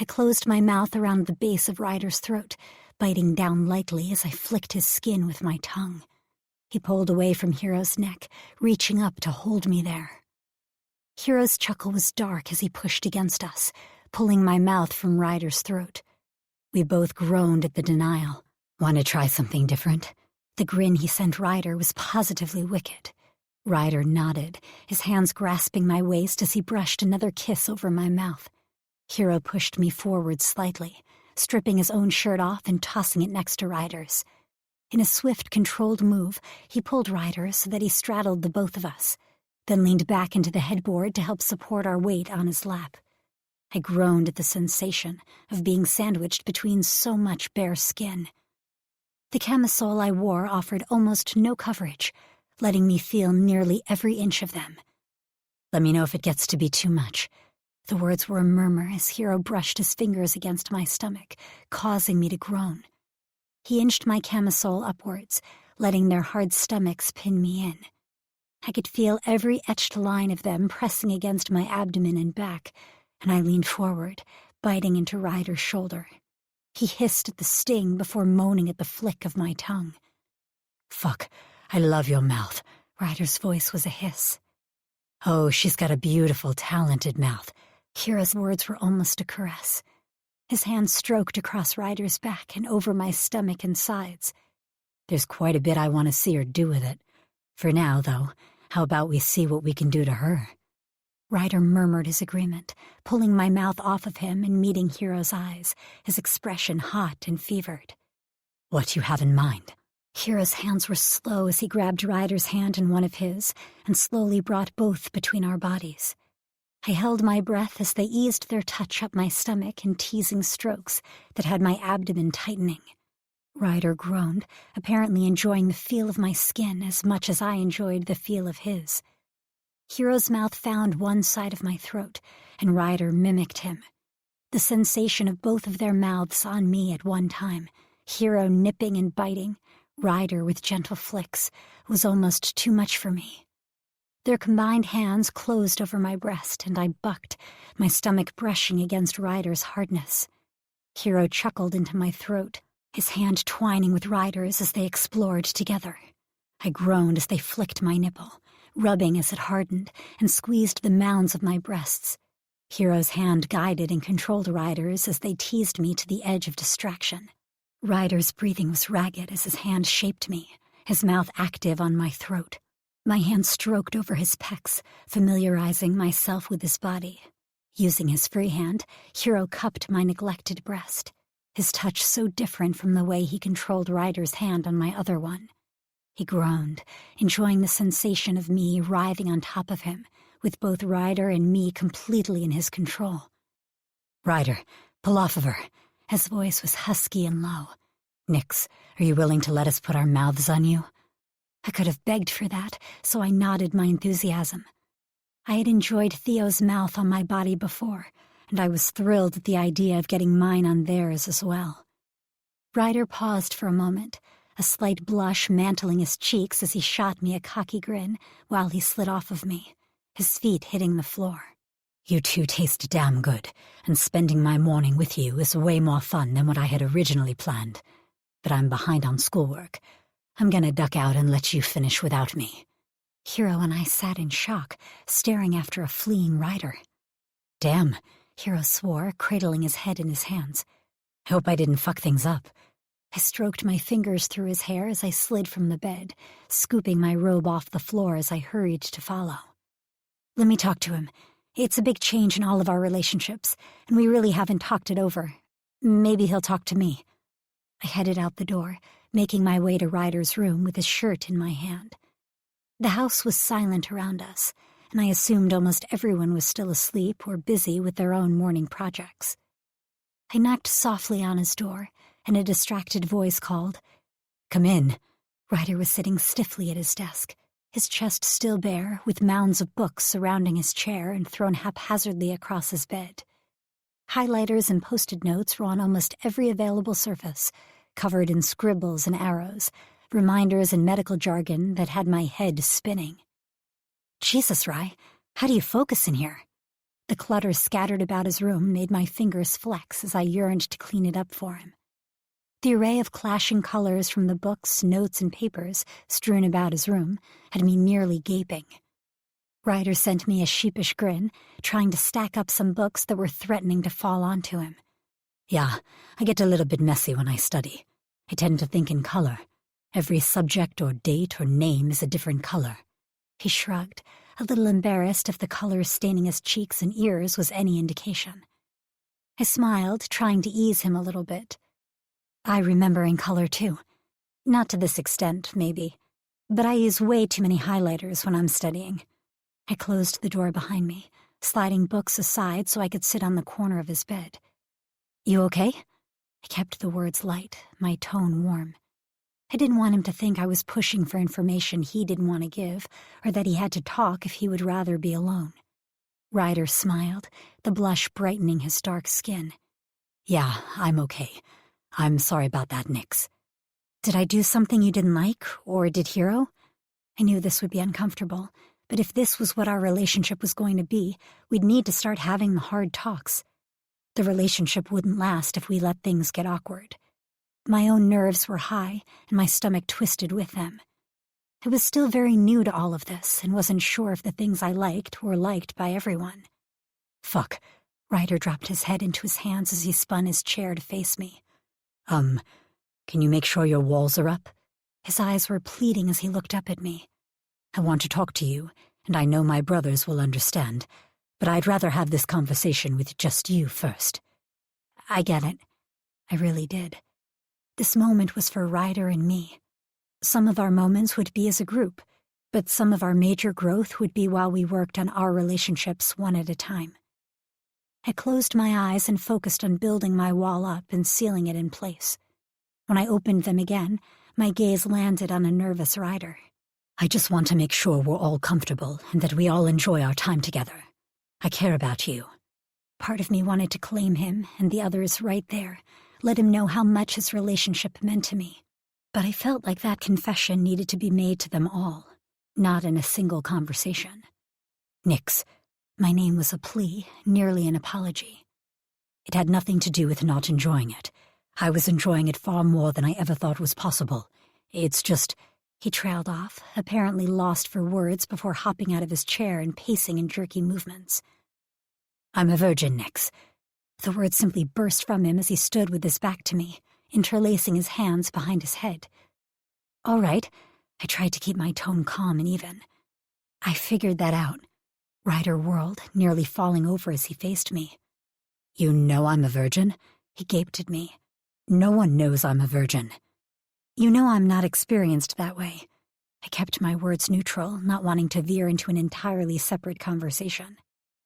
I closed my mouth around the base of Ryder's throat, biting down lightly as I flicked his skin with my tongue. He pulled away from Hero's neck, reaching up to hold me there. Hero's chuckle was dark as he pushed against us, pulling my mouth from Ryder's throat. We both groaned at the denial. "Want to try something different?" The grin he sent Ryder was positively wicked. Ryder nodded, his hands grasping my waist as he brushed another kiss over my mouth. Hero pushed me forward slightly, stripping his own shirt off and tossing it next to Ryder's. In a swift, controlled move, he pulled Ryder so that he straddled the both of us, then leaned back into the headboard to help support our weight on his lap. I groaned at the sensation of being sandwiched between so much bare skin. The camisole I wore offered almost no coverage, letting me feel nearly every inch of them. "Let me know if it gets to be too much." The words were a murmur as Hero brushed his fingers against my stomach, causing me to groan. He inched my camisole upwards, letting their hard stomachs pin me in. I could feel every etched line of them pressing against my abdomen and back, and I leaned forward, biting into Ryder's shoulder. He hissed at the sting before moaning at the flick of my tongue. "Fuck, I love your mouth." Ryder's voice was a hiss. "Oh, she's got a beautiful, talented mouth." Kira's words were almost a caress. His hand stroked across Ryder's back and over my stomach and sides. "There's quite a bit I want to see her do with it. For now, though, how about we see what we can do to her?" Ryder murmured his agreement, pulling my mouth off of him and meeting Hero's eyes, his expression hot and fevered. "What you have in mind?" Hero's hands were slow as he grabbed Ryder's hand in one of his and slowly brought both between our bodies. I held my breath as they eased their touch up my stomach in teasing strokes that had my abdomen tightening. Ryder groaned, apparently enjoying the feel of my skin as much as I enjoyed the feel of his. Hero's mouth found one side of my throat, and Ryder mimicked him. The sensation of both of their mouths on me at one time, Hero nipping and biting, Ryder with gentle flicks, was almost too much for me. Their combined hands closed over my breast, and I bucked, my stomach brushing against Ryder's hardness. Hero chuckled into my throat, his hand twining with Ryder's as they explored together. I groaned as they flicked my nipple, rubbing as it hardened, and squeezed the mounds of my breasts. Hero's hand guided and controlled Ryder's as they teased me to the edge of distraction. Ryder's breathing was ragged as his hand shaped me, his mouth active on my throat. My hand stroked over his pecs, familiarizing myself with his body. Using his free hand, Hero cupped my neglected breast, his touch so different from the way he controlled Ryder's hand on my other one. He groaned, enjoying the sensation of me writhing on top of him, with both Ryder and me completely in his control. "Ryder, pull off of her." His voice was husky and low. "Nix, are you willing to let us put our mouths on you?" I could have begged for that, so I nodded my enthusiasm. I had enjoyed Theo's mouth on my body before, and I was thrilled at the idea of getting mine on theirs as well. Ryder paused for a moment, a slight blush mantling his cheeks as he shot me a cocky grin while he slid off of me, his feet hitting the floor. "You two taste damn good, and spending my morning with you is way more fun than what I had originally planned. But I'm behind on schoolwork. I'm gonna duck out and let you finish without me." Hero and I sat in shock, staring after a fleeing Ryder. "Damn," Hero swore, cradling his head in his hands. "I hope I didn't fuck things up." I stroked my fingers through his hair as I slid from the bed, scooping my robe off the floor as I hurried to follow. "Let me talk to him. It's a big change in all of our relationships, and we really haven't talked it over. Maybe he'll talk to me." I headed out the door, making my way to Ryder's room with his shirt in my hand. The house was silent around us, and I assumed almost everyone was still asleep or busy with their own morning projects. I knocked softly on his door, and a distracted voice called, "Come in." Ryder was sitting stiffly at his desk, his chest still bare, with mounds of books surrounding his chair and thrown haphazardly across his bed. Highlighters and post-it notes were on almost every available surface, covered in scribbles and arrows, reminders and medical jargon that had my head spinning. "Jesus, Rye, how do you focus in here?" The clutter scattered about his room made my fingers flex as I yearned to clean it up for him. The array of clashing colors from the books, notes, and papers strewn about his room had me nearly gaping. Ryder sent me a sheepish grin, trying to stack up some books that were threatening to fall onto him. "Yeah, I get a little bit messy when I study. I tend to think in color. Every subject or date or name is a different color." He shrugged, a little embarrassed if the color staining his cheeks and ears was any indication. I smiled, trying to ease him a little bit. "I remember in color, too. Not to this extent, maybe, but I use way too many highlighters when I'm studying." I closed the door behind me, sliding books aside so I could sit on the corner of his bed. "You okay?" I kept the words light, my tone warm. I didn't want him to think I was pushing for information he didn't want to give, or that he had to talk if he would rather be alone. Ryder smiled, the blush brightening his dark skin. "Yeah, I'm okay. I'm sorry about that, Nix." "Did I do something you didn't like, or did Hero?" I knew this would be uncomfortable, but if this was what our relationship was going to be, we'd need to start having the hard talks. The relationship wouldn't last if we let things get awkward. My own nerves were high, and my stomach twisted with them. I was still very new to all of this, and wasn't sure if the things I liked were liked by everyone. "Fuck." Ryder dropped his head into his hands as he spun his chair to face me. Can you make sure your walls are up?" His eyes were pleading as he looked up at me. "I want to talk to you, and I know my brothers will understand, but I'd rather have this conversation with just you first." I get it. I really did. This moment was for Ryder and me. Some of our moments would be as a group, but some of our major growth would be while we worked on our relationships one at a time. I closed my eyes and focused on building my wall up and sealing it in place. When I opened them again, my gaze landed on a nervous Ryder. I just want to make sure we're all comfortable and that we all enjoy our time together. I care about you. Part of me wanted to claim him and the others right there, let him know how much his relationship meant to me. But I felt like that confession needed to be made to them all, not in a single conversation. Nix. My name was a plea, nearly an apology. It had nothing to do with not enjoying it. I was enjoying it far more than I ever thought was possible. It's just... He trailed off, apparently lost for words before hopping out of his chair and pacing in jerky movements. I'm a virgin, Nix. The words simply burst from him as he stood with his back to me, interlacing his hands behind his head. All right, I tried to keep my tone calm and even. I figured that out. Ryder whirled, nearly falling over as he faced me. You know I'm a virgin? He gaped at me. No one knows I'm a virgin. You know I'm not experienced that way. I kept my words neutral, not wanting to veer into an entirely separate conversation.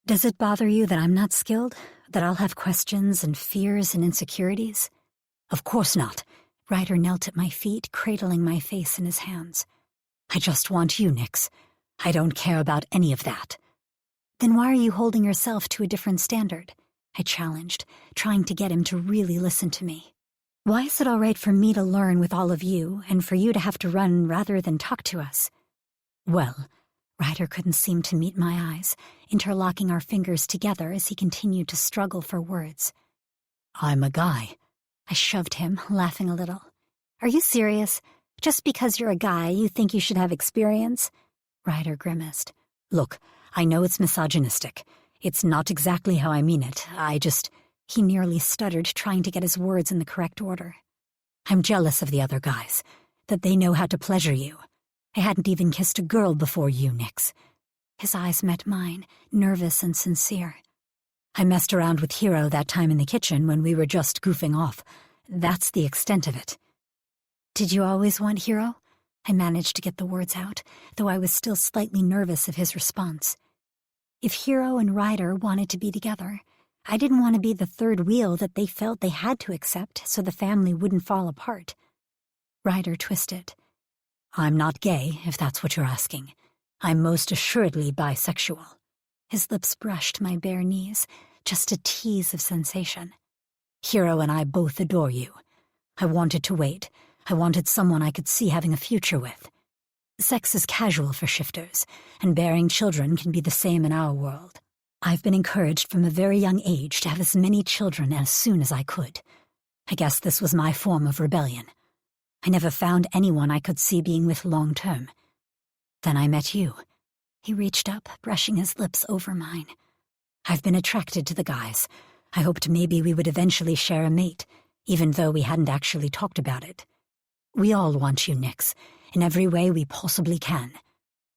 Does it bother you that I'm not skilled? That I'll have questions and fears and insecurities? Of course not. Ryder knelt at my feet, cradling my face in his hands. I just want you, Nix. I don't care about any of that. Then why are you holding yourself to a different standard? I challenged, trying to get him to really listen to me. Why is it all right for me to learn with all of you, and for you to have to run rather than talk to us? Well, Ryder couldn't seem to meet my eyes, interlocking our fingers together as he continued to struggle for words. I'm a guy. I shoved him, laughing a little. Are you serious? Just because you're a guy, you think you should have experience? Ryder grimaced. Look, I know it's misogynistic. It's not exactly how I mean it. He nearly stuttered, trying to get his words in the correct order. I'm jealous of the other guys, that they know how to pleasure you. I hadn't even kissed a girl before you, Nix. His eyes met mine, nervous and sincere. I messed around with Hero that time in the kitchen when we were just goofing off. That's the extent of it. Did you always want Hero? I managed to get the words out, though I was still slightly nervous of his response. If Hero and Ryder wanted to be together, I didn't want to be the third wheel that they felt they had to accept so the family wouldn't fall apart. Ryder twisted. I'm not gay, if that's what you're asking. I'm most assuredly bisexual. His lips brushed my bare knees, just a tease of sensation. Hero and I both adore you. I wanted to wait. I wanted someone I could see having a future with. Sex is casual for shifters, and bearing children can be the same in our world. I've been encouraged from a very young age to have as many children as soon as I could. I guess this was my form of rebellion. I never found anyone I could see being with long-term. Then I met you. He reached up, brushing his lips over mine. I've been attracted to the guys. I hoped maybe we would eventually share a mate, even though we hadn't actually talked about it. We all want you, Nix, in every way we possibly can.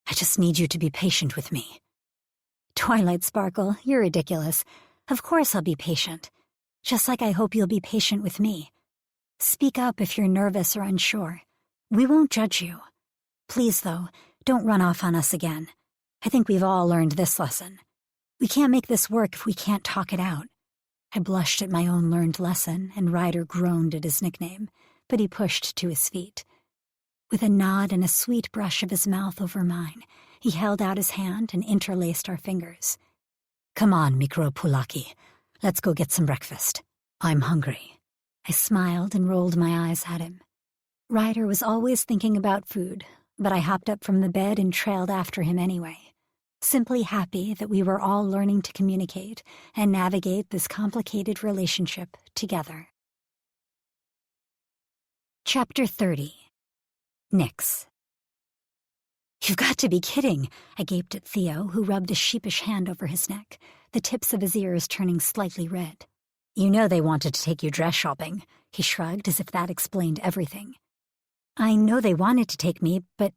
I just need you to be patient with me. Twilight Sparkle, you're ridiculous. Of course I'll be patient. Just like I hope you'll be patient with me. Speak up if you're nervous or unsure. We won't judge you. Please, though, don't run off on us again. I think we've all learned this lesson. We can't make this work if we can't talk it out. I blushed at my own learned lesson, and Ryder groaned at his nickname, but he pushed to his feet. With a nod and a sweet brush of his mouth over mine, he held out his hand and interlaced our fingers. Come on, Mikro Pulaki. Let's go get some breakfast. I'm hungry. I smiled and rolled my eyes at him. Ryder was always thinking about food, but I hopped up from the bed and trailed after him anyway, simply happy that we were all learning to communicate and navigate this complicated relationship together. Chapter 30. Nix. You've got to be kidding, I gaped at Theo, who rubbed a sheepish hand over his neck, the tips of his ears turning slightly red. You know they wanted to take you dress shopping, he shrugged as if that explained everything. I know they wanted to take me, but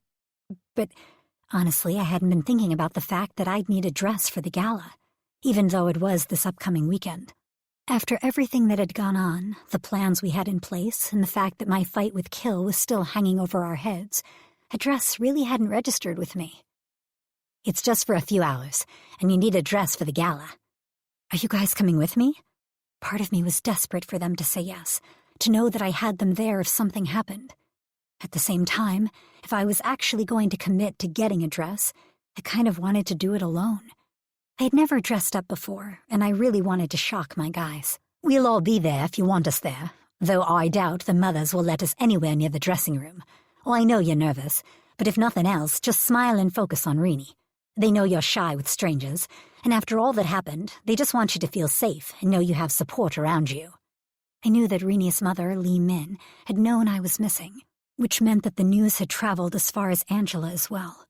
honestly, I hadn't been thinking about the fact that I'd need a dress for the gala, even though it was this upcoming weekend. After everything that had gone on, the plans we had in place, and the fact that my fight with Kill was still hanging over our heads, a dress really hadn't registered with me. It's just for a few hours, and you need a dress for the gala. Are you guys coming with me? Part of me was desperate for them to say yes, to know that I had them there if something happened. At the same time, if I was actually going to commit to getting a dress, I kind of wanted to do it alone. I had never dressed up before, and I really wanted to shock my guys. "We'll all be there if you want us there, though I doubt the mothers will let us anywhere near the dressing room. Oh, I know you're nervous, but if nothing else, just smile and focus on Rini. They know you're shy with strangers, and after all that happened, they just want you to feel safe and know you have support around you." I knew that Rini's mother, Li Min, had known I was missing, which meant that the news had traveled as far as Angela as well.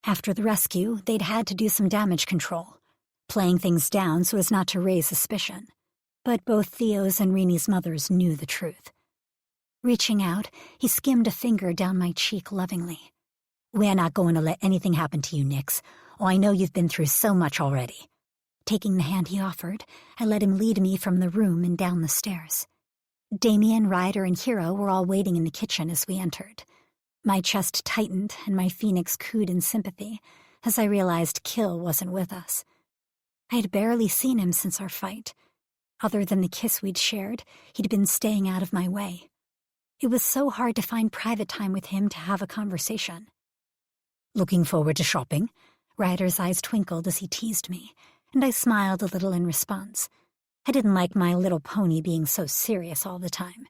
After the rescue, they'd had to do some damage control, playing things down so as not to raise suspicion. But both Theo's and Rini's mothers knew the truth. Reaching out, he skimmed a finger down my cheek lovingly. "We're not going to let anything happen to you, Nix. Oh, I know you've been through so much already." Taking the hand he offered, I let him lead me from the room and down the stairs. Damien, Ryder, and Hero were all waiting in the kitchen as we entered. My chest tightened and my phoenix cooed in sympathy as I realized Kill wasn't with us. I had barely seen him since our fight. Other than the kiss we'd shared, he'd been staying out of my way. It was so hard to find private time with him to have a conversation. "Looking forward to shopping?" Ryder's eyes twinkled as he teased me, and I smiled a little in response. I didn't like My Little Pony being so serious all the time.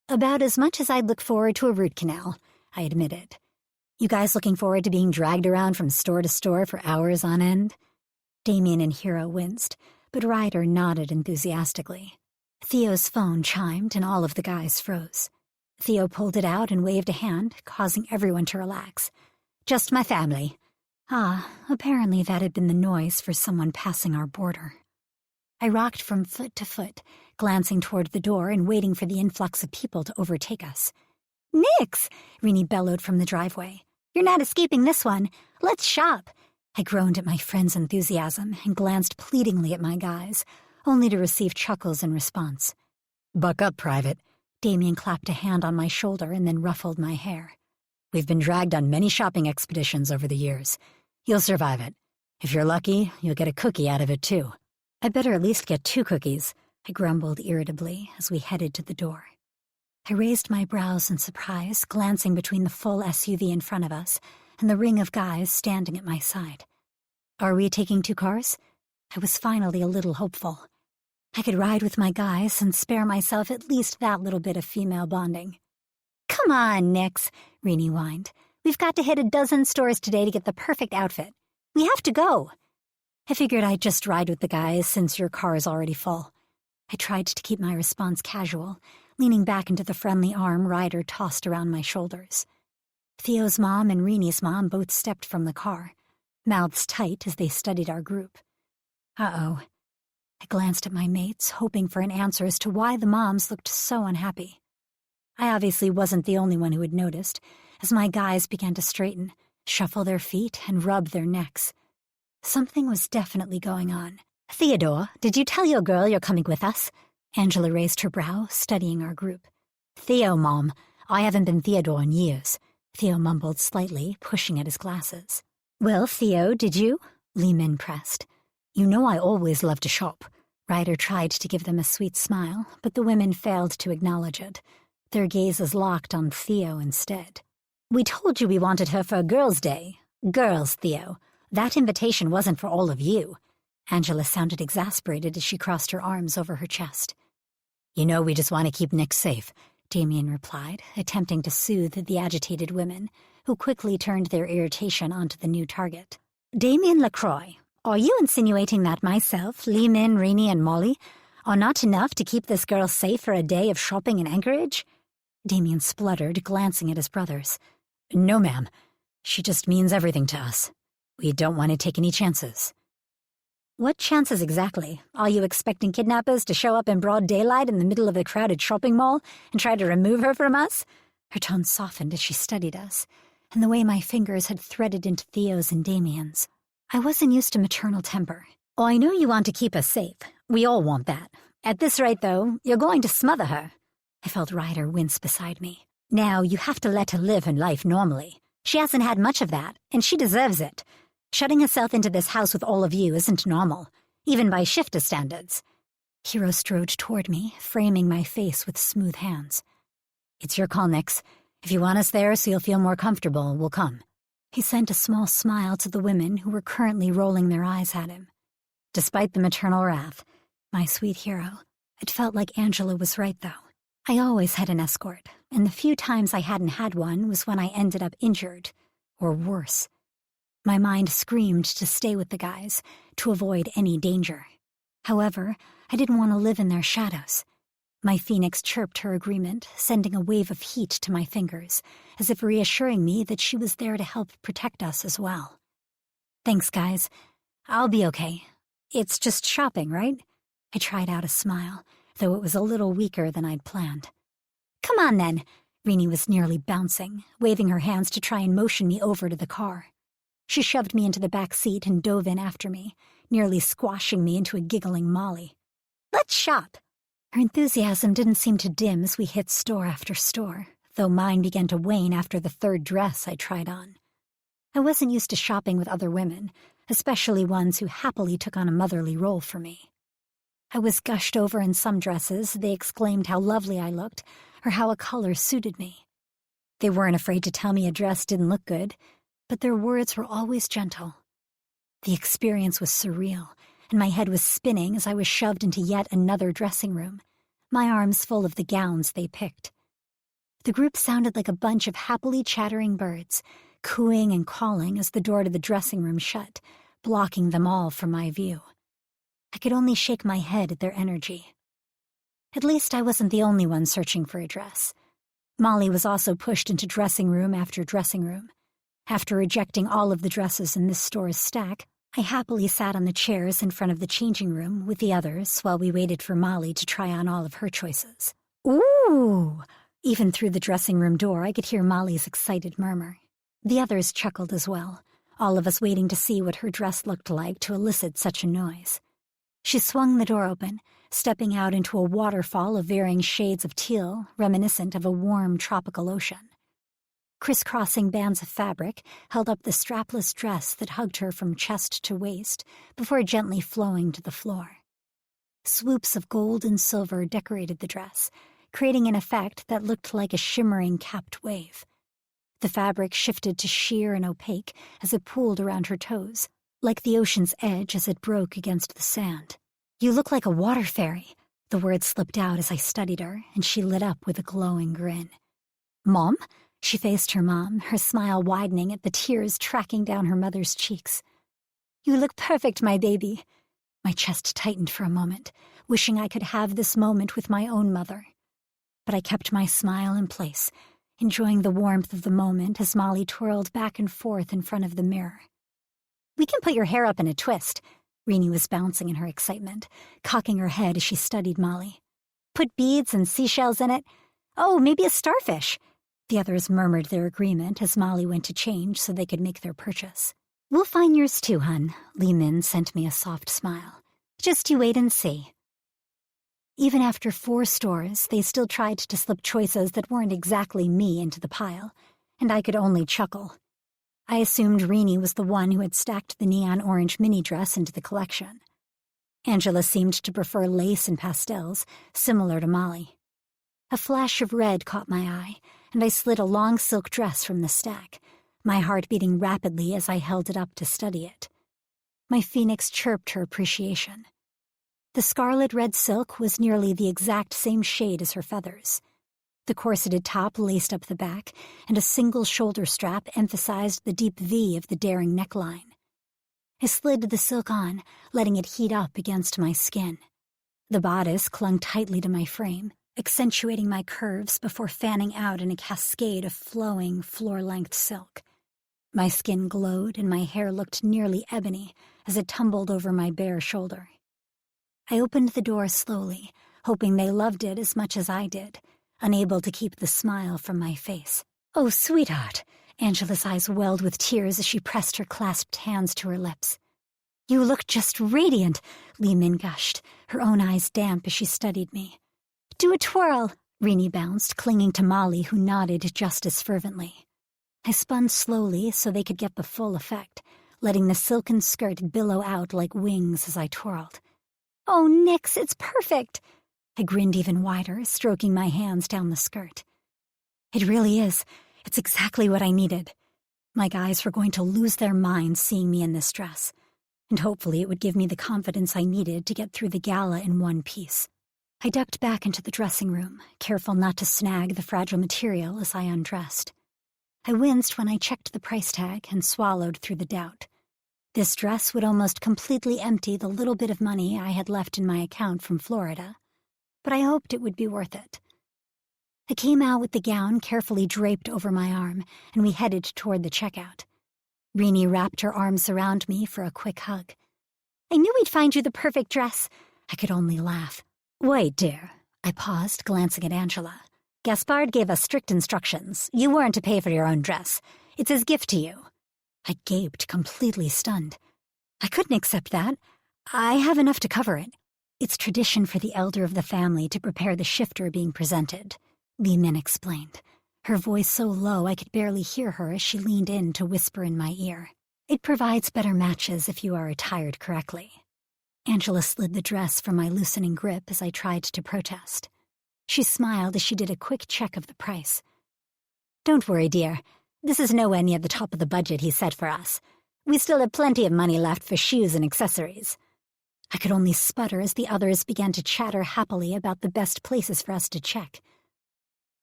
"About as much as I'd look forward to a root canal," I admitted. "You guys looking forward to being dragged around from store to store for hours on end?" Damien and Hero winced, but Ryder nodded enthusiastically. Theo's phone chimed and all of the guys froze. Theo pulled it out and waved a hand, causing everyone to relax. "Just my family." Apparently that had been the noise for someone passing our border. I rocked from foot to foot, glancing toward the door and waiting for the influx of people to overtake us. "Nix!" Rini bellowed from the driveway. "You're not escaping this one. Let's shop." I groaned at my friend's enthusiasm and glanced pleadingly at my guys, only to receive chuckles in response. "Buck up, Private." Damien clapped a hand on my shoulder and then ruffled my hair. "We've been dragged on many shopping expeditions over the years. You'll survive it. If you're lucky, you'll get a cookie out of it, too." "I better at least get 2 cookies, I grumbled irritably as we headed to the door. I raised my brows in surprise, glancing between the full SUV in front of us and the ring of guys standing at my side. "Are we taking 2 cars?" I was finally a little hopeful. I could ride with my guys and spare myself at least that little bit of female bonding. "Come on, Nix," Rini whined. "We've got to hit a dozen stores today to get the perfect outfit. We have to go." I figured I'd just ride with the guys since your car is already full. I tried to keep my response casual, leaning back into the friendly arm Ryder tossed around my shoulders. Theo's mom and Rini's mom both stepped from the car, mouths tight as they studied our group. Uh-oh. I glanced at my mates, hoping for an answer as to why the moms looked so unhappy. I obviously wasn't the only one who had noticed, as my guys began to straighten, shuffle their feet, and rub their necks. Something was definitely going on. "Theodore, did you tell your girl you're coming with us?" Angela raised her brow, studying our group. "Theo, Mom. I haven't been Theodore in years," Theo mumbled slightly, pushing at his glasses. "Well, Theo, did you?" Li Min pressed. "You know I always love to shop." Ryder tried to give them a sweet smile, but the women failed to acknowledge it. Their gazes locked on Theo instead. "We told you we wanted her for a girls' day. Girls, Theo. That invitation wasn't for all of you." Angela sounded exasperated as she crossed her arms over her chest. "You know we just want to keep Nick safe," Damien replied, attempting to soothe the agitated women, who quickly turned their irritation onto the new target. "Damien Lacroix, are you insinuating that myself, Li Min, Rini, and Molly are not enough to keep this girl safe for a day of shopping in Anchorage?" Damien spluttered, glancing at his brothers. "No, ma'am. She just means everything to us. We don't want to take any chances." "What chances exactly? Are you expecting kidnappers to show up in broad daylight in the middle of a crowded shopping mall and try to remove her from us?" Her tone softened as she studied us, and the way my fingers had threaded into Theo's and Damien's. I wasn't used to maternal temper. "Oh, I know you want to keep her safe. We all want that. At this rate, though, you're going to smother her." I felt Ryder wince beside me. "Now, you have to let her live her life normally. She hasn't had much of that, and she deserves it. Shutting herself into this house with all of you isn't normal, even by shifter standards." Hero strode toward me, framing my face with smooth hands. "It's your call, Nix. If you want us there so you'll feel more comfortable, we'll come." He sent a small smile to the women who were currently rolling their eyes at him. Despite the maternal wrath, my sweet hero, it felt like Angela was right, though. I always had an escort, and the few times I hadn't had one was when I ended up injured, or worse. My mind screamed to stay with the guys, to avoid any danger. However, I didn't want to live in their shadows. My phoenix chirped her agreement, sending a wave of heat to my fingers, as if reassuring me that she was there to help protect us as well. "Thanks, guys. I'll be okay. It's just shopping, right?" I tried out a smile, though it was a little weaker than I'd planned. "Come on, then." Rini was nearly bouncing, waving her hands to try and motion me over to the car. She shoved me into the back seat and dove in after me, nearly squashing me into a giggling Molly. "Let's shop." Her enthusiasm didn't seem to dim as we hit store after store, though mine began to wane after the third dress I tried on. I wasn't used to shopping with other women, especially ones who happily took on a motherly role for me. I was gushed over in some dresses. They exclaimed how lovely I looked, or how a color suited me. They weren't afraid to tell me a dress didn't look good, but their words were always gentle. The experience was surreal, and my head was spinning as I was shoved into yet another dressing room, my arms full of the gowns they picked. The group sounded like a bunch of happily chattering birds, cooing and calling as the door to the dressing room shut, blocking them all from my view. I could only shake my head at their energy. At least I wasn't the only one searching for a dress. Molly was also pushed into dressing room after dressing room. After rejecting all of the dresses in this store's stack, I happily sat on the chairs in front of the changing room with the others while we waited for Molly to try on all of her choices. "Ooh!" Even through the dressing room door, I could hear Molly's excited murmur. The others chuckled as well, all of us waiting to see what her dress looked like to elicit such a noise. She swung the door open, stepping out into a waterfall of varying shades of teal, reminiscent of a warm tropical ocean. Crisscrossing bands of fabric held up the strapless dress that hugged her from chest to waist before gently flowing to the floor. Swoops of gold and silver decorated the dress, creating an effect that looked like a shimmering capped wave. The fabric shifted to sheer and opaque as it pooled around her toes, like the ocean's edge as it broke against the sand. "You look like a water fairy," the words slipped out as I studied her, and she lit up with a glowing grin. "Mom?" She faced her mom, her smile widening at the tears tracking down her mother's cheeks. "You look perfect, my baby." My chest tightened for a moment, wishing I could have this moment with my own mother. But I kept my smile in place, enjoying the warmth of the moment as Molly twirled back and forth in front of the mirror. "We can put your hair up in a twist." Rini was bouncing in her excitement, cocking her head as she studied Molly. "Put beads and seashells in it. Oh, maybe a starfish." The others murmured their agreement as Molly went to change so they could make their purchase. "We'll find yours too, hun." Li Min sent me a soft smile. "Just you wait and see." Even after 4 stores, they still tried to slip choices that weren't exactly me into the pile, and I could only chuckle. I assumed Rini was the one who had stacked the neon orange mini dress into the collection. Angela seemed to prefer lace and pastels, similar to Molly. A flash of red caught my eye, and I slid a long silk dress from the stack, my heart beating rapidly as I held it up to study it. My phoenix chirped her appreciation. The scarlet red silk was nearly the exact same shade as her feathers. The corseted top laced up the back, and a single shoulder strap emphasized the deep V of the daring neckline. I slid the silk on, letting it heat up against my skin. The bodice clung tightly to my frame, accentuating my curves before fanning out in a cascade of flowing, floor-length silk. My skin glowed and my hair looked nearly ebony as it tumbled over my bare shoulder. I opened the door slowly, hoping they loved it as much as I did, unable to keep the smile from my face. "Oh, sweetheart," Angela's eyes welled with tears as she pressed her clasped hands to her lips. "You look just radiant," Li Min gushed, her own eyes damp as she studied me. "Do a twirl," Rini bounced, clinging to Molly, who nodded just as fervently. I spun slowly so they could get the full effect, letting the silken skirt billow out like wings as I twirled. "Oh, Nix, it's perfect." I grinned even wider, stroking my hands down the skirt. "It really is. It's exactly what I needed." My guys were going to lose their minds seeing me in this dress, and hopefully it would give me the confidence I needed to get through the gala in one piece. I ducked back into the dressing room, careful not to snag the fragile material as I undressed. I winced when I checked the price tag and swallowed through the doubt. This dress would almost completely empty the little bit of money I had left in my account from Florida, but I hoped it would be worth it. I came out with the gown carefully draped over my arm, and we headed toward the checkout. Renee wrapped her arms around me for a quick hug. "I knew we'd find you the perfect dress." I could only laugh. "Wait, dear." I paused, glancing at Angela. "Gaspard gave us strict instructions. You weren't to pay for your own dress. It's his gift to you." I gaped, completely stunned. "I couldn't accept that. I have enough to cover it." "It's tradition for the elder of the family to prepare the shifter being presented," Li Min explained, her voice so low I could barely hear her as she leaned in to whisper in my ear. "It provides better matches if you are attired correctly." Angela slid the dress from my loosening grip as I tried to protest. She smiled as she did a quick check of the price. "Don't worry, dear. This is nowhere near the top of the budget he set for us. We still have plenty of money left for shoes and accessories." I could only sputter as the others began to chatter happily about the best places for us to check.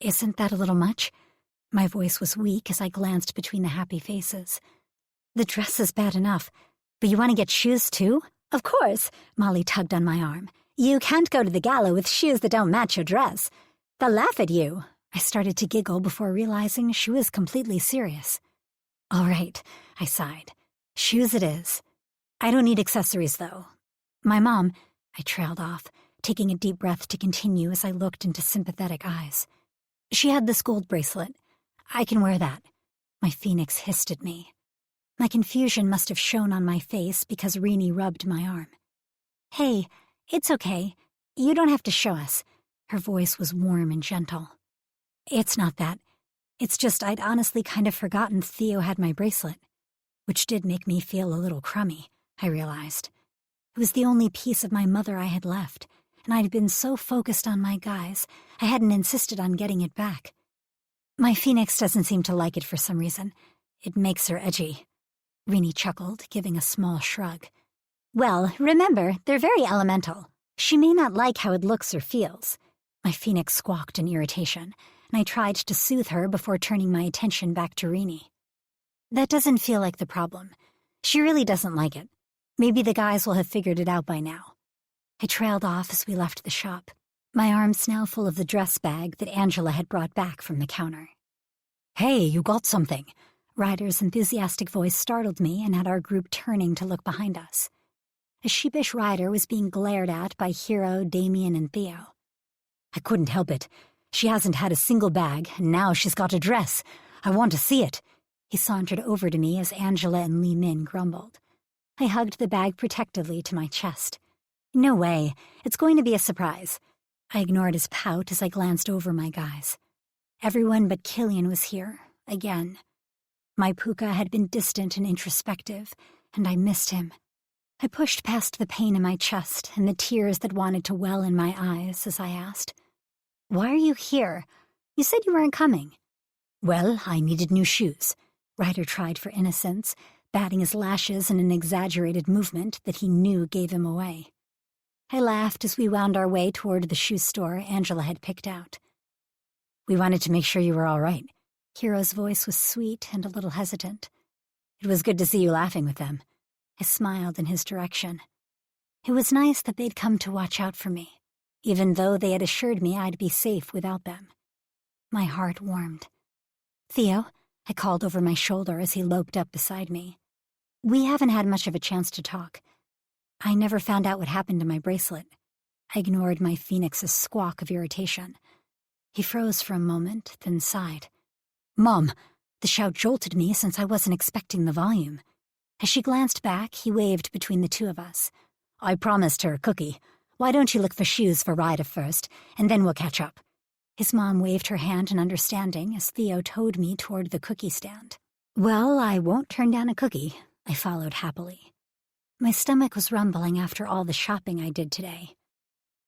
"Isn't that a little much?" My voice was weak as I glanced between the happy faces. "The dress is bad enough, but you want to get shoes too?" "Of course," Molly tugged on my arm. "You can't go to the gala with shoes that don't match your dress. They'll laugh at you." I started to giggle before realizing she was completely serious. "All right," I sighed. "Shoes it is. I don't need accessories, though. My mom—" I trailed off, taking a deep breath to continue as I looked into sympathetic eyes. "She had this gold bracelet. I can wear that." My phoenix hissed at me. My confusion must have shown on my face because Renee rubbed my arm. "Hey, it's okay. You don't have to show us." Her voice was warm and gentle. "It's not that. It's just I'd honestly kind of forgotten Theo had my bracelet, which did make me feel a little crummy, I realized. It was the only piece of my mother I had left, and I'd been so focused on my guys, I hadn't insisted on getting it back. My phoenix doesn't seem to like it for some reason. It makes her edgy." Renee chuckled, giving a small shrug. "Well, remember, they're very elemental. She may not like how it looks or feels." My phoenix squawked in irritation, and I tried to soothe her before turning my attention back to Renee. "That doesn't feel like the problem. She really doesn't like it. Maybe the guys will have figured it out by now." I trailed off as we left the shop, my arms now full of the dress bag that Angela had brought back from the counter. "Hey, you got something!" Ryder's enthusiastic voice startled me and had our group turning to look behind us. A sheepish Ryder was being glared at by Hero, Damien, and Theo. "I couldn't help it. She hasn't had a single bag, and now she's got a dress. I want to see it." He sauntered over to me as Angela and Li Min grumbled. I hugged the bag protectively to my chest. "No way. It's going to be a surprise." I ignored his pout as I glanced over my guys. Everyone but Killian was here, again. My puka had been distant and introspective, and I missed him. I pushed past the pain in my chest and the tears that wanted to well in my eyes as I asked, "Why are you here? You said you weren't coming." "Well, I needed new shoes." Ryder tried for innocence, batting his lashes in an exaggerated movement that he knew gave him away. I laughed as we wound our way toward the shoe store Angela had picked out. "We wanted to make sure you were all right." Hero's voice was sweet and a little hesitant. "It was good to see you laughing with them." I smiled in his direction. It was nice that they'd come to watch out for me, even though they had assured me I'd be safe without them. My heart warmed. "Theo," I called over my shoulder as he loped up beside me. "We haven't had much of a chance to talk. I never found out what happened to my bracelet." I ignored my phoenix's squawk of irritation. He froze for a moment, then sighed. "Mom!" The shout jolted me since I wasn't expecting the volume. As she glanced back, he waved between the two of us. "I promised her a cookie. Why don't you look for shoes for Ryder first, and then we'll catch up." His mom waved her hand in understanding as Theo towed me toward the cookie stand. "Well, I won't turn down a cookie," I followed happily. My stomach was rumbling after all the shopping I did today.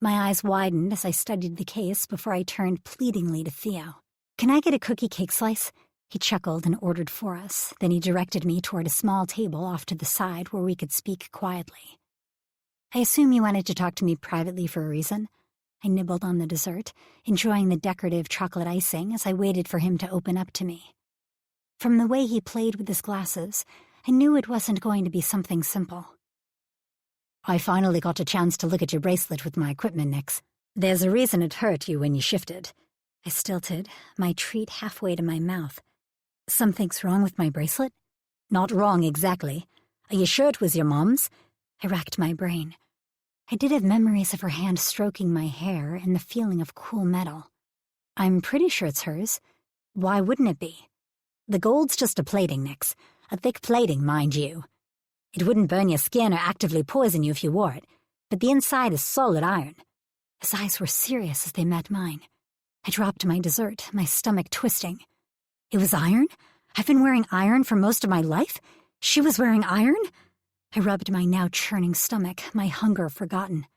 My eyes widened as I studied the case before I turned pleadingly to Theo. "Can I get a cookie cake slice?" He chuckled and ordered for us. Then he directed me toward a small table off to the side where we could speak quietly. "I assume you wanted to talk to me privately for a reason?" I nibbled on the dessert, enjoying the decorative chocolate icing as I waited for him to open up to me. From the way he played with his glasses, I knew it wasn't going to be something simple. "I finally got a chance to look at your bracelet with my equipment, Nix. There's a reason it hurt you when you shifted." I stilted, my treat halfway to my mouth. "Something's wrong with my bracelet?" "Not wrong exactly. Are you sure it was your mom's?" I racked my brain. I did have memories of her hand stroking my hair and the feeling of cool metal. "I'm pretty sure it's hers. Why wouldn't it be?" "The gold's just a plating, Nix. A thick plating, mind you. It wouldn't burn your skin or actively poison you if you wore it, but the inside is solid iron." His eyes were serious as they met mine. I dropped my dessert, my stomach twisting. It was iron? I've been wearing iron for most of my life? She was wearing iron? I rubbed my now churning stomach, my hunger forgotten.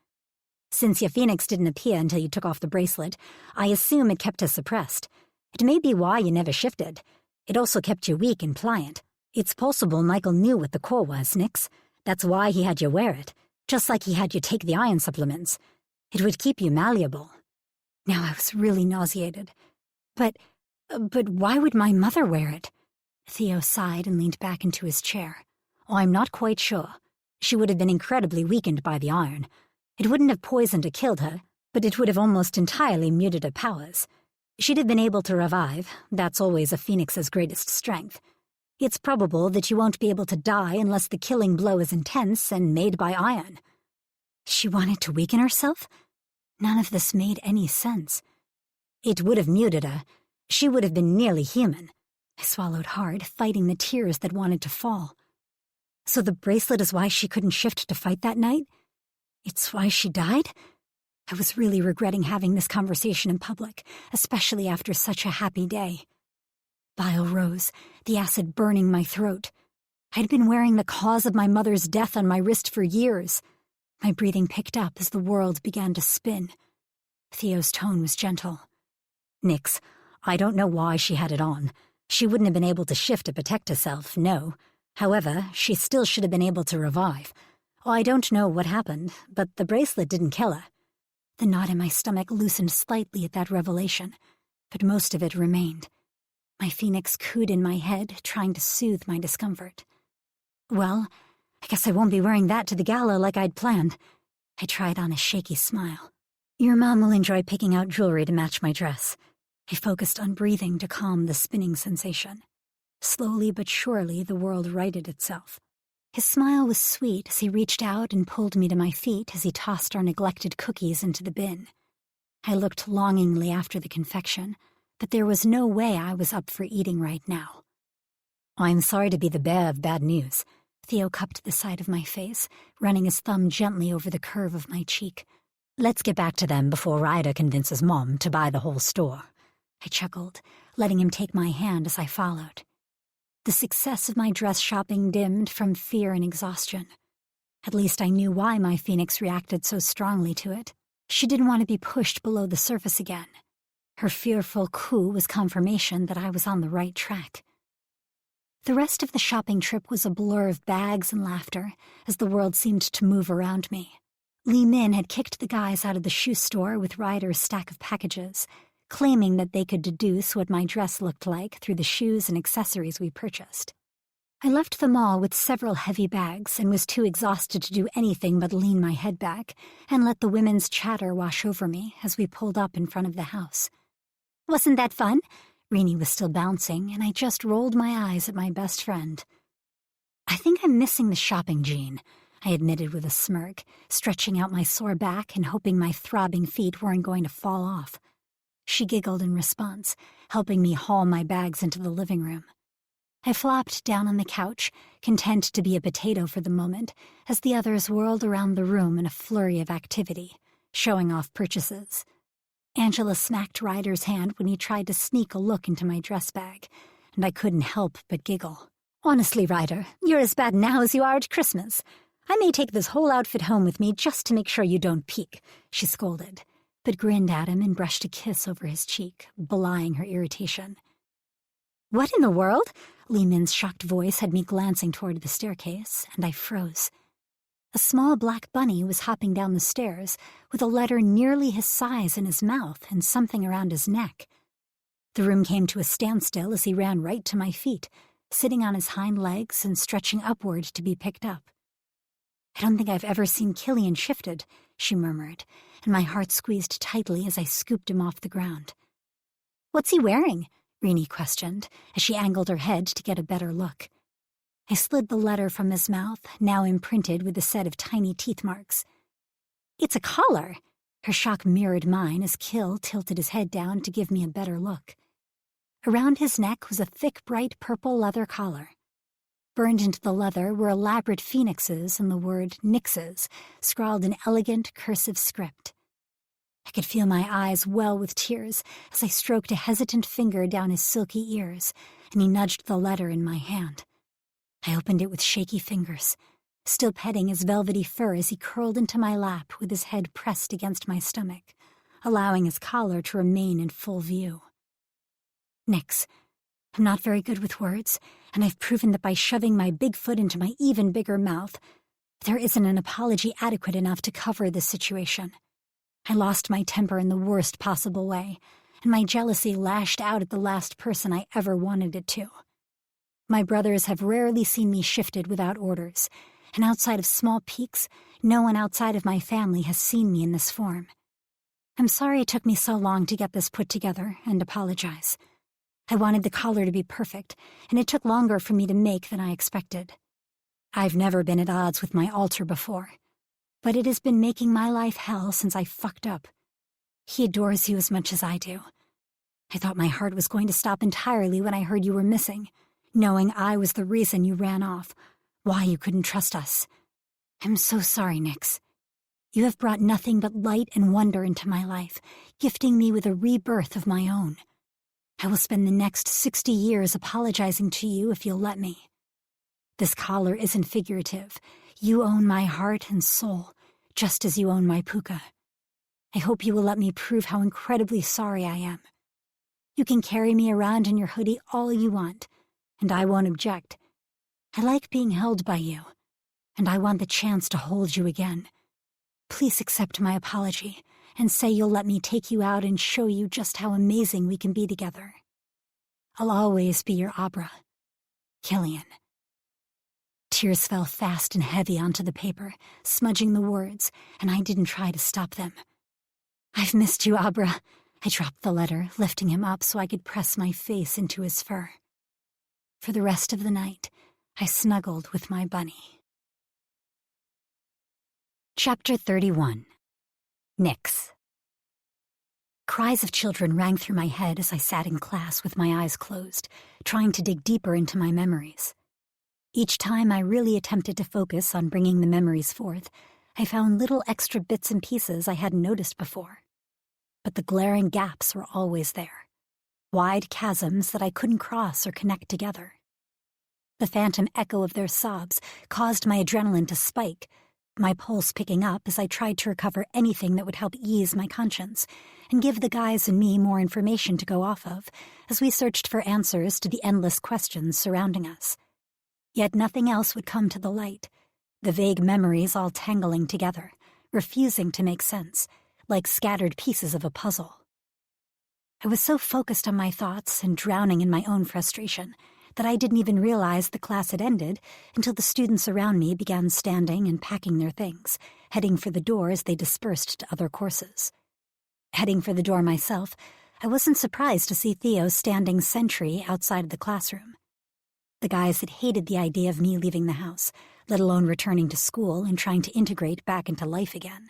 "Since your phoenix didn't appear until you took off the bracelet, I assume it kept her suppressed. It may be why you never shifted. It also kept you weak and pliant. It's possible Michael knew what the core was, Nix. That's why he had you wear it, just like he had you take the iron supplements. It would keep you malleable." Now I was really nauseated. But why would my mother wear it?" Theo sighed and leaned back into his chair. "Oh, I'm not quite sure. She would have been incredibly weakened by the iron. It wouldn't have poisoned or killed her, but it would have almost entirely muted her powers. She'd have been able to revive. That's always a phoenix's greatest strength. It's probable that you won't be able to die unless the killing blow is intense and made by iron." She wanted to weaken herself? None of this made any sense. "It would have muted her. She would have been nearly human." I swallowed hard, fighting the tears that wanted to fall. "So the bracelet is why she couldn't shift to fight that night? It's why she died?" I was really regretting having this conversation in public, especially after such a happy day. Bile rose, the acid burning my throat. I'd been wearing the cause of my mother's death on my wrist for years. My breathing picked up as the world began to spin. Theo's tone was gentle. "Nix, I don't know why she had it on. She wouldn't have been able to shift to protect herself, no. However, she still should have been able to revive. I don't know what happened, but the bracelet didn't kill her." The knot in my stomach loosened slightly at that revelation, but most of it remained. My phoenix cooed in my head, trying to soothe my discomfort. "Well, I guess I won't be wearing that to the gala like I'd planned." I tried on a shaky smile. "Your mom will enjoy picking out jewelry to match my dress." I focused on breathing to calm the spinning sensation. Slowly but surely, the world righted itself. His smile was sweet as he reached out and pulled me to my feet as he tossed our neglected cookies into the bin. I looked longingly after the confection, but there was no way I was up for eating right now. "I'm sorry to be the bearer of bad news." Theo cupped the side of my face, running his thumb gently over the curve of my cheek. "Let's get back to them before Ryder convinces Mom to buy the whole store." I chuckled, letting him take my hand as I followed. The success of my dress shopping dimmed from fear and exhaustion. At least I knew why my phoenix reacted so strongly to it. She didn't want to be pushed below the surface again. Her fearful coo was confirmation that I was on the right track. The rest of the shopping trip was a blur of bags and laughter as the world seemed to move around me. Li Min had kicked the guys out of the shoe store with Ryder's stack of packages, claiming that they could deduce what my dress looked like through the shoes and accessories we purchased. I left the mall with several heavy bags and was too exhausted to do anything but lean my head back and let the women's chatter wash over me as we pulled up in front of the house. "Wasn't that fun?" Rini was still bouncing, and I just rolled my eyes at my best friend. "I think I'm missing the shopping gene," I admitted with a smirk, stretching out my sore back and hoping my throbbing feet weren't going to fall off. She giggled in response, helping me haul my bags into the living room. I flopped down on the couch, content to be a potato for the moment, as the others whirled around the room in a flurry of activity, showing off purchases. Angela smacked Ryder's hand when he tried to sneak a look into my dress bag, and I couldn't help but giggle. "Honestly, Ryder, you're as bad now as you are at Christmas. I may take this whole outfit home with me just to make sure you don't peek, she scolded, but grinned at him and brushed a kiss over his cheek, belying her irritation. What in the world? Li Min's shocked voice had me glancing toward the staircase, and I froze. A small black bunny was hopping down the stairs with a letter nearly his size in his mouth and something around his neck. The room came to a standstill as he ran right to my feet, sitting on his hind legs and stretching upward to be picked up. I don't think I've ever seen Killian shifted, she murmured, and my heart squeezed tightly as I scooped him off the ground. What's he wearing? Renee questioned, as she angled her head to get a better look. I slid the letter from his mouth, now imprinted with a set of tiny teeth marks. It's a collar! Her shock mirrored mine as Kill tilted his head down to give me a better look. Around his neck was a thick, bright purple leather collar. Burned into the leather were elaborate phoenixes and the word Nixes, scrawled in elegant, cursive script. I could feel my eyes well with tears as I stroked a hesitant finger down his silky ears, and he nudged the letter in my hand. I opened it with shaky fingers, still petting his velvety fur as he curled into my lap with his head pressed against my stomach, allowing his collar to remain in full view. Nix. I'm not very good with words, and I've proven that by shoving my big foot into my even bigger mouth, there isn't an apology adequate enough to cover this situation. I lost my temper in the worst possible way, and my jealousy lashed out at the last person I ever wanted it to. My brothers have rarely seen me shifted without orders, and outside of small peaks, no one outside of my family has seen me in this form. I'm sorry it took me so long to get this put together and apologize. I wanted the collar to be perfect, and it took longer for me to make than I expected. I've never been at odds with my alter before, but it has been making my life hell since I fucked up. He adores you as much as I do. I thought my heart was going to stop entirely when I heard you were missing, knowing I was the reason you ran off, why you couldn't trust us. I'm so sorry, Nix. You have brought nothing but light and wonder into my life, gifting me with a rebirth of my own. I will spend the next 60 years apologizing to you if you'll let me. This collar isn't figurative. You own my heart and soul, just as you own my puka. I hope you will let me prove how incredibly sorry I am. You can carry me around in your hoodie all you want, and I won't object. I like being held by you, and I want the chance to hold you again. Please accept my apology, and say you'll let me take you out and show you just how amazing we can be together. I'll always be your Abra. Killian. Tears fell fast and heavy onto the paper, smudging the words, and I didn't try to stop them. I've missed you, Abra. I dropped the letter, lifting him up so I could press my face into his fur. For the rest of the night, I snuggled with my bunny. Chapter 31. Nix. Cries of children rang through my head as I sat in class with my eyes closed, trying to dig deeper into my memories. Each time I really attempted to focus on bringing the memories forth, I found little extra bits and pieces I hadn't noticed before. But the glaring gaps were always there, wide chasms that I couldn't cross or connect together. The phantom echo of their sobs caused my adrenaline to spike, my pulse picking up as I tried to recover anything that would help ease my conscience and give the guys and me more information to go off of as we searched for answers to the endless questions surrounding us. Yet nothing else would come to the light, the vague memories all tangling together, refusing to make sense, like scattered pieces of a puzzle. I was so focused on my thoughts and drowning in my own frustration that I didn't even realize the class had ended until the students around me began standing and packing their things, heading for the door as they dispersed to other courses. Heading for the door myself, I wasn't surprised to see Theo standing sentry outside of the classroom. The guys had hated the idea of me leaving the house, let alone returning to school and trying to integrate back into life again.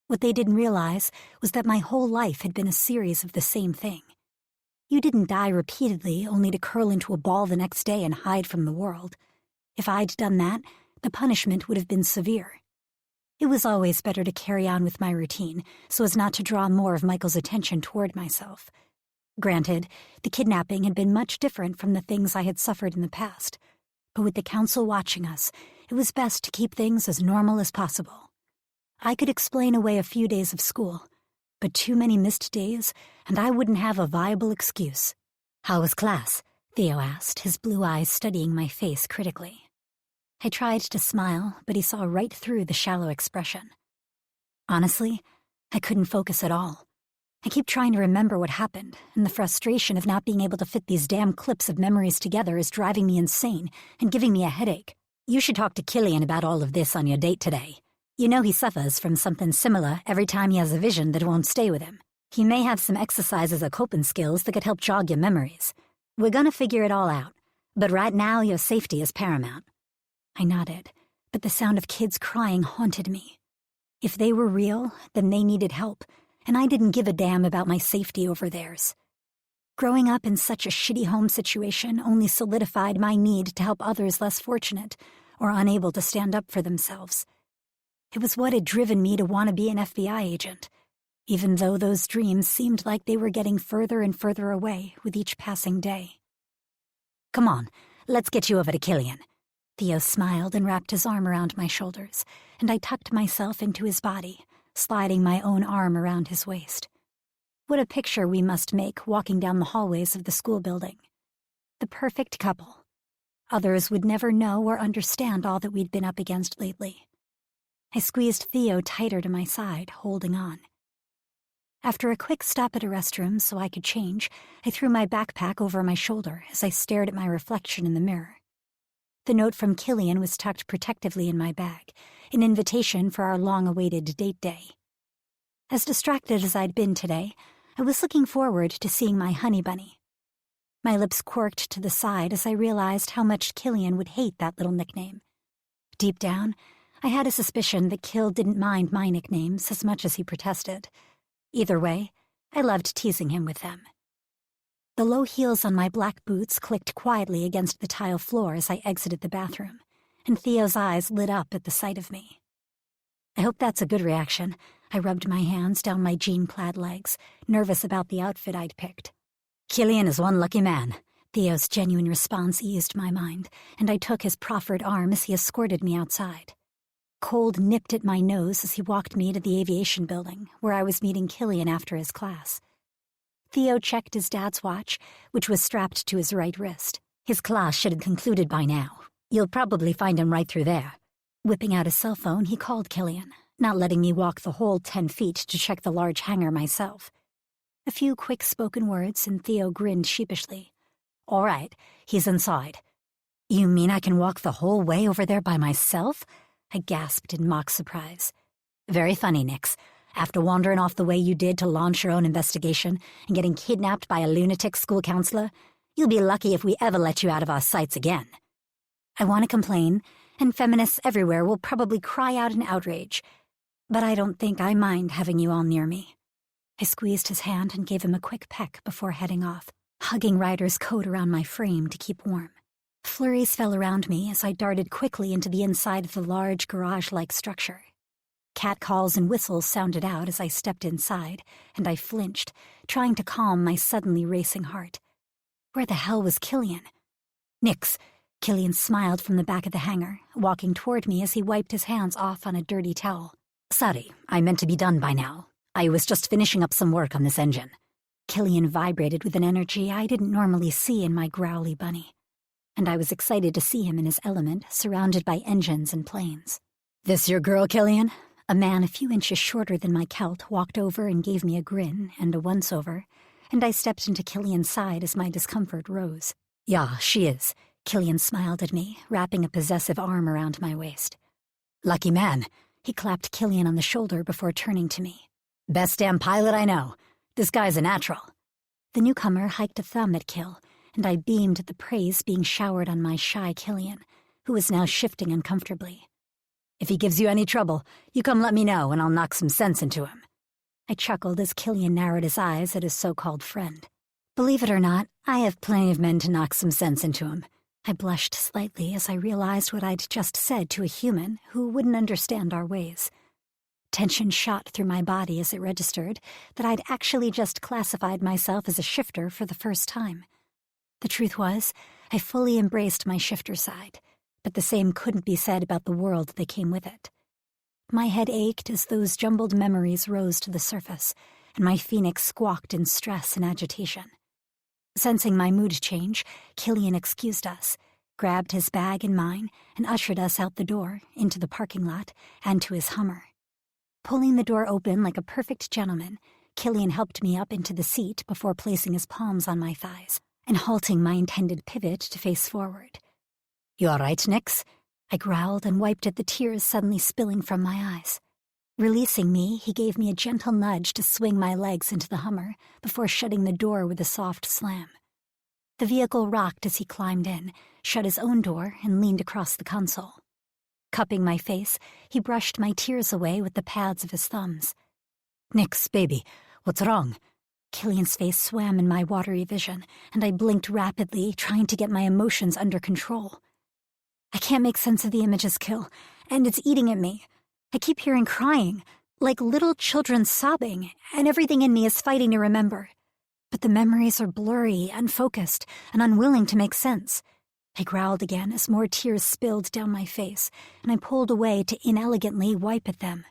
What they didn't realize was that my whole life had been a series of the same thing. You didn't die repeatedly only to curl into a ball the next day and hide from the world. If I'd done that, the punishment would have been severe. It was always better to carry on with my routine so as not to draw more of Michael's attention toward myself. Granted, the kidnapping had been much different from the things I had suffered in the past, but with the council watching us, it was best to keep things as normal as possible. I could explain away a few days of school, but too many missed days, and I wouldn't have a viable excuse. "How was class?" Theo asked, his blue eyes studying my face critically. I tried to smile, but he saw right through the shallow expression. Honestly, I couldn't focus at all. I keep trying to remember what happened, and the frustration of not being able to fit these damn clips of memories together is driving me insane and giving me a headache. "You should talk to Killian about all of this on your date today. You know he suffers from something similar every time he has a vision that won't stay with him. He may have some exercises or coping skills that could help jog your memories. We're gonna figure it all out, but right now your safety is paramount." I nodded, but the sound of kids crying haunted me. If they were real, then they needed help, and I didn't give a damn about my safety over theirs. Growing up in such a shitty home situation only solidified my need to help others less fortunate or unable to stand up for themselves. It was what had driven me to want to be an FBI agent, even though those dreams seemed like they were getting further and further away with each passing day. "Come on, let's get you over to Killian." Theo smiled and wrapped his arm around my shoulders, and I tucked myself into his body, sliding my own arm around his waist. What a picture we must make walking down the hallways of the school building. The perfect couple. Others would never know or understand all that we'd been up against lately. I squeezed Theo tighter to my side, holding on. After a quick stop at a restroom so I could change, I threw my backpack over my shoulder as I stared at my reflection in the mirror. The note from Killian was tucked protectively in my bag, an invitation for our long-awaited date day. As distracted as I'd been today, I was looking forward to seeing my honey bunny. My lips quirked to the side as I realized how much Killian would hate that little nickname. Deep down, I had a suspicion that Kill didn't mind my nicknames as much as he protested. Either way, I loved teasing him with them. The low heels on my black boots clicked quietly against the tile floor as I exited the bathroom, and Theo's eyes lit up at the sight of me. I hope that's a good reaction. I rubbed my hands down my jean-clad legs, nervous about the outfit I'd picked. "Killian is one lucky man." Theo's genuine response eased my mind, and I took his proffered arm as he escorted me outside. Cold nipped at my nose as he walked me to the aviation building, where I was meeting Killian after his class. Theo checked his dad's watch, which was strapped to his right wrist. "His class should have concluded by now. You'll probably find him right through there." Whipping out his cell phone, he called Killian, not letting me walk the whole 10 feet to check the large hangar myself. A few quick-spoken words, and Theo grinned sheepishly. "All right, he's inside." "You mean I can walk the whole way over there by myself?" I gasped in mock surprise. "Very funny, Nix. After wandering off the way you did to launch your own investigation and getting kidnapped by a lunatic school counselor, you'll be lucky if we ever let you out of our sights again." I want to complain, and feminists everywhere will probably cry out in outrage, but I don't think I mind having you all near me. I squeezed his hand and gave him a quick peck before heading off, hugging Ryder's coat around my frame to keep warm. Flurries fell around me as I darted quickly into the inside of the large garage-like structure. Catcalls and whistles sounded out as I stepped inside, and I flinched, trying to calm my suddenly racing heart. Where the hell was Killian? "Nix." Killian smiled from the back of the hangar, walking toward me as he wiped his hands off on a dirty towel. "Sorry, I meant to be done by now. I was just finishing up some work on this engine." Killian vibrated with an energy I didn't normally see in my growly bunny, and I was excited to see him in his element, surrounded by engines and planes. "This your girl, Killian?" A man a few inches shorter than my Celt walked over and gave me a grin and a once-over, and I stepped into Killian's side as my discomfort rose. "Yeah, she is." Killian smiled at me, wrapping a possessive arm around my waist. "Lucky man." He clapped Killian on the shoulder before turning to me. "Best damn pilot I know. This guy's a natural." The newcomer hiked a thumb at Kill, and I beamed at the praise being showered on my shy Killian, who was now shifting uncomfortably. "If he gives you any trouble, you come let me know and I'll knock some sense into him." I chuckled as Killian narrowed his eyes at his so-called friend. "Believe it or not, I have plenty of men to knock some sense into him." I blushed slightly as I realized what I'd just said to a human who wouldn't understand our ways. Tension shot through my body as it registered that I'd actually just classified myself as a shifter for the first time. The truth was, I fully embraced my shifter side, but the same couldn't be said about the world that came with it. My head ached as those jumbled memories rose to the surface, and my phoenix squawked in stress and agitation. Sensing my mood change, Killian excused us, grabbed his bag and mine, and ushered us out the door, into the parking lot, and to his Hummer. Pulling the door open like a perfect gentleman, Killian helped me up into the seat before placing his palms on my thighs and halting my intended pivot to face forward. "You all right, Nix?" I growled and wiped at the tears suddenly spilling from my eyes. Releasing me, he gave me a gentle nudge to swing my legs into the Hummer before shutting the door with a soft slam. The vehicle rocked as he climbed in, shut his own door, and leaned across the console. Cupping my face, he brushed my tears away with the pads of his thumbs. "Nix, baby, what's wrong?" Killian's face swam in my watery vision, and I blinked rapidly, trying to get my emotions under control. "I can't make sense of the images, Kill, and it's eating at me. I keep hearing crying, like little children sobbing, and everything in me is fighting to remember. But the memories are blurry, unfocused, and unwilling to make sense." I growled again as more tears spilled down my face, and I pulled away to inelegantly wipe at them.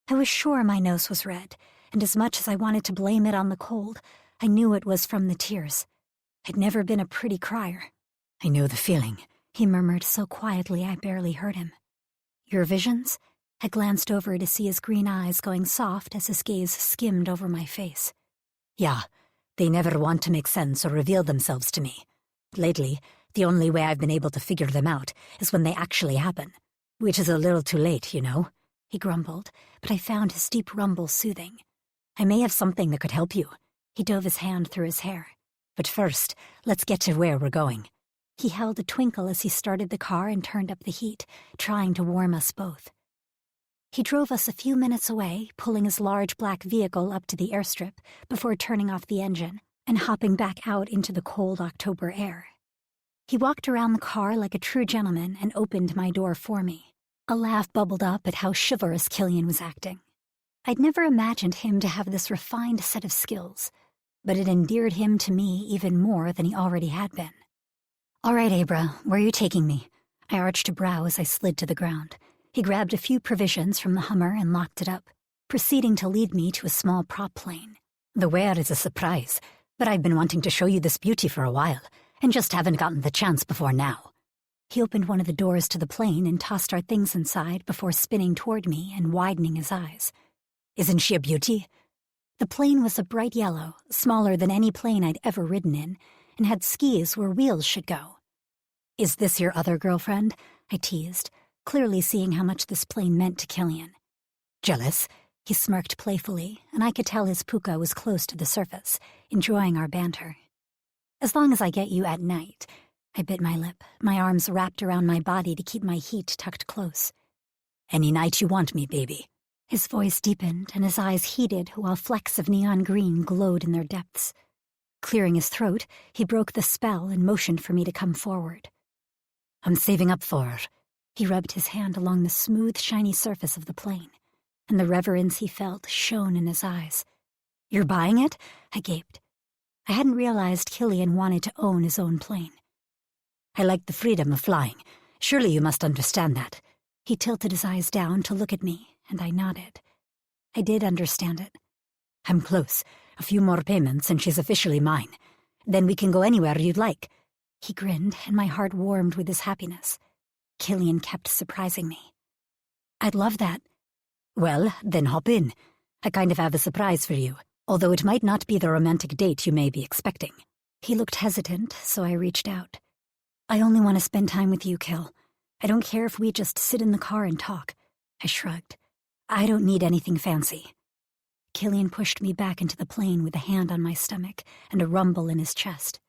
I was sure my nose was red, and as much as I wanted to blame it on the cold, I knew it was from the tears. I'd never been a pretty crier. "I know the feeling," he murmured so quietly I barely heard him. "Your visions?" I glanced over to see his green eyes going soft as his gaze skimmed over my face. "Yeah, they never want to make sense or reveal themselves to me. Lately, the only way I've been able to figure them out is when they actually happen, which is a little too late, you know," he grumbled, but I found his deep rumble soothing. "I may have something that could help you." He dove his hand through his hair. "But first, let's get to where we're going." He held a twinkle as he started the car and turned up the heat, trying to warm us both. He drove us a few minutes away, pulling his large black vehicle up to the airstrip before turning off the engine and hopping back out into the cold October air. He walked around the car like a true gentleman and opened my door for me. A laugh bubbled up at how chivalrous Killian was acting. I'd never imagined him to have this refined set of skills, but it endeared him to me even more than he already had been. "All right, Abra, where are you taking me?" I arched a brow as I slid to the ground. He grabbed a few provisions from the Hummer and locked it up, proceeding to lead me to a small prop plane. "The where is a surprise, but I've been wanting to show you this beauty for a while, and just haven't gotten the chance before now." He opened one of the doors to the plane and tossed our things inside before spinning toward me and widening his eyes. "Isn't she a beauty?" The plane was a bright yellow, smaller than any plane I'd ever ridden in, and had skis where wheels should go. "Is this your other girlfriend?" I teased, clearly seeing how much this plane meant to Killian. "Jealous?" He smirked playfully, and I could tell his puka was close to the surface, enjoying our banter. "As long as I get you at night." I bit my lip, my arms wrapped around my body to keep my heat tucked close. "Any night you want me, baby." His voice deepened, and his eyes heated while flecks of neon green glowed in their depths. Clearing his throat, he broke the spell and motioned for me to come forward. "I'm saving up for her." He rubbed his hand along the smooth, shiny surface of the plane, and the reverence he felt shone in his eyes. "You're buying it?" I gaped. I hadn't realized Killian wanted to own his own plane. "I like the freedom of flying. Surely you must understand that." He tilted his eyes down to look at me, and I nodded. I did understand it. "I'm close. A few more payments, and she's officially mine. Then we can go anywhere you'd like." He grinned, and my heart warmed with his happiness. Killian kept surprising me. "I'd love that." "Well, then hop in. I kind of have a surprise for you, although it might not be the romantic date you may be expecting." He looked hesitant, so I reached out. "I only want to spend time with you, Kill. I don't care if we just sit in the car and talk." I shrugged. "I don't need anything fancy." Killian pushed me back into the plane with a hand on my stomach and a rumble in his chest.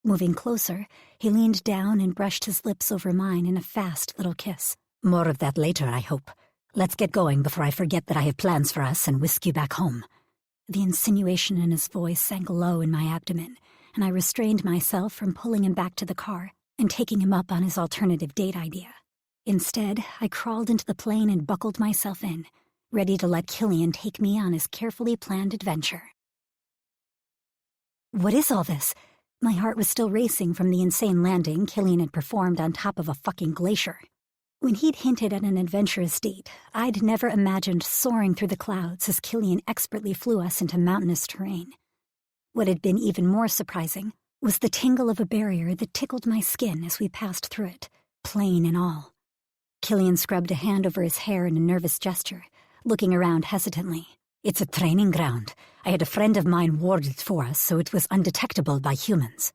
Moving closer, he leaned down and brushed his lips over mine in a fast little kiss. "More of that later, I hope. Let's get going before I forget that I have plans for us and whisk you back home." The insinuation in his voice sank low in my abdomen, and I restrained myself from pulling him back to the car and taking him up on his alternative date idea. Instead, I crawled into the plane and buckled myself in, ready to let Killian take me on his carefully planned adventure. "What is all this?" My heart was still racing from the insane landing Killian had performed on top of a fucking glacier. When he'd hinted at an adventurous date, I'd never imagined soaring through the clouds as Killian expertly flew us into mountainous terrain. What had been even more surprising was the tingle of a barrier that tickled my skin as we passed through it, plane and all. Killian scrubbed a hand over his hair in a nervous gesture, looking around hesitantly. "It's a training ground. I had a friend of mine ward it for us so it was undetectable by humans."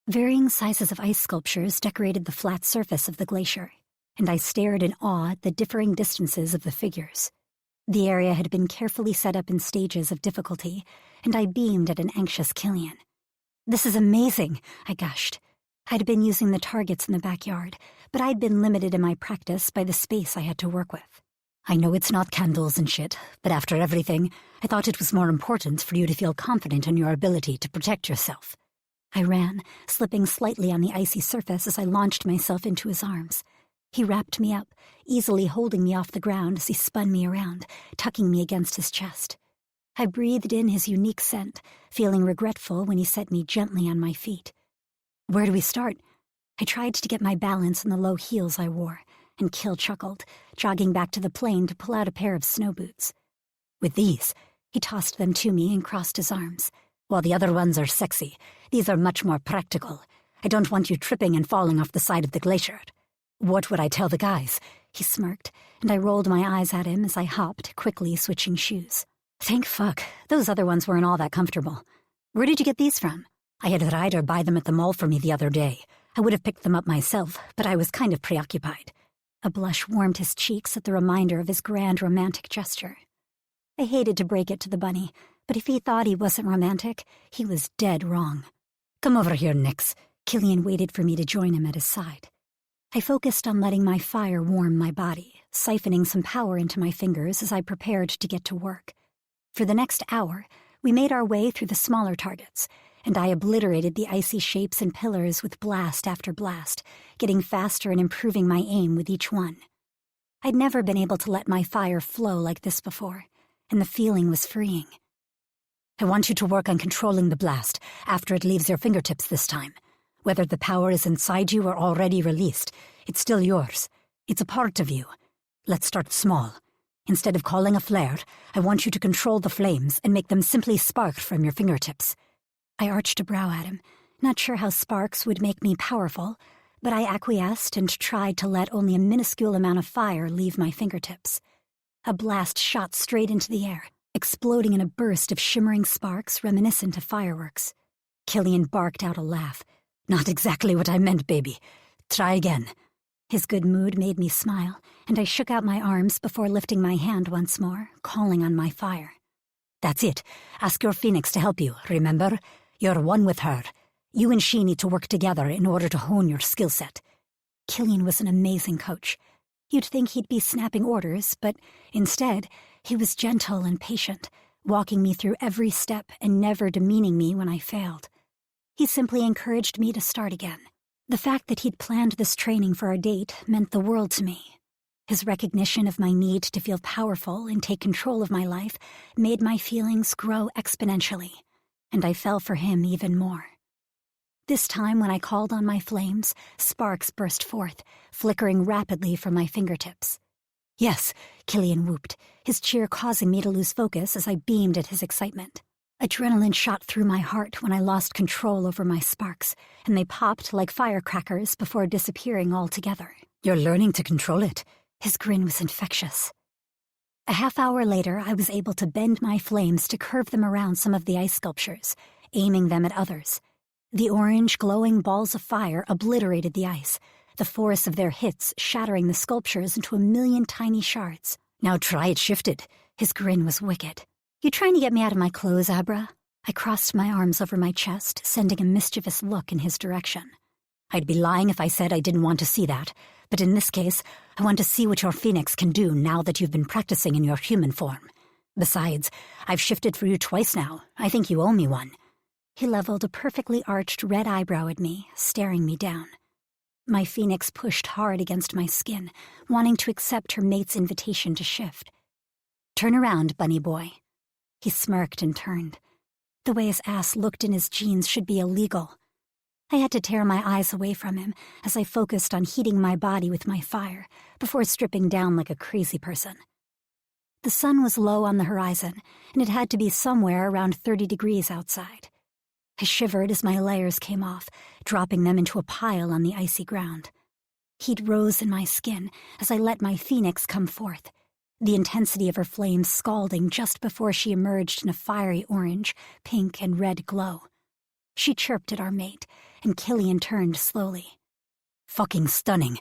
Varying sizes of ice sculptures decorated the flat surface of the glacier, and I stared in awe at the differing distances of the figures. The area had been carefully set up in stages of difficulty, and I beamed at an anxious Killian. "This is amazing," I gushed. I'd been using the targets in the backyard, but I'd been limited in my practice by the space I had to work with. "I know it's not candles and shit, but after everything, I thought it was more important for you to feel confident in your ability to protect yourself." I ran, slipping slightly on the icy surface as I launched myself into his arms. He wrapped me up, easily holding me off the ground as he spun me around, tucking me against his chest. I breathed in his unique scent, feeling regretful when he set me gently on my feet. "Where do we start?" I tried to get my balance in the low heels I wore, and Kill chuckled, jogging back to the plane to pull out a pair of snow boots. "With these," he tossed them to me and crossed his arms. "While the other ones are sexy, these are much more practical. I don't want you tripping and falling off the side of the glacier." "What would I tell the guys?" He smirked, and I rolled my eyes at him as I hopped, quickly switching shoes. "Thank fuck, those other ones weren't all that comfortable. Where did you get these from?" "I had Ryder buy them at the mall for me the other day. I would have picked them up myself, but I was kind of preoccupied." A blush warmed his cheeks at the reminder of his grand romantic gesture. I hated to break it to the bunny, but if he thought he wasn't romantic, he was dead wrong. "Come over here, Nix." Killian waited for me to join him at his side. I focused on letting my fire warm my body, siphoning some power into my fingers as I prepared to get to work. For the next hour, we made our way through the smaller targets, and I obliterated the icy shapes and pillars with blast after blast, getting faster and improving my aim with each one. I'd never been able to let my fire flow like this before, and the feeling was freeing. "I want you to work on controlling the blast after it leaves your fingertips this time. Whether the power is inside you or already released, it's still yours. It's a part of you. Let's start small. Instead of calling a flare, I want you to control the flames and make them simply spark from your fingertips." I arched a brow at him, not sure how sparks would make me powerful, but I acquiesced and tried to let only a minuscule amount of fire leave my fingertips. A blast shot straight into the air, exploding in a burst of shimmering sparks reminiscent of fireworks. Killian barked out a laugh. "Not exactly what I meant, baby. Try again." His good mood made me smile, and I shook out my arms before lifting my hand once more, calling on my fire. "That's it. Ask your phoenix to help you, remember? You're one with her. You and she need to work together in order to hone your skill set." Killian was an amazing coach. You'd think he'd be snapping orders, but instead, he was gentle and patient, walking me through every step and never demeaning me when I failed. He simply encouraged me to start again. The fact that he'd planned this training for our date meant the world to me. His recognition of my need to feel powerful and take control of my life made my feelings grow exponentially, and I fell for him even more. This time when I called on my flames, sparks burst forth, flickering rapidly from my fingertips. "Yes," Killian whooped, his cheer causing me to lose focus as I beamed at his excitement. Adrenaline shot through my heart when I lost control over my sparks, and they popped like firecrackers before disappearing altogether. "You're learning to control it." His grin was infectious. A half hour later, I was able to bend my flames to curve them around some of the ice sculptures, aiming them at others. The orange, glowing balls of fire obliterated the ice, the force of their hits shattering the sculptures into a million tiny shards. "Now try it shifted." His grin was wicked. "You trying to get me out of my clothes, Abra?" I crossed my arms over my chest, sending a mischievous look in his direction. "I'd be lying if I said I didn't want to see that, but in this case, I want to see what your phoenix can do now that you've been practicing in your human form. Besides, I've shifted for you twice now. I think you owe me one." He leveled a perfectly arched red eyebrow at me, staring me down. My phoenix pushed hard against my skin, wanting to accept her mate's invitation to shift. "Turn around, bunny boy." He smirked and turned. The way his ass looked in his jeans should be illegal. I had to tear my eyes away from him as I focused on heating my body with my fire before stripping down like a crazy person. The sun was low on the horizon, and it had to be somewhere around 30 degrees outside. I shivered as my layers came off, dropping them into a pile on the icy ground. Heat rose in my skin as I let my phoenix come forth, the intensity of her flames scalding just before she emerged in a fiery orange, pink, and red glow. She chirped at our mate, and Killian turned slowly. Fucking stunning.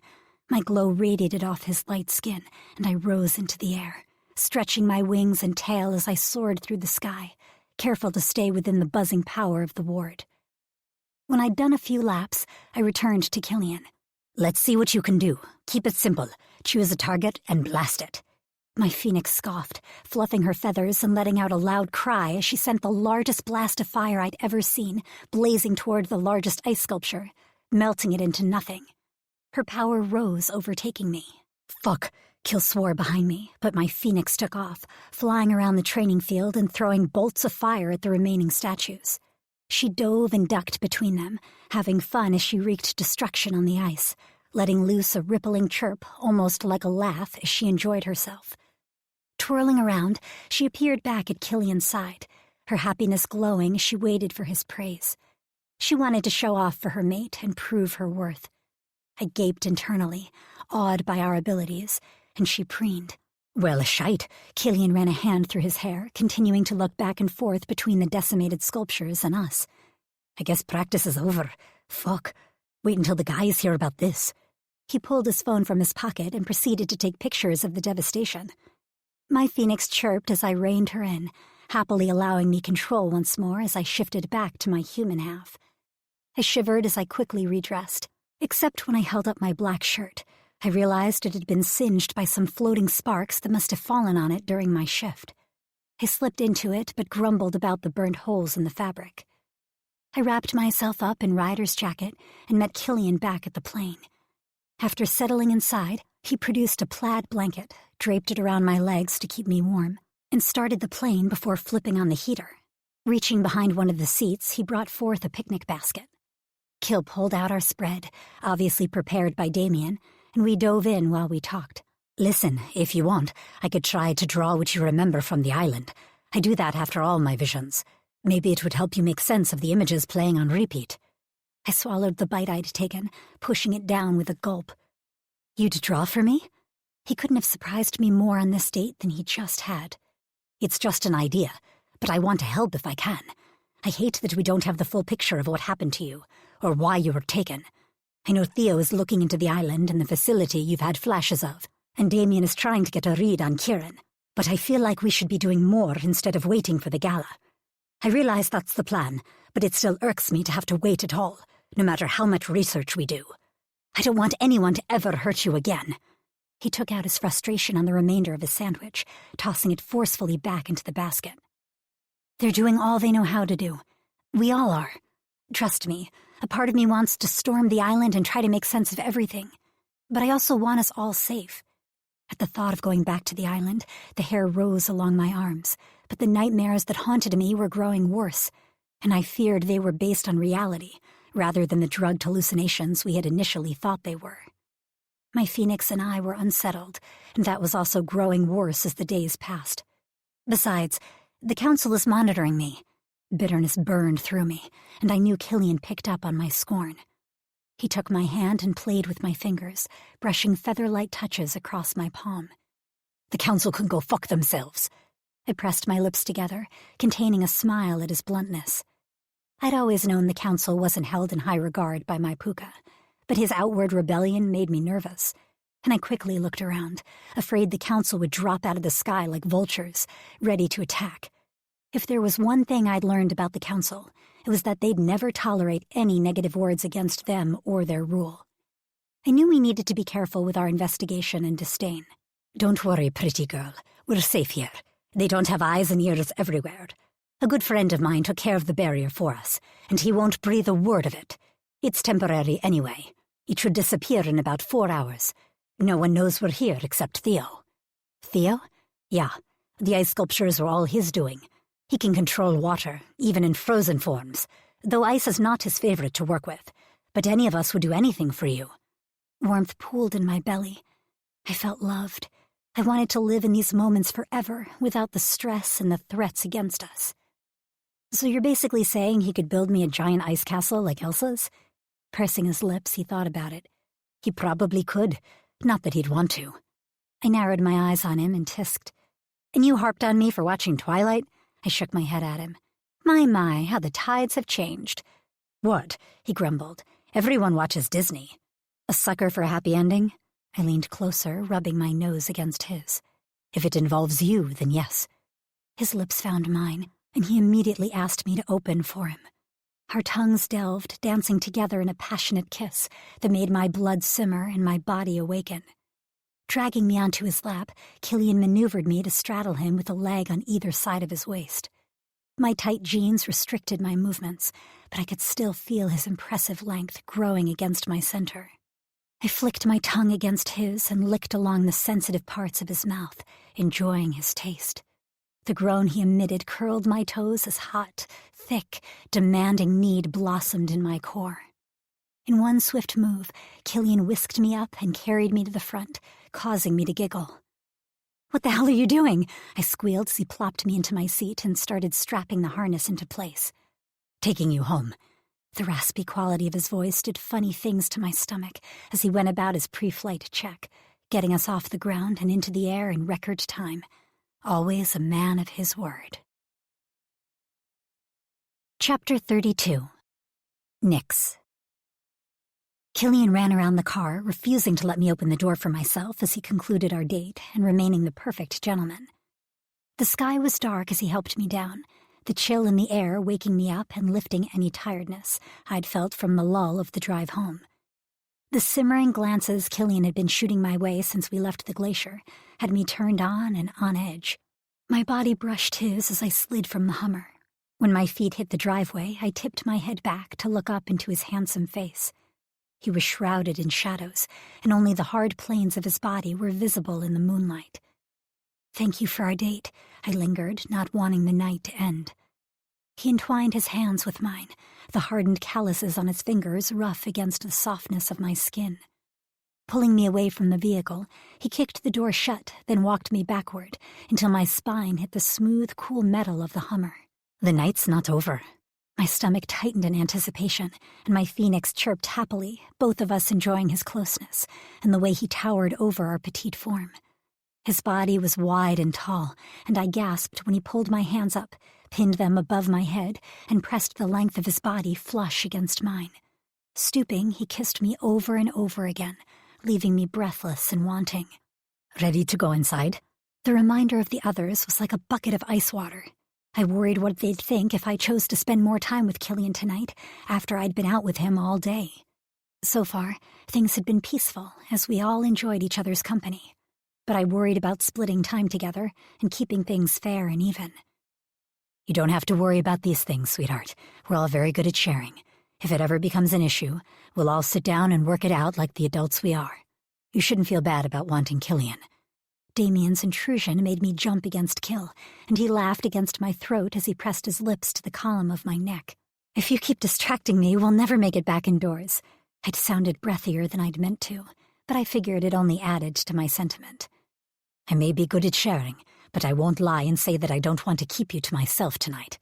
My glow radiated off his light skin, and I rose into the air, stretching my wings and tail as I soared through the sky, careful to stay within the buzzing power of the ward. When I'd done a few laps, I returned to Killian. Let's see what you can do. Keep it simple. Choose a target and blast it. My phoenix scoffed, fluffing her feathers and letting out a loud cry as she sent the largest blast of fire I'd ever seen, blazing toward the largest ice sculpture, melting it into nothing. Her power rose, overtaking me. Fuck, Kill swore behind me, but my phoenix took off, flying around the training field and throwing bolts of fire at the remaining statues. She dove and ducked between them, having fun as she wreaked destruction on the ice, letting loose a rippling chirp, almost like a laugh, as she enjoyed herself. Twirling around, she appeared back at Killian's side, her happiness glowing as she waited for his praise. She wanted to show off for her mate and prove her worth. I gaped internally, awed by our abilities, and she preened. Well, shite. Killian ran a hand through his hair, continuing to look back and forth between the decimated sculptures and us. I guess practice is over. Fuck. Wait until the guys hear about this. He pulled his phone from his pocket and proceeded to take pictures of the devastation. My phoenix chirped as I reined her in, happily allowing me control once more as I shifted back to my human half. I shivered as I quickly redressed, except when I held up my black shirt. I realized it had been singed by some floating sparks that must have fallen on it during my shift. I slipped into it but grumbled about the burnt holes in the fabric. I wrapped myself up in Ryder's jacket and met Killian back at the plane. After settling inside, he produced a plaid blanket, draped it around my legs to keep me warm, and started the plane before flipping on the heater. Reaching behind one of the seats, he brought forth a picnic basket. Kill pulled out our spread, obviously prepared by Damien, and we dove in while we talked. Listen, if you want, I could try to draw what you remember from the island. I do that after all my visions. Maybe it would help you make sense of the images playing on repeat. I swallowed the bite I'd taken, pushing it down with a gulp. You'd draw for me? He couldn't have surprised me more on this date than he just had. It's just an idea, but I want to help if I can. I hate that we don't have the full picture of what happened to you, or why you were taken. I know Theo is looking into the island and the facility you've had flashes of, and Damien is trying to get a read on Kieran, but I feel like we should be doing more instead of waiting for the gala. I realize that's the plan, but it still irks me to have to wait at all, no matter how much research we do. I don't want anyone to ever hurt you again. He took out his frustration on the remainder of his sandwich, tossing it forcefully back into the basket. They're doing all they know how to do. We all are. Trust me, a part of me wants to storm the island and try to make sense of everything. But I also want us all safe. At the thought of going back to the island, the hair rose along my arms, but the nightmares that haunted me were growing worse, and I feared they were based on reality, rather than the drugged hallucinations we had initially thought they were. My phoenix and I were unsettled, and that was also growing worse as the days passed. Besides, the council is monitoring me. Bitterness burned through me, and I knew Killian picked up on my scorn. He took my hand and played with my fingers, brushing feather-light touches across my palm. The council can go fuck themselves. I pressed my lips together, containing a smile at his bluntness. I'd always known the council wasn't held in high regard by my puka, but his outward rebellion made me nervous, and I quickly looked around, afraid the council would drop out of the sky like vultures, ready to attack. If there was one thing I'd learned about the council, it was that they'd never tolerate any negative words against them or their rule. I knew we needed to be careful with our investigation and disdain. Don't worry, pretty girl. We're safe here. They don't have eyes and ears everywhere. A good friend of mine took care of the barrier for us, and he won't breathe a word of it. It's temporary anyway. It should disappear in about 4 hours. No one knows we're here except Theo. Theo? Yeah. The ice sculptures were all his doing. He can control water, even in frozen forms. though ice is not his favorite to work with, but any of us would do anything for you. Warmth pooled in my belly. I felt loved. I wanted to live in these moments forever, without the stress and the threats against us. So you're basically saying he could build me a giant ice castle like Elsa's? Pursing his lips, he thought about it. He probably could. Not that he'd want to. I narrowed my eyes on him and tisked. And you harped on me for watching Twilight? I shook my head at him. My, how the tides have changed. What? He grumbled. Everyone watches Disney. A sucker for a happy ending? I leaned closer, rubbing my nose against his. If it involves you, then yes. His lips found mine, and he immediately asked me to open for him. Our tongues delved, dancing together in a passionate kiss that made my blood simmer and my body awaken. Dragging me onto his lap, Killian maneuvered me to straddle him with a leg on either side of his waist. My tight jeans restricted my movements, but I could still feel his impressive length growing against my center. I flicked my tongue against his and licked along the sensitive parts of his mouth, enjoying his taste. The groan he emitted curled my toes as hot, thick, demanding need blossomed in my core. In one swift move, Killian whisked me up and carried me to the front, causing me to giggle. What the hell are you doing? I squealed as he plopped me into my seat and started strapping the harness into place. Taking you home. The raspy quality of his voice did funny things to my stomach as he went about his pre-flight check, getting us off the ground and into the air in record time. Always a man of his word. Chapter 32. Nix. Killian ran around the car, refusing to let me open the door for myself as he concluded our date and remaining the perfect gentleman. The sky was dark as he helped me down, the chill in the air waking me up and lifting any tiredness I'd felt from the lull of the drive home. The simmering glances Killian had been shooting my way since we left the glacier had me turned on and on edge. My body brushed his as I slid from the Hummer. When my feet hit the driveway, I tipped my head back to look up into his handsome face. He was shrouded in shadows, and only the hard planes of his body were visible in the moonlight. Thank you for our date, I lingered, not wanting the night to end. He entwined his hands with mine, the hardened calluses on his fingers rough against the softness of my skin. Pulling me away from the vehicle, he kicked the door shut, then walked me backward until my spine hit the smooth, cool metal of the Hummer. The night's not over. My stomach tightened in anticipation, and my phoenix chirped happily, both of us enjoying his closeness and the way he towered over our petite form. His body was wide and tall, and I gasped when he pulled my hands up, pinned them above my head, and pressed the length of his body flush against mine. Stooping, he kissed me over and over again, leaving me breathless and wanting. Ready to go inside? The reminder of the others was like a bucket of ice water. I worried what they'd think if I chose to spend more time with Killian tonight after I'd been out with him all day. So far, things had been peaceful as we all enjoyed each other's company. But I worried about splitting time together and keeping things fair and even. You don't have to worry about these things, sweetheart. We're all very good at sharing. If it ever becomes an issue, we'll all sit down and work it out like the adults we are. You shouldn't feel bad about wanting Killian. Damien's intrusion made me jump against Kill, and he laughed against my throat as he pressed his lips to the column of my neck. If you keep distracting me, we'll never make it back indoors. I'd sounded breathier than I'd meant to, but I figured it only added to my sentiment. I may be good at sharing, but I won't lie and say that I don't want to keep you to myself tonight.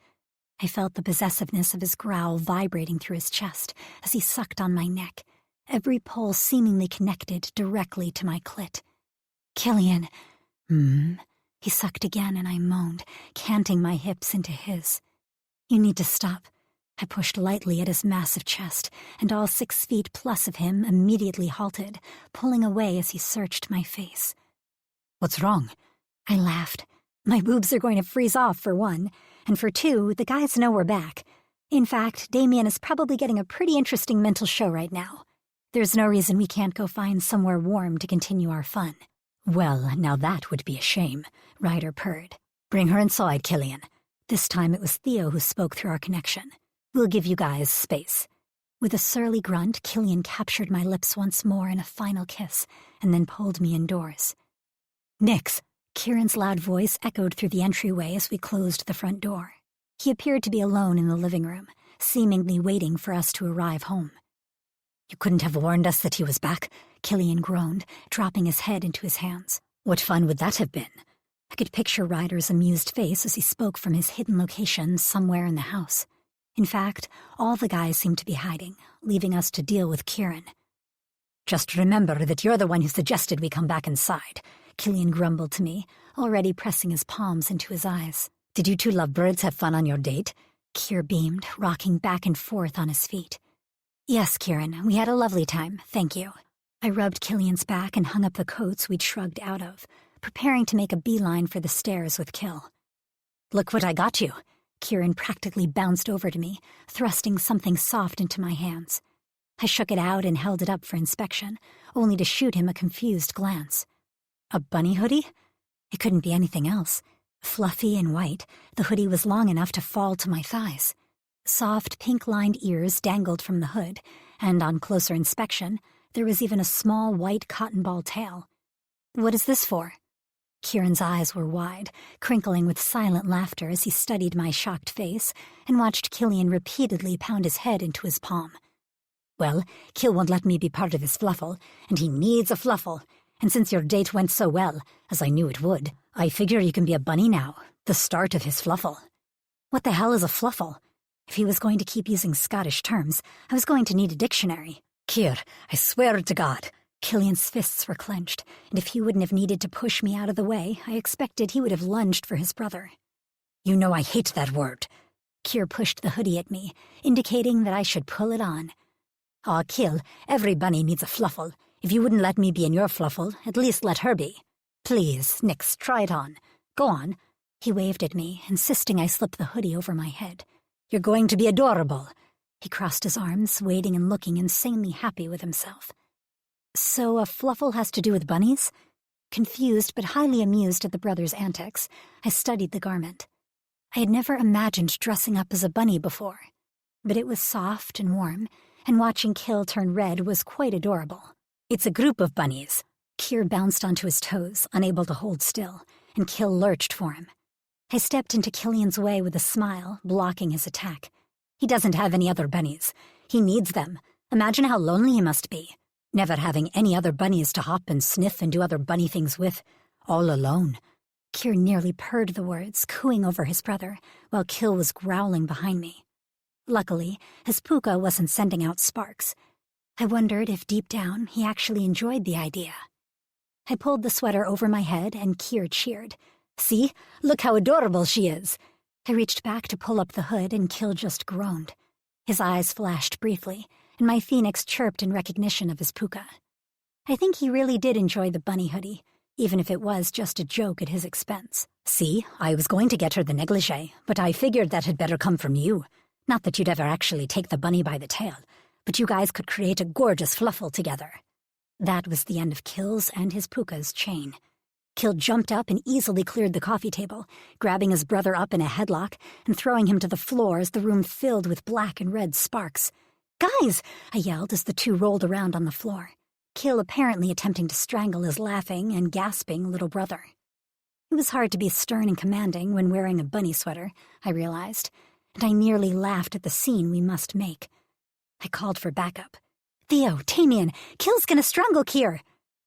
I felt the possessiveness of his growl vibrating through his chest as he sucked on my neck, every pulse seemingly connected directly to my clit. Killian, He sucked again and I moaned, canting my hips into his. You need to stop. I pushed lightly at his massive chest, and all 6 feet plus of him immediately halted, pulling away as he searched my face. What's wrong? I laughed. My boobs are going to freeze off, for one, and for two, the guys know we're back. In fact, Damien is probably getting a pretty interesting mental show right now. There's no reason we can't go find somewhere warm to continue our fun. Well, now that would be a shame, Ryder purred. Bring her inside, Killian. This time it was Theo who spoke through our connection. We'll give you guys space. With a surly grunt, Killian captured my lips once more in a final kiss, and then pulled me indoors. Nix! Kieran's loud voice echoed through the entryway as we closed the front door. He appeared to be alone in the living room, seemingly waiting for us to arrive home. "You couldn't have warned us that he was back," Killian groaned, dropping his head into his hands. "What fun would that have been?" I could picture Ryder's amused face as he spoke from his hidden location somewhere in the house. In fact, all the guys seemed to be hiding, leaving us to deal with Kieran. "Just remember that you're the one who suggested we come back inside," Killian grumbled to me, already pressing his palms into his eyes. "Did you two lovebirds have fun on your date?" Kier beamed, rocking back and forth on his feet. "Yes, Kieran, we had a lovely time, thank you." I rubbed Killian's back and hung up the coats we'd shrugged out of, preparing to make a beeline for the stairs with Kill. "Look what I got you." Kieran practically bounced over to me, thrusting something soft into my hands. I shook it out and held it up for inspection, only to shoot him a confused glance. A bunny hoodie? It couldn't be anything else. Fluffy and white, the hoodie was long enough to fall to my thighs. Soft, pink-lined ears dangled from the hood, and on closer inspection, there was even a small white cotton ball tail. "What is this for?" Kieran's eyes were wide, crinkling with silent laughter as he studied my shocked face and watched Killian repeatedly pound his head into his palm. "Well, Kill won't let me be part of his fluffle, and he needs a fluffle. And since your date went so well, as I knew it would, I figure you can be a bunny now, the start of his fluffle." What the hell is a fluffle? If he was going to keep using Scottish terms, I was going to need a dictionary. "Kier, I swear to God." Killian's fists were clenched, and if he wouldn't have needed to push me out of the way, I expected he would have lunged for his brother. "You know I hate that word." Kier pushed the hoodie at me, indicating that I should pull it on. "Aw, Kill, every bunny needs a fluffle. If you wouldn't let me be in your fluffle, at least let her be. Please, Nix, try it on. Go on." He waved at me, insisting I slip the hoodie over my head. "You're going to be adorable." He crossed his arms, waiting and looking insanely happy with himself. "So a fluffle has to do with bunnies?" Confused but highly amused at the brothers' antics, I studied the garment. I had never imagined dressing up as a bunny before, but it was soft and warm, and watching Kill turn red was quite adorable. "It's a group of bunnies." Kier bounced onto his toes, unable to hold still, and Kill lurched for him. I stepped into Killian's way with a smile, blocking his attack. "He doesn't have any other bunnies. He needs them. Imagine how lonely he must be, never having any other bunnies to hop and sniff and do other bunny things with, all alone." Kier nearly purred the words, cooing over his brother, while Kill was growling behind me. Luckily, his puka wasn't sending out sparks. I wondered if deep down he actually enjoyed the idea. I pulled the sweater over my head and Kier cheered. "See? Look how adorable she is." I reached back to pull up the hood and Kill just groaned. His eyes flashed briefly, and my phoenix chirped in recognition of his puka. I think he really did enjoy the bunny hoodie, even if it was just a joke at his expense. "See, I was going to get her the negligee, but I figured that had better come from you. Not that you'd ever actually take the bunny by the tail, but you guys could create a gorgeous fluffle together." That was the end of Kill's and his puka's chain. Kill jumped up and easily cleared the coffee table, grabbing his brother up in a headlock and throwing him to the floor as the room filled with black and red sparks. "Guys!" I yelled as the two rolled around on the floor, Kill apparently attempting to strangle his laughing and gasping little brother. It was hard to be stern and commanding when wearing a bunny sweater, I realized, and I nearly laughed at the scene we must make. I called for backup. "Theo, Damien, Kill's gonna strangle Kier."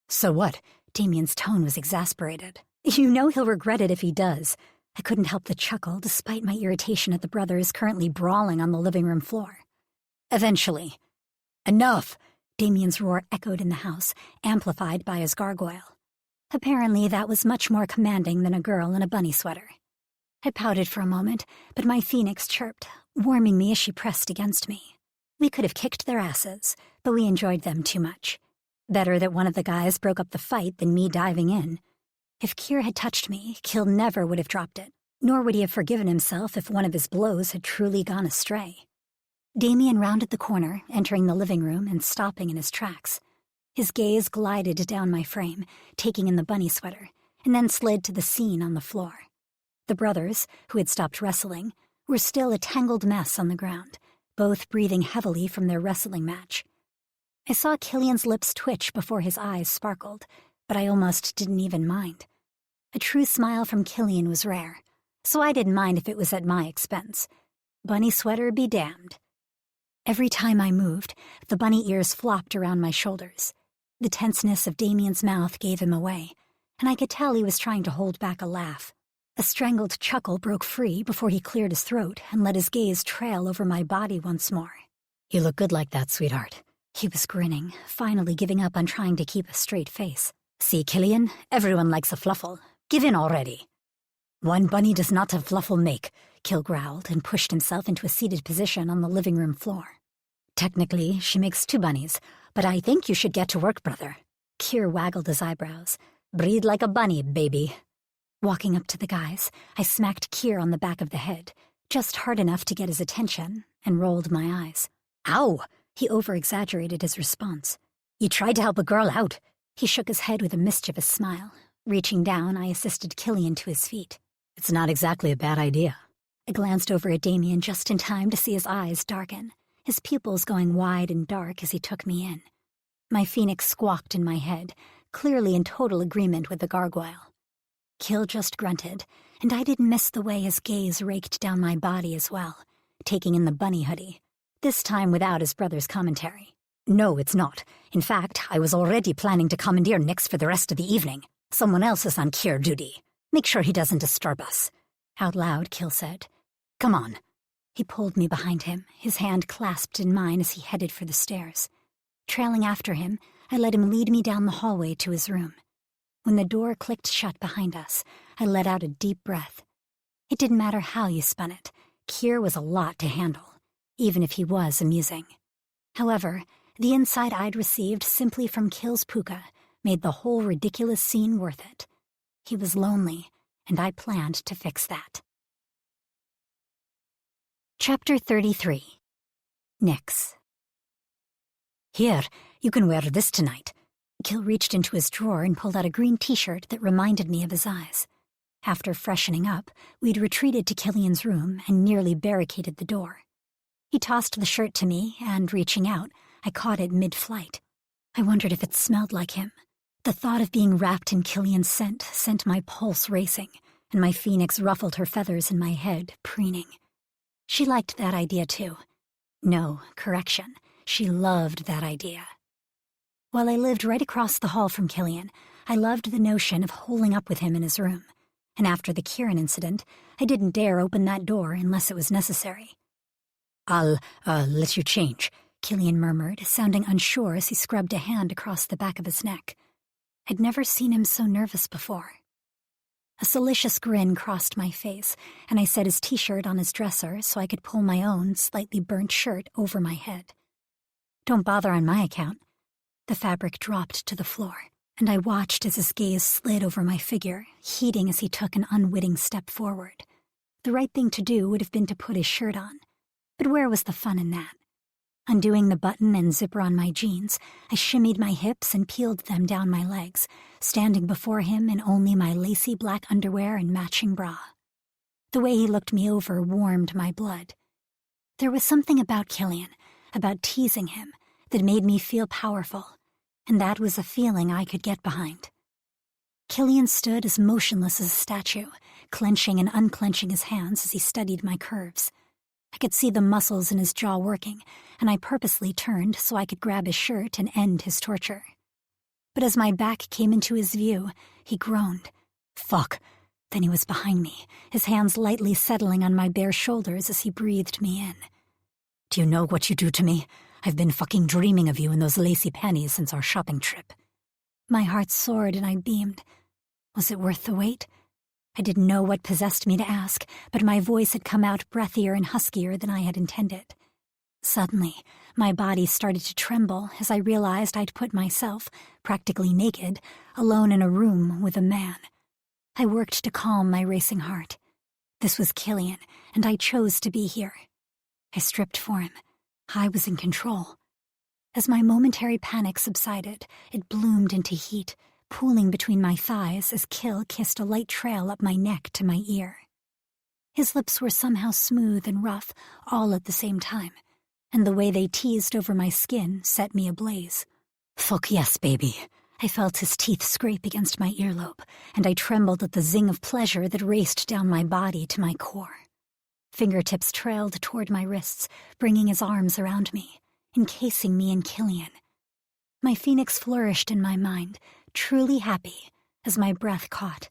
"So what?" Damien's tone was exasperated. "You know he'll regret it if he does." I couldn't help but chuckle, despite my irritation at the brothers currently brawling on the living room floor. "Eventually." "Enough!" Damien's roar echoed in the house, amplified by his gargoyle. Apparently that was much more commanding than a girl in a bunny sweater. I pouted for a moment, but my phoenix chirped, warming me as she pressed against me. We could have kicked their asses, but we enjoyed them too much. Better that one of the guys broke up the fight than me diving in. If Kier had touched me, Kill never would have dropped it, nor would he have forgiven himself if one of his blows had truly gone astray. Damien rounded the corner, entering the living room and stopping in his tracks. His gaze glided down my frame, taking in the bunny sweater, and then slid to the scene on the floor. The brothers, who had stopped wrestling, were still a tangled mess on the ground, both breathing heavily from their wrestling match. I saw Killian's lips twitch before his eyes sparkled, but I almost didn't even mind. A true smile from Killian was rare, so I didn't mind if it was at my expense. Bunny sweater be damned. Every time I moved, the bunny ears flopped around my shoulders. The tenseness of Damien's mouth gave him away, and I could tell he was trying to hold back a laugh. A strangled chuckle broke free before he cleared his throat and let his gaze trail over my body once more. "You look good like that, sweetheart." He was grinning, finally giving up on trying to keep a straight face. "See, Killian, everyone likes a fluffle. Give in already." "One bunny does not a fluffle make," Kill growled and pushed himself into a seated position on the living room floor. "Technically, she makes 2 bunnies, but I think you should get to work, brother." Kier waggled his eyebrows. "Breathe like a bunny, baby." Walking up to the guys, I smacked Kier on the back of the head, just hard enough to get his attention, and rolled my eyes. "Ow!" He over-exaggerated his response. "You tried to help a girl out." He shook his head with a mischievous smile. Reaching down, I assisted Killian to his feet. "It's not exactly a bad idea." I glanced over at Damien just in time to see his eyes darken, his pupils going wide and dark as he took me in. My phoenix squawked in my head, clearly in total agreement with the gargoyle. Kill just grunted, and I didn't miss the way his gaze raked down my body as well, taking in the bunny hoodie, this time without his brother's commentary. "No, it's not. In fact, I was already planning to commandeer Nyx for the rest of the evening. Someone else is on cure duty. Make sure he doesn't disturb us." Out loud, Kill said, "Come on." He pulled me behind him, his hand clasped in mine as he headed for the stairs. Trailing after him, I let him lead me down the hallway to his room. When the door clicked shut behind us, I let out a deep breath. It didn't matter how you spun it. Kier was a lot to handle, even if he was amusing. However, the insight I'd received simply from Kill's puka made the whole ridiculous scene worth it. He was lonely, and I planned to fix that. Chapter 33. Nyx. "Here, you can wear this tonight." Kill reached into his drawer and pulled out a green t-shirt that reminded me of his eyes. After freshening up, we'd retreated to Killian's room and nearly barricaded the door. He tossed the shirt to me, and reaching out, I caught it mid-flight. I wondered if it smelled like him. The thought of being wrapped in Killian's scent sent my pulse racing, and my phoenix ruffled her feathers in my head, preening. She liked that idea too. No, correction, she loved that idea. While I lived right across the hall from Killian, I loved the notion of holing up with him in his room, and after the Kieran incident, I didn't dare open that door unless it was necessary. "I'll let you change," Killian murmured, sounding unsure as he scrubbed a hand across the back of his neck. I'd never seen him so nervous before. A malicious grin crossed my face, and I set his t-shirt on his dresser so I could pull my own slightly burnt shirt over my head. "Don't bother on my account." The fabric dropped to the floor, and I watched as his gaze slid over my figure, heating as he took an unwitting step forward. The right thing to do would have been to put his shirt on, but where was the fun in that? Undoing the button and zipper on my jeans, I shimmied my hips and peeled them down my legs, standing before him in only my lacy black underwear and matching bra. The way he looked me over warmed my blood. There was something about Killian, about teasing him, that made me feel powerful, and that was a feeling I could get behind. Killian stood as motionless as a statue, clenching and unclenching his hands as he studied my curves. I could see the muscles in his jaw working, and I purposely turned so I could grab his shirt and end his torture. But as my back came into his view, he groaned. "Fuck." Then he was behind me, his hands lightly settling on my bare shoulders as he breathed me in. "Do you know what you do to me? I've been fucking dreaming of you in those lacy panties since our shopping trip." My heart soared and I beamed. Was it worth the wait? I didn't know what possessed me to ask, but my voice had come out breathier and huskier than I had intended. Suddenly, my body started to tremble as I realized I'd put myself, practically naked, alone in a room with a man. I worked to calm my racing heart. This was Killian, and I chose to be here. I stripped for him. I was in control. As my momentary panic subsided, it bloomed into heat, pooling between my thighs as Kill kissed a light trail up my neck to my ear. His lips were somehow smooth and rough, all at the same time, and the way they teased over my skin set me ablaze. "Fuck yes, baby." I felt his teeth scrape against my earlobe, and I trembled at the zing of pleasure that raced down my body to my core. Fingertips trailed toward my wrists, bringing his arms around me, encasing me in Killian. My phoenix flourished in my mind, truly happy, as my breath caught.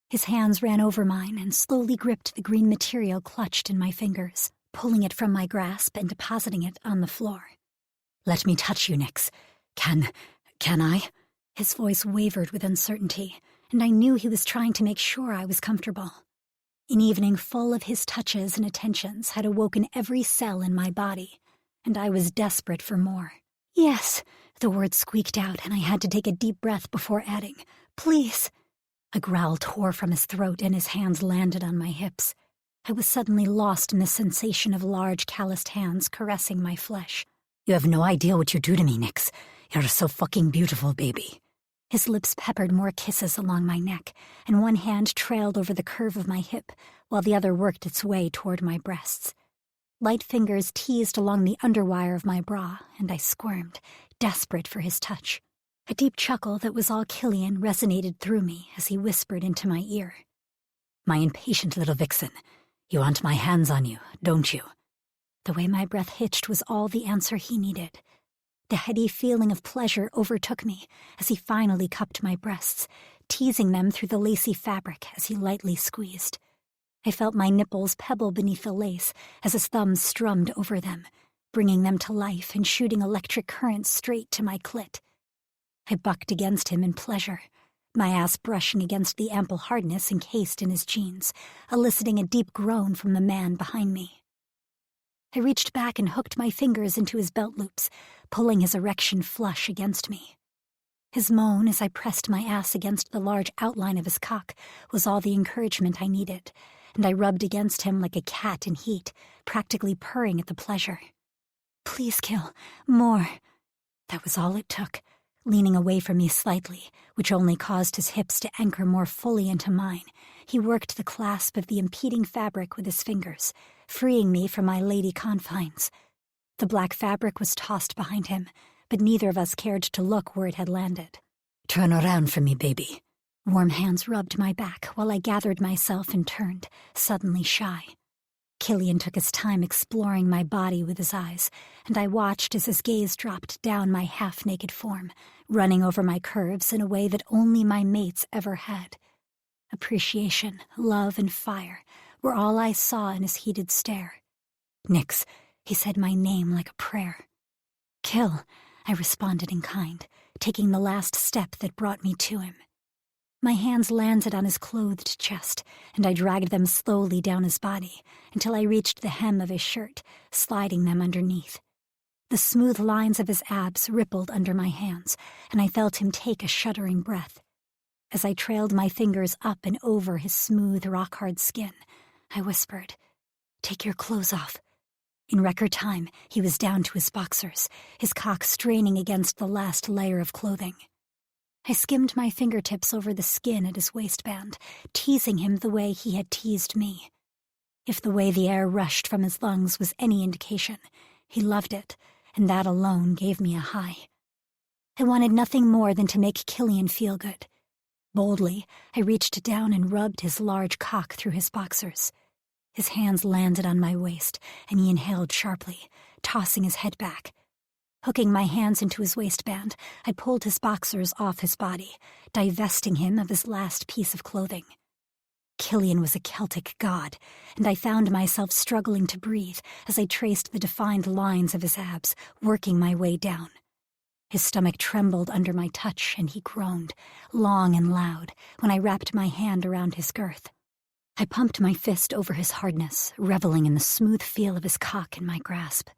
His hands ran over mine and slowly gripped the green material clutched in my fingers, pulling it from my grasp and depositing it on the floor. "Let me touch you, Nyx. Can I?" His voice wavered with uncertainty, and I knew he was trying to make sure I was comfortable. An evening full of his touches and attentions had awoken every cell in my body, and I was desperate for more. "Yes," the words squeaked out, and I had to take a deep breath before adding, "Please." A growl tore from his throat, and his hands landed on my hips. I was suddenly lost in the sensation of large, calloused hands caressing my flesh. "You have no idea what you do to me, Nyx. You're so fucking beautiful, baby." His lips peppered more kisses along my neck, and one hand trailed over the curve of my hip, while the other worked its way toward my breasts. Light fingers teased along the underwire of my bra, and I squirmed, desperate for his touch. A deep chuckle that was all Killian resonated through me as he whispered into my ear. "My impatient little vixen, you want my hands on you, don't you?" The way my breath hitched was all the answer he needed. The heady feeling of pleasure overtook me as he finally cupped my breasts, teasing them through the lacy fabric as he lightly squeezed. I felt my nipples pebble beneath the lace as his thumbs strummed over them, bringing them to life and shooting electric currents straight to my clit. I bucked against him in pleasure, my ass brushing against the ample hardness encased in his jeans, eliciting a deep groan from the man behind me. I reached back and hooked my fingers into his belt loops, pulling his erection flush against me. His moan as I pressed my ass against the large outline of his cock was all the encouragement I needed, and I rubbed against him like a cat in heat, practically purring at the pleasure. "Please, Kill, more." That was all it took, leaning away from me slightly, which only caused his hips to anchor more fully into mine. He worked the clasp of the impeding fabric with his fingers, freeing me from my lady confines. The black fabric was tossed behind him, but neither of us cared to look where it had landed. "Turn around for me, baby." Warm hands rubbed my back while I gathered myself and turned, suddenly shy. Killian took his time exploring my body with his eyes, and I watched as his gaze dropped down my half-naked form, running over my curves in a way that only my mates ever had. Appreciation, love, and fire were all I saw in his heated stare. "Nyx," he said my name like a prayer. "Kill," I responded in kind, taking the last step that brought me to him. My hands landed on his clothed chest, and I dragged them slowly down his body until I reached the hem of his shirt, sliding them underneath. The smooth lines of his abs rippled under my hands, and I felt him take a shuddering breath. As I trailed my fingers up and over his smooth, rock-hard skin, I whispered, "Take your clothes off." In record time, he was down to his boxers, his cock straining against the last layer of clothing. I skimmed my fingertips over the skin at his waistband, teasing him the way he had teased me. If the way the air rushed from his lungs was any indication, he loved it, and that alone gave me a high. I wanted nothing more than to make Killian feel good. Boldly, I reached down and rubbed his large cock through his boxers. His hands landed on my waist, and he inhaled sharply, tossing his head back. Hooking my hands into his waistband, I pulled his boxers off his body, divesting him of his last piece of clothing. Killian was a Celtic god, and I found myself struggling to breathe as I traced the defined lines of his abs, working my way down. His stomach trembled under my touch, and he groaned, long and loud, when I wrapped my hand around his girth. I pumped my fist over his hardness, reveling in the smooth feel of his cock in my grasp.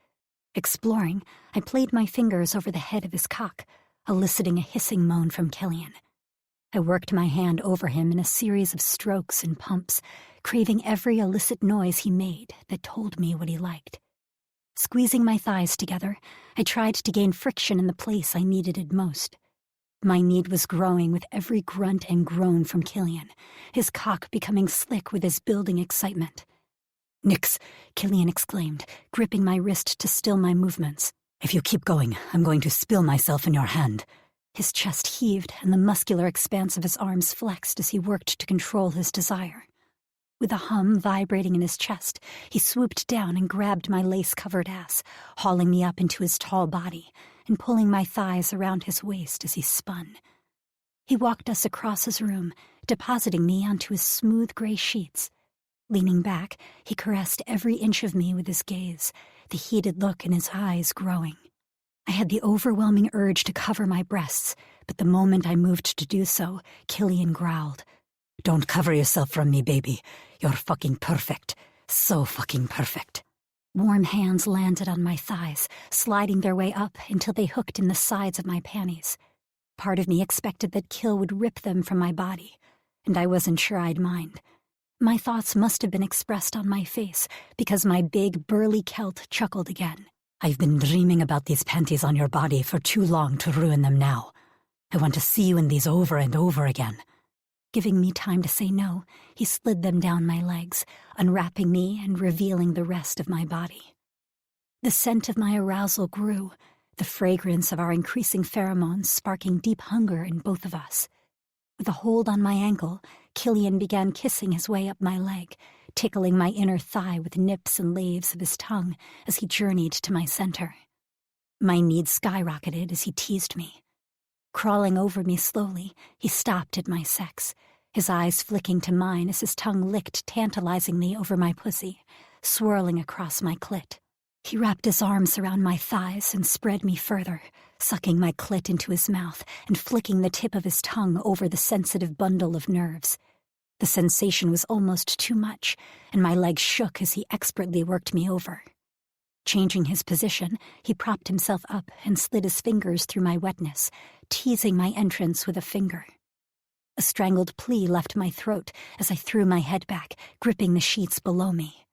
Exploring, I played my fingers over the head of his cock, eliciting a hissing moan from Killian. I worked my hand over him in a series of strokes and pumps, craving every illicit noise he made that told me what he liked. Squeezing my thighs together, I tried to gain friction in the place I needed it most. My need was growing with every grunt and groan from Killian, his cock becoming slick with his building excitement. "Nyx," Killian exclaimed, gripping my wrist to still my movements. "If you keep going, I'm going to spill myself in your hand." His chest heaved, and the muscular expanse of his arms flexed as he worked to control his desire. With a hum vibrating in his chest, he swooped down and grabbed my lace-covered ass, hauling me up into his tall body and pulling my thighs around his waist as he spun. He walked us across his room, depositing me onto his smooth gray sheets. Leaning back, he caressed every inch of me with his gaze, the heated look in his eyes growing. I had the overwhelming urge to cover my breasts, but the moment I moved to do so, Killian growled. "Don't cover yourself from me, baby. You're fucking perfect. So fucking perfect." Warm hands landed on my thighs, sliding their way up until they hooked in the sides of my panties. Part of me expected that Kill would rip them from my body, and I wasn't sure I'd mind. My thoughts must have been expressed on my face, because my big, burly Celt chuckled again. "I've been dreaming about these panties on your body for too long to ruin them now. I want to see you in these over and over again." Giving me time to say no, he slid them down my legs, unwrapping me and revealing the rest of my body. The scent of my arousal grew, the fragrance of our increasing pheromones sparking deep hunger in both of us. With a hold on my ankle, Killian began kissing his way up my leg, tickling my inner thigh with nips and laves of his tongue as he journeyed to my center. My needs skyrocketed as he teased me. Crawling over me slowly, he stopped at my sex, his eyes flicking to mine as his tongue licked tantalizingly over my pussy, swirling across my clit. He wrapped his arms around my thighs and spread me further, sucking my clit into his mouth and flicking the tip of his tongue over the sensitive bundle of nerves. The sensation was almost too much, and my legs shook as he expertly worked me over. Changing his position, he propped himself up and slid his fingers through my wetness, teasing my entrance with a finger. A strangled plea left my throat as I threw my head back, gripping the sheets below me.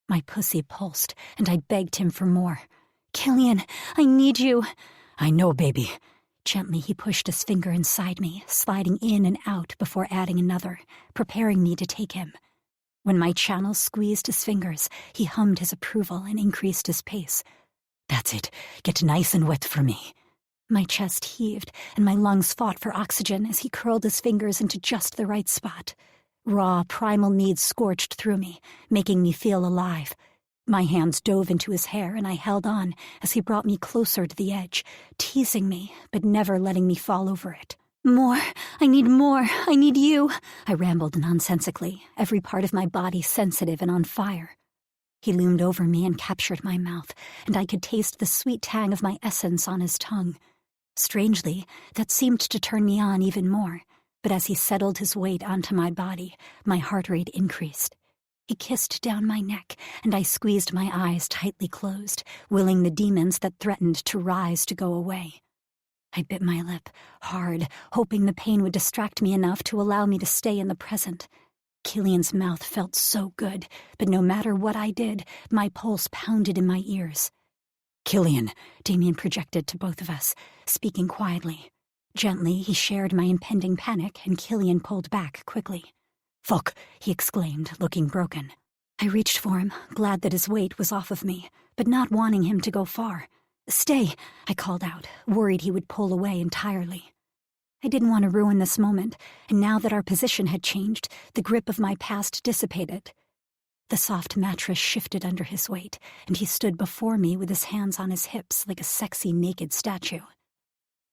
My pussy pulsed, and I begged him for more. "Killian, I need you." "I know, baby." Gently he pushed his finger inside me, sliding in and out before adding another, preparing me to take him. When my channels squeezed his fingers, he hummed his approval and increased his pace. "That's it. Get nice and wet for me." My chest heaved, and my lungs fought for oxygen as he curled his fingers into just the right spot. Raw, primal needs scorched through me, making me feel alive. My hands dove into his hair, and I held on as he brought me closer to the edge, teasing me, but never letting me fall over it. "More! I need more! I need you!" I rambled nonsensically, every part of my body sensitive and on fire. He loomed over me and captured my mouth, and I could taste the sweet tang of my essence on his tongue. Strangely, that seemed to turn me on even more, but as he settled his weight onto my body, my heart rate increased. He kissed down my neck, and I squeezed my eyes tightly closed, willing the demons that threatened to rise to go away. I bit my lip, hard, hoping the pain would distract me enough to allow me to stay in the present. Killian's mouth felt so good, but no matter what I did, my pulse pounded in my ears. "Killian," Damien projected to both of us, speaking quietly. Gently, he shared my impending panic, and Killian pulled back quickly. "Fuck," he exclaimed, looking broken. I reached for him, glad that his weight was off of me, but not wanting him to go far. "Stay," I called out, worried he would pull away entirely. I didn't want to ruin this moment, and now that our position had changed, the grip of my past dissipated. The soft mattress shifted under his weight, and he stood before me with his hands on his hips like a sexy naked statue.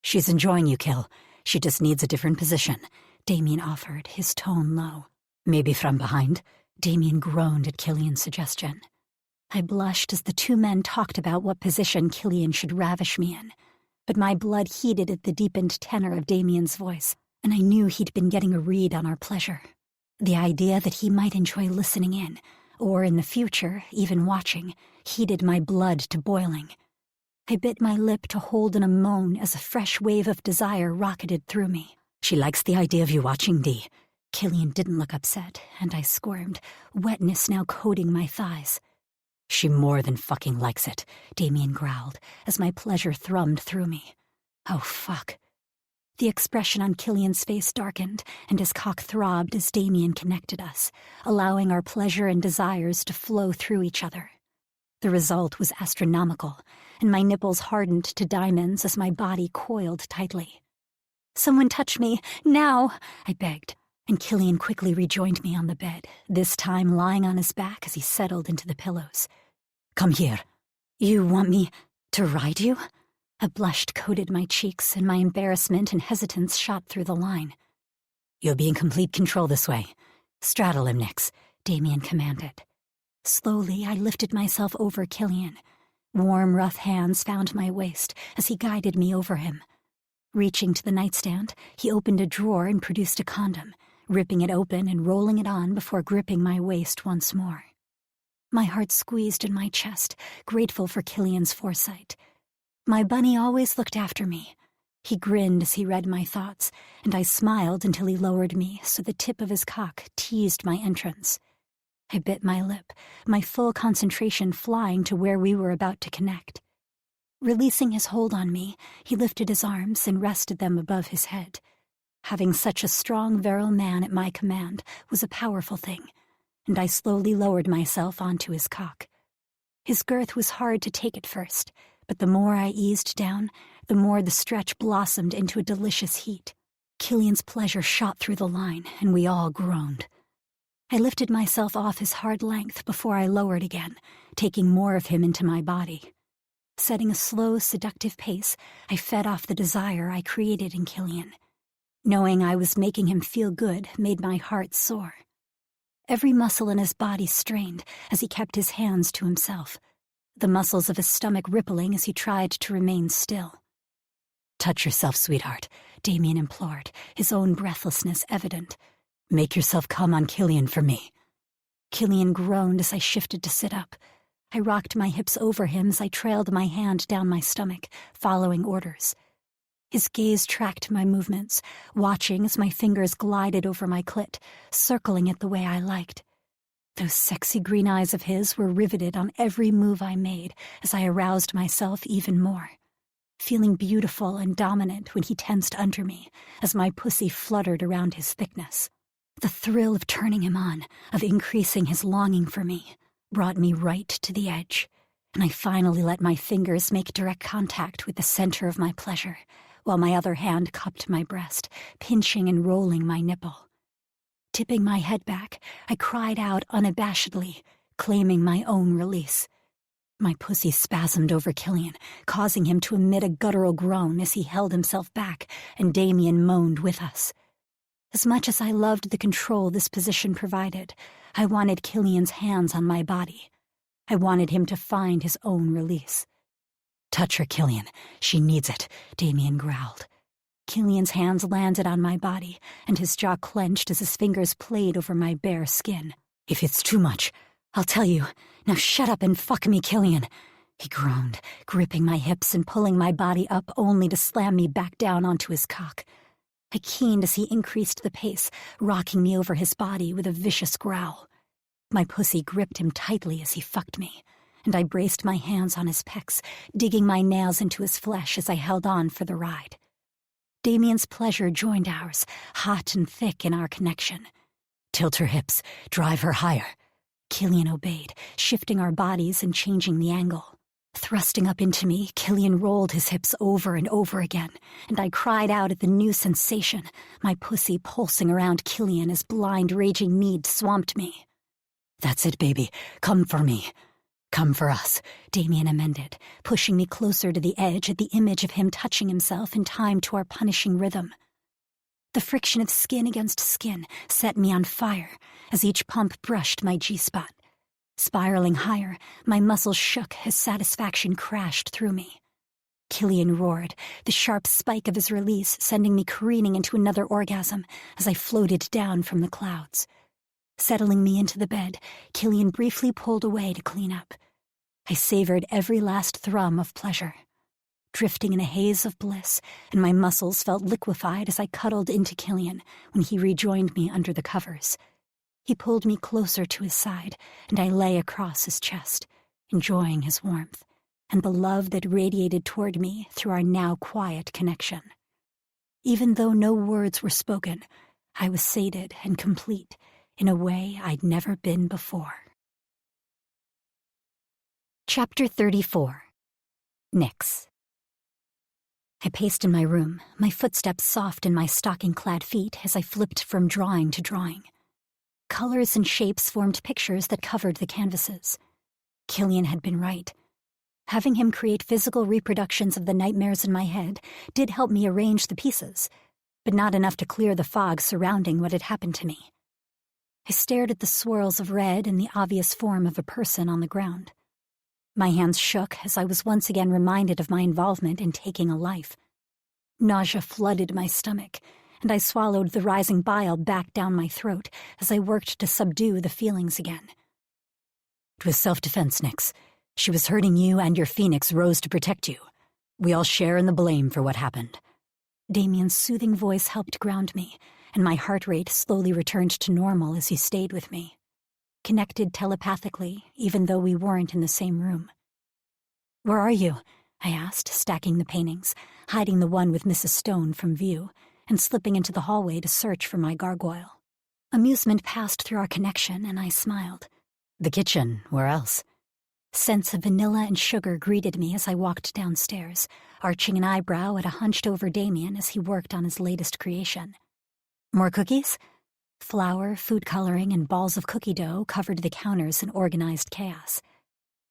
"She's enjoying you, Kill. She just needs a different position," Damien offered, his tone low. "Maybe from behind?" Damien groaned at Killian's suggestion. I blushed as the two men talked about what position Killian should ravish me in, but my blood heated at the deepened tenor of Damien's voice, and I knew he'd been getting a read on our pleasure. The idea that he might enjoy listening in, or in the future, even watching, heated my blood to boiling. I bit my lip to hold in a moan as a fresh wave of desire rocketed through me. "She likes the idea of you watching, Dee." Killian didn't look upset, and I squirmed, wetness now coating my thighs. "She more than fucking likes it," Damien growled, as my pleasure thrummed through me. Oh, fuck. The expression on Killian's face darkened, and his cock throbbed as Damien connected us, allowing our pleasure and desires to flow through each other. The result was astronomical, and my nipples hardened to diamonds as my body coiled tightly. "Someone touch me, now!" I begged. and Killian quickly rejoined me on the bed, this time lying on his back as he settled into the pillows. "Come here. You want me to ride you?" A blush coated my cheeks, and my embarrassment and hesitance shot through the line. "You'll be in complete control this way. Straddle him, Nix," Damien commanded. Slowly, I lifted myself over Killian. Warm, rough hands found my waist as he guided me over him. Reaching to the nightstand, he opened a drawer and produced a condom, ripping it open and rolling it on before gripping my waist once more. My heart squeezed in my chest, grateful for Killian's foresight. My bunny always looked after me. He grinned as he read my thoughts, and I smiled until he lowered me so the tip of his cock teased my entrance. I bit my lip, my full concentration flying to where we were about to connect. Releasing his hold on me, he lifted his arms and rested them above his head. Having such a strong, virile man at my command was a powerful thing, and I slowly lowered myself onto his cock. His girth was hard to take at first, but the more I eased down, the more the stretch blossomed into a delicious heat. Killian's pleasure shot through the line, and we all groaned. I lifted myself off his hard length before I lowered again, taking more of him into my body. Setting a slow, seductive pace, I fed off the desire I created in Killian. Knowing I was making him feel good made my heart soar. Every muscle in his body strained as he kept his hands to himself, the muscles of his stomach rippling as he tried to remain still. "Touch yourself, sweetheart," Damien implored, his own breathlessness evident. "Make yourself come on Killian for me." Killian groaned as I shifted to sit up. I rocked my hips over him as I trailed my hand down my stomach, following orders. His gaze tracked my movements, watching as my fingers glided over my clit, circling it the way I liked. Those sexy green eyes of his were riveted on every move I made as I aroused myself even more, feeling beautiful and dominant when he tensed under me as my pussy fluttered around his thickness. The thrill of turning him on, of increasing his longing for me, brought me right to the edge, and I finally let my fingers make direct contact with the center of my pleasure, while my other hand cupped my breast, pinching and rolling my nipple. Tipping my head back, I cried out unabashedly, claiming my own release. My pussy spasmed over Killian, causing him to emit a guttural groan as he held himself back, and Damien moaned with us. As much as I loved the control this position provided, I wanted Killian's hands on my body. I wanted him to find his own release. "Touch her, Killian. She needs it," Damien growled. Killian's hands landed on my body, and his jaw clenched as his fingers played over my bare skin. "If it's too much, I'll tell you. Now shut up and fuck me, Killian," he groaned, gripping my hips and pulling my body up only to slam me back down onto his cock. I keened as he increased the pace, rocking me over his body with a vicious growl. My pussy gripped him tightly as he fucked me, and I braced my hands on his pecs, digging my nails into his flesh as I held on for the ride. Damien's pleasure joined ours, hot and thick in our connection. "Tilt her hips, drive her higher." Killian obeyed, shifting our bodies and changing the angle. Thrusting up into me, Killian rolled his hips over and over again, and I cried out at the new sensation, my pussy pulsing around Killian as blind, raging need swamped me. "That's it, baby. Come for me." "Come for us," Damien amended, pushing me closer to the edge at the image of him touching himself in time to our punishing rhythm. The friction of skin against skin set me on fire as each pump brushed my G-spot. Spiraling higher, my muscles shook as satisfaction crashed through me. Killian roared, the sharp spike of his release sending me careening into another orgasm as I floated down from the clouds. Settling me into the bed, Killian briefly pulled away to clean up. I savored every last thrum of pleasure. Drifting in a haze of bliss, and my muscles felt liquefied as I cuddled into Killian when he rejoined me under the covers. He pulled me closer to his side, and I lay across his chest, enjoying his warmth, and the love that radiated toward me through our now quiet connection. Even though no words were spoken, I was sated and complete in a way I'd never been before. Chapter 34. Nix. I paced in my room, my footsteps soft in my stocking-clad feet as I flipped from drawing to drawing. Colors and shapes formed pictures that covered the canvases. Killian had been right. Having him create physical reproductions of the nightmares in my head did help me arrange the pieces, but not enough to clear the fog surrounding what had happened to me. I stared at the swirls of red and the obvious form of a person on the ground. My hands shook as I was once again reminded of my involvement in taking a life. Nausea flooded my stomach, and I swallowed the rising bile back down my throat as I worked to subdue the feelings again. It was self-defense, Nix. She was hurting you, and your phoenix rose to protect you. We all share in the blame for what happened. Damien's soothing voice helped ground me, and my heart rate slowly returned to normal as he stayed with me, connected telepathically, even though we weren't in the same room. "Where are you?" I asked, stacking the paintings, hiding the one with Mrs. Stone from view, and slipping into the hallway to search for my gargoyle. Amusement passed through our connection, and I smiled. "The kitchen, where else?" Scents of vanilla and sugar greeted me as I walked downstairs, arching an eyebrow at a hunched-over Damien as he worked on his latest creation. "More cookies?" Flour, food coloring, and balls of cookie dough covered the counters in organized chaos.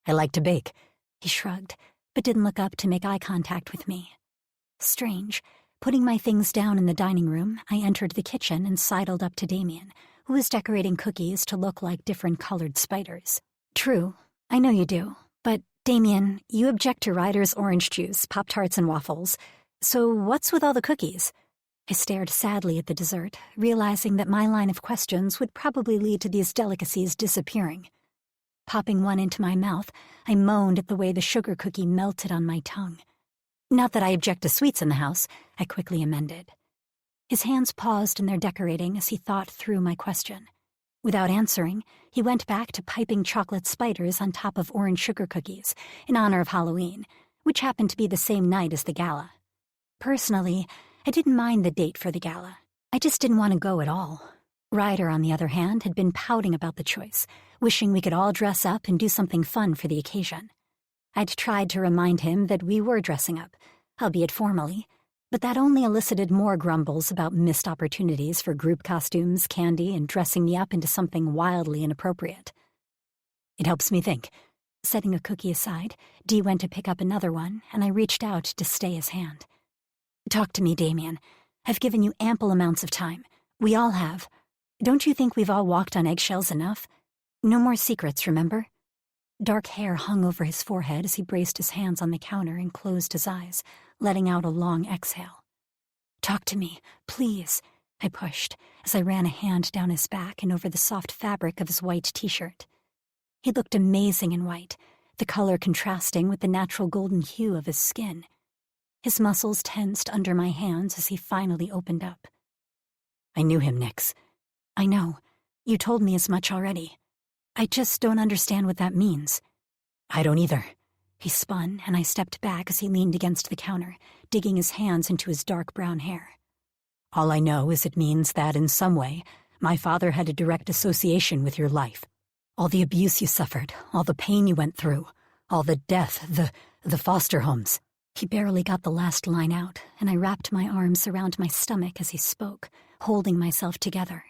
"I like to bake," he shrugged, but didn't look up to make eye contact with me. Strange. Putting my things down in the dining room, I entered the kitchen and sidled up to Damien, who was decorating cookies to look like different colored spiders. "True, I know you do, but, Damien, you object to Ryder's orange juice, Pop-Tarts, and waffles, so what's with all the cookies?" I stared sadly at the dessert, realizing that my line of questions would probably lead to these delicacies disappearing. Popping one into my mouth, I moaned at the way the sugar cookie melted on my tongue. "Not that I object to sweets in the house," I quickly amended. His hands paused in their decorating as he thought through my question. Without answering, he went back to piping chocolate spiders on top of orange sugar cookies in honor of Halloween, which happened to be the same night as the gala. Personally, I didn't mind the date for the gala. I just didn't want to go at all. Ryder, on the other hand, had been pouting about the choice, wishing we could all dress up and do something fun for the occasion. I'd tried to remind him that we were dressing up, albeit formally, but that only elicited more grumbles about missed opportunities for group costumes, candy, and dressing me up into something wildly inappropriate. "It helps me think." Setting a cookie aside, Dee went to pick up another one, and I reached out to stay his hand. "Talk to me, Damien. I've given you ample amounts of time. We all have. Don't you think we've all walked on eggshells enough? No more secrets, remember?" Dark hair hung over his forehead as he braced his hands on the counter and closed his eyes, letting out a long exhale. "Talk to me, please," I pushed as I ran a hand down his back and over the soft fabric of his white t-shirt. He looked amazing in white, the color contrasting with the natural golden hue of his skin. His muscles tensed under my hands as he finally opened up. "I knew him, Nix." "I know. You told me as much already. I just don't understand what that means." "I don't either." He spun, and I stepped back as he leaned against the counter, digging his hands into his dark brown hair. "All I know is it means that, in some way, my father had a direct association with your life. All the abuse you suffered, all the pain you went through, all the death, the foster homes." He barely got the last line out, and I wrapped my arms around my stomach as he spoke, holding myself together.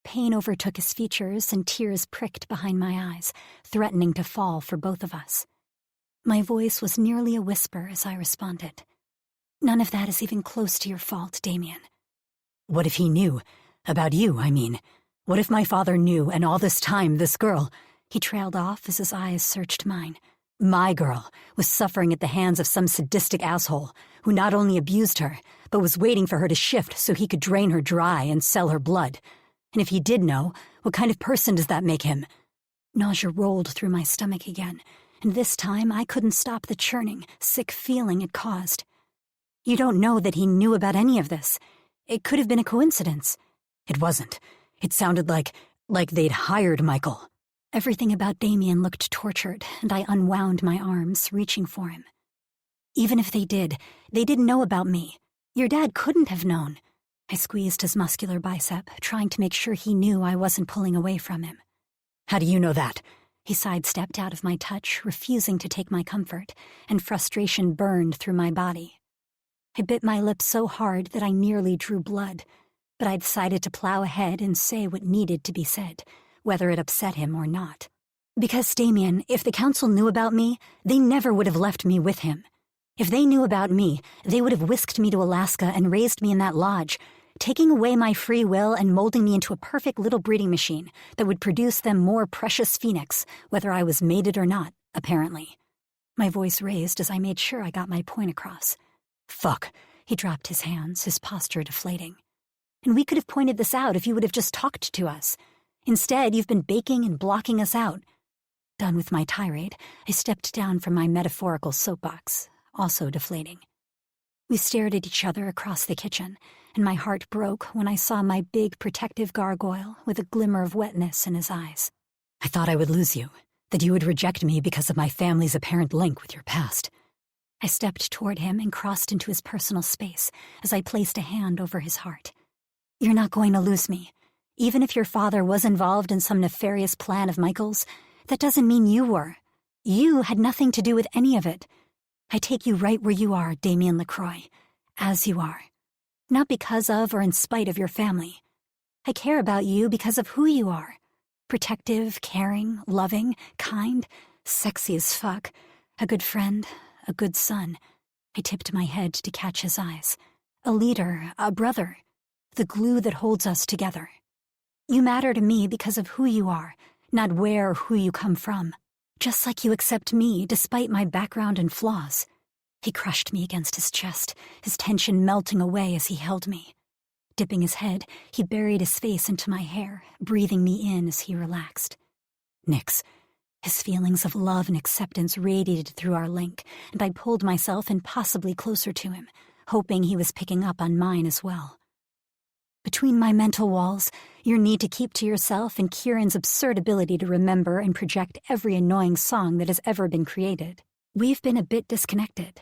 Pain overtook his features, and tears pricked behind my eyes, threatening to fall for both of us. My voice was nearly a whisper as I responded. "None of that is even close to your fault, Damien." "What if he knew? About you, I mean. What if my father knew, and all this time this girl—" He trailed off as his eyes searched mine. "My girl was suffering at the hands of some sadistic asshole who not only abused her, but was waiting for her to shift so he could drain her dry and sell her blood. And if he did know, what kind of person does that make him?" Nausea rolled through my stomach again, and this time I couldn't stop the churning, sick feeling it caused. "You don't know that he knew about any of this. It could have been a coincidence." "It wasn't. It sounded like they'd hired Michael." Everything about Damien looked tortured, and I unwound my arms, reaching for him. "Even if they did, they didn't know about me. Your dad couldn't have known." I squeezed his muscular bicep, trying to make sure he knew I wasn't pulling away from him. "How do you know that?" He sidestepped out of my touch, refusing to take my comfort, and frustration burned through my body. I bit my lip so hard that I nearly drew blood, but I decided to plow ahead and say what needed to be said, whether it upset him or not. Because, Damien, if the council knew about me, they never would have left me with him. If they knew about me, they would have whisked me to Alaska and raised me in that lodge, taking away my free will and molding me into a perfect little breeding machine that would produce them more precious phoenix, whether I was mated or not, apparently. My voice raised as I made sure I got my point across. Fuck. He dropped his hands, his posture deflating. And we could have pointed this out if you would have just talked to us. Instead, you've been baking and blocking us out. Done with my tirade, I stepped down from my metaphorical soapbox, also deflating. We stared at each other across the kitchen, and my heart broke when I saw my big protective gargoyle with a glimmer of wetness in his eyes. I thought I would lose you, that you would reject me because of my family's apparent link with your past. I stepped toward him and crossed into his personal space as I placed a hand over his heart. You're not going to lose me. Even if your father was involved in some nefarious plan of Michael's, that doesn't mean you were. You had nothing to do with any of it. I take you right where you are, Damien LaCroix, as you are. Not because of or in spite of your family. I care about you because of who you are. Protective, caring, loving, kind, sexy as fuck, a good friend, a good son. I tipped my head to catch his eyes. A leader, a brother, the glue that holds us together. You matter to me because of who you are, not where or who you come from. Just like you accept me despite my background and flaws. He crushed me against his chest, his tension melting away as he held me. Dipping his head, he buried his face into my hair, breathing me in as he relaxed. Nix. His feelings of love and acceptance radiated through our link, and I pulled myself impossibly closer to him, hoping he was picking up on mine as well. Between my mental walls, your need to keep to yourself and Kieran's absurd ability to remember and project every annoying song that has ever been created, we've been a bit disconnected.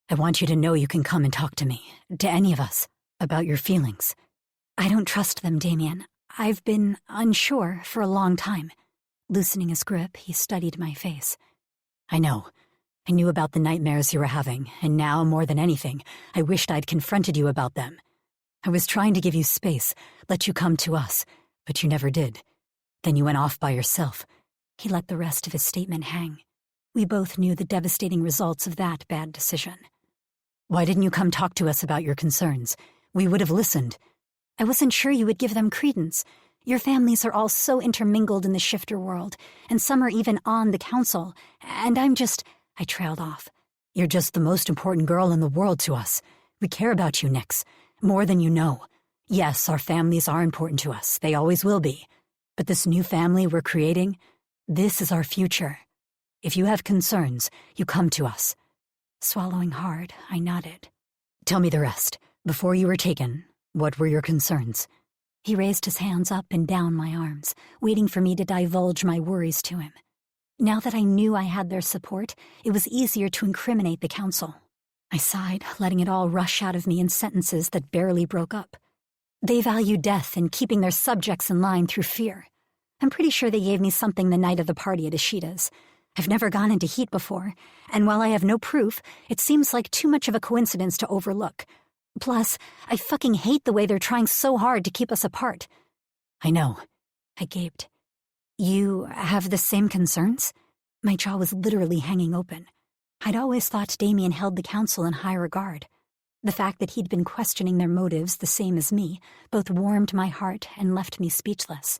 I want you to know you can come and talk to me, to any of us, about your feelings. I don't trust them, Damien. I've been unsure for a long time. Loosening his grip, he studied my face. I know. I knew about the nightmares you were having, and now, more than anything, I wished I'd confronted you about them. I was trying to give you space, let you come to us, but you never did. Then you went off by yourself. He let the rest of his statement hang. We both knew the devastating results of that bad decision. Why didn't you come talk to us about your concerns? We would have listened. I wasn't sure you would give them credence. Your families are all so intermingled in the shifter world, and some are even on the council, and I trailed off. You're just the most important girl in the world to us. We care about you, Nix. More than you know. Yes, our families are important to us. They always will be. But this new family we're creating, this is our future. If you have concerns, you come to us. Swallowing hard, I nodded. Tell me the rest. Before you were taken, what were your concerns? He raised his hands up and down my arms, waiting for me to divulge my worries to him. Now that I knew I had their support, it was easier to incriminate the council. I sighed, letting it all rush out of me in sentences that barely broke up. They value death and keeping their subjects in line through fear. I'm pretty sure they gave me something the night of the party at Ishida's. I've never gone into heat before, and while I have no proof, it seems like too much of a coincidence to overlook. Plus, I fucking hate the way they're trying so hard to keep us apart. I know. I gaped. You have the same concerns? My jaw was literally hanging open. I'd always thought Damien held the council in high regard. The fact that he'd been questioning their motives the same as me both warmed my heart and left me speechless.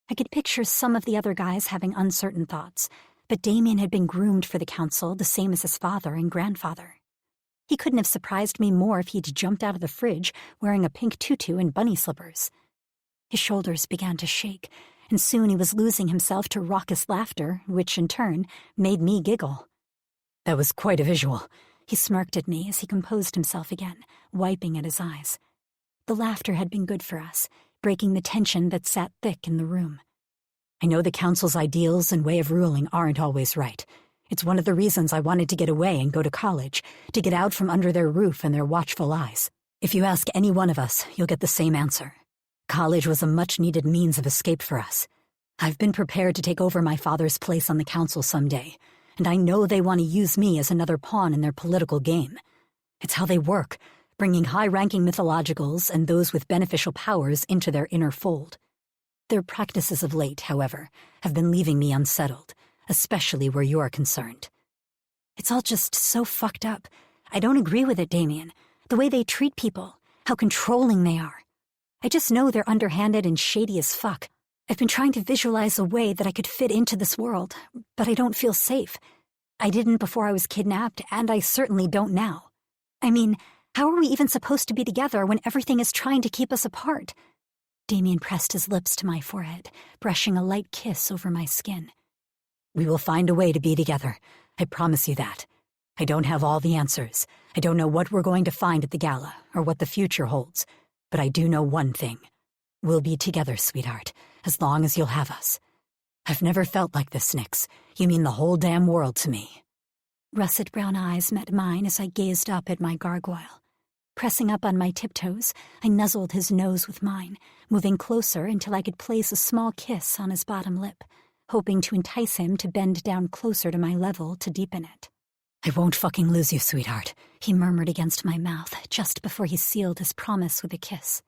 I could picture some of the other guys having uncertain thoughts, but Damien had been groomed for the council the same as his father and grandfather. He couldn't have surprised me more if he'd jumped out of the fridge wearing a pink tutu and bunny slippers. His shoulders began to shake, and soon he was losing himself to raucous laughter, which in turn made me giggle. That was quite a visual. He smirked at me as he composed himself again, wiping at his eyes. The laughter had been good for us, breaking the tension that sat thick in the room. I know the council's ideals and way of ruling aren't always right. It's one of the reasons I wanted to get away and go to college, to get out from under their roof and their watchful eyes. If you ask any one of us, you'll get the same answer. College was a much-needed means of escape for us. I've been prepared to take over my father's place on the council someday, and I know they want to use me as another pawn in their political game. It's how they work, bringing high-ranking mythologicals and those with beneficial powers into their inner fold. Their practices of late, however, have been leaving me unsettled, especially where you are concerned. It's all just so fucked up. I don't agree with it, Damien. The way they treat people, how controlling they are. I just know they're underhanded and shady as fuck. I've been trying to visualize a way that I could fit into this world, but I don't feel safe. I didn't before I was kidnapped, and I certainly don't now. I mean, how are we even supposed to be together when everything is trying to keep us apart? Damien pressed his lips to my forehead, brushing a light kiss over my skin. We will find a way to be together. I promise you that. I don't have all the answers. I don't know what we're going to find at the gala, or what the future holds. But I do know one thing. We'll be together, sweetheart, as long as you'll have us. I've never felt like this, Nix. You mean the whole damn world to me. Russet brown eyes met mine as I gazed up at my gargoyle. Pressing up on my tiptoes, I nuzzled his nose with mine, moving closer until I could place a small kiss on his bottom lip, hoping to entice him to bend down closer to my level to deepen it. I won't fucking lose you, sweetheart, he murmured against my mouth just before he sealed his promise with a kiss.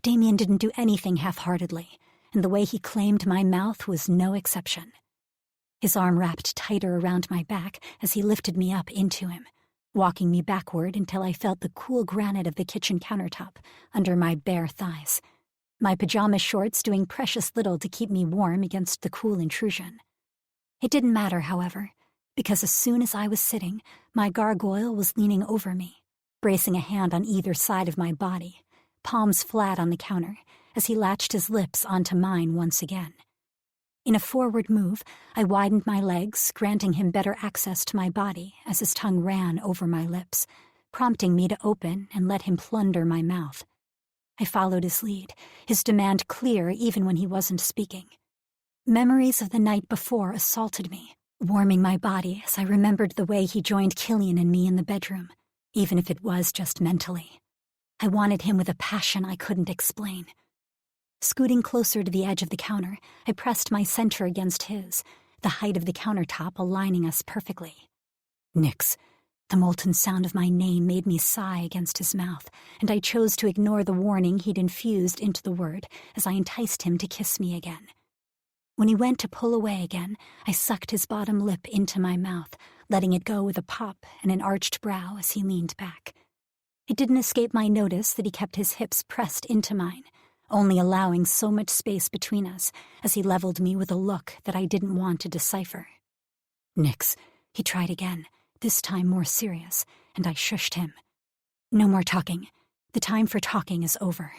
Damien didn't do anything half-heartedly, and the way he claimed my mouth was no exception. His arm wrapped tighter around my back as he lifted me up into him, walking me backward until I felt the cool granite of the kitchen countertop under my bare thighs, my pajama shorts doing precious little to keep me warm against the cool intrusion. It didn't matter, however, because as soon as I was sitting, my gargoyle was leaning over me, bracing a hand on either side of my body, palms flat on the counter, as he latched his lips onto mine once again. In a forward move, I widened my legs, granting him better access to my body as his tongue ran over my lips, prompting me to open and let him plunder my mouth. I followed his lead, his demand clear even when he wasn't speaking. Memories of the night before assaulted me, warming my body as I remembered the way he joined Killian and me in the bedroom, even if it was just mentally. I wanted him with a passion I couldn't explain. Scooting closer to the edge of the counter, I pressed my center against his, the height of the countertop aligning us perfectly. Nix. The molten sound of my name made me sigh against his mouth, and I chose to ignore the warning he'd infused into the word as I enticed him to kiss me again. When he went to pull away again, I sucked his bottom lip into my mouth, letting it go with a pop and an arched brow as he leaned back. It didn't escape my notice that he kept his hips pressed into mine, only allowing so much space between us as he leveled me with a look that I didn't want to decipher. Nix, he tried again, this time more serious, and I shushed him. No more talking. The time for talking is over.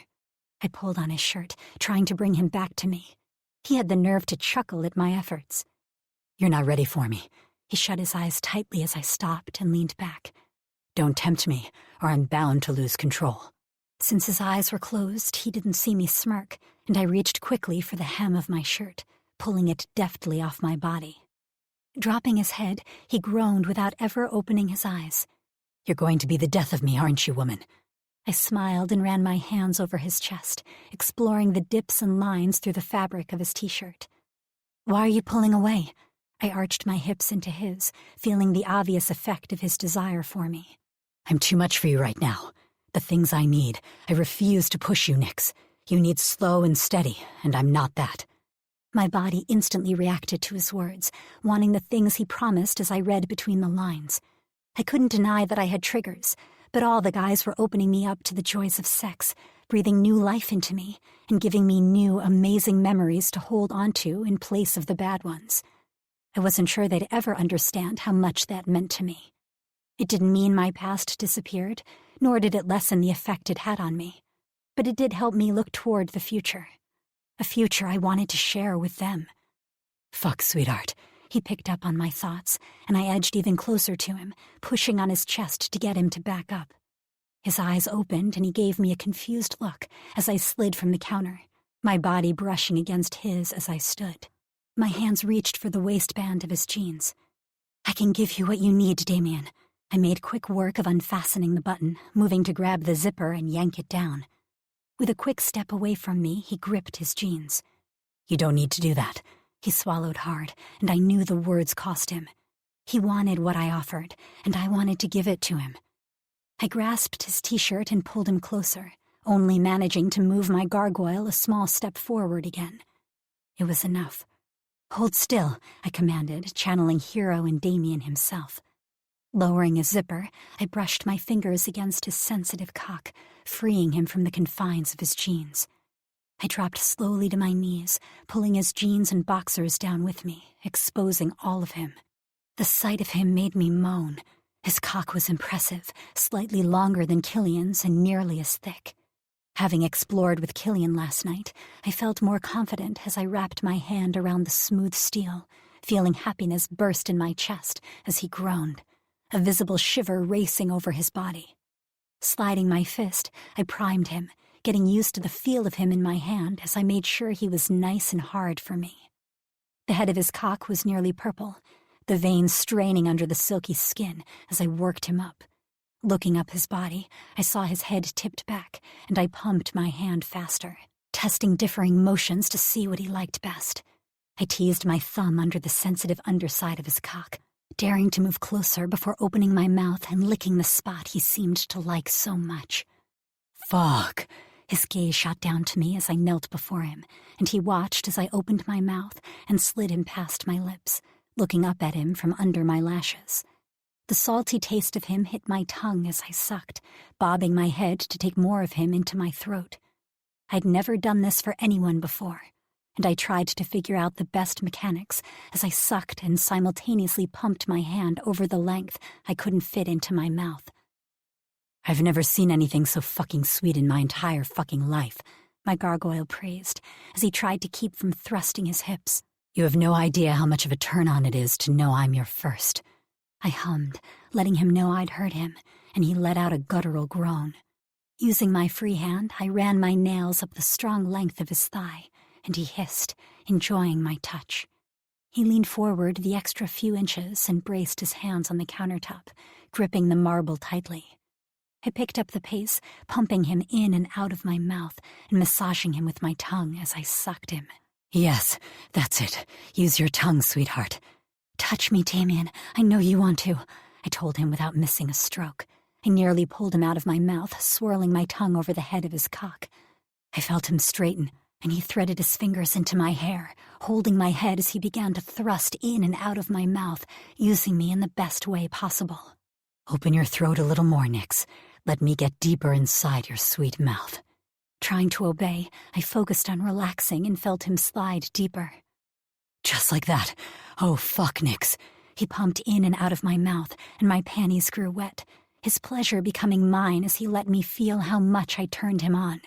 I pulled on his shirt, trying to bring him back to me. He had the nerve to chuckle at my efforts. You're not ready for me. He shut his eyes tightly as I stopped and leaned back. Don't tempt me, or I'm bound to lose control. Since his eyes were closed, he didn't see me smirk, and I reached quickly for the hem of my shirt, pulling it deftly off my body. Dropping his head, he groaned without ever opening his eyes. You're going to be the death of me, aren't you, woman? I smiled and ran my hands over his chest, exploring the dips and lines through the fabric of his t-shirt. Why are you pulling away? I arched my hips into his, feeling the obvious effect of his desire for me. I'm too much for you right now. The things I need. I refuse to push you, Nix. You need slow and steady, and I'm not that. My body instantly reacted to his words, wanting the things he promised as I read between the lines. I couldn't deny that I had triggers, but all the guys were opening me up to the joys of sex, breathing new life into me, and giving me new, amazing memories to hold onto in place of the bad ones. I wasn't sure they'd ever understand how much that meant to me. It didn't mean my past disappeared, nor did it lessen the effect it had on me. But it did help me look toward the future. A future I wanted to share with them. Fuck, sweetheart. He picked up on my thoughts, and I edged even closer to him, pushing on his chest to get him to back up. His eyes opened, and he gave me a confused look as I slid from the counter, my body brushing against his as I stood. My hands reached for the waistband of his jeans. I can give you what you need, Damien. I made quick work of unfastening the button, moving to grab the zipper and yank it down. With a quick step away from me, he gripped his jeans. You don't need to do that. He swallowed hard, and I knew the words cost him. He wanted what I offered, and I wanted to give it to him. I grasped his t-shirt and pulled him closer, only managing to move my gargoyle a small step forward again. It was enough. "Hold still," I commanded, channeling Hero and Damien himself. Lowering his zipper, I brushed my fingers against his sensitive cock, freeing him from the confines of his jeans. I dropped slowly to my knees, pulling his jeans and boxers down with me, exposing all of him. The sight of him made me moan. His cock was impressive, slightly longer than Killian's and nearly as thick. Having explored with Killian last night, I felt more confident as I wrapped my hand around the smooth steel, feeling happiness burst in my chest as he groaned, a visible shiver racing over his body. Sliding my fist, I primed him, getting used to the feel of him in my hand as I made sure he was nice and hard for me. The head of his cock was nearly purple, the veins straining under the silky skin as I worked him up. Looking up his body, I saw his head tipped back, and I pumped my hand faster, testing differing motions to see what he liked best. I teased my thumb under the sensitive underside of his cock, daring to move closer before opening my mouth and licking the spot he seemed to like so much. "Fuck." His gaze shot down to me as I knelt before him, and he watched as I opened my mouth and slid him past my lips, looking up at him from under my lashes. The salty taste of him hit my tongue as I sucked, bobbing my head to take more of him into my throat. I'd never done this for anyone before, and I tried to figure out the best mechanics as I sucked and simultaneously pumped my hand over the length I couldn't fit into my mouth. "I've never seen anything so fucking sweet in my entire fucking life," my gargoyle praised, as he tried to keep from thrusting his hips. "You have no idea how much of a turn-on it is to know I'm your first." I hummed, letting him know I'd heard him, and he let out a guttural groan. Using my free hand, I ran my nails up the strong length of his thigh, and he hissed, enjoying my touch. He leaned forward the extra few inches and braced his hands on the countertop, gripping the marble tightly. I picked up the pace, pumping him in and out of my mouth and massaging him with my tongue as I sucked him. "Yes, that's it. Use your tongue, sweetheart." "Touch me, Damien. I know you want to," I told him without missing a stroke. I nearly pulled him out of my mouth, swirling my tongue over the head of his cock. I felt him straighten, and he threaded his fingers into my hair, holding my head as he began to thrust in and out of my mouth, using me in the best way possible. "Open your throat a little more, Nix. Let me get deeper inside your sweet mouth." Trying to obey, I focused on relaxing and felt him slide deeper. "Just like that. Oh, fuck, Nix." He pumped in and out of my mouth, and my panties grew wet, his pleasure becoming mine as he let me feel how much I turned him on.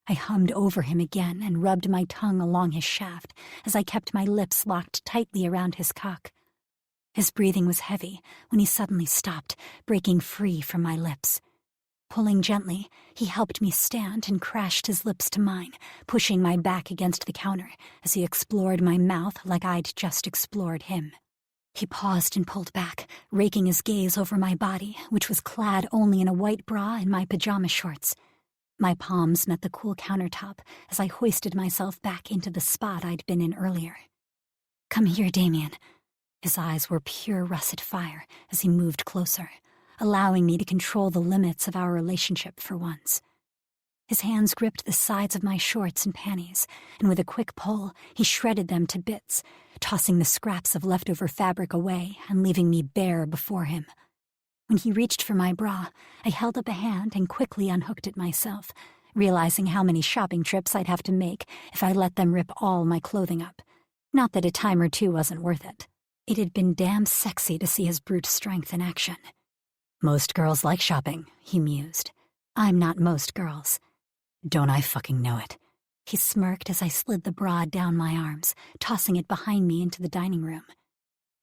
I hummed over him again and rubbed my tongue along his shaft as I kept my lips locked tightly around his cock. His breathing was heavy when he suddenly stopped, breaking free from my lips. Pulling gently, he helped me stand and crashed his lips to mine, pushing my back against the counter as he explored my mouth like I'd just explored him. He paused and pulled back, raking his gaze over my body, which was clad only in a white bra and my pajama shorts. My palms met the cool countertop as I hoisted myself back into the spot I'd been in earlier. "Come here, Damien." His eyes were pure russet fire as he moved closer, allowing me to control the limits of our relationship for once. His hands gripped the sides of my shorts and panties, and with a quick pull, he shredded them to bits, tossing the scraps of leftover fabric away and leaving me bare before him. When he reached for my bra, I held up a hand and quickly unhooked it myself, realizing how many shopping trips I'd have to make if I let them rip all my clothing up. Not that a time or two wasn't worth it. It had been damn sexy to see his brute strength in action. "Most girls like shopping," he mused. "I'm not most girls." "Don't I fucking know it?" He smirked as I slid the bra down my arms, tossing it behind me into the dining room.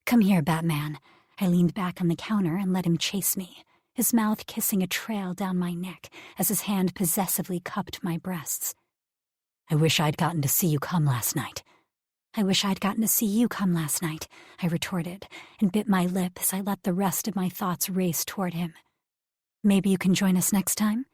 "Come here, Batman." I leaned back on the counter and let him chase me, his mouth kissing a trail down my neck as his hand possessively cupped my breasts. "I wish I'd gotten to see you come last night." "I wish I'd gotten to see you come last night," I retorted, and bit my lip as I let the rest of my thoughts race toward him. "Maybe you can join us next time?"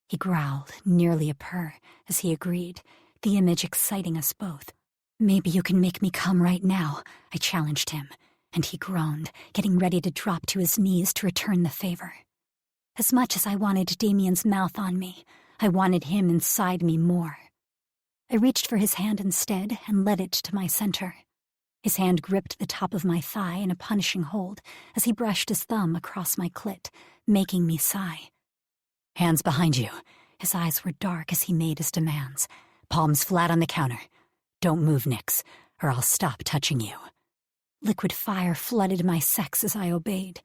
He growled, nearly a purr, as he agreed, the image exciting us both. "Maybe you can make me come right now," I challenged him, and he groaned, getting ready to drop to his knees to return the favor. As much as I wanted Damien's mouth on me, I wanted him inside me more. I reached for his hand instead and led it to my center. His hand gripped the top of my thigh in a punishing hold as he brushed his thumb across my clit, making me sigh. Hands behind you. His eyes were dark as he made his demands. Palms flat on the counter. Don't move, Nix, or I'll stop touching you. Liquid fire flooded my sex as I obeyed.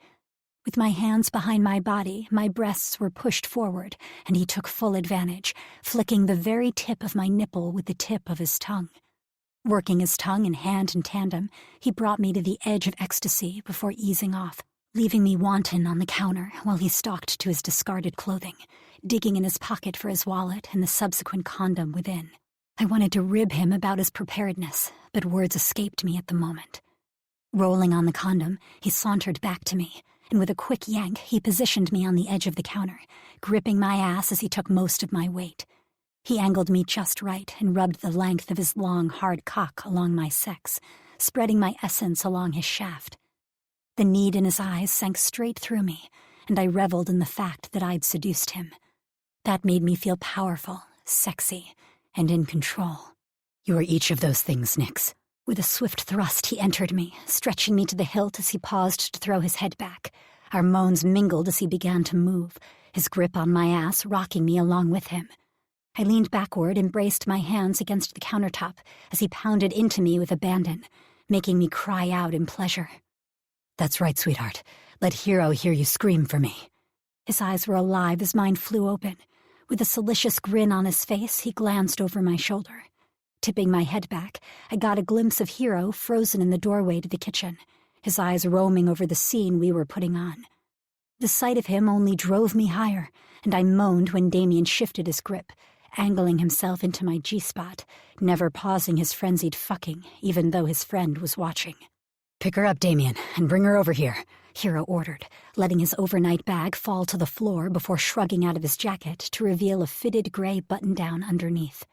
With my hands behind my body, my breasts were pushed forward, and he took full advantage, flicking the very tip of my nipple with the tip of his tongue. Working his tongue and hand in tandem, he brought me to the edge of ecstasy before easing off, leaving me wanton on the counter while he stalked to his discarded clothing, digging in his pocket for his wallet and the subsequent condom within. I wanted to rib him about his preparedness, but words escaped me at the moment. Rolling on the condom, he sauntered back to me, and with a quick yank, he positioned me on the edge of the counter, gripping my ass as he took most of my weight. He angled me just right and rubbed the length of his long, hard cock along my sex, spreading my essence along his shaft. The need in his eyes sank straight through me, and I reveled in the fact that I'd seduced him. That made me feel powerful, sexy, and in control. You are each of those things, Nix. With a swift thrust, he entered me, stretching me to the hilt as he paused to throw his head back. Our moans mingled as he began to move, his grip on my ass rocking me along with him. I leaned backward and braced my hands against the countertop as he pounded into me with abandon, making me cry out in pleasure. That's right, sweetheart. Let Hero hear you scream for me. His eyes were alive as mine flew open. With a delicious grin on his face, he glanced over my shoulder. Tipping my head back, I got a glimpse of Hero frozen in the doorway to the kitchen, his eyes roaming over the scene we were putting on. The sight of him only drove me higher, and I moaned when Damien shifted his grip, angling himself into my G-spot, never pausing his frenzied fucking, even though his friend was watching. Pick her up, Damien, and bring her over here, Hero ordered, letting his overnight bag fall to the floor before shrugging out of his jacket to reveal a fitted gray button-down underneath.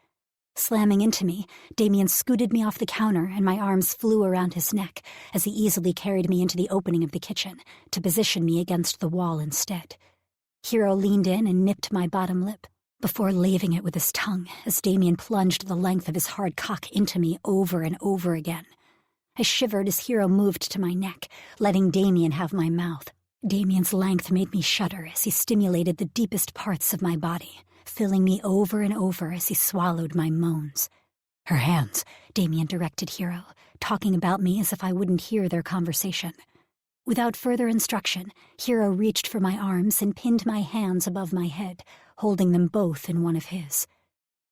Slamming into me, Damien scooted me off the counter and my arms flew around his neck as he easily carried me into the opening of the kitchen to position me against the wall instead. Hero leaned in and nipped my bottom lip before laving it with his tongue as Damien plunged the length of his hard cock into me over and over again. I shivered as Hero moved to my neck, letting Damien have my mouth. Damien's length made me shudder as he stimulated the deepest parts of my body, filling me over and over as he swallowed my moans. Her hands, Damien directed Hero, talking about me as if I wouldn't hear their conversation. Without further instruction, Hero reached for my arms and pinned my hands above my head, holding them both in one of his.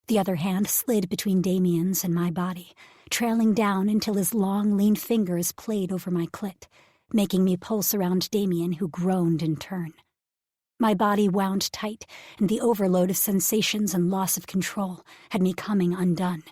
The other hand slid between Damien's and my body, trailing down until his long, lean fingers played over my clit, making me pulse around Damien, who groaned in turn. My body wound tight, and the overload of sensations and loss of control had me coming undone.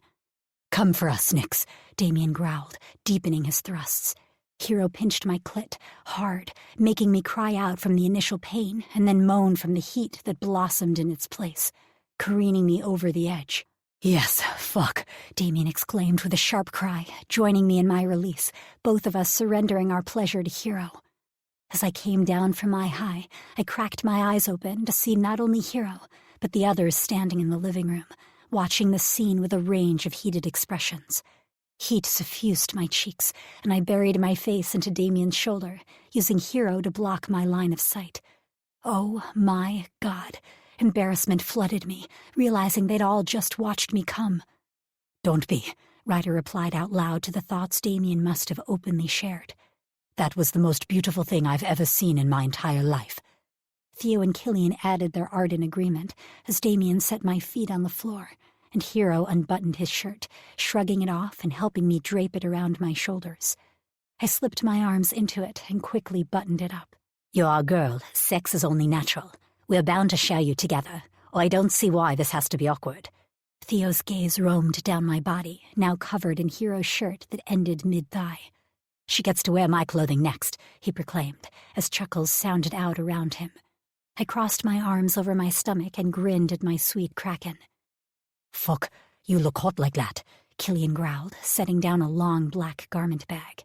Come for us, Nix, Damien growled, deepening his thrusts. Hero pinched my clit, hard, making me cry out from the initial pain and then moan from the heat that blossomed in its place, careening me over the edge. Yes, fuck, Damien exclaimed with a sharp cry, joining me in my release, both of us surrendering our pleasure to Hero. As I came down from my high, I cracked my eyes open to see not only Hero, but the others standing in the living room, watching the scene with a range of heated expressions. Heat suffused my cheeks, and I buried my face into Damien's shoulder, using Hero to block my line of sight. Oh my God. Embarrassment flooded me, realizing they'd all just watched me come. Don't be, Ryder replied out loud to the thoughts Damien must have openly shared. That was the most beautiful thing I've ever seen in my entire life. Theo and Killian added their ardent agreement as Damien set my feet on the floor, and Hero unbuttoned his shirt, shrugging it off and helping me drape it around my shoulders. I slipped my arms into it and quickly buttoned it up. You're our girl. Sex is only natural. We're bound to share you together, or I don't see why this has to be awkward. Theo's gaze roamed down my body, now covered in Hero's shirt that ended mid-thigh. She gets to wear my clothing next, he proclaimed, as chuckles sounded out around him. I crossed my arms over my stomach and grinned at my sweet kraken. Fuck, you look hot like that, Killian growled, setting down a long black garment bag.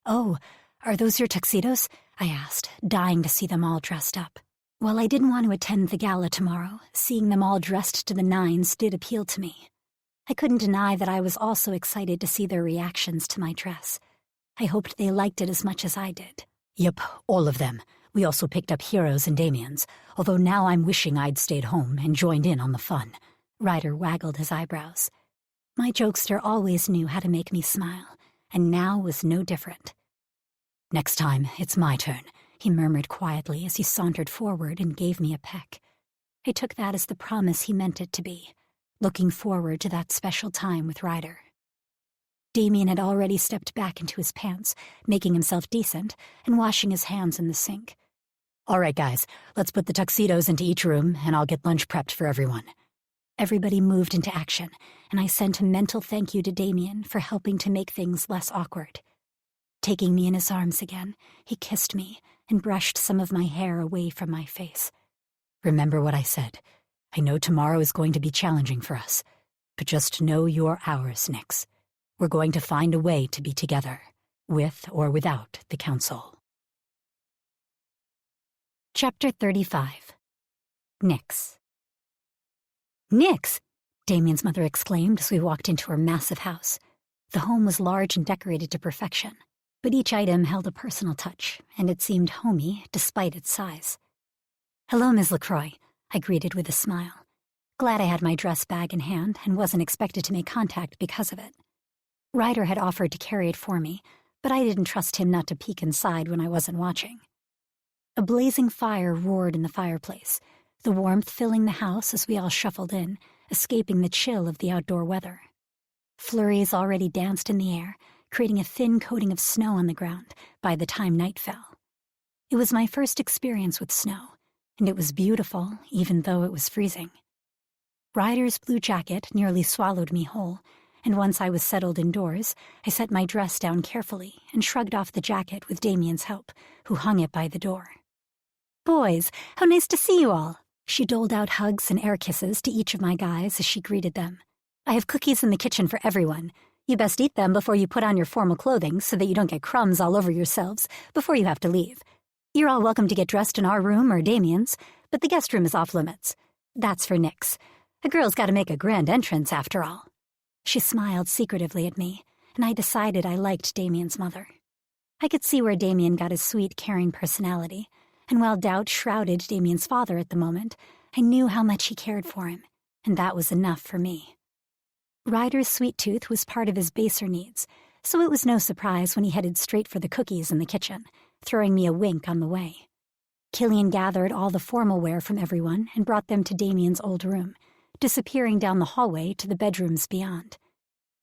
Oh, are those your tuxedos? I asked, dying to see them all dressed up. While I didn't want to attend the gala tomorrow, seeing them all dressed to the nines did appeal to me. I couldn't deny that I was also excited to see their reactions to my dress. I hoped they liked it as much as I did. Yep, all of them. We also picked up Hero's and Damien's, although now I'm wishing I'd stayed home and joined in on the fun. Ryder waggled his eyebrows. My jokester always knew how to make me smile, and now was no different. Next time, it's my turn, he murmured quietly as he sauntered forward and gave me a peck. I took that as the promise he meant it to be, looking forward to that special time with Ryder. Damien had already stepped back into his pants, making himself decent, and washing his hands in the sink. All right, guys, let's put the tuxedos into each room, and I'll get lunch prepped for everyone. Everybody moved into action, and I sent a mental thank you to Damien for helping to make things less awkward. Taking me in his arms again, he kissed me and brushed some of my hair away from my face. Remember what I said. I know tomorrow is going to be challenging for us, but just know you're ours, Nyx. We're going to find a way to be together, with or without the Council. Chapter 35. Nyx. Nyx! Damien's mother exclaimed as we walked into her massive house. The home was large and decorated to perfection, but each item held a personal touch, and it seemed homey despite its size. Hello, Ms. LaCroix, I greeted with a smile. Glad I had my dress bag in hand and wasn't expected to make contact because of it. Ryder had offered to carry it for me, but I didn't trust him not to peek inside when I wasn't watching. A blazing fire roared in the fireplace, the warmth filling the house as we all shuffled in, escaping the chill of the outdoor weather. Flurries already danced in the air, creating a thin coating of snow on the ground by the time night fell. It was my first experience with snow, and it was beautiful even though it was freezing. Ryder's blue jacket nearly swallowed me whole, and once I was settled indoors, I set my dress down carefully and shrugged off the jacket with Damien's help, who hung it by the door. Boys, how nice to see you all! She doled out hugs and air kisses to each of my guys as she greeted them. I have cookies in the kitchen for everyone. You best eat them before you put on your formal clothing so that you don't get crumbs all over yourselves before you have to leave. You're all welcome to get dressed in our room or Damien's, but the guest room is off limits. That's for Nyx. A girl's got to make a grand entrance after all. She smiled secretively at me, and I decided I liked Damien's mother. I could see where Damien got his sweet, caring personality, and while doubt shrouded Damien's father at the moment, I knew how much he cared for him, and that was enough for me. Ryder's sweet tooth was part of his baser needs, so it was no surprise when he headed straight for the cookies in the kitchen, throwing me a wink on the way. Killian gathered all the formal wear from everyone and brought them to Damien's old room, disappearing down the hallway to the bedrooms beyond.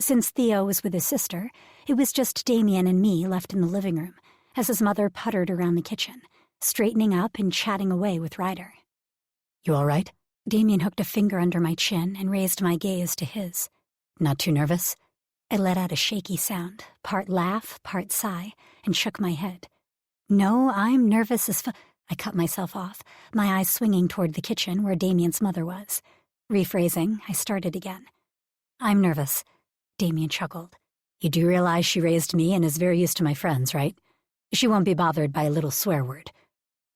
Since Theo was with his sister, it was just Damien and me left in the living room, as his mother puttered around the kitchen, straightening up and chatting away with Ryder. You all right? Damien hooked a finger under my chin and raised my gaze to his. Not too nervous? I let out a shaky sound, part laugh, part sigh, and shook my head. No, I'm nervous as I cut myself off, my eyes swinging toward the kitchen where Damien's mother was. Rephrasing, I started again. I'm nervous. Damien chuckled. You do realize she raised me and is very used to my friends, right? She won't be bothered by a little swear word.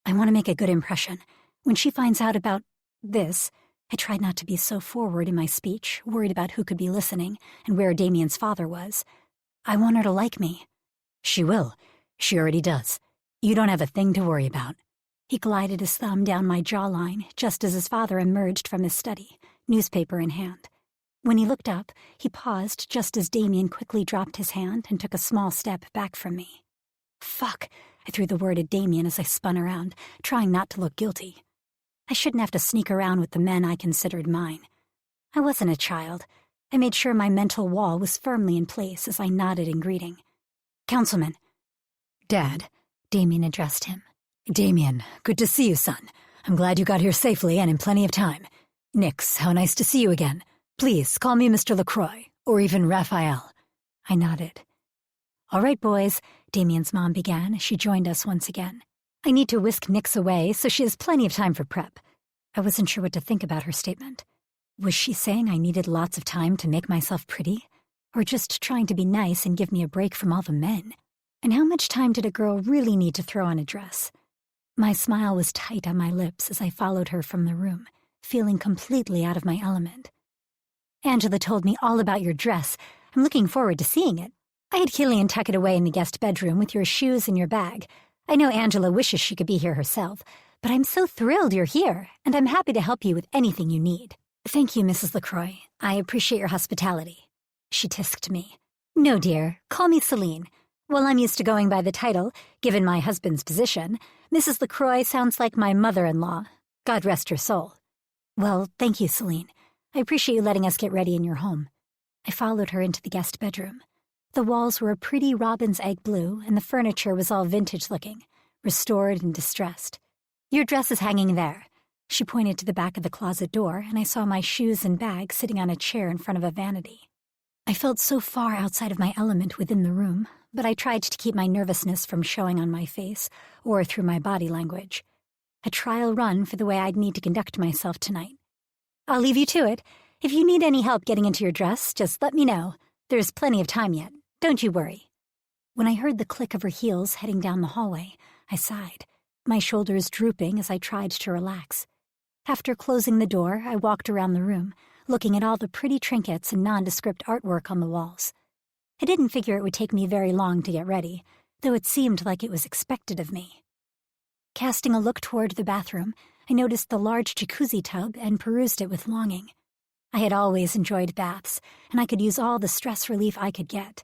I want to make a good impression. When she finds out about this, I tried not to be so forward in my speech, worried about who could be listening and where Damien's father was. I want her to like me. She will. She already does. You don't have a thing to worry about. He glided his thumb down my jawline just as his father emerged from his study, newspaper in hand. When he looked up, he paused just as Damien quickly dropped his hand and took a small step back from me. Fuck, I threw the word at Damien as I spun around, trying not to look guilty. I shouldn't have to sneak around with the men I considered mine. I wasn't a child. I made sure my mental wall was firmly in place as I nodded in greeting. Councilman. Dad, Damien addressed him. Damien, good to see you, son. I'm glad you got here safely and in plenty of time. Nyx, how nice to see you again. Please, call me Mr. LaCroix, or even Raphael. I nodded. All right, boys, Damien's mom began as she joined us once again. I need to whisk Nyx away so she has plenty of time for prep. I wasn't sure what to think about her statement. Was she saying I needed lots of time to make myself pretty? Or just trying to be nice and give me a break from all the men? And how much time did a girl really need to throw on a dress? My smile was tight on my lips as I followed her from the room, feeling completely out of my element. Angela told me all about your dress. I'm looking forward to seeing it. I had Killian tuck it away in the guest bedroom with your shoes in your bag. I know Angela wishes she could be here herself, but I'm so thrilled you're here, and I'm happy to help you with anything you need. Thank you, Mrs. LaCroix. I appreciate your hospitality. She tisked me. No, dear. Call me Celine. While I'm used to going by the title, given my husband's position, Mrs. LaCroix sounds like my mother-in-law. God rest her soul. Well, thank you, Celine. I appreciate you letting us get ready in your home. I followed her into the guest bedroom. The walls were a pretty robin's egg blue, and the furniture was all vintage-looking, restored and distressed. Your dress is hanging there. She pointed to the back of the closet door, and I saw my shoes and bag sitting on a chair in front of a vanity. I felt so far outside of my element within the room, but I tried to keep my nervousness from showing on my face or through my body language. A trial run for the way I'd need to conduct myself tonight. I'll leave you to it. If you need any help getting into your dress, just let me know. There's plenty of time yet. Don't you worry. When I heard the click of her heels heading down the hallway, I sighed, my shoulders drooping as I tried to relax. After closing the door, I walked around the room, looking at all the pretty trinkets and nondescript artwork on the walls. I didn't figure it would take me very long to get ready, though it seemed like it was expected of me. Casting a look toward the bathroom, I noticed the large jacuzzi tub and perused it with longing. I had always enjoyed baths, and I could use all the stress relief I could get.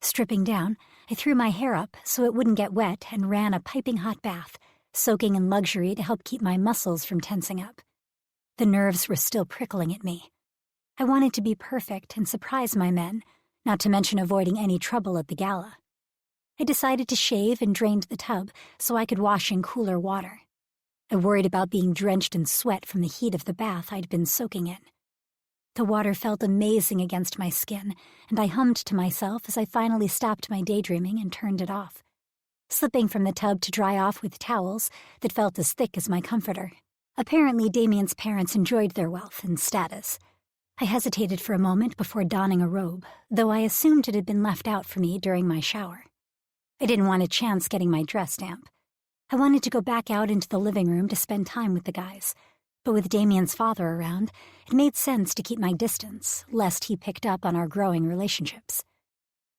Stripping down, I threw my hair up so it wouldn't get wet and ran a piping hot bath, soaking in luxury to help keep my muscles from tensing up. The nerves were still prickling at me. I wanted to be perfect and surprise my men, not to mention avoiding any trouble at the gala. I decided to shave and drained the tub so I could wash in cooler water. I worried about being drenched in sweat from the heat of the bath I'd been soaking in. The water felt amazing against my skin, and I hummed to myself as I finally stopped my daydreaming and turned it off, slipping from the tub to dry off with towels that felt as thick as my comforter. Apparently, Damien's parents enjoyed their wealth and status. I hesitated for a moment before donning a robe, though I assumed it had been left out for me during my shower. I didn't want a chance getting my dress damp. I wanted to go back out into the living room to spend time with the guys, but with Damien's father around, it made sense to keep my distance, lest he picked up on our growing relationships.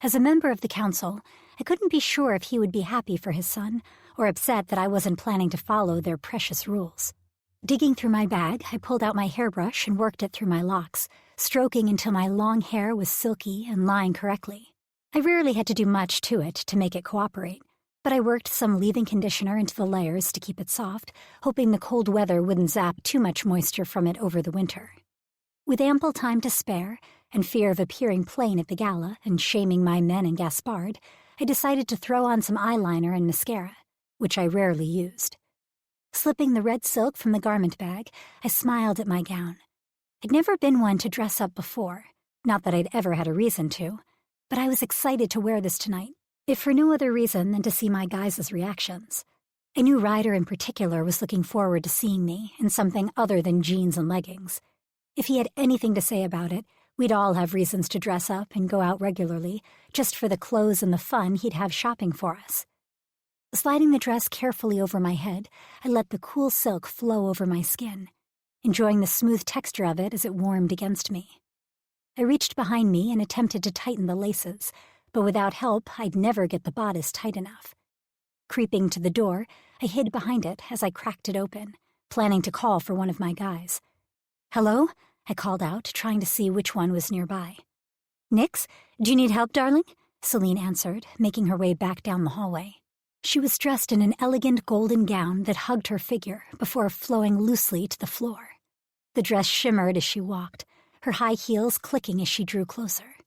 As a member of the council, I couldn't be sure if he would be happy for his son or upset that I wasn't planning to follow their precious rules. Digging through my bag, I pulled out my hairbrush and worked it through my locks, stroking until my long hair was silky and lying correctly. I rarely had to do much to it to make it cooperate, but I worked some leave-in conditioner into the layers to keep it soft, hoping the cold weather wouldn't zap too much moisture from it over the winter. With ample time to spare, and fear of appearing plain at the gala and shaming my men and Gaspard, I decided to throw on some eyeliner and mascara, which I rarely used. Slipping the red silk from the garment bag, I smiled at my gown. I'd never been one to dress up before, not that I'd ever had a reason to, but I was excited to wear this tonight, if for no other reason than to see my guys' reactions. I knew Ryder in particular was looking forward to seeing me in something other than jeans and leggings. If he had anything to say about it, we'd all have reasons to dress up and go out regularly, just for the clothes and the fun he'd have shopping for us. Sliding the dress carefully over my head, I let the cool silk flow over my skin, enjoying the smooth texture of it as it warmed against me. I reached behind me and attempted to tighten the laces, but without help, I'd never get the bodice tight enough. Creeping to the door, I hid behind it as I cracked it open, planning to call for one of my guys. "Hello?" I called out, trying to see which one was nearby. "Nix, do you need help, darling?" Celine answered, making her way back down the hallway. She was dressed in an elegant golden gown that hugged her figure before flowing loosely to the floor. The dress shimmered as she walked, her high heels clicking as she drew closer.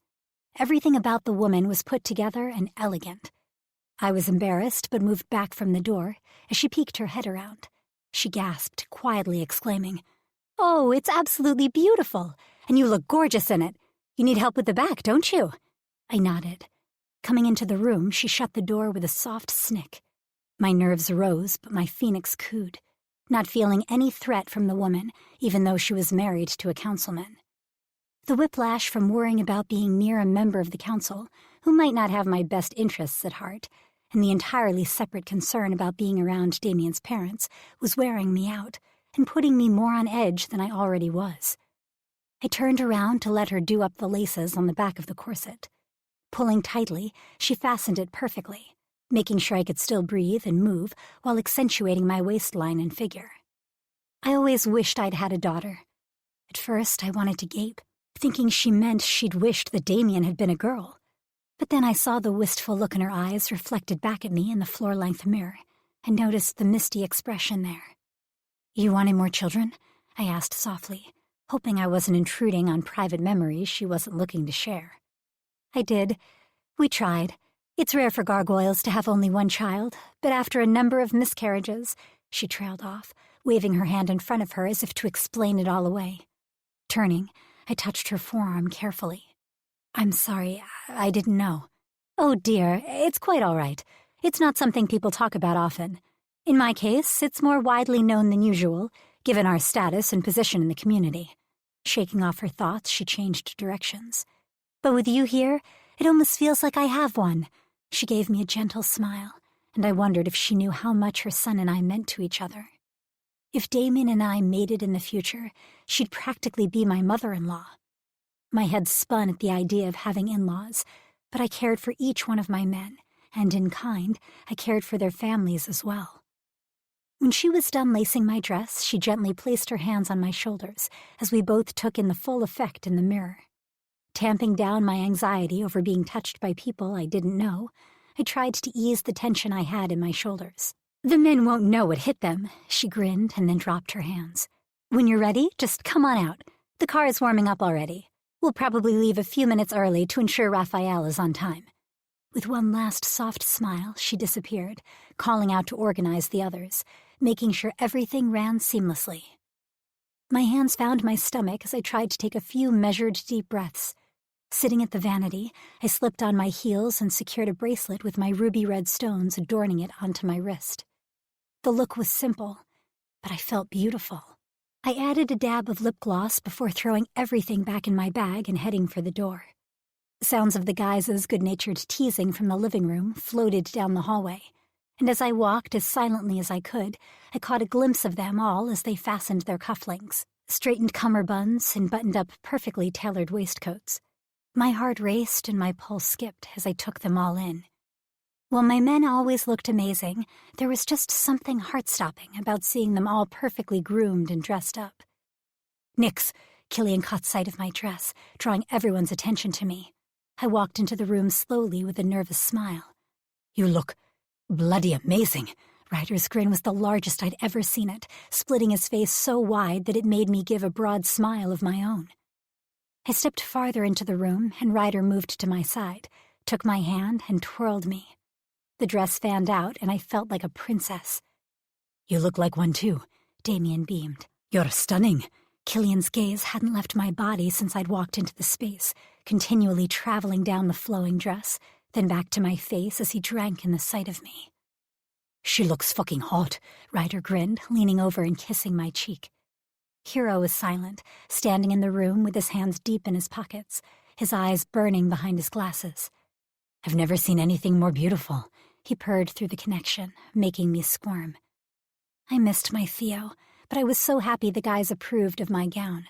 Everything about the woman was put together and elegant. I was embarrassed but moved back from the door as she peeked her head around. She gasped, quietly exclaiming, "Oh, it's absolutely beautiful, and you look gorgeous in it. You need help with the back, don't you?" I nodded. Coming into the room, she shut the door with a soft snick. My nerves rose, but my phoenix cooed, not feeling any threat from the woman, even though she was married to a councilman. The whiplash from worrying about being near a member of the council, who might not have my best interests at heart, and the entirely separate concern about being around Damien's parents was wearing me out and putting me more on edge than I already was. I turned around to let her do up the laces on the back of the corset. Pulling tightly, she fastened it perfectly, making sure I could still breathe and move while accentuating my waistline and figure. I always wished I'd had a daughter. At first, I wanted to gape, thinking she meant she'd wished that Damien had been a girl. But then I saw the wistful look in her eyes reflected back at me in the floor-length mirror and noticed the misty expression there. "You wanted more children?" I asked softly, hoping I wasn't intruding on private memories she wasn't looking to share. "I did. We tried. It's rare for gargoyles to have only one child, but after a number of miscarriages," she trailed off, waving her hand in front of her as if to explain it all away. Turning, I touched her forearm carefully. "I'm sorry, I didn't know." "Oh dear, it's quite all right. It's not something people talk about often. In my case, it's more widely known than usual, given our status and position in the community." Shaking off her thoughts, she changed directions. "But with you here, it almost feels like I have one." She gave me a gentle smile, and I wondered if she knew how much her son and I meant to each other. If Damien and I mated in the future, she'd practically be my mother-in-law. My head spun at the idea of having in-laws, but I cared for each one of my men, and in kind, I cared for their families as well. When she was done lacing my dress, she gently placed her hands on my shoulders as we both took in the full effect in the mirror. Tamping down my anxiety over being touched by people I didn't know, I tried to ease the tension I had in my shoulders. "The men won't know what hit them," she grinned and then dropped her hands. "When you're ready, just come on out. The car is warming up already. We'll probably leave a few minutes early to ensure Raphael is on time." With one last soft smile, she disappeared, calling out to organize the others, making sure everything ran seamlessly. My hands found my stomach as I tried to take a few measured deep breaths. Sitting at the vanity, I slipped on my heels and secured a bracelet with my ruby-red stones adorning it onto my wrist. The look was simple, but I felt beautiful. I added a dab of lip gloss before throwing everything back in my bag and heading for the door. Sounds of the guys' good-natured teasing from the living room floated down the hallway, and as I walked as silently as I could, I caught a glimpse of them all as they fastened their cufflinks, straightened cummerbunds, and buttoned up perfectly tailored waistcoats. My heart raced and my pulse skipped as I took them all in. While my men always looked amazing, there was just something heart-stopping about seeing them all perfectly groomed and dressed up. "Nix!" Killian caught sight of my dress, drawing everyone's attention to me. I walked into the room slowly with a nervous smile. "You look bloody amazing." Ryder's grin was the largest I'd ever seen it, splitting his face so wide that it made me give a broad smile of my own. I stepped farther into the room, and Ryder moved to my side, took my hand, and twirled me. The dress fanned out, and I felt like a princess. "You look like one too," Damien beamed. "You're stunning." Killian's gaze hadn't left my body since I'd walked into the space, continually traveling down the flowing dress, then back to my face as he drank in the sight of me. "She looks fucking hot," Ryder grinned, leaning over and kissing my cheek. Hero was silent, standing in the room with his hands deep in his pockets, his eyes burning behind his glasses. "I've never seen anything more beautiful," he purred through the connection, making me squirm. I missed my Theo, but I was so happy the guys approved of my gown.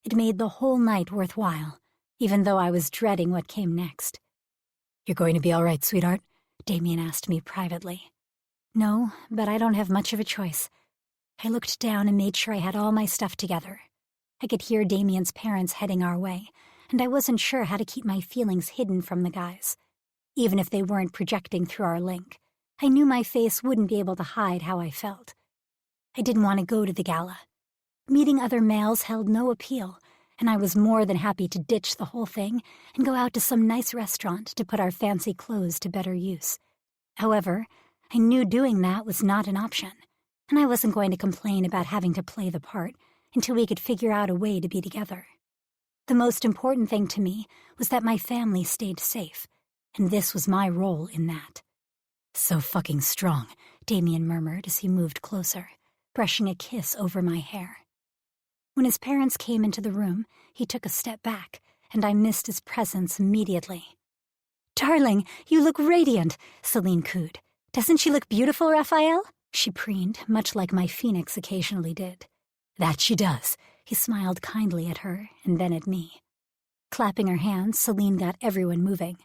It made the whole night worthwhile, even though I was dreading what came next. "You're going to be all right, sweetheart?" Damien asked me privately. "No, but I don't have much of a choice." I looked down and made sure I had all my stuff together. I could hear Damien's parents heading our way, and I wasn't sure how to keep my feelings hidden from the guys. Even if they weren't projecting through our link, I knew my face wouldn't be able to hide how I felt. I didn't want to go to the gala. Meeting other males held no appeal, and I was more than happy to ditch the whole thing and go out to some nice restaurant to put our fancy clothes to better use. However, I knew doing that was not an option, and I wasn't going to complain about having to play the part until we could figure out a way to be together. The most important thing to me was that my family stayed safe, and this was my role in that. "So fucking strong," Damien murmured as he moved closer, brushing a kiss over my hair. When his parents came into the room, he took a step back, and I missed his presence immediately. "Darling, you look radiant," Celine cooed. "Doesn't she look beautiful, Raphael?" She preened, much like my phoenix occasionally did. "That she does." He smiled kindly at her and then at me. Clapping her hands, Celine got everyone moving.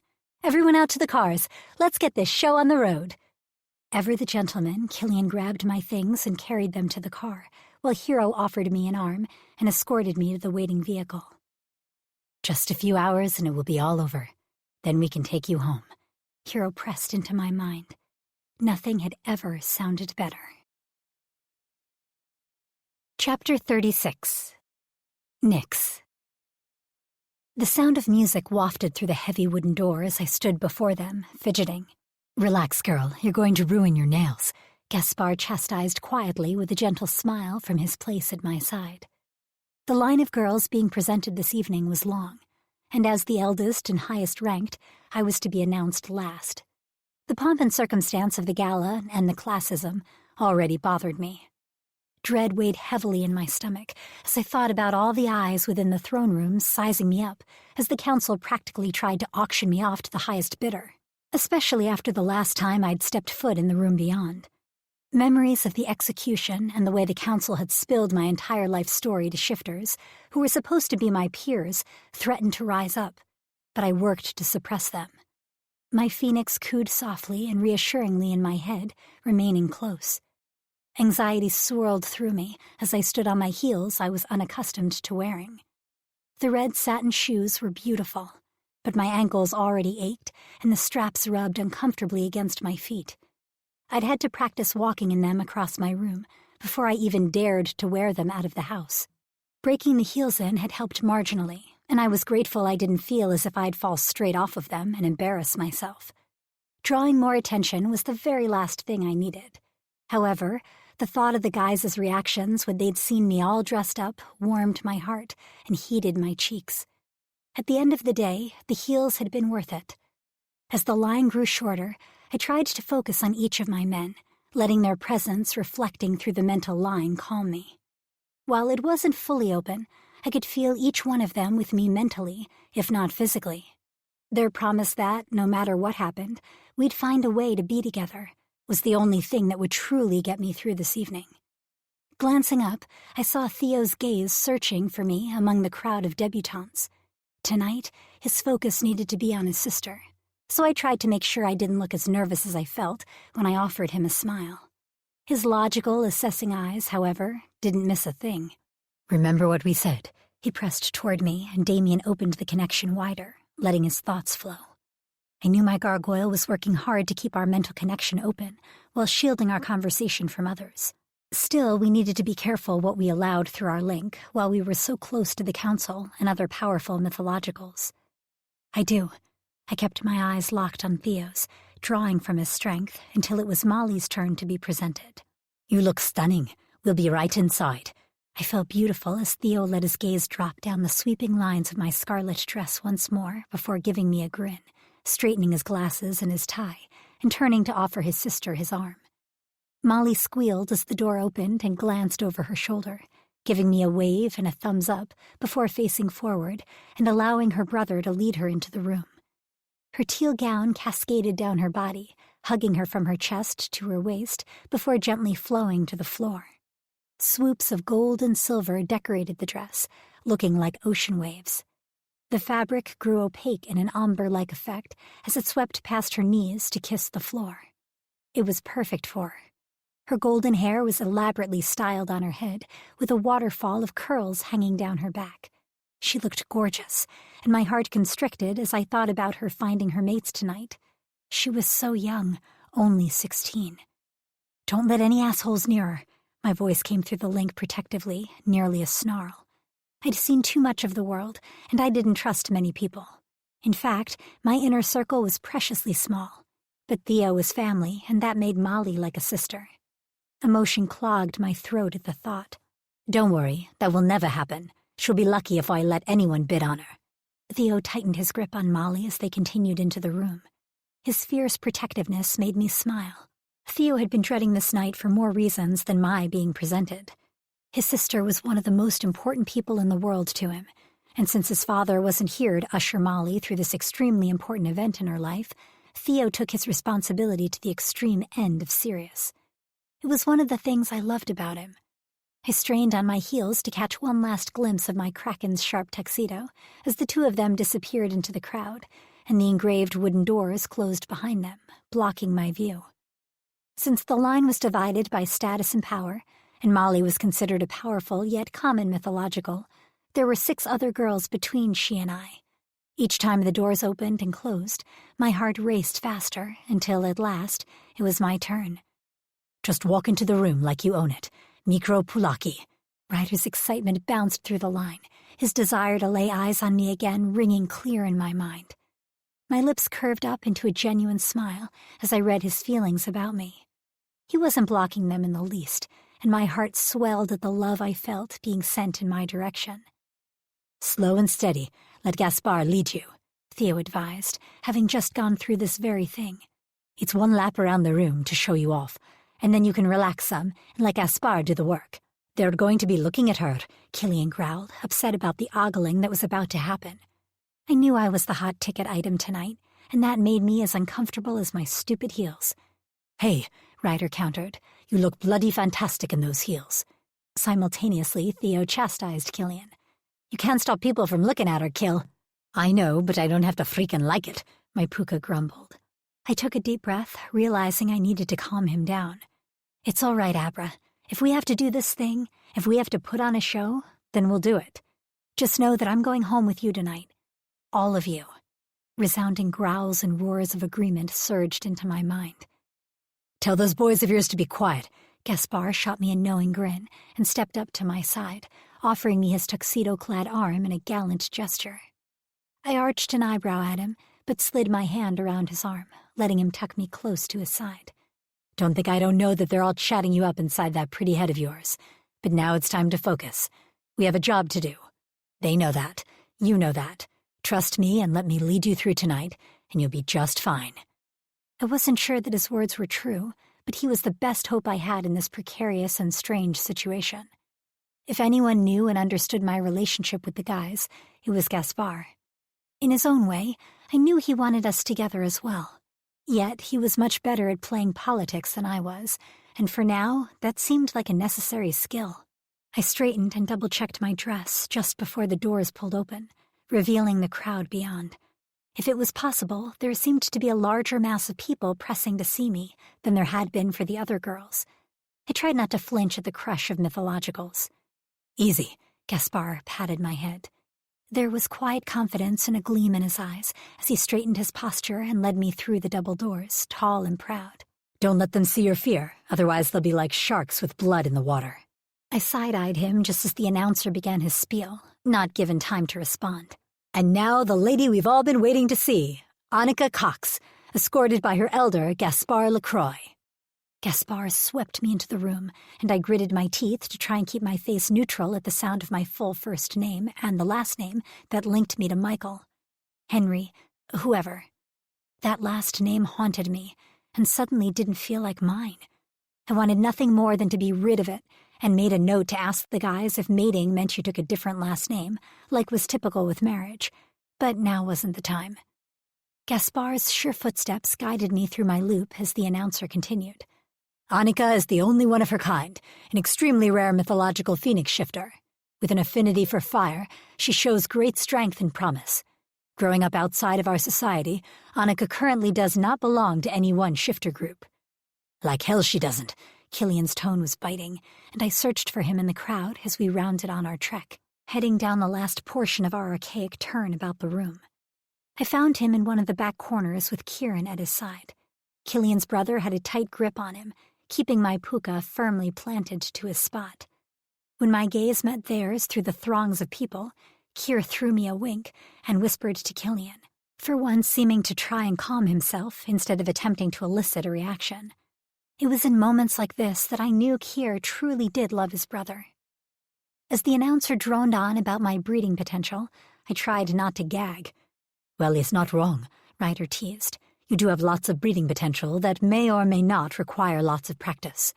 "Everyone out to the cars. Let's get this show on the road." Ever the gentleman, Killian grabbed my things and carried them to the car, while Hero offered me an arm and escorted me to the waiting vehicle. "Just a few hours and it will be all over. Then we can take you home." Hero pressed into my mind. Nothing had ever sounded better. Chapter 36. Nyx. The sound of music wafted through the heavy wooden door as I stood before them, fidgeting. "Relax, girl, you're going to ruin your nails," Gaspar chastised quietly with a gentle smile from his place at my side. The line of girls being presented this evening was long, and as the eldest and highest ranked, I was to be announced last. The pomp and circumstance of the gala and the classism already bothered me. Dread weighed heavily in my stomach as I thought about all the eyes within the throne room sizing me up as the council practically tried to auction me off to the highest bidder, especially after the last time I'd stepped foot in the room beyond. Memories of the execution and the way the council had spilled my entire life story to shifters, who were supposed to be my peers, threatened to rise up, but I worked to suppress them. My phoenix cooed softly and reassuringly in my head, remaining close. Anxiety swirled through me as I stood on my heels I was unaccustomed to wearing. The red satin shoes were beautiful, but my ankles already ached and the straps rubbed uncomfortably against my feet. I'd had to practice walking in them across my room before I even dared to wear them out of the house. Breaking the heels in had helped marginally, and I was grateful I didn't feel as if I'd fall straight off of them and embarrass myself. Drawing more attention was the very last thing I needed. However, the thought of the guys' reactions when they'd seen me all dressed up warmed my heart and heated my cheeks. At the end of the day, the heels had been worth it. As the line grew shorter, I tried to focus on each of my men, letting their presence reflecting through the mental line calm me. While it wasn't fully open, I could feel each one of them with me mentally, if not physically. Their promise that, no matter what happened, we'd find a way to be together was the only thing that would truly get me through this evening. Glancing up, I saw Theo's gaze searching for me among the crowd of debutantes. Tonight, his focus needed to be on his sister, so I tried to make sure I didn't look as nervous as I felt when I offered him a smile. His logical, assessing eyes, however, didn't miss a thing. "Remember what we said." He pressed toward me, and Damien opened the connection wider, letting his thoughts flow. I knew my gargoyle was working hard to keep our mental connection open while shielding our conversation from others. Still, we needed to be careful what we allowed through our link while we were so close to the council and other powerful mythologicals. "I do." I kept my eyes locked on Theo's, drawing from his strength until it was Molly's turn to be presented. "You look stunning. We'll be right inside." I felt beautiful as Theo let his gaze drop down the sweeping lines of my scarlet dress once more before giving me a grin, straightening his glasses and his tie, and turning to offer his sister his arm. Molly squealed as the door opened and glanced over her shoulder, giving me a wave and a thumbs up before facing forward and allowing her brother to lead her into the room. Her teal gown cascaded down her body, hugging her from her chest to her waist before gently flowing to the floor. Swoops of gold and silver decorated the dress, looking like ocean waves. The fabric grew opaque in an ombre-like effect as it swept past her knees to kiss the floor. It was perfect for her. Her golden hair was elaborately styled on her head, with a waterfall of curls hanging down her back. She looked gorgeous, and my heart constricted as I thought about her finding her mates tonight. She was so young, only 16. "Don't let any assholes near her." My voice came through the link protectively, nearly a snarl. I'd seen too much of the world, and I didn't trust many people. In fact, my inner circle was preciously small. But Theo was family, and that made Molly like a sister. Emotion clogged my throat at the thought. "Don't worry, that will never happen. She'll be lucky if I let anyone bid on her." Theo tightened his grip on Molly as they continued into the room. His fierce protectiveness made me smile. Theo had been dreading this night for more reasons than my being presented. His sister was one of the most important people in the world to him, And since his father wasn't here to usher Molly through this extremely important event in her life, Theo took his responsibility to the extreme end of serious. It was one of the things I loved about him. I strained on my heels to catch one last glimpse of my Kraken's sharp tuxedo as the two of them disappeared into the crowd, and the engraved wooden doors closed behind them, blocking my view. Since the line was divided by status and power, and Molly was considered a powerful yet common mythological, there were 6 other girls between she and I. Each time the doors opened and closed, my heart raced faster until, at last, it was my turn. Just walk into the room like you own it. Mikro Pulaki. Ryder's excitement bounced through the line, his desire to lay eyes on me again ringing clear in my mind. My lips curved up into a genuine smile as I read his feelings about me. He wasn't blocking them in the least, and my heart swelled at the love I felt being sent in my direction. Slow and steady. Let Gaspar lead you, Theo advised, having just gone through this very thing. It's 1 lap around the room to show you off, and then you can relax some and let Gaspar do the work. They're going to be looking at her, Killian growled, upset about the ogling that was about to happen. I knew I was the hot ticket item tonight, and that made me as uncomfortable as my stupid heels. Hey, Ryder countered, you look bloody fantastic in those heels. Simultaneously, Theo chastised Killian. You can't stop people from looking at her, Kill. I know, but I don't have to freaking like it, my puka grumbled. I took a deep breath, realizing I needed to calm him down. It's all right, Abra. If we have to do this thing, if we have to put on a show, then we'll do it. Just know that I'm going home with you tonight. All of you. Resounding growls and roars of agreement surged into my mind. Tell those boys of yours to be quiet. Gaspar shot me a knowing grin and stepped up to my side, offering me his tuxedo-clad arm in a gallant gesture. I arched an eyebrow at him, but slid my hand around his arm, letting him tuck me close to his side. Don't think I don't know that they're all chatting you up inside that pretty head of yours. But now it's time to focus. We have a job to do. They know that. You know that. Trust me and let me lead you through tonight, and you'll be just fine. I wasn't sure that his words were true, but he was the best hope I had in this precarious and strange situation. If anyone knew and understood my relationship with the guys, it was Gaspar. In his own way, I knew he wanted us together as well. Yet he was much better at playing politics than I was, and for now, that seemed like a necessary skill. I straightened and double-checked my dress just before the doors pulled open, revealing the crowd beyond. If it was possible, there seemed to be a larger mass of people pressing to see me than there had been for the other girls. I tried not to flinch at the crush of mythologicals. Easy, Gaspar patted my head. There was quiet confidence and a gleam in his eyes as he straightened his posture and led me through the double doors, tall and proud. Don't let them see your fear, otherwise they'll be like sharks with blood in the water. I side-eyed him just as the announcer began his spiel, not given time to respond. And now the lady we've all been waiting to see, Annika Cox, escorted by her elder, Gaspar Lacroix. Gaspar swept me into the room, and I gritted my teeth to try and keep my face neutral at the sound of my full first name and the last name that linked me to Michael. Henry, whoever. That last name haunted me, and suddenly didn't feel like mine. I wanted nothing more than to be rid of it, and made a note to ask the guys if mating meant you took a different last name, like was typical with marriage. But now wasn't the time. Gaspar's sure footsteps guided me through my loop as the announcer continued. Annika is the only one of her kind, an extremely rare mythological phoenix shifter. With an affinity for fire, she shows great strength and promise. Growing up outside of our society, Annika currently does not belong to any one shifter group. Like hell she doesn't. Killian's tone was biting, and I searched for him in the crowd as we rounded on our trek, heading down the last portion of our archaic turn about the room. I found him in one of the back corners with Kieran at his side. Killian's brother had a tight grip on him, keeping my puka firmly planted to his spot. When my gaze met theirs through the throngs of people, Kier threw me a wink and whispered to Killian, for once seeming to try and calm himself instead of attempting to elicit a reaction. It was in moments like this that I knew Kier truly did love his brother. As the announcer droned on about my breeding potential, I tried not to gag. Well, it's not wrong, Ryder teased. You do have lots of breeding potential that may or may not require lots of practice.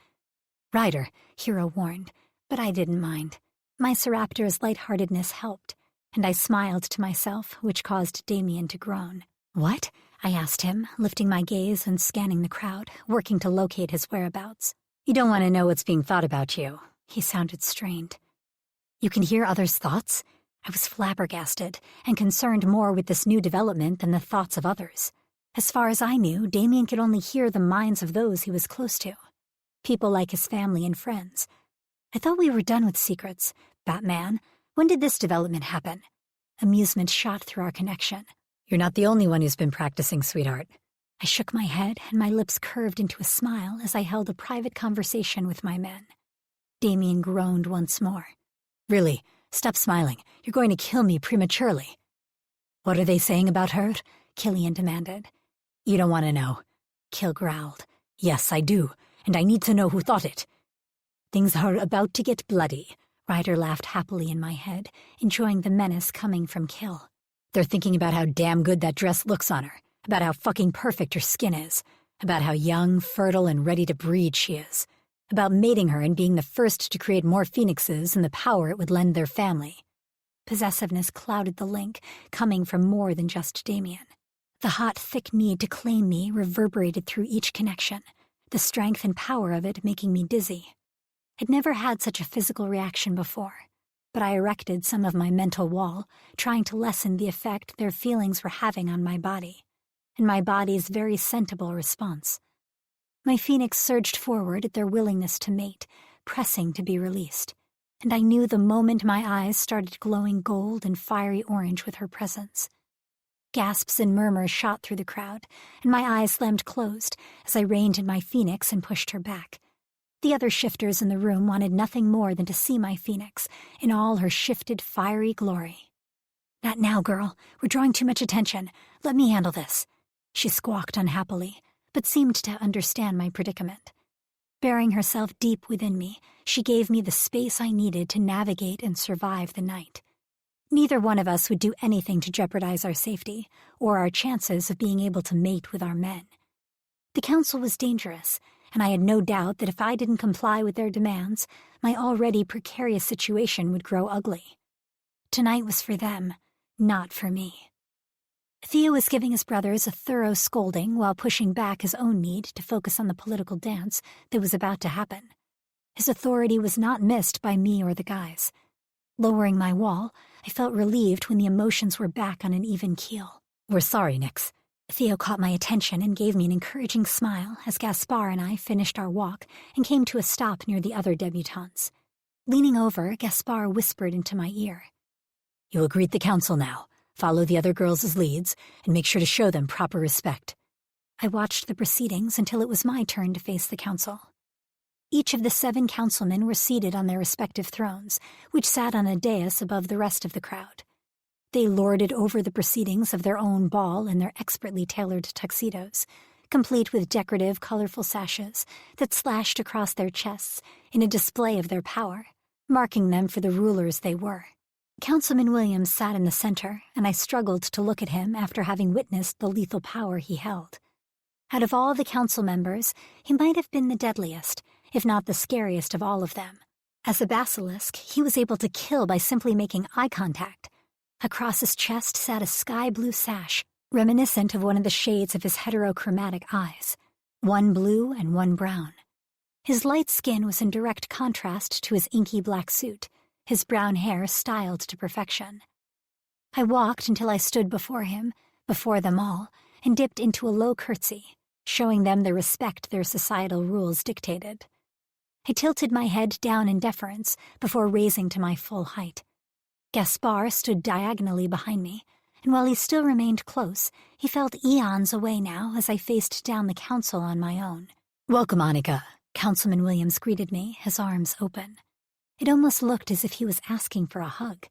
Ryder, Hero warned, but I didn't mind. My Seraptor's lightheartedness helped. and I smiled to myself, which caused Damien to groan. "What?" I asked him, lifting my gaze and scanning the crowd, working to locate his whereabouts. "You don't want to know what's being thought about you." He sounded strained. "You can hear others' thoughts?" I was flabbergasted and concerned more with this new development than the thoughts of others. As far as I knew, Damien could only hear the minds of those he was close to. People like his family and friends. I thought we were done with secrets. Batman, when did this development happen? Amusement shot through our connection. "You're not the only one who's been practicing, sweetheart." I shook my head, and my lips curved into a smile as I held a private conversation with my men. Damien groaned once more. "Really, stop smiling. You're going to kill me prematurely." "What are they saying about her?" Killian demanded. "You don't want to know." Kill growled. "Yes, I do, and I need to know who thought it." "Things are about to get bloody." Ryder laughed happily in my head, enjoying the menace coming from Kill. "They're thinking about how damn good that dress looks on her, about how fucking perfect her skin is, about how young, fertile, and ready to breed she is, about mating her and being the first to create more phoenixes and the power it would lend their family." Possessiveness clouded the link, coming from more than just Damien. The hot, thick need to claim me reverberated through each connection, the strength and power of it making me dizzy. I'd never had such a physical reaction before, but I erected some of my mental wall, trying to lessen the effect their feelings were having on my body, and my body's very sentible response. My phoenix surged forward at their willingness to mate, pressing to be released, and I knew the moment my eyes started glowing gold and fiery orange with her presence. Gasps and murmurs shot through the crowd, and my eyes slammed closed as I reined in my phoenix and pushed her back. The other shifters in the room wanted nothing more than to see my phoenix in all her shifted, fiery glory. "Not now, girl. We're drawing too much attention. Let me handle this." She squawked unhappily, but seemed to understand my predicament. Burying herself deep within me, she gave me the space I needed to navigate and survive the night. Neither one of us would do anything to jeopardize our safety or our chances of being able to mate with our men. The council was dangerous, and I had no doubt that if I didn't comply with their demands, my already precarious situation would grow ugly. Tonight was for them, not for me. Theo was giving his brothers a thorough scolding while pushing back his own need to focus on the political dance that was about to happen. His authority was not missed by me or the guys. Lowering my wall, I felt relieved when the emotions were back on an even keel. "We're sorry, Nix." Theo caught my attention and gave me an encouraging smile as Gaspar and I finished our walk and came to a stop near the other debutantes. Leaning over, Gaspar whispered into my ear. "You will greet the council now, follow the other girls as leads, and make sure to show them proper respect." I watched the proceedings until it was my turn to face the council. Each of the 7 councilmen were seated on their respective thrones, which sat on a dais above the rest of the crowd. They lorded over the proceedings of their own ball in their expertly tailored tuxedos, complete with decorative, colorful sashes that slashed across their chests in a display of their power, marking them for the rulers they were. Councilman Williams sat in the center, and I struggled to look at him after having witnessed the lethal power he held. Out of all the council members, he might have been the deadliest, if not the scariest of all of them. As a basilisk, he was able to kill by simply making eye contact. Across his chest sat a sky-blue sash, reminiscent of one of the shades of his heterochromatic eyes, one blue and one brown. His light skin was in direct contrast to his inky black suit, his brown hair styled to perfection. I walked until I stood before him, before them all, and dipped into a low curtsy, showing them the respect their societal rules dictated. I tilted my head down in deference before raising to my full height. Gaspar stood diagonally behind me, and while he still remained close, he felt eons away now as I faced down the council on my own. "Welcome, Annika," Councilman Williams greeted me, his arms open. It almost looked as if he was asking for a hug,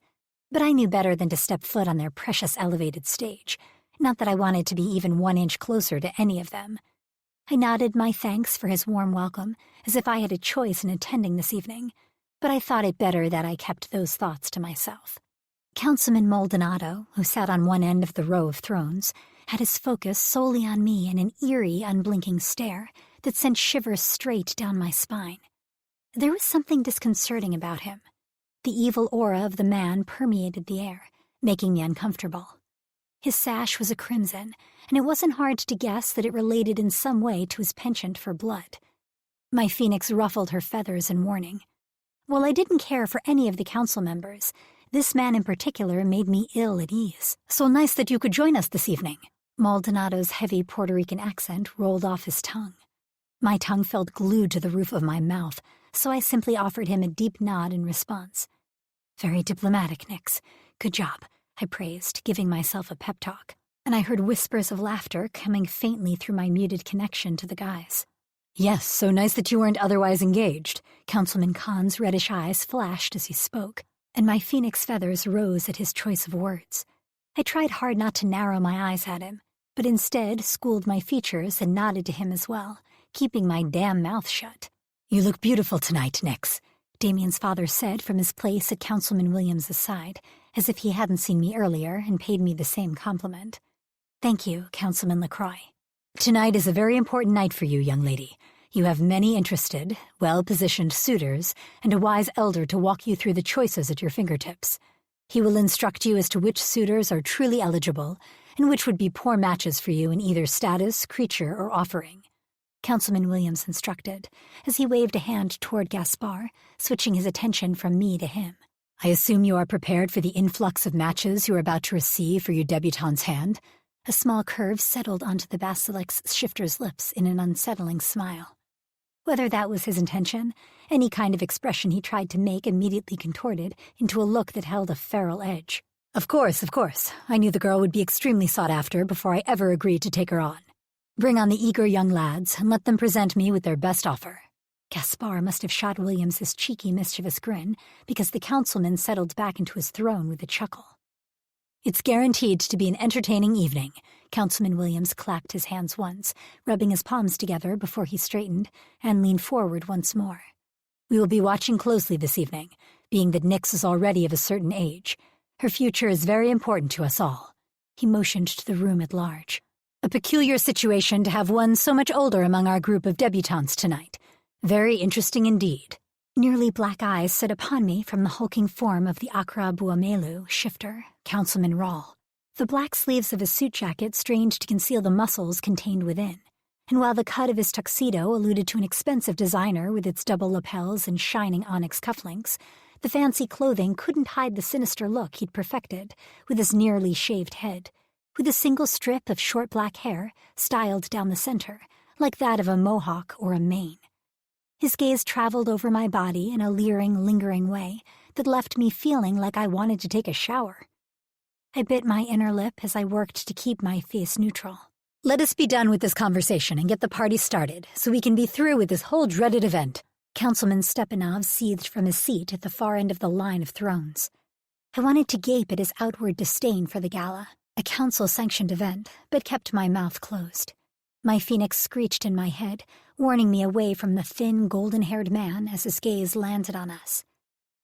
but I knew better than to step foot on their precious elevated stage, not that I wanted to be even 1 inch closer to any of them. I nodded my thanks for his warm welcome, as if I had a choice in attending this evening, but I thought it better that I kept those thoughts to myself. Councilman Maldonado, who sat on one end of the row of thrones, had his focus solely on me in an eerie, unblinking stare that sent shivers straight down my spine. There was something disconcerting about him. The evil aura of the man permeated the air, making me uncomfortable. His sash was a crimson, and it wasn't hard to guess that it related in some way to his penchant for blood. My phoenix ruffled her feathers in warning. While I didn't care for any of the council members, this man in particular made me ill at ease. "So nice that you could join us this evening." Maldonado's heavy Puerto Rican accent rolled off his tongue. My tongue felt glued to the roof of my mouth, so I simply offered him a deep nod in response. "Very diplomatic, Nix. Good job," I praised, giving myself a pep talk, and I heard whispers of laughter coming faintly through my muted connection to the guys. "Yes, so nice that you weren't otherwise engaged." Councilman Khan's reddish eyes flashed as he spoke, and my phoenix feathers rose at his choice of words. I tried hard not to narrow my eyes at him, but instead schooled my features and nodded to him as well, keeping my damn mouth shut. "You look beautiful tonight, Nix," Damien's father said from his place at Councilman Williams' side, as if he hadn't seen me earlier and paid me the same compliment. "Thank you, Councilman LaCroix. Tonight is a very important night for you, young lady. You have many interested, well-positioned suitors and a wise elder to walk you through the choices at your fingertips. He will instruct you as to which suitors are truly eligible and which would be poor matches for you in either status, creature, or offering," Councilman Williams instructed, as he waved a hand toward Gaspar, switching his attention from me to him. "I assume you are prepared for the influx of matches you are about to receive for your debutante's hand?" A small curve settled onto the basilisk's shifter's lips in an unsettling smile. Whether that was his intention, any kind of expression he tried to make immediately contorted into a look that held a feral edge. Of course. I knew the girl would be extremely sought after before I ever agreed to take her on. Bring on the eager young lads and let them present me with their best offer." Gaspar must have shot Williams his cheeky, mischievous grin, because the councilman settled back into his throne with a chuckle. "It's guaranteed to be an entertaining evening." Councilman Williams clapped his hands once, rubbing his palms together before he straightened and leaned forward once more. "We will be watching closely this evening, being that Nix is already of a certain age. Her future is very important to us all." He motioned to the room at large. "A peculiar situation to have one so much older among our group of debutantes tonight. Very interesting indeed." Nearly black eyes set upon me from the hulking form of the Akra Buamelu shifter, Councilman Rawl. The black sleeves of his suit jacket strained to conceal the muscles contained within, and while the cut of his tuxedo alluded to an expensive designer with its double lapels and shining onyx cufflinks, the fancy clothing couldn't hide the sinister look he'd perfected with his nearly shaved head, with a single strip of short black hair styled down the center, like that of a mohawk or a mane. His gaze traveled over my body in a leering, lingering way that left me feeling like I wanted to take a shower. I bit my inner lip as I worked to keep my face neutral. "Let us be done with this conversation and get the party started, so we can be through with this whole dreaded event." Councilman Stepanov seethed from his seat at the far end of the line of thrones. I wanted to gape at his outward disdain for the gala, a council-sanctioned event, but kept my mouth closed. My phoenix screeched in my head, warning me away from the thin, golden-haired man as his gaze landed on us.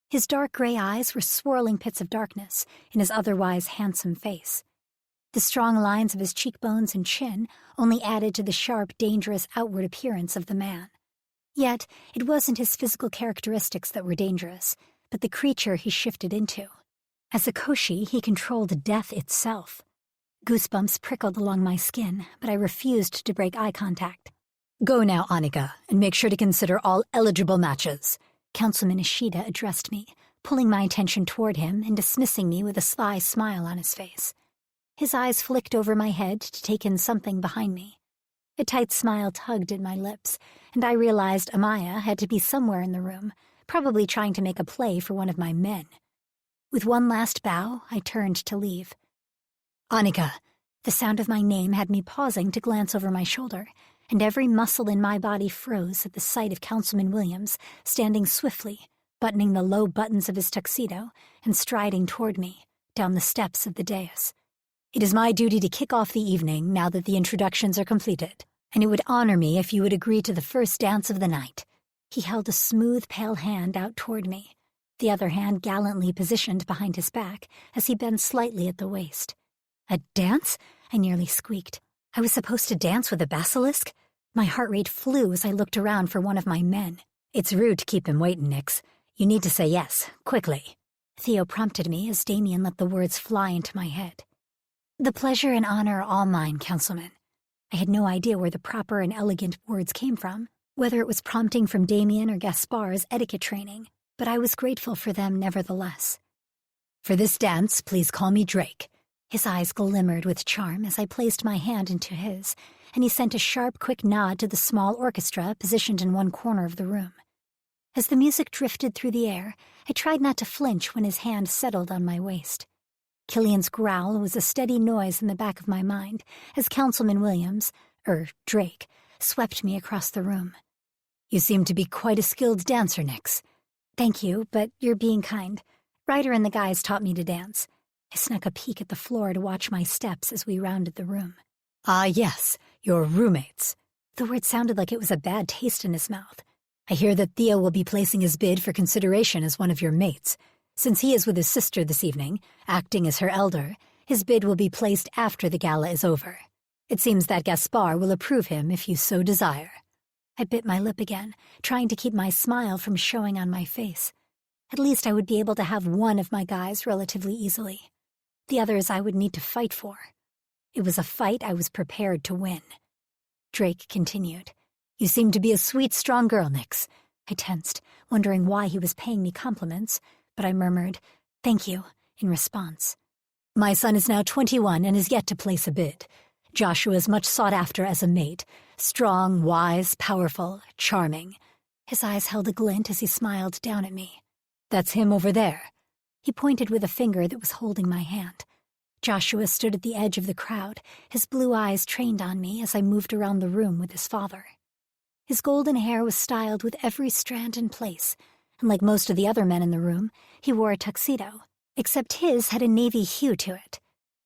His dark gray eyes were swirling pits of darkness in his otherwise handsome face. The strong lines of his cheekbones and chin only added to the sharp, dangerous outward appearance of the man. Yet, it wasn't his physical characteristics that were dangerous, but the creature he shifted into. As a Koshi, he controlled death itself. Goosebumps prickled along my skin, but I refused to break eye contact. "Go now, Annika, and make sure to consider all eligible matches." Councilman Ishida addressed me, pulling my attention toward him and dismissing me with a sly smile on his face. His eyes flicked over my head to take in something behind me. A tight smile tugged at my lips, and I realized Amaya had to be somewhere in the room, probably trying to make a play for one of my men. With one last bow, I turned to leave. "Annika!" The sound of my name had me pausing to glance over my shoulder, and every muscle in my body froze at the sight of Councilman Williams standing swiftly, buttoning the low buttons of his tuxedo and striding toward me, down the steps of the dais. "It is my duty to kick off the evening now that the introductions are completed, and it would honor me if you would agree to the first dance of the night." He held a smooth, pale hand out toward me, the other hand gallantly positioned behind his back as he bent slightly at the waist. "A dance?" I nearly squeaked. I was supposed to dance with a basilisk? My heart rate flew as I looked around for one of my men. "It's rude to keep him waiting, Nix. You need to say yes, quickly." Theo prompted me as Damien let the words fly into my head. The pleasure and honor are all mine, Councilman. I had no idea where the proper and elegant words came from, whether it was prompting from Damien or Gaspard's etiquette training, but I was grateful for them nevertheless. For this dance, please call me Drake. His eyes glimmered with charm as I placed my hand into his, and he sent a sharp, quick nod to the small orchestra positioned in one corner of the room. As the music drifted through the air, I tried not to flinch when his hand settled on my waist. Killian's growl was a steady noise in the back of my mind as Councilman Williams, Drake, swept me across the room. You seem to be quite a skilled dancer, Nix. Thank you, but you're being kind. Ryder and the guys taught me to dance. I snuck a peek at the floor to watch my steps as we rounded the room. Ah, yes, your roommates. The word sounded like it was a bad taste in his mouth. I hear that Theo will be placing his bid for consideration as one of your mates. Since he is with his sister this evening, acting as her elder, his bid will be placed after the gala is over. It seems that Gaspard will approve him if you so desire. I bit my lip again, trying to keep my smile from showing on my face. At least I would be able to have one of my guys relatively easily. The others I would need to fight for. It was a fight I was prepared to win. Drake continued. You seem to be a sweet, strong girl, Nix. I tensed, wondering why he was paying me compliments, but I murmured, thank you, in response. My son is now 21 and is yet to place a bid. Joshua is much sought after as a mate, strong, wise, powerful, charming. His eyes held a glint as he smiled down at me. That's him over there. He pointed with a finger that was holding my hand. Joshua stood at the edge of the crowd, his blue eyes trained on me as I moved around the room with his father. His golden hair was styled with every strand in place, and like most of the other men in the room, he wore a tuxedo, except his had a navy hue to it.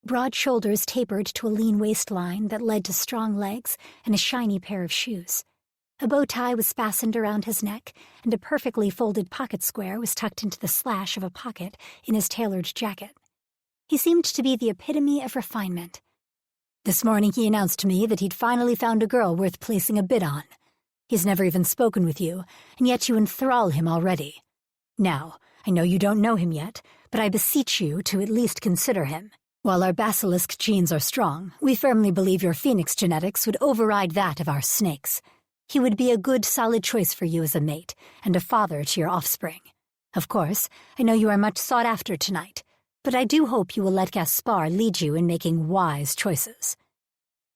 Broad shoulders tapered to a lean waistline that led to strong legs and a shiny pair of shoes. A bow tie was fastened around his neck, and a perfectly folded pocket square was tucked into the slash of a pocket in his tailored jacket. He seemed to be the epitome of refinement. This morning he announced to me that he'd finally found a girl worth placing a bid on. He's never even spoken with you, and yet you enthrall him already. Now, I know you don't know him yet, but I beseech you to at least consider him. While our basilisk genes are strong, we firmly believe your phoenix genetics would override that of our snakes. He would be a good, solid choice for you as a mate, and a father to your offspring. Of course, I know you are much sought after tonight, but I do hope you will let Gaspard lead you in making wise choices.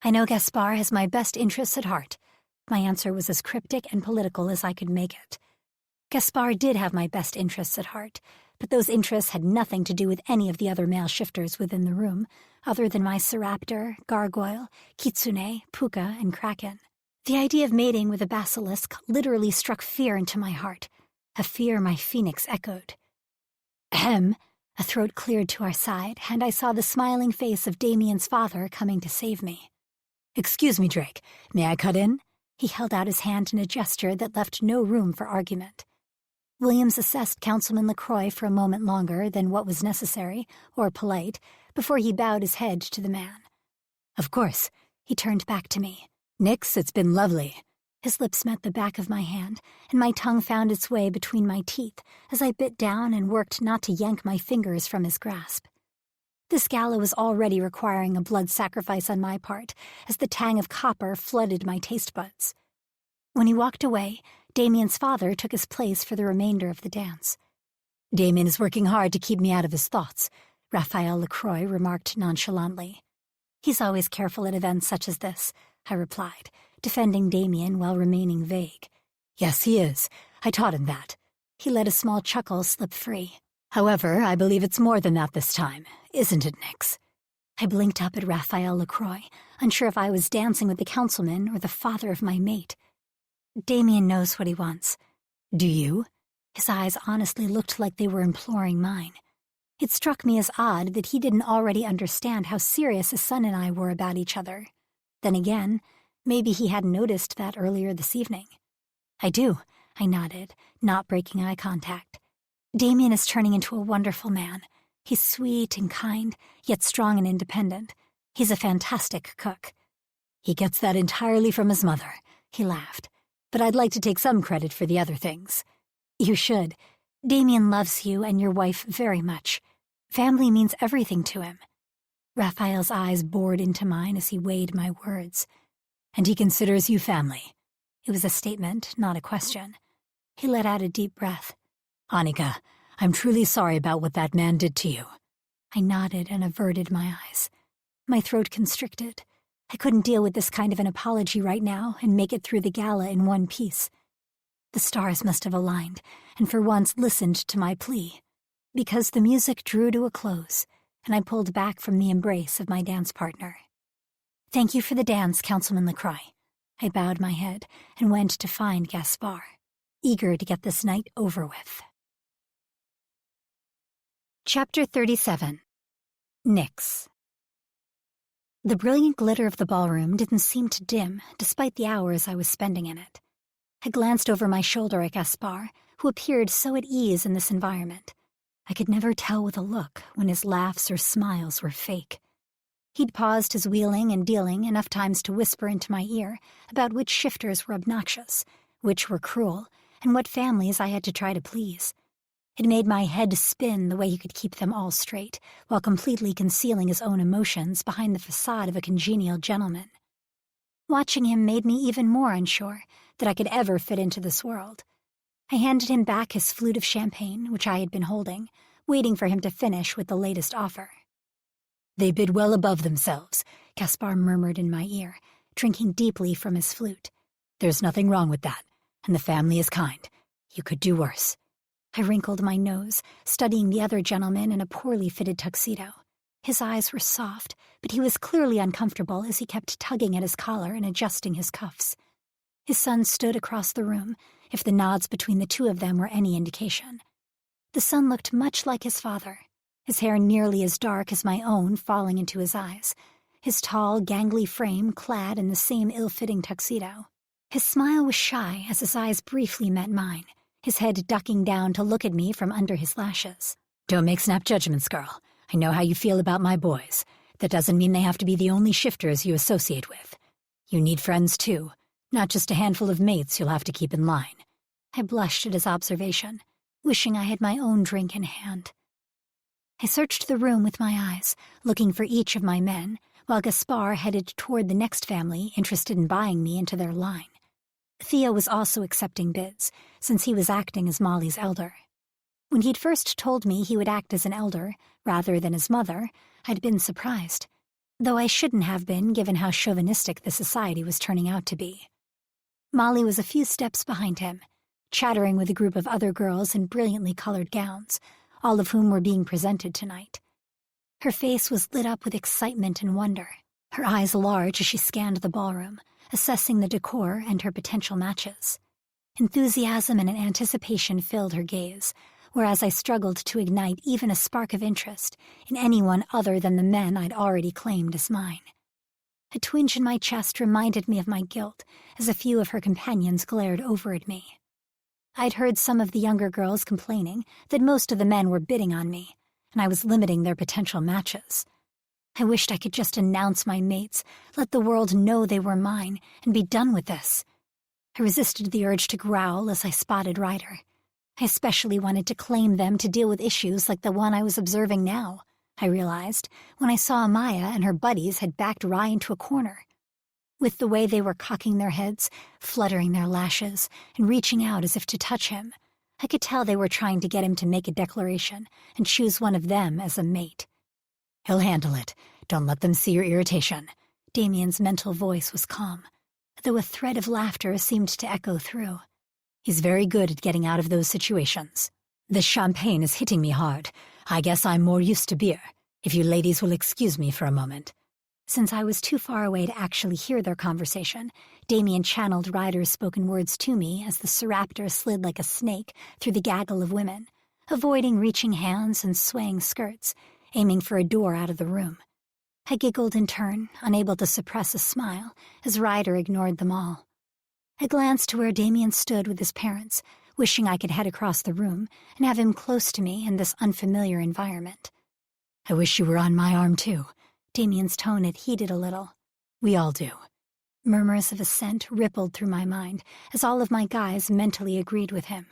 I know Gaspard has my best interests at heart. My answer was as cryptic and political as I could make it. Gaspard did have my best interests at heart, but those interests had nothing to do with any of the other male shifters within the room, other than my Seraptor, Gargoyle, Kitsune, Puka, and Kraken. The idea of mating with a basilisk literally struck fear into my heart, a fear my phoenix echoed. Ahem, a throat cleared to our side, and I saw the smiling face of Damien's father coming to save me. Excuse me, Drake, may I cut in? He held out his hand in a gesture that left no room for argument. Williams assessed Councilman LaCroix for a moment longer than what was necessary, or polite, before he bowed his head to the man. Of course, he turned back to me. Nix, it's been lovely. His lips met the back of my hand, and my tongue found its way between my teeth as I bit down and worked not to yank my fingers from his grasp. This gala was already requiring a blood sacrifice on my part, as the tang of copper flooded my taste buds. When he walked away, Damien's father took his place for the remainder of the dance. Damien is working hard to keep me out of his thoughts, Raphael LaCroix remarked nonchalantly. He's always careful at events such as this, I replied, defending Damien while remaining vague. Yes, he is. I taught him that. He let a small chuckle slip free. However, I believe it's more than that this time, isn't it, Nix? I blinked up at Raphael LaCroix, unsure if I was dancing with the councilman or the father of my mate. Damien knows what he wants. Do you? His eyes honestly looked like they were imploring mine. It struck me as odd that he didn't already understand how serious his son and I were about each other. Then again, maybe he hadn't noticed that earlier this evening. I do, I nodded, not breaking eye contact. Damien is turning into a wonderful man. He's sweet and kind, yet strong and independent. He's a fantastic cook. He gets that entirely from his mother, he laughed. But I'd like to take some credit for the other things. You should. Damien loves you and your wife very much. Family means everything to him. Raphael's eyes bored into mine as he weighed my words. And he considers you family. It was a statement, not a question. He let out a deep breath. Annika, I'm truly sorry about what that man did to you. I nodded and averted my eyes. My throat constricted. I couldn't deal with this kind of an apology right now and make it through the gala in one piece. The stars must have aligned, and for once listened to my plea, because the music drew to a close, and I pulled back from the embrace of my dance partner. Thank you for the dance, Councilman Lacroix. I bowed my head and went to find Gaspard, eager to get this night over with. Chapter 37. Nyx. The brilliant glitter of the ballroom didn't seem to dim, despite the hours I was spending in it. I glanced over my shoulder at Gaspard, who appeared so at ease in this environment. I could never tell with a look when his laughs or smiles were fake. He'd paused his wheeling and dealing enough times to whisper into my ear about which shifters were obnoxious, which were cruel, and what families I had to try to please. It made my head spin the way he could keep them all straight, while completely concealing his own emotions behind the facade of a congenial gentleman. Watching him made me even more unsure that I could ever fit into this world. I handed him back his flute of champagne, which I had been holding, waiting for him to finish with the latest offer. They bid well above themselves, Gaspard murmured in my ear, drinking deeply from his flute. There's nothing wrong with that, and the family is kind. You could do worse. I wrinkled my nose, studying the other gentleman in a poorly fitted tuxedo. His eyes were soft, but he was clearly uncomfortable as he kept tugging at his collar and adjusting his cuffs. His son stood across the room, if the nods between the two of them were any indication. The son looked much like his father, his hair nearly as dark as my own falling into his eyes, his tall, gangly frame clad in the same ill-fitting tuxedo. His smile was shy as his eyes briefly met mine, his head ducking down to look at me from under his lashes. Don't make snap judgments, girl. I know how you feel about my boys. That doesn't mean they have to be the only shifters you associate with. You need friends, too, not just a handful of mates you'll have to keep in line. I blushed at his observation, wishing I had my own drink in hand. I searched the room with my eyes, looking for each of my men, while Gaspard headed toward the next family interested in buying me into their line. Theo was also accepting bids, since he was acting as Molly's elder. When he'd first told me he would act as an elder, rather than his mother, I'd been surprised, though I shouldn't have been given how chauvinistic the society was turning out to be. Molly was a few steps behind him, chattering with a group of other girls in brilliantly colored gowns, all of whom were being presented tonight. Her face was lit up with excitement and wonder, her eyes large as she scanned the ballroom, assessing the decor and her potential matches. Enthusiasm and anticipation filled her gaze, whereas I struggled to ignite even a spark of interest in anyone other than the men I'd already claimed as mine. A twinge in my chest reminded me of my guilt as a few of her companions glared over at me. I'd heard some of the younger girls complaining that most of the men were bidding on me, and I was limiting their potential matches. I wished I could just announce my mates, let the world know they were mine, and be done with this. I resisted the urge to growl as I spotted Ryder. I especially wanted to claim them to deal with issues like the one I was observing now, I realized, when I saw Amaya and her buddies had backed Rye into a corner. With the way they were cocking their heads, fluttering their lashes, and reaching out as if to touch him, I could tell they were trying to get him to make a declaration and choose one of them as a mate. He'll handle it. Don't let them see your irritation. Damien's mental voice was calm, though a thread of laughter seemed to echo through. He's very good at getting out of those situations. This champagne is hitting me hard. I guess I'm more used to beer, if you ladies will excuse me for a moment. Since I was too far away to actually hear their conversation, Damien channeled Ryder's spoken words to me as the Seraptor slid like a snake through the gaggle of women, avoiding reaching hands and swaying skirts, aiming for a door out of the room. I giggled in turn, unable to suppress a smile, as Ryder ignored them all. I glanced to where Damien stood with his parents, wishing I could head across the room and have him close to me in this unfamiliar environment. I wish you were on my arm, too. Damien's tone had heated a little. We all do. Murmurs of assent rippled through my mind as all of my guys mentally agreed with him.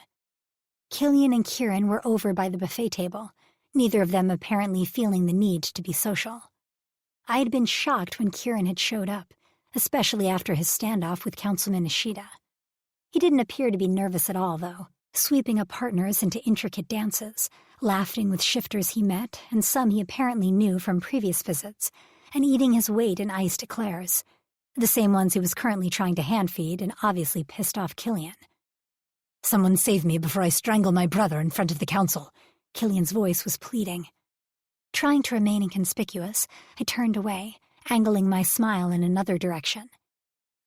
Killian and Kieran were over by the buffet table, neither of them apparently feeling the need to be social. I had been shocked when Kieran had showed up, especially after his standoff with Councilman Ishida. He didn't appear to be nervous at all, though, sweeping up partners into intricate dances, laughing with shifters he met and some he apparently knew from previous visits, and eating his weight in iced eclairs, the same ones he was currently trying to hand-feed and obviously pissed off Killian. "Someone save me before I strangle my brother in front of the council," Killian's voice was pleading. Trying to remain inconspicuous, I turned away, angling my smile in another direction.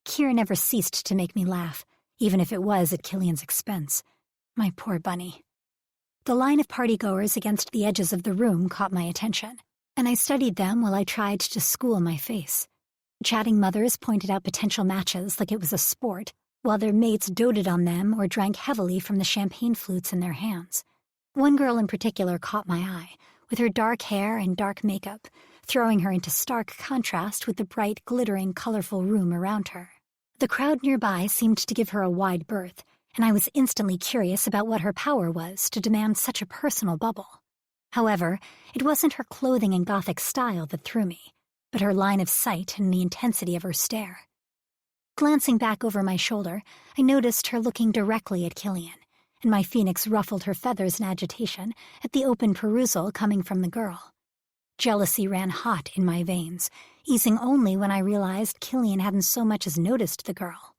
Kira never ceased to make me laugh, even if it was at Killian's expense. My poor bunny. The line of partygoers against the edges of the room caught my attention, and I studied them while I tried to school my face. Chatting mothers pointed out potential matches like it was a sport, while their mates doted on them or drank heavily from the champagne flutes in their hands. One girl in particular caught my eye, with her dark hair and dark makeup, throwing her into stark contrast with the bright, glittering, colorful room around her. The crowd nearby seemed to give her a wide berth, and I was instantly curious about what her power was to demand such a personal bubble. However, it wasn't her clothing and Gothic style that threw me, but her line of sight and the intensity of her stare. Glancing back over my shoulder, I noticed her looking directly at Killian, and my phoenix ruffled her feathers in agitation at the open perusal coming from the girl. Jealousy ran hot in my veins, easing only when I realized Killian hadn't so much as noticed the girl.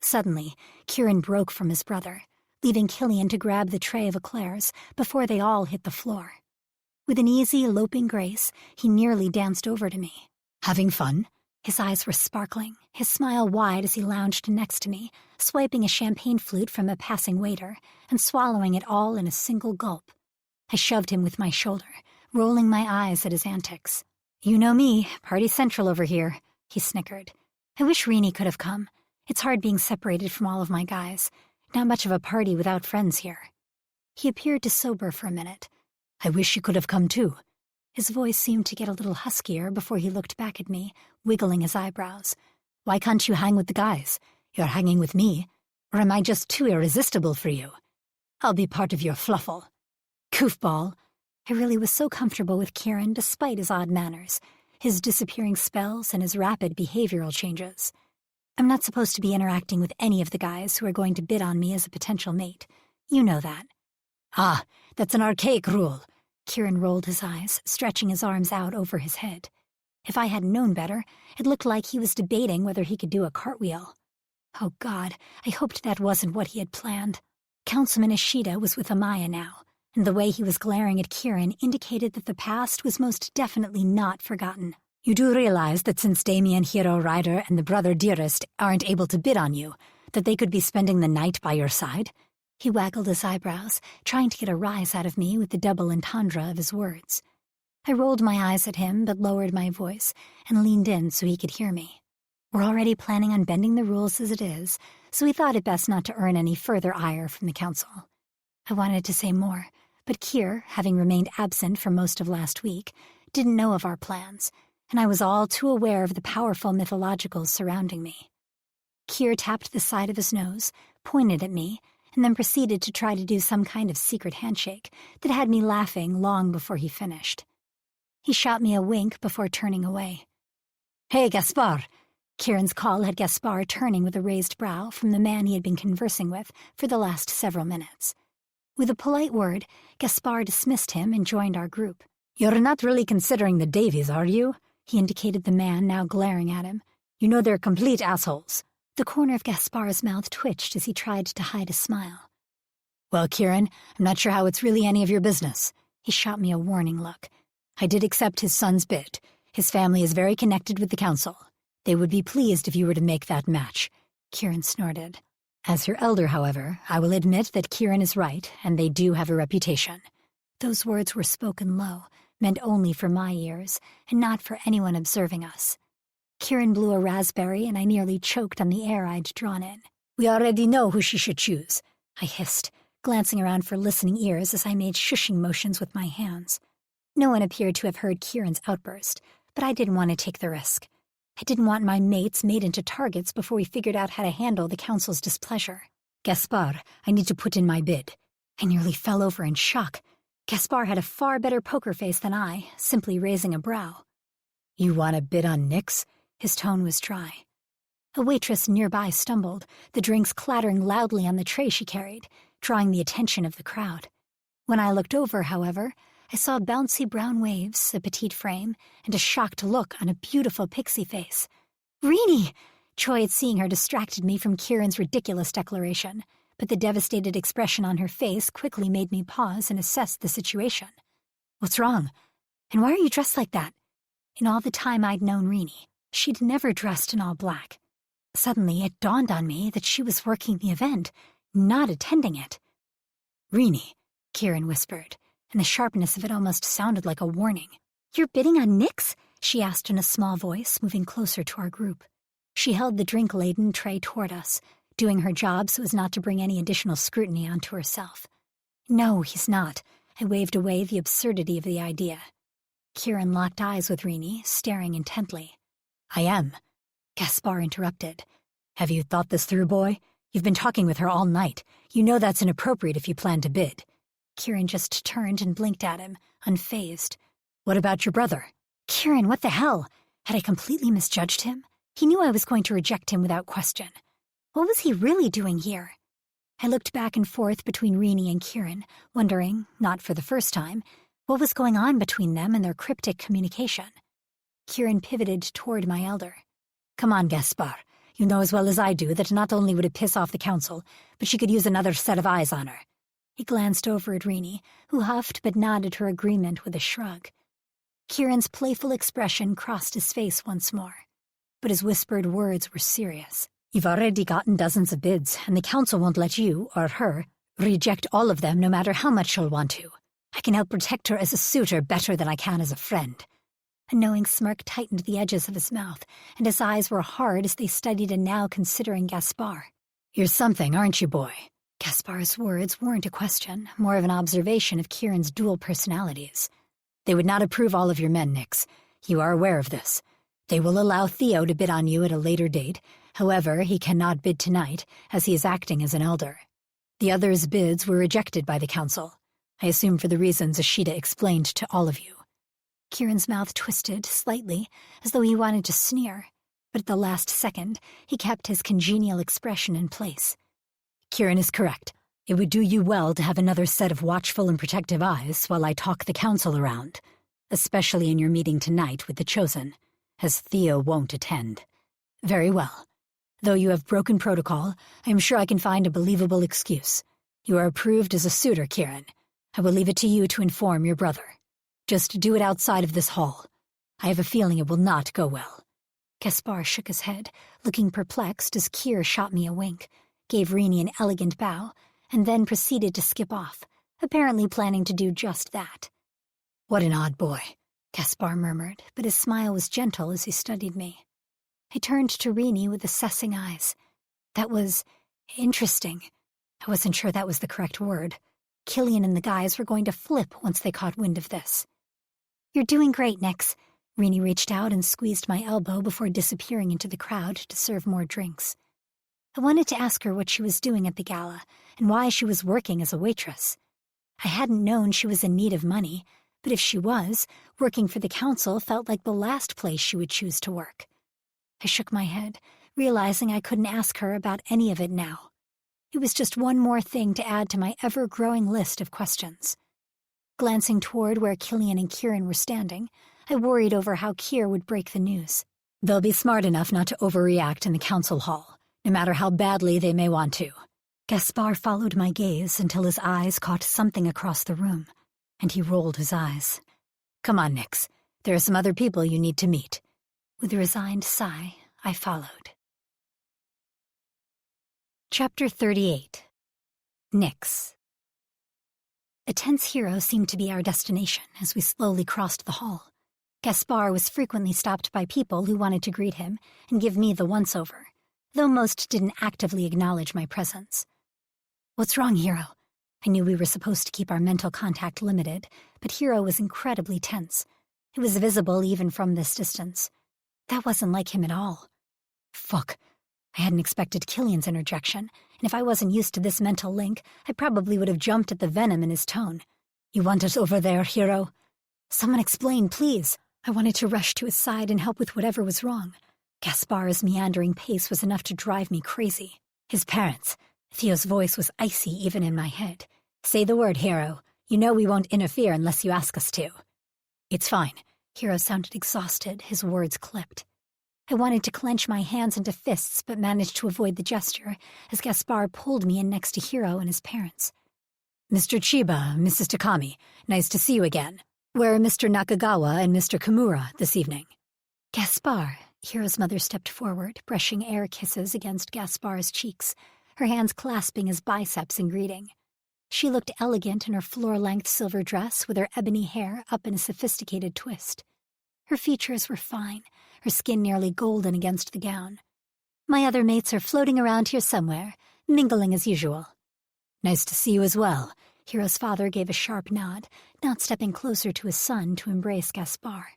Suddenly, Kieran broke from his brother, leaving Killian to grab the tray of eclairs before they all hit the floor. With an easy, loping grace, he nearly danced over to me. "Having fun?" His eyes were sparkling, his smile wide as he lounged next to me, swiping a champagne flute from a passing waiter and swallowing it all in a single gulp. I shoved him with my shoulder, rolling my eyes at his antics. "You know me, party central over here," he snickered. "I wish Rini could have come. It's hard being separated from all of my guys. Not much of a party without friends here." He appeared to sober for a minute. "I wish you could have come too." His voice seemed to get a little huskier before he looked back at me, wiggling his eyebrows. "Why can't you hang with the guys? You're hanging with me. Or am I just too irresistible for you? I'll be part of your fluffle." Goofball. I really was so comfortable with Kieran despite his odd manners, his disappearing spells, and his rapid behavioral changes. I'm not supposed to be interacting with any of the guys who are going to bid on me as a potential mate. You know that. "Ah, that's an archaic rule." Kieran rolled his eyes, stretching his arms out over his head. If I had known better, it looked like he was debating whether he could do a cartwheel. Oh God, I hoped that wasn't what he had planned. Councilman Ishida was with Amaya now, and the way he was glaring at Kieran indicated that the past was most definitely not forgotten. "You do realize that since Damien, Hero Rider, and the brother Dearest aren't able to bid on you, that they could be spending the night by your side?" He waggled his eyebrows, trying to get a rise out of me with the double entendre of his words. I rolled my eyes at him but lowered my voice and leaned in so he could hear me. We're already planning on bending the rules as it is, so we thought it best not to earn any further ire from the council. I wanted to say more, but Kier, having remained absent for most of last week, didn't know of our plans, and I was all too aware of the powerful mythologicals surrounding me. Kier tapped the side of his nose, pointed at me, and then proceeded to try to do some kind of secret handshake that had me laughing long before he finished. He shot me a wink before turning away. "Hey, Gaspar!" Kieran's call had Gaspar turning with a raised brow from the man he had been conversing with for the last several minutes. With a polite word, Gaspar dismissed him and joined our group. "You're not really considering the Davies, are you?" He indicated the man now glaring at him. "You know they're complete assholes." The corner of Gaspar's mouth twitched as he tried to hide a smile. "Well, Kieran, I'm not sure how it's really any of your business." He shot me a warning look. "I did accept his son's bid. His family is very connected with the council. They would be pleased if you were to make that match." Kieran snorted. "As your elder, however, I will admit that Kieran is right, and they do have a reputation." Those words were spoken low, meant only for my ears, and not for anyone observing us. Kieran blew a raspberry, and I nearly choked on the air I'd drawn in. "We already know who she should choose," I hissed, glancing around for listening ears as I made shushing motions with my hands. No one appeared to have heard Kieran's outburst, but I didn't want to take the risk. I didn't want my mates made into targets before we figured out how to handle the council's displeasure. "Gaspar, I need to put in my bid." I nearly fell over in shock. Gaspar had a far better poker face than I, simply raising a brow. You want to bid on Nix? His tone was dry. A waitress nearby stumbled, the drinks clattering loudly on the tray she carried, drawing the attention of the crowd. When I looked over, however, I saw bouncy brown waves, a petite frame, and a shocked look on a beautiful pixie face. "Rini!" Joy at seeing her distracted me from Kieran's ridiculous declaration, but the devastated expression on her face quickly made me pause and assess the situation. "What's wrong? And why are you dressed like that?" In all the time I'd known Rini, she'd never dressed in all black. Suddenly, it dawned on me that she was working the event, not attending it. Rini, Kieran whispered, and the sharpness of it almost sounded like a warning. "You're bidding on Nix?" she asked in a small voice, moving closer to our group. She held the drink-laden tray toward us, doing her job so as not to bring any additional scrutiny onto herself. "No, he's not." I waved away the absurdity of the idea. Kieran locked eyes with Rini, staring intently. "I am," Gaspar interrupted. "Have you thought this through, boy? You've been talking with her all night. You know that's inappropriate if you plan to bid." Kieran just turned and blinked at him, unfazed. "What about your brother?" "Kieran, what the hell? Had I completely misjudged him? He knew I was going to reject him without question. What was he really doing here?" I looked back and forth between Rini and Kieran, wondering, not for the first time, what was going on between them and their cryptic communication. Kieran pivoted toward my elder. "Come on, Gaspar. You know as well as I do that not only would it piss off the council, but she could use another set of eyes on her." He glanced over at Rini, who huffed but nodded her agreement with a shrug. Kieran's playful expression crossed his face once more, but his whispered words were serious. "You've already gotten dozens of bids, and the council won't let you, or her, reject all of them no matter how much she'll want to. I can help protect her as a suitor better than I can as a friend." A knowing smirk tightened the edges of his mouth, and his eyes were hard as they studied a now considering Gaspar. "You're something, aren't you, boy?" Gaspar's words weren't a question, more of an observation of Kieran's dual personalities. "They would not approve all of your men, Nix. You are aware of this. They will allow Theo to bid on you at a later date. However, he cannot bid tonight, as he is acting as an elder. The others' bids were rejected by the council. I assume for the reasons Ashita explained to all of you." Kieran's mouth twisted slightly, as though he wanted to sneer, but at the last second, he kept his congenial expression in place. "Kieran is correct. It would do you well to have another set of watchful and protective eyes while I talk the council around, especially in your meeting tonight with the Chosen, as Theo won't attend." "Very well. Though you have broken protocol, I am sure I can find a believable excuse. You are approved as a suitor, Kieran. I will leave it to you to inform your brother. Just do it outside of this hall. I have a feeling it will not go well." Gaspar shook his head, looking perplexed as Kier shot me a wink, gave Rini an elegant bow, and then proceeded to skip off, apparently planning to do just that. "What an odd boy," Gaspar murmured, but his smile was gentle as he studied me. I turned to Rini with assessing eyes. That was interesting. I wasn't sure that was the correct word. Killian and the guys were going to flip once they caught wind of this. "You're doing great, Nix." Rini reached out and squeezed my elbow before disappearing into the crowd to serve more drinks. I wanted to ask her what she was doing at the gala and why she was working as a waitress. I hadn't known she was in need of money, but if she was, working for the council felt like the last place she would choose to work. I shook my head, realizing I couldn't ask her about any of it now. It was just one more thing to add to my ever-growing list of questions. Glancing toward where Killian and Kieran were standing, I worried over how Kier would break the news. "They'll be smart enough not to overreact in the council hall, no matter how badly they may want to." Gaspar followed my gaze until his eyes caught something across the room, and he rolled his eyes. "Come on, Nix. There are some other people you need to meet." With a resigned sigh, I followed. Chapter 38. Nix. A tense hero seemed to be our destination as we slowly crossed the hall. Gaspar was frequently stopped by people who wanted to greet him and give me the once-over, though most didn't actively acknowledge my presence. "What's wrong, Hero?" I knew we were supposed to keep our mental contact limited, but Hero was incredibly tense. It was visible even from this distance. That wasn't like him at all. Fuck. I hadn't expected Killian's interjection, and if I wasn't used to this mental link, I probably would have jumped at the venom in his tone. "You want us over there, hero?" "Someone explain, please." I wanted to rush to his side and help with whatever was wrong. Gaspar's meandering pace was enough to drive me crazy. His parents. Theo's voice was icy even in my head. "Say the word, Hero. You know we won't interfere unless you ask us to." "It's fine." Hero sounded exhausted, his words clipped. I wanted to clench my hands into fists but managed to avoid the gesture as Gaspar pulled me in next to Hiro and his parents. "Mr. Chiba, Mrs. Takami, nice to see you again. Where are Mr. Nakagawa and Mr. Kimura this evening?" "Gaspar," Hiro's mother stepped forward, brushing air kisses against Gaspar's cheeks, her hands clasping his biceps in greeting. She looked elegant in her floor-length silver dress with her ebony hair up in a sophisticated twist. Her features were fine, her skin nearly golden against the gown. "My other mates are floating around here somewhere, mingling as usual." "Nice to see you as well." Hiro's father gave a sharp nod, not stepping closer to his son to embrace Gaspar.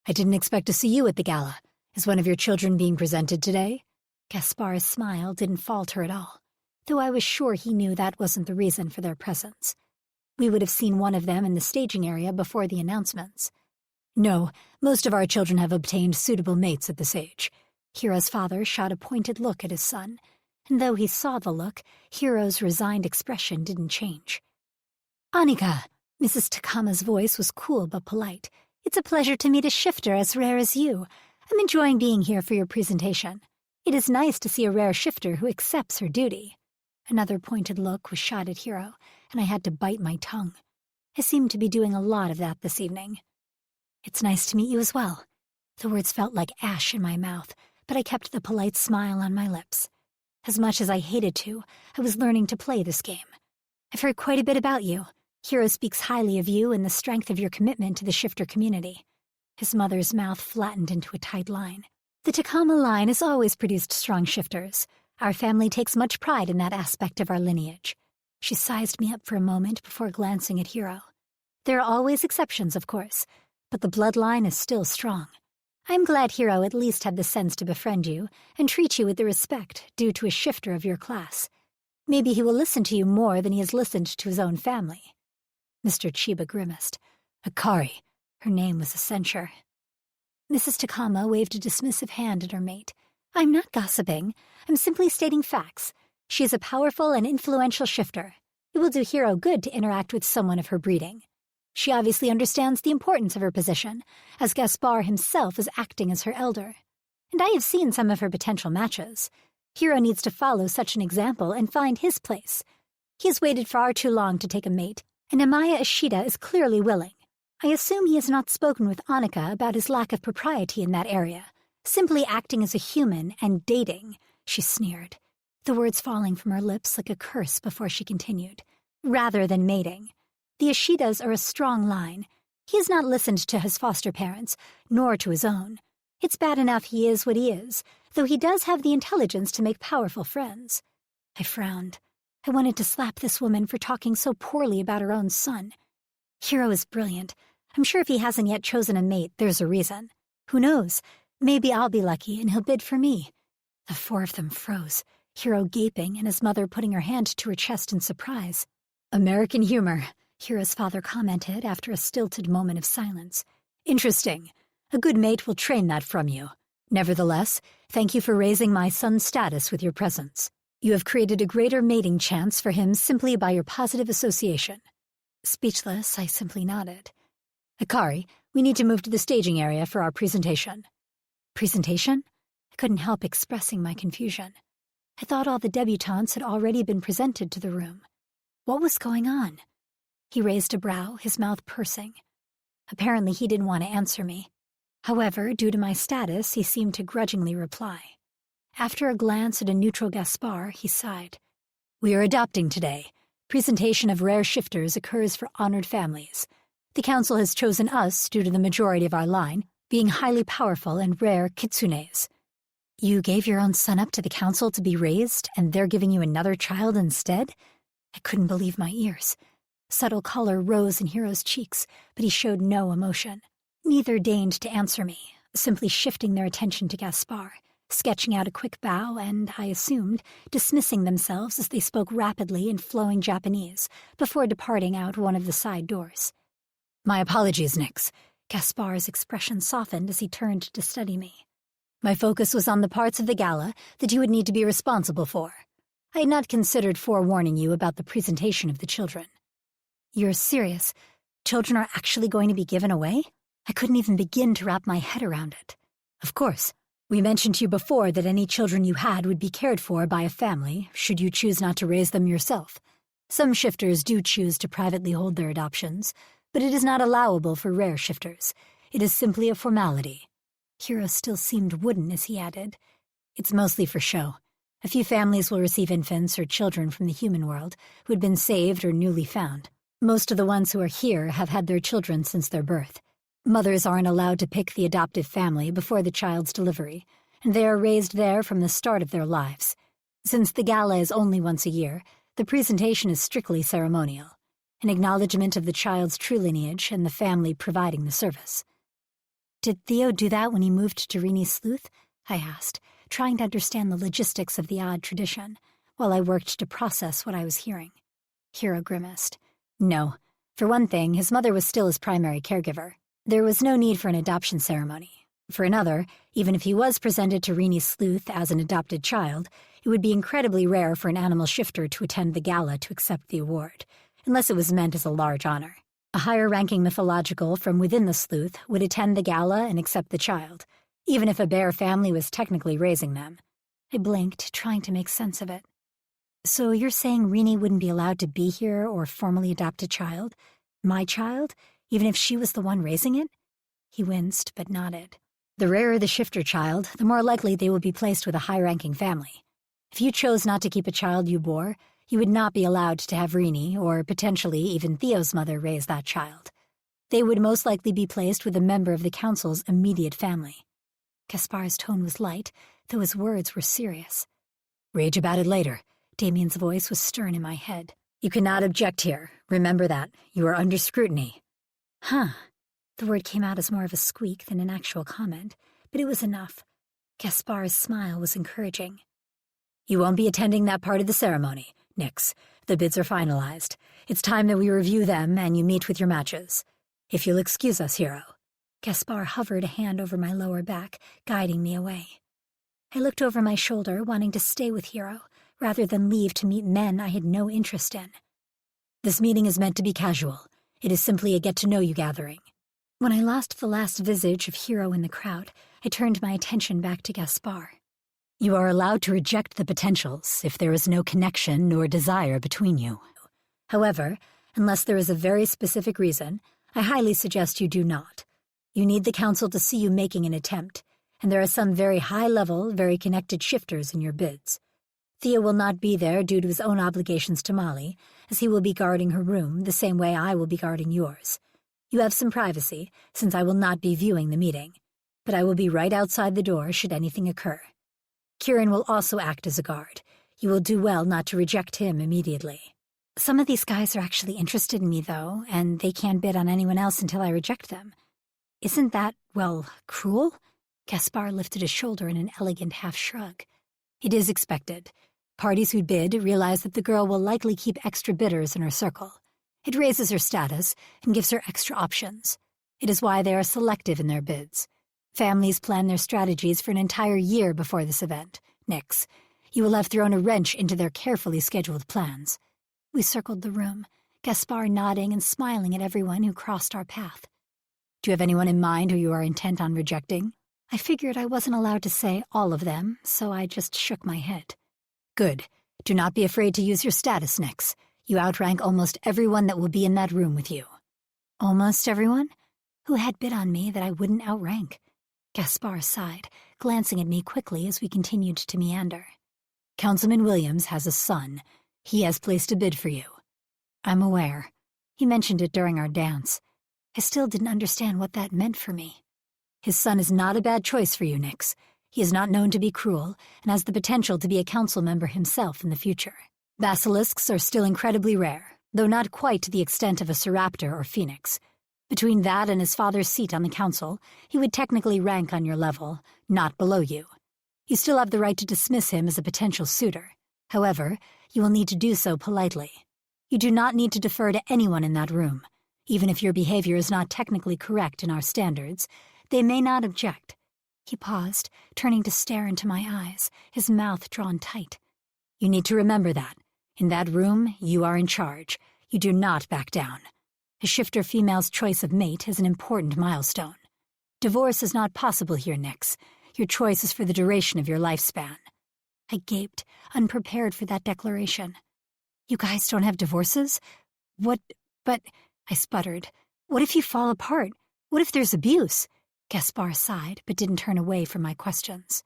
"I didn't expect to see you at the gala. Is one of your children being presented today?" Gaspar's smile didn't falter at all, though I was sure he knew that wasn't the reason for their presence. We would have seen one of them in the staging area before the announcements. "No, most of our children have obtained suitable mates at this age." Hiro's father shot a pointed look at his son, and though he saw the look, Hiro's resigned expression didn't change. "Anika," Mrs. Takama's voice was cool but polite. "It's a pleasure to meet a shifter as rare as you. I'm enjoying being here for your presentation. It is nice to see a rare shifter who accepts her duty." Another pointed look was shot at Hiro, and I had to bite my tongue. I seemed to be doing a lot of that this evening. "It's nice to meet you as well." The words felt like ash in my mouth, but I kept the polite smile on my lips. As much as I hated to, I was learning to play this game. "I've heard quite a bit about you. Hiro speaks highly of you and the strength of your commitment to the shifter community." His mother's mouth flattened into a tight line. "The Takama line has always produced strong shifters. Our family takes much pride in that aspect of our lineage." She sized me up for a moment before glancing at Hiro. "There are always exceptions, of course, but the bloodline is still strong. I'm glad Hiro at least had the sense to befriend you and treat you with the respect due to a shifter of your class. Maybe he will listen to you more than he has listened to his own family." Mr. Chiba grimaced. "Akari." Her name was a censure. Mrs. Takama waved a dismissive hand at her mate. "I'm not gossiping. I'm simply stating facts. She is a powerful and influential shifter. It will do Hiro good to interact with someone of her breeding. She obviously understands the importance of her position, as Gaspar himself is acting as her elder. And I have seen some of her potential matches. Hiro needs to follow such an example and find his place. He has waited far too long to take a mate, and Amaya Ishida is clearly willing. I assume he has not spoken with Anika about his lack of propriety in that area, simply acting as a human and dating," she sneered, the words falling from her lips like a curse before she continued, "rather than mating. The Ishidas are a strong line. He has not listened to his foster parents, nor to his own. It's bad enough he is what he is, though he does have the intelligence to make powerful friends." I frowned. I wanted to slap this woman for talking so poorly about her own son. Hiro is brilliant. I'm sure if he hasn't yet chosen a mate, there's a reason. Who knows? Maybe I'll be lucky and he'll bid for me. The four of them froze, Hiro gaping and his mother putting her hand to her chest in surprise. "American humor," Hiro's father commented after a stilted moment of silence. "Interesting. A good mate will train that from you. Nevertheless, thank you for raising my son's status with your presence. You have created a greater mating chance for him simply by your positive association." Speechless, I simply nodded. "Akari, we need to move to the staging area for our presentation." "Presentation?" I couldn't help expressing my confusion. I thought all the debutantes had already been presented to the room. What was going on? He raised a brow, his mouth pursing. Apparently he didn't want to answer me. However, due to my status, he seemed to grudgingly reply. After a glance at a neutral Gaspar, he sighed. "We are adopting today. Presentation of rare shifters occurs for honored families. The council has chosen us due to the majority of our line being highly powerful and rare kitsunes." "You gave your own son up to the council to be raised, and they're giving you another child instead?" I couldn't believe my ears. Subtle color rose in Hiro's cheeks, but he showed no emotion. Neither deigned to answer me, simply shifting their attention to Gaspar, sketching out a quick bow and, I assumed, dismissing themselves as they spoke rapidly in flowing Japanese before departing out one of the side doors. "My apologies, Nix." Gaspar's expression softened as he turned to study me. "My focus was on the parts of the gala that you would need to be responsible for. I had not considered forewarning you about the presentation of the children." "You're serious? Children are actually going to be given away?" I couldn't even begin to wrap my head around it. "Of course. We mentioned to you before that any children you had would be cared for by a family, should you choose not to raise them yourself. Some shifters do choose to privately hold their adoptions, but it is not allowable for rare shifters. It is simply a formality." Hiro still seemed wooden as he added, "It's mostly for show. A few families will receive infants or children from the human world who had been saved or newly found. Most of the ones who are here have had their children since their birth. Mothers aren't allowed to pick the adoptive family before the child's delivery, and they are raised there from the start of their lives. Since the gala is only once a year, the presentation is strictly ceremonial, an acknowledgement of the child's true lineage and the family providing the service." "Did Theo do that when he moved to Rini's Sleuth?" I asked, trying to understand the logistics of the odd tradition, while I worked to process what I was hearing. Hiro grimaced. "No. For one thing, his mother was still his primary caregiver. There was no need for an adoption ceremony. For another, even if he was presented to Rini's Sleuth as an adopted child, it would be incredibly rare for an animal shifter to attend the gala to accept the award, unless it was meant as a large honor. A higher-ranking mythological from within the sleuth would attend the gala and accept the child, even if a bear family was technically raising them." I blinked, trying to make sense of it. "So you're saying Rini wouldn't be allowed to be here or formally adopt a child? My child? Even if she was the one raising it?" He winced, but nodded. "The rarer the shifter child, the more likely they will be placed with a high-ranking family. If you chose not to keep a child you bore, you would not be allowed to have Rini, or potentially even Theo's mother, raise that child. They would most likely be placed with a member of the council's immediate family." Gaspar's tone was light, though his words were serious. "Rage about it later." Damien's voice was stern in my head. "You cannot object here. Remember that. You are under scrutiny." "Huh." The word came out as more of a squeak than an actual comment, but it was enough. Gaspar's smile was encouraging. "You won't be attending that part of the ceremony, Nix. The bids are finalized. It's time that we review them and you meet with your matches. If you'll excuse us, Hiro." Gaspar hovered a hand over my lower back, guiding me away. I looked over my shoulder, wanting to stay with Hiro, rather than leave to meet men I had no interest in. "This meeting is meant to be casual. It is simply a get-to-know-you gathering." When I lost the last visage of Hiro in the crowd, I turned my attention back to Gaspar. "You are allowed to reject the potentials if there is no connection nor desire between you. However, unless there is a very specific reason, I highly suggest you do not. You need the council to see you making an attempt, and there are some very high-level, very connected shifters in your bids. Theo will not be there due to his own obligations to Molly, as he will be guarding her room the same way I will be guarding yours. You have some privacy, since I will not be viewing the meeting, but I will be right outside the door should anything occur. Kieran will also act as a guard. You will do well not to reject him immediately." "Some of these guys are actually interested in me, though, and they can't bid on anyone else until I reject them. Isn't that, well, cruel?" Gaspar lifted a shoulder in an elegant half-shrug. "It is expected. Parties who bid realize that the girl will likely keep extra bidders in her circle. It raises her status and gives her extra options. It is why they are selective in their bids. Families plan their strategies for an entire year before this event. Nix, you will have thrown a wrench into their carefully scheduled plans." We circled the room, Gaspar nodding and smiling at everyone who crossed our path. "Do you have anyone in mind who you are intent on rejecting?" I figured I wasn't allowed to say all of them, so I just shook my head. "Good. Do not be afraid to use your status, Nix. You outrank almost everyone that will be in that room with you." "Almost everyone? Who had bid on me that I wouldn't outrank?" Gaspar sighed, glancing at me quickly as we continued to meander. "Councilman Williams has a son. He has placed a bid for you." "I'm aware. He mentioned it during our dance. I still didn't understand what that meant for me. His son is not a bad choice for you, Nix. He is not known to be cruel and has the potential to be a council member himself in the future. Basilisks are still incredibly rare, though not quite to the extent of a Seraptor or Phoenix. Between that and his father's seat on the council, he would technically rank on your level, not below you. You still have the right to dismiss him as a potential suitor. However, you will need to do so politely. You do not need to defer to anyone in that room. Even if your behavior is not technically correct in our standards, they may not object. He paused, turning to stare into my eyes, his mouth drawn tight. You need to remember that. In that room, you are in charge. You do not back down. A shifter female's choice of mate is an important milestone. Divorce is not possible here, Nix. Your choice is for the duration of your lifespan. I gaped, unprepared for that declaration. You guys don't have divorces? But, I sputtered. What if you fall apart? What if there's abuse? Gaspar sighed, but didn't turn away from my questions.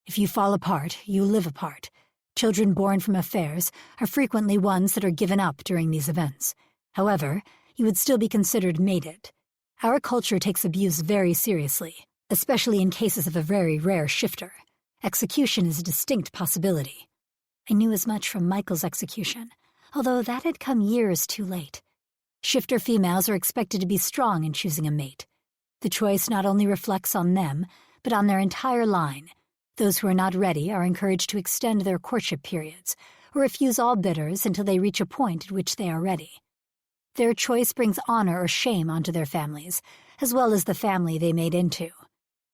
If you fall apart, you live apart. Children born from affairs are frequently ones that are given up during these events. However, you would still be considered mated. Our culture takes abuse very seriously, especially in cases of a very rare shifter. Execution is a distinct possibility. I knew as much from Michael's execution, although that had come years too late. Shifter females are expected to be strong in choosing a mate. The choice not only reflects on them, but on their entire line. Those who are not ready are encouraged to extend their courtship periods, or refuse all bidders until they reach a point at which they are ready. Their choice brings honor or shame onto their families, as well as the family they made into.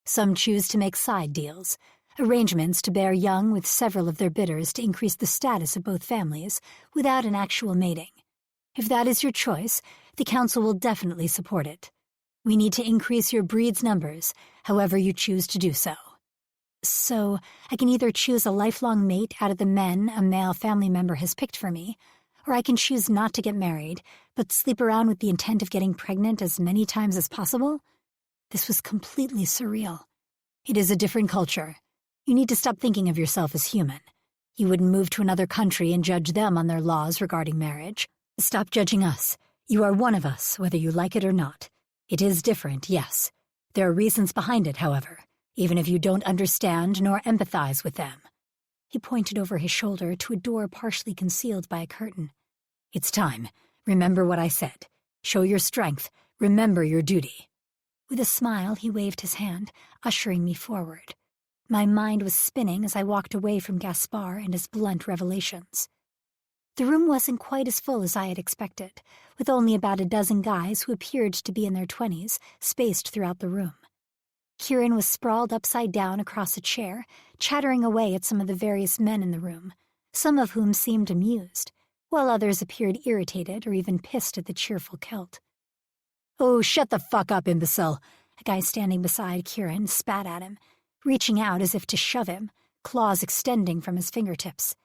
Some choose to make side deals, arrangements to bear young with several of their bidders to increase the status of both families without an actual mating. If that is your choice, the Council will definitely support it. We need to increase your breed's numbers, however you choose to do so. So, I can either choose a lifelong mate out of the men a male family member has picked for me, or I can choose not to get married, but sleep around with the intent of getting pregnant as many times as possible? This was completely surreal. It is a different culture. You need to stop thinking of yourself as human. You wouldn't move to another country and judge them on their laws regarding marriage. Stop judging us. You are one of us, whether you like it or not. It is different, yes. There are reasons behind it, however, even if you don't understand nor empathize with them. He pointed over his shoulder to a door partially concealed by a curtain. It's time. Remember what I said. Show your strength. Remember your duty. With a smile, he waved his hand, ushering me forward. My mind was spinning as I walked away from Gaspar and his blunt revelations. The room wasn't quite as full as I had expected, with only about a dozen guys who appeared to be in their 20s spaced throughout the room. Kieran was sprawled upside down across a chair, chattering away at some of the various men in the room, some of whom seemed amused, while others appeared irritated or even pissed at the cheerful Celt. "Oh, shut the fuck up, imbecile!" A guy standing beside Kieran spat at him, reaching out as if to shove him, claws extending from his fingertips.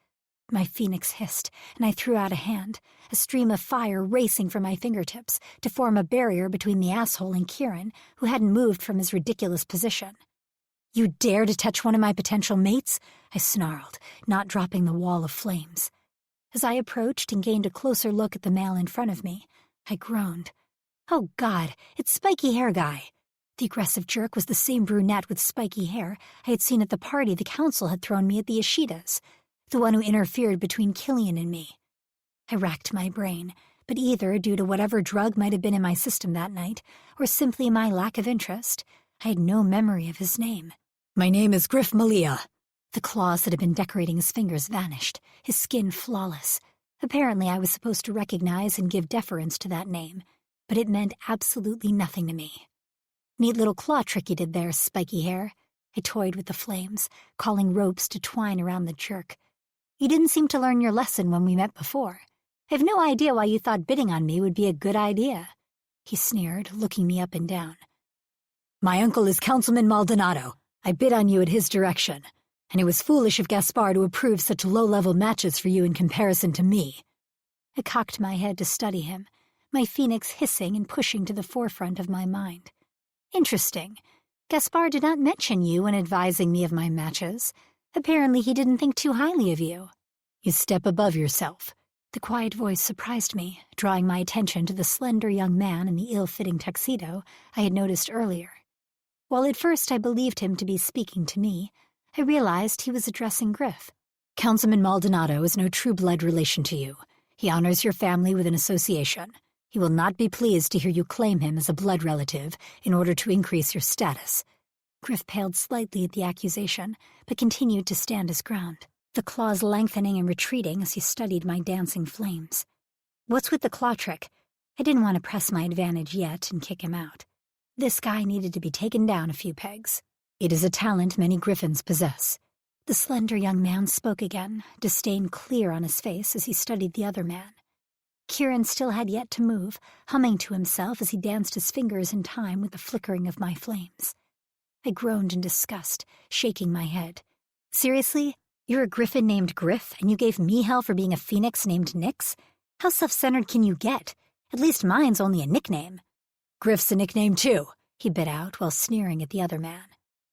My phoenix hissed, and I threw out a hand, a stream of fire racing from my fingertips to form a barrier between the asshole and Kieran, who hadn't moved from his ridiculous position. "You dare to touch one of my potential mates?" I snarled, not dropping the wall of flames. As I approached and gained a closer look at the male in front of me, I groaned. Oh God, it's Spiky Hair Guy. The aggressive jerk was the same brunette with spiky hair I had seen at the party the Council had thrown me at the Ishidas, the one who interfered between Killian and me. I racked my brain, but either due to whatever drug might have been in my system that night, or simply my lack of interest, I had no memory of his name. "My name is Griff Malia." The claws that had been decorating his fingers vanished, his skin flawless. Apparently I was supposed to recognize and give deference to that name, but it meant absolutely nothing to me. "Neat little claw trick you did there, Spiky Hair." I toyed with the flames, calling ropes to twine around the jerk. "You didn't seem to learn your lesson when we met before. I have no idea why you thought bidding on me would be a good idea," he sneered, looking me up and down. "My uncle is Councilman Maldonado. I bid on you at his direction, and it was foolish of Gaspar to approve such low-level matches for you in comparison to me." I cocked my head to study him, my phoenix hissing and pushing to the forefront of my mind. Interesting. Gaspar did not mention you when advising me of my matches. Apparently he didn't think too highly of you. "You step above yourself." The quiet voice surprised me, drawing my attention to the slender young man in the ill-fitting tuxedo I had noticed earlier. While at first I believed him to be speaking to me, I realized he was addressing Griff. "Councilman Maldonado is no true-blood relation to you. He honors your family with an association. He will not be pleased to hear you claim him as a blood relative in order to increase your status. Griff paled slightly at the accusation, but continued to stand his ground, the claws lengthening and retreating as he studied my dancing flames. What's with the claw trick? I didn't want to press my advantage yet and kick him out. This guy needed to be taken down a few pegs. It is a talent many griffins possess. The slender young man spoke again, disdain clear on his face as he studied the other man. Kieran still had yet to move, humming to himself as he danced his fingers in time with the flickering of my flames. I groaned in disgust, shaking my head. Seriously? You're a griffin named Griff, and you gave me hell for being a phoenix named Nyx? How self-centered can you get? At least mine's only a nickname. Griff's a nickname too, he bit out while sneering at the other man.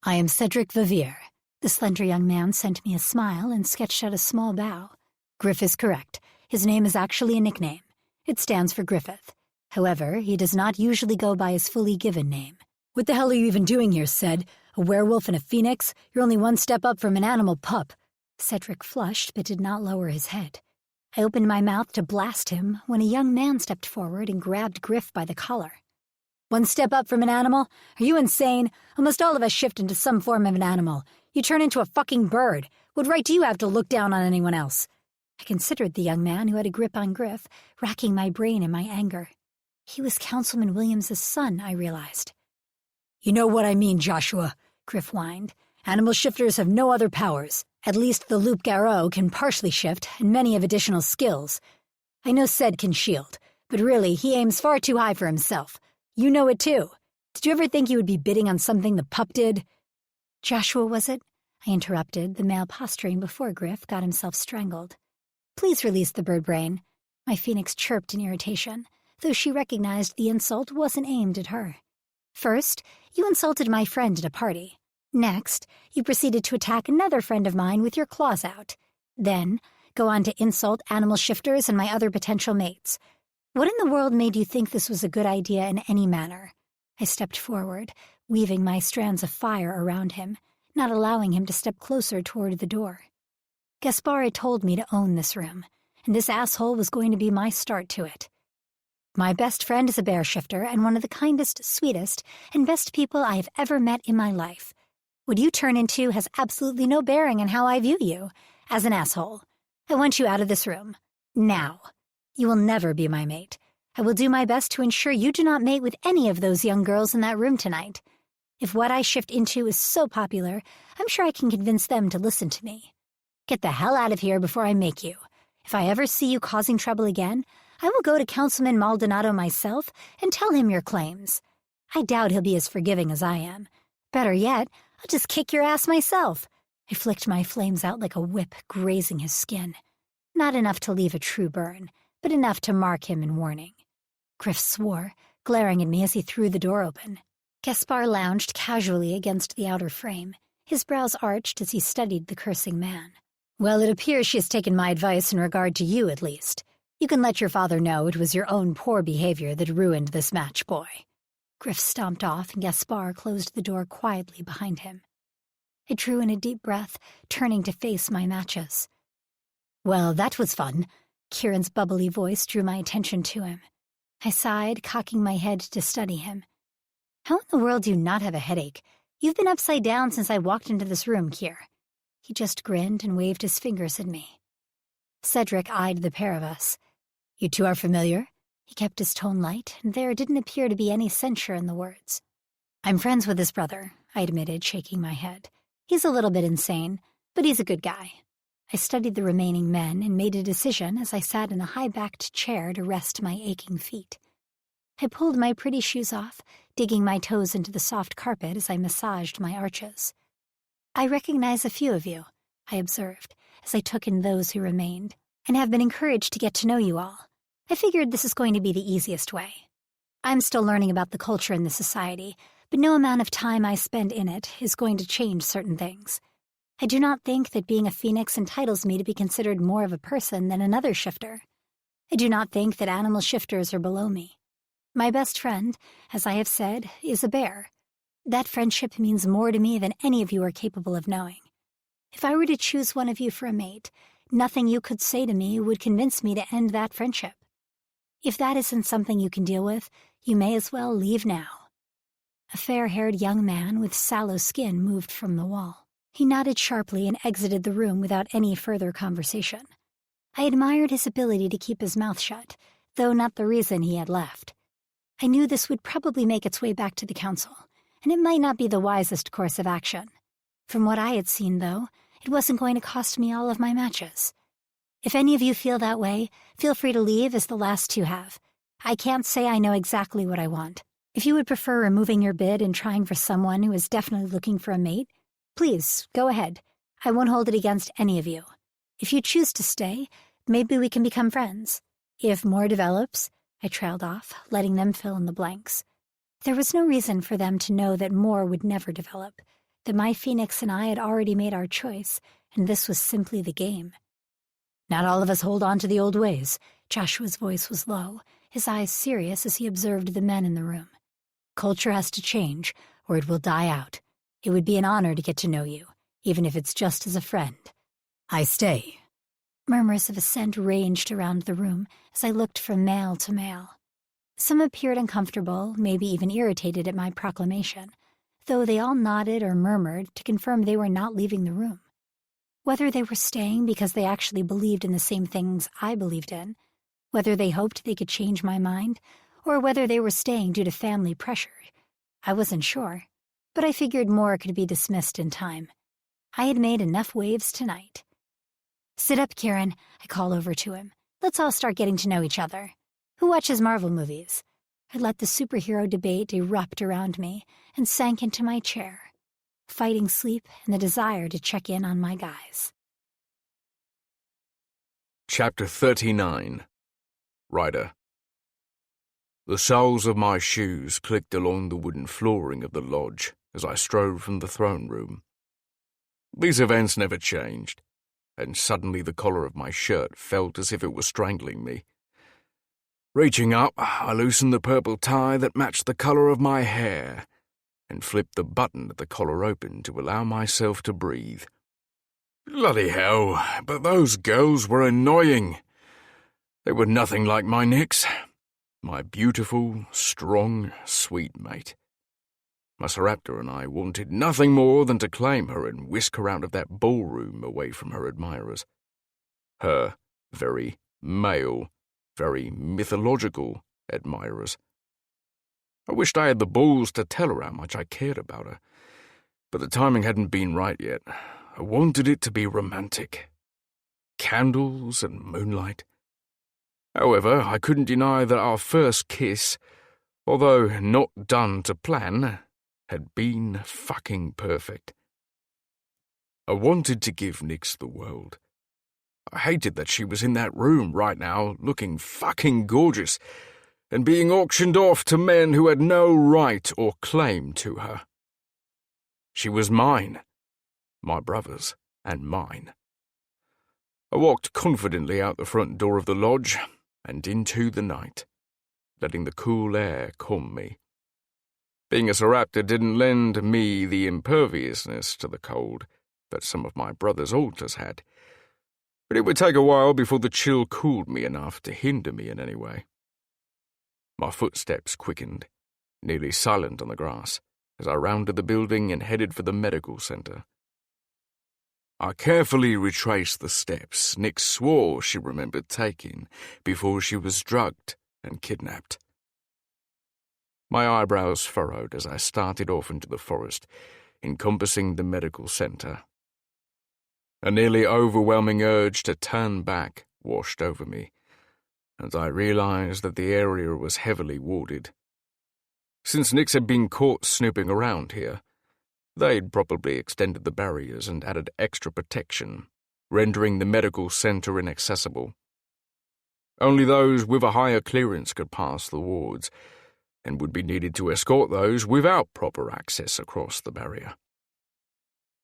I am Cedric Vivier. The slender young man sent me a smile and sketched out a small bow. Griff is correct. His name is actually a nickname. It stands for Griffith. However, he does not usually go by his fully given name. What the hell are you even doing here, Ced? A werewolf and a phoenix? You're only one step up from an animal pup. Cedric flushed but did not lower his head. I opened my mouth to blast him when a young man stepped forward and grabbed Griff by the collar. One step up from an animal? Are you insane? Almost all of us shift into some form of an animal. You turn into a fucking bird. What right do you have to look down on anyone else? I considered the young man who had a grip on Griff, racking my brain in my anger. He was Councilman Williams's son, I realized. You know what I mean, Joshua, Griff whined. Animal shifters have no other powers. At least the Loup Garou can partially shift, and many have additional skills. I know Ced can shield, but really, he aims far too high for himself. You know it too. Did you ever think you would be bidding on something the pup did? Joshua, was it? I interrupted, the male posturing before Griff got himself strangled. Please release the bird brain. My phoenix chirped in irritation, though she recognized the insult wasn't aimed at her. First, you insulted my friend at a party. Next, you proceeded to attack another friend of mine with your claws out. Then, go on to insult animal shifters and my other potential mates. What in the world made you think this was a good idea in any manner? I stepped forward, weaving my strands of fire around him, not allowing him to step closer toward the door. Gaspar had told me to own this room, and this asshole was going to be my start to it. My best friend is a bear shifter and one of the kindest, sweetest, and best people I have ever met in my life. What you turn into has absolutely no bearing on how I view you, as an asshole. I want you out of this room. Now. You will never be my mate. I will do my best to ensure you do not mate with any of those young girls in that room tonight. If what I shift into is so popular, I'm sure I can convince them to listen to me. Get the hell out of here before I make you. If I ever see you causing trouble again, I will go to Councilman Maldonado myself and tell him your claims. I doubt he'll be as forgiving as I am. Better yet, I'll just kick your ass myself. I flicked my flames out like a whip, grazing his skin. Not enough to leave a true burn, but enough to mark him in warning. Griff swore, glaring at me as he threw the door open. Gaspar lounged casually against the outer frame, his brows arched as he studied the cursing man. Well, it appears she has taken my advice in regard to you, at least. You can let your father know it was your own poor behavior that ruined this match, boy. Griff stomped off, and Gaspar closed the door quietly behind him. I drew in a deep breath, turning to face my matches. Well, that was fun. Kieran's bubbly voice drew my attention to him. I sighed, cocking my head to study him. How in the world do you not have a headache? You've been upside down since I walked into this room, Kier. He just grinned and waved his fingers at me. Cedric eyed the pair of us. You two are familiar? He kept his tone light, and there didn't appear to be any censure in the words. I'm friends with his brother, I admitted, shaking my head. He's a little bit insane, but he's a good guy. I studied the remaining men and made a decision as I sat in a high-backed chair to rest my aching feet. I pulled my pretty shoes off, digging my toes into the soft carpet as I massaged my arches. I recognize a few of you, I observed, as I took in those who remained, and have been encouraged to get to know you all. I figured this is going to be the easiest way. I'm still learning about the culture in the society, but no amount of time I spend in it is going to change certain things. I do not think that being a phoenix entitles me to be considered more of a person than another shifter. I do not think that animal shifters are below me. My best friend, as I have said, is a bear. That friendship means more to me than any of you are capable of knowing. If I were to choose one of you for a mate, nothing you could say to me would convince me to end that friendship. If that isn't something you can deal with, you may as well leave now. A fair-haired young man with sallow skin moved from the wall. He nodded sharply and exited the room without any further conversation. I admired his ability to keep his mouth shut, though not the reason he had left. I knew this would probably make its way back to the council, and it might not be the wisest course of action. From what I had seen, though, it wasn't going to cost me all of my matches. If any of you feel that way, feel free to leave as the last two have. I can't say I know exactly what I want. If you would prefer removing your bid and trying for someone who is definitely looking for a mate, please, go ahead. I won't hold it against any of you. If you choose to stay, maybe we can become friends. If more develops, I trailed off, letting them fill in the blanks. There was no reason for them to know that more would never develop, that my Phoenix and I had already made our choice, and this was simply the game. Not all of us hold on to the old ways. Joshua's voice was low, his eyes serious as he observed the men in the room. Culture has to change, or it will die out. It would be an honor to get to know you, even if it's just as a friend. I stay. Murmurs of assent ranged around the room as I looked from male to male. Some appeared uncomfortable, maybe even irritated at my proclamation, though they all nodded or murmured to confirm they were not leaving the room. Whether they were staying because they actually believed in the same things I believed in, whether they hoped they could change my mind, or whether they were staying due to family pressure, I wasn't sure, but I figured more could be dismissed in time. I had made enough waves tonight. Sit up, Kieran, I call over to him. Let's all start getting to know each other. Who watches Marvel movies? I let the superhero debate erupt around me and sank into my chair, fighting sleep and the desire to check in on my guys. Chapter 39. Rider. The soles of my shoes clicked along the wooden flooring of the lodge as I strode from the throne room. These events never changed, and suddenly the collar of my shirt felt as if it was strangling me. Reaching up, I loosened the purple tie that matched the color of my hair and flipped the button at the collar open to allow myself to breathe. Bloody hell, but those girls were annoying. They were nothing like my Nix, my beautiful, strong, sweet mate. My Sarepta and I wanted nothing more than to claim her and whisk her out of that ballroom away from her admirers. Her very male, very mythological admirers. I wished I had the balls to tell her how much I cared about her, but the timing hadn't been right yet. I wanted it to be romantic. Candles and moonlight. However, I couldn't deny that our first kiss, although not done to plan, had been fucking perfect. I wanted to give Nix the world. I hated that she was in that room right now, looking fucking gorgeous, and being auctioned off to men who had no right or claim to her. She was mine, my brother's and mine. I walked confidently out the front door of the lodge and into the night, letting the cool air calm me. Being a Sarepta didn't lend me the imperviousness to the cold that some of my brother's altars had, but it would take a while before the chill cooled me enough to hinder me in any way. My footsteps quickened, nearly silent on the grass, as I rounded the building and headed for the medical center. I carefully retraced the steps Nix swore she remembered taking before she was drugged and kidnapped. My eyebrows furrowed as I started off into the forest, encompassing the medical center. A nearly overwhelming urge to turn back washed over me, and I realized that the area was heavily warded. Since Nix had been caught snooping around here, they'd probably extended the barriers and added extra protection, rendering the medical center inaccessible. Only those with a higher clearance could pass the wards, and would be needed to escort those without proper access across the barrier.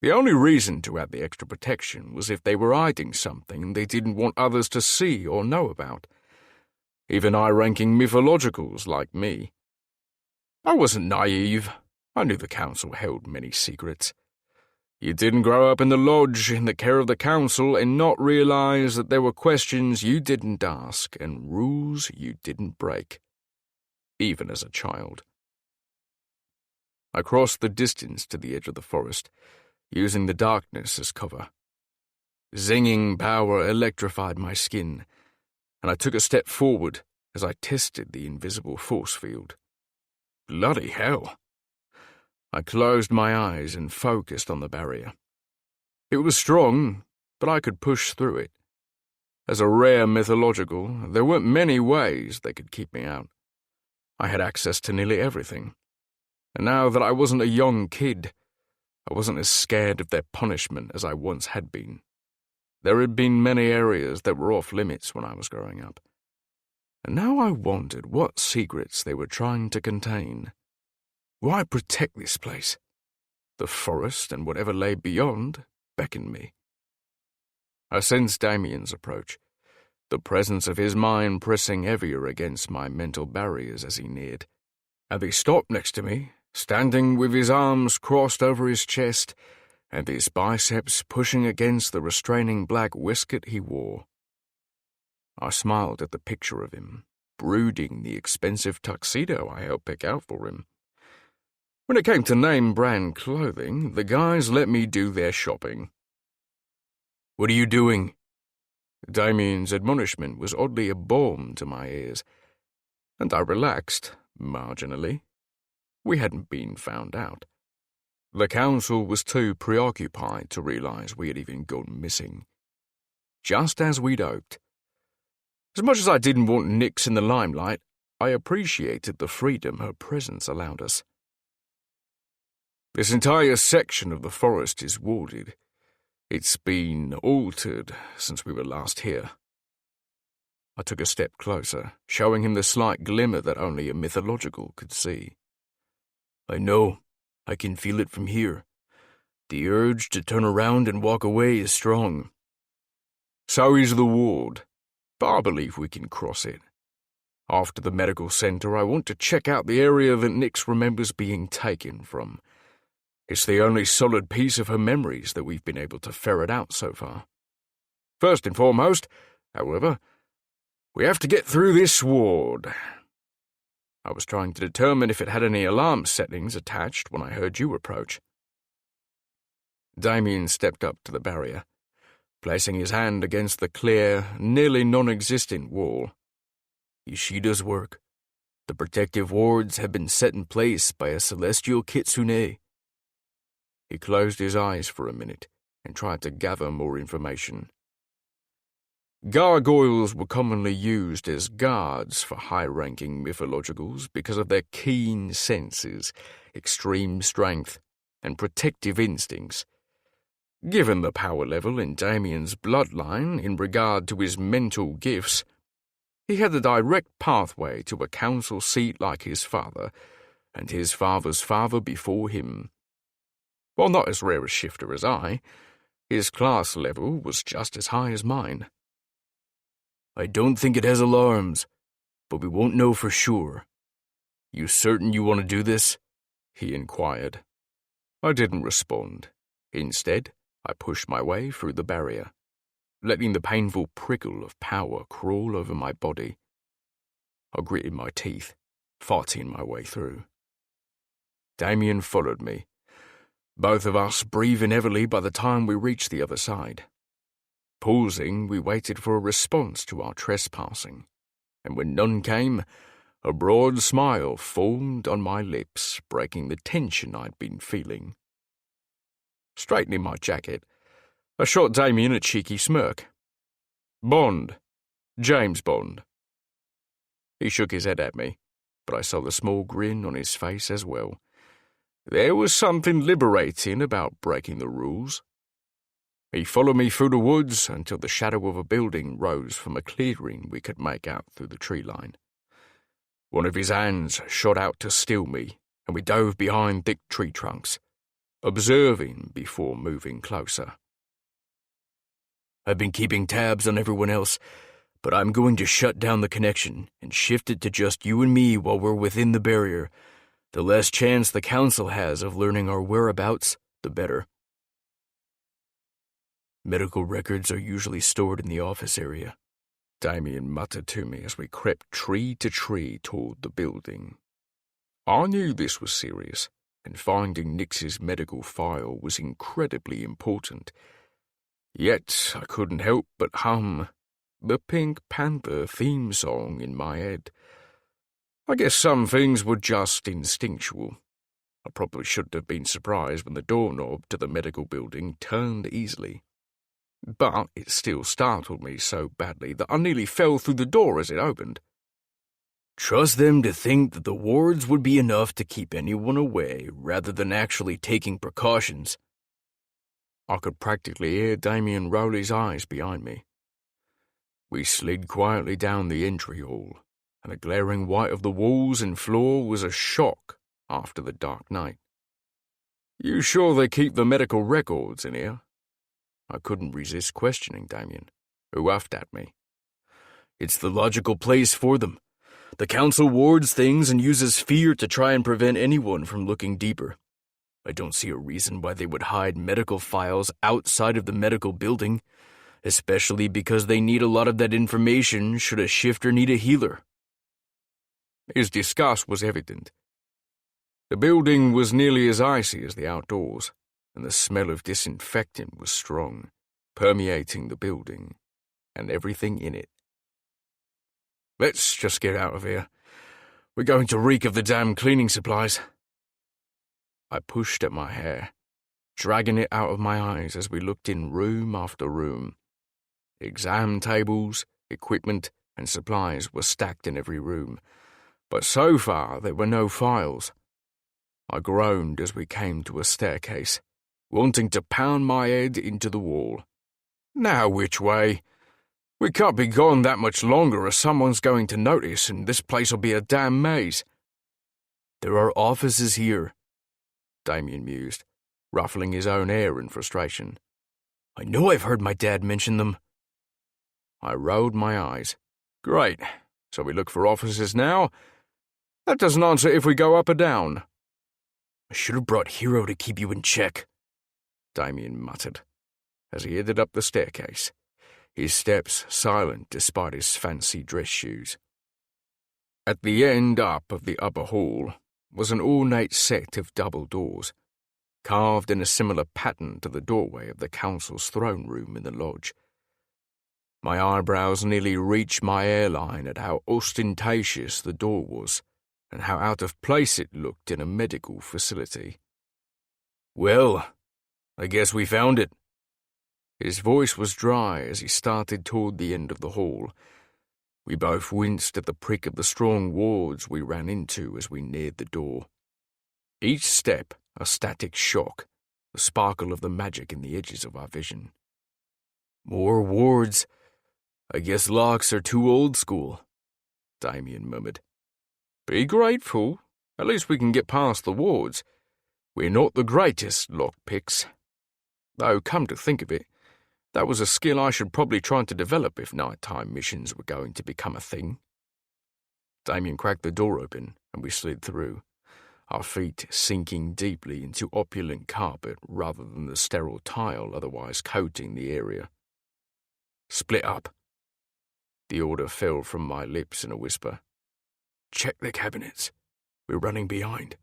The only reason to add the extra protection was if they were hiding something they didn't want others to see or know about. Even high-ranking mythologicals like me. I wasn't naive. I knew the council held many secrets. You didn't grow up in the lodge in the care of the council and not realize that there were questions you didn't ask and rules you didn't break, even as a child. I crossed the distance to the edge of the forest, using the darkness as cover. Zinging power electrified my skin, and I took a step forward as I tested the invisible force field. Bloody hell! I closed my eyes and focused on the barrier. It was strong, but I could push through it. As a rare mythological, there weren't many ways they could keep me out. I had access to nearly everything. And now that I wasn't a young kid, I wasn't as scared of their punishment as I once had been. There had been many areas that were off limits when I was growing up. And now I wondered what secrets they were trying to contain. Why protect this place? The forest and whatever lay beyond beckoned me. I sensed Damien's approach, the presence of his mind pressing heavier against my mental barriers as he neared. And he stopped next to me, standing with his arms crossed over his chest and his biceps pushing against the restraining black waistcoat he wore. I smiled at the picture of him, brooding the expensive tuxedo I helped pick out for him. When it came to name-brand clothing, the guys let me do their shopping. "What are you doing?" Damien's admonishment was oddly a balm to my ears, and I relaxed, marginally. We hadn't been found out. The council was too preoccupied to realize we had even gone missing. Just as we'd hoped. As much as I didn't want Nyx in the limelight, I appreciated the freedom her presence allowed us. This entire section of the forest is warded. It's been altered since we were last here. I took a step closer, showing him the slight glimmer that only a mythological could see. "I know. I can feel it from here. The urge to turn around and walk away is strong. So is the ward, but I believe we can cross it. After the medical center, I want to check out the area that Nyx remembers being taken from. It's the only solid piece of her memories that we've been able to ferret out so far. First and foremost, however, we have to get through this ward." I was trying to determine if it had any alarm settings attached when I heard you approach. Damien stepped up to the barrier, placing his hand against the clear, nearly non-existent wall. "Ishida's work. The protective wards have been set in place by a celestial kitsune." He closed his eyes for a minute and tried to gather more information. Gargoyles were commonly used as guards for high-ranking mythologicals because of their keen senses, extreme strength, and protective instincts. Given the power level in Damien's bloodline in regard to his mental gifts, he had a direct pathway to a council seat like his father, and his father's father before him. While not as rare a shifter as I, his class level was just as high as mine. "I don't think it has alarms, but we won't know for sure. You certain you want to do this?" he inquired. I didn't respond. Instead, I pushed my way through the barrier, letting the painful prickle of power crawl over my body. I gritted my teeth, fighting my way through. Damien followed me, both of us breathing heavily by the time we reached the other side. Pausing, we waited for a response to our trespassing, and when none came, a broad smile formed on my lips, breaking the tension I'd been feeling. Straightening my jacket, I shot Damien a cheeky smirk. "Bond. James Bond." He shook his head at me, but I saw the small grin on his face as well. There was something liberating about breaking the rules. He followed me through the woods until the shadow of a building rose from a clearing we could make out through the tree line. One of his hands shot out to steal me, and we dove behind thick tree trunks, observing before moving closer. "I've been keeping tabs on everyone else, but I'm going to shut down the connection and shift it to just you and me while we're within the barrier. The less chance the council has of learning our whereabouts, the better." "Medical records are usually stored in the office area," Damien muttered to me as we crept tree to tree toward the building. I knew this was serious, and finding Nix's medical file was incredibly important. Yet I couldn't help but hum the Pink Panther theme song in my head. I guess some things were just instinctual. I probably shouldn't have been surprised when the doorknob to the medical building turned easily. But it still startled me so badly that I nearly fell through the door as it opened. Trust them to think that the wards would be enough to keep anyone away rather than actually taking precautions. I could practically hear Damien roll his eyes behind me. We slid quietly down the entry hall, and the glaring white of the walls and floor was a shock after the dark night. You sure they keep the medical records in here? I couldn't resist questioning Damien, who huffed at me. It's the logical place for them. The council wards things and uses fear to try and prevent anyone from looking deeper. I don't see a reason why they would hide medical files outside of the medical building, especially because they need a lot of that information should a shifter need a healer. His disgust was evident. The building was nearly as icy as the outdoors, and the smell of disinfectant was strong, permeating the building and everything in it. Let's just get out of here. We're going to reek of the damn cleaning supplies. I pushed at my hair, dragging it out of my eyes as we looked in room after room. Exam tables, equipment, and supplies were stacked in every room, but so far there were no files. I groaned as we came to a staircase, wanting to pound my head into the wall. Now which way? We can't be gone that much longer or someone's going to notice and this place will be a damn maze. There are offices here, Damien mused, ruffling his own hair in frustration. I know I've heard my dad mention them. I rolled my eyes. Great. So we look for offices now? That doesn't answer if we go up or down. I should have brought Hero to keep you in check, Damien muttered, as he headed up the staircase, his steps silent despite his fancy dress shoes. At the end up of the upper hall was an ornate set of double doors, carved in a similar pattern to the doorway of the council's throne room in the lodge. My eyebrows nearly reached my hairline at how ostentatious the door was, and how out of place it looked in a medical facility. Well, I guess we found it. His voice was dry as he started toward the end of the hall. We both winced at the prick of the strong wards we ran into as we neared the door. Each step a static shock, the sparkle of the magic in the edges of our vision. More wards. I guess locks are too old school, Damien murmured. Be grateful. At least we can get past the wards. We're not the greatest lockpicks. Though, come to think of it, that was a skill I should probably try to develop if nighttime missions were going to become a thing. Damien cracked the door open, and we slid through, our feet sinking deeply into opulent carpet rather than the sterile tile otherwise coating the area. Split up. The order fell from my lips in a whisper. Check the cabinets. We're running behind.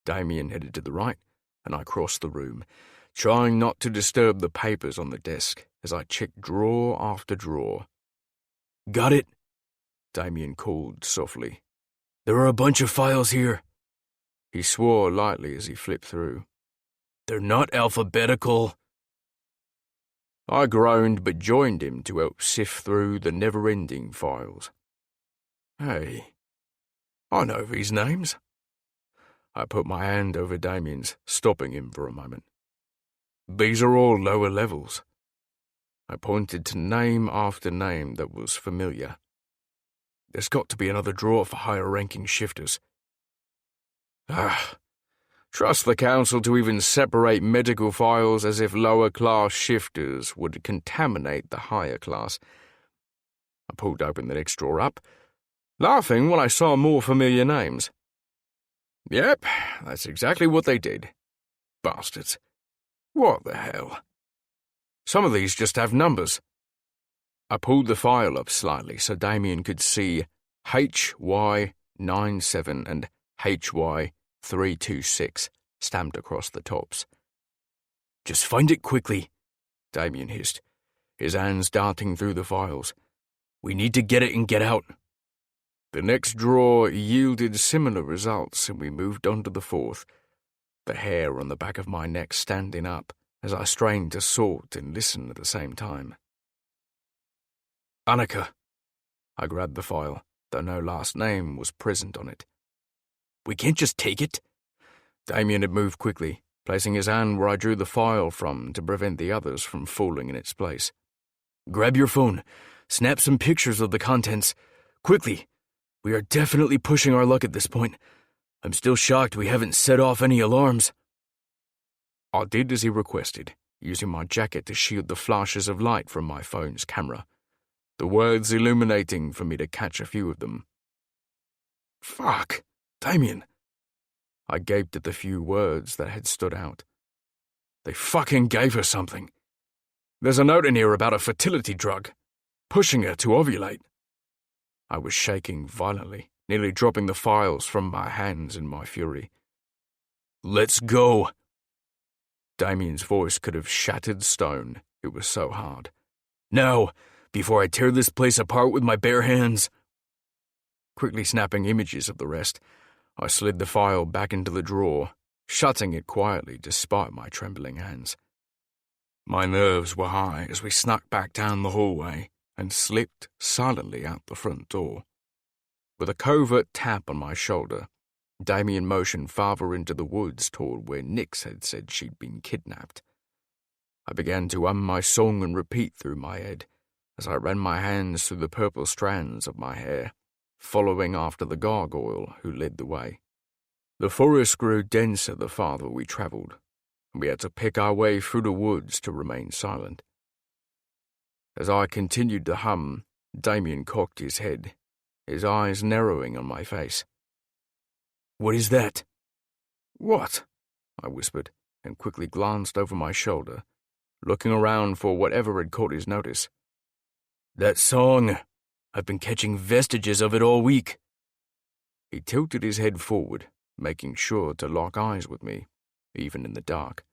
Damien headed to the right, and I crossed the room, trying not to disturb the papers on the desk as I checked drawer after drawer. Got it, Damien called softly. There are a bunch of files here. He swore lightly as he flipped through. They're not alphabetical. I groaned but joined him to help sift through the never-ending files. Hey, I know these names. I put my hand over Damien's, stopping him for a moment. These are all lower levels. I pointed to name after name that was familiar. There's got to be another drawer for higher-ranking shifters. Trust the council to even separate medical files as if lower-class shifters would contaminate the higher class. I pulled open the next drawer up, laughing when I saw more familiar names. Yep, that's exactly what they did. Bastards. What the hell? Some of these just have numbers. I pulled the file up slightly so Damien could see HY97 and HY 326 stamped across the tops. "Just find it quickly," Damien hissed, his hands darting through the files. "We need to get it and get out." The next drawer yielded similar results, and we moved on to the fourth, the hair on the back of my neck standing up as I strained to sort and listen at the same time. "Annika." I grabbed the file, though no last name was present on it. "We can't just take it." Damien had moved quickly, placing his hand where I drew the file from to prevent the others from falling in its place. "Grab your phone. Snap some pictures of the contents. Quickly. We are definitely pushing our luck at this point. I'm still shocked we haven't set off any alarms." I did as he requested, using my jacket to shield the flashes of light from my phone's camera, the words illuminating for me to catch a few of them. "Fuck, Damien." I gaped at the few words that had stood out. They fucking gave her something. There's a note in here about a fertility drug, pushing her to ovulate. I was shaking violently, nearly dropping the files from my hands in my fury. "Let's go." Damien's voice could have shattered stone, it was so hard. "Now, before I tear this place apart with my bare hands." Quickly snapping images of the rest, I slid the file back into the drawer, shutting it quietly despite my trembling hands. My nerves were high as we snuck back down the hallway and slipped silently out the front door. With a covert tap on my shoulder, Damien motioned farther into the woods toward where Nix had said she'd been kidnapped. I began to hum my song and repeat through my head as I ran my hands through the purple strands of my hair, following after the gargoyle who led the way. The forest grew denser the farther we travelled, and we had to pick our way through the woods to remain silent. As I continued to hum, Damien cocked his head, his eyes narrowing on my face. "What is that?" "What?" I whispered, and quickly glanced over my shoulder, looking around for whatever had caught his notice. "That song. I've been catching vestiges of it all week." He tilted his head forward, making sure to lock eyes with me, even in the dark.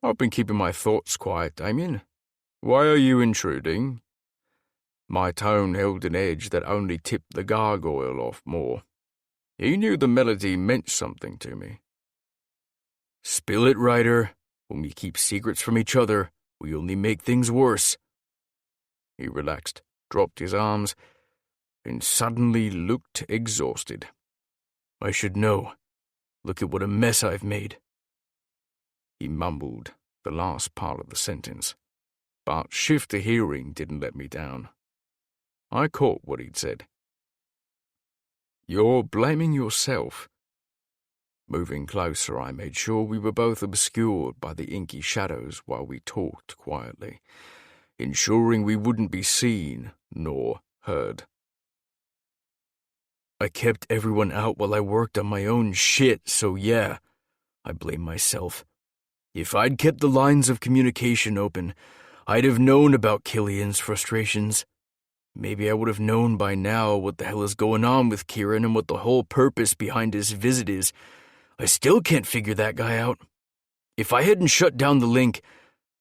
"I've been keeping my thoughts quiet, Damien. Why are you intruding?" My tone held an edge that only tipped the gargoyle off more. He knew the melody meant something to me. "Spill it, Ryder. When we keep secrets from each other, we only make things worse." He relaxed, dropped his arms, and suddenly looked exhausted. "I should know. Look at what a mess I've made." He mumbled the last part of the sentence, but shift to hearing didn't let me down. I caught what he'd said. "You're blaming yourself." Moving closer, I made sure we were both obscured by the inky shadows while we talked quietly, ensuring we wouldn't be seen nor heard. "I kept everyone out while I worked on my own shit, so yeah, I blame myself. If I'd kept the lines of communication open, I'd have known about Killian's frustrations. Maybe I would have known by now what the hell is going on with Kieran and what the whole purpose behind his visit is. I still can't figure that guy out. If I hadn't shut down the link,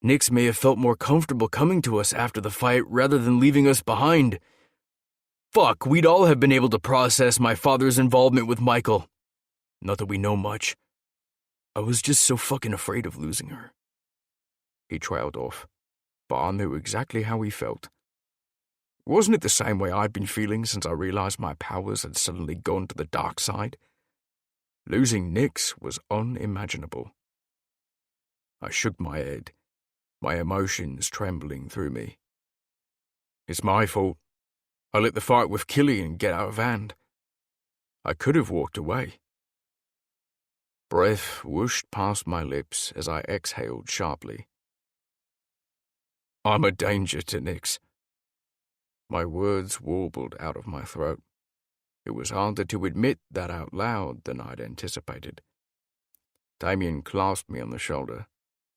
Nix may have felt more comfortable coming to us after the fight rather than leaving us behind. Fuck, we'd all have been able to process my father's involvement with Michael. Not that we know much. I was just so fucking afraid of losing her." He trailed off, but I knew exactly how he felt. Wasn't it the same way I'd been feeling since I realized my powers had suddenly gone to the dark side? Losing Nix was unimaginable. I shook my head, my emotions trembling through me. It's my fault. I let the fight with Killian get out of hand. I could have walked away. Breath whooshed past my lips as I exhaled sharply. I'm a danger to Nix. My words warbled out of my throat. It was harder to admit that out loud than I'd anticipated. Damien clasped me on the shoulder,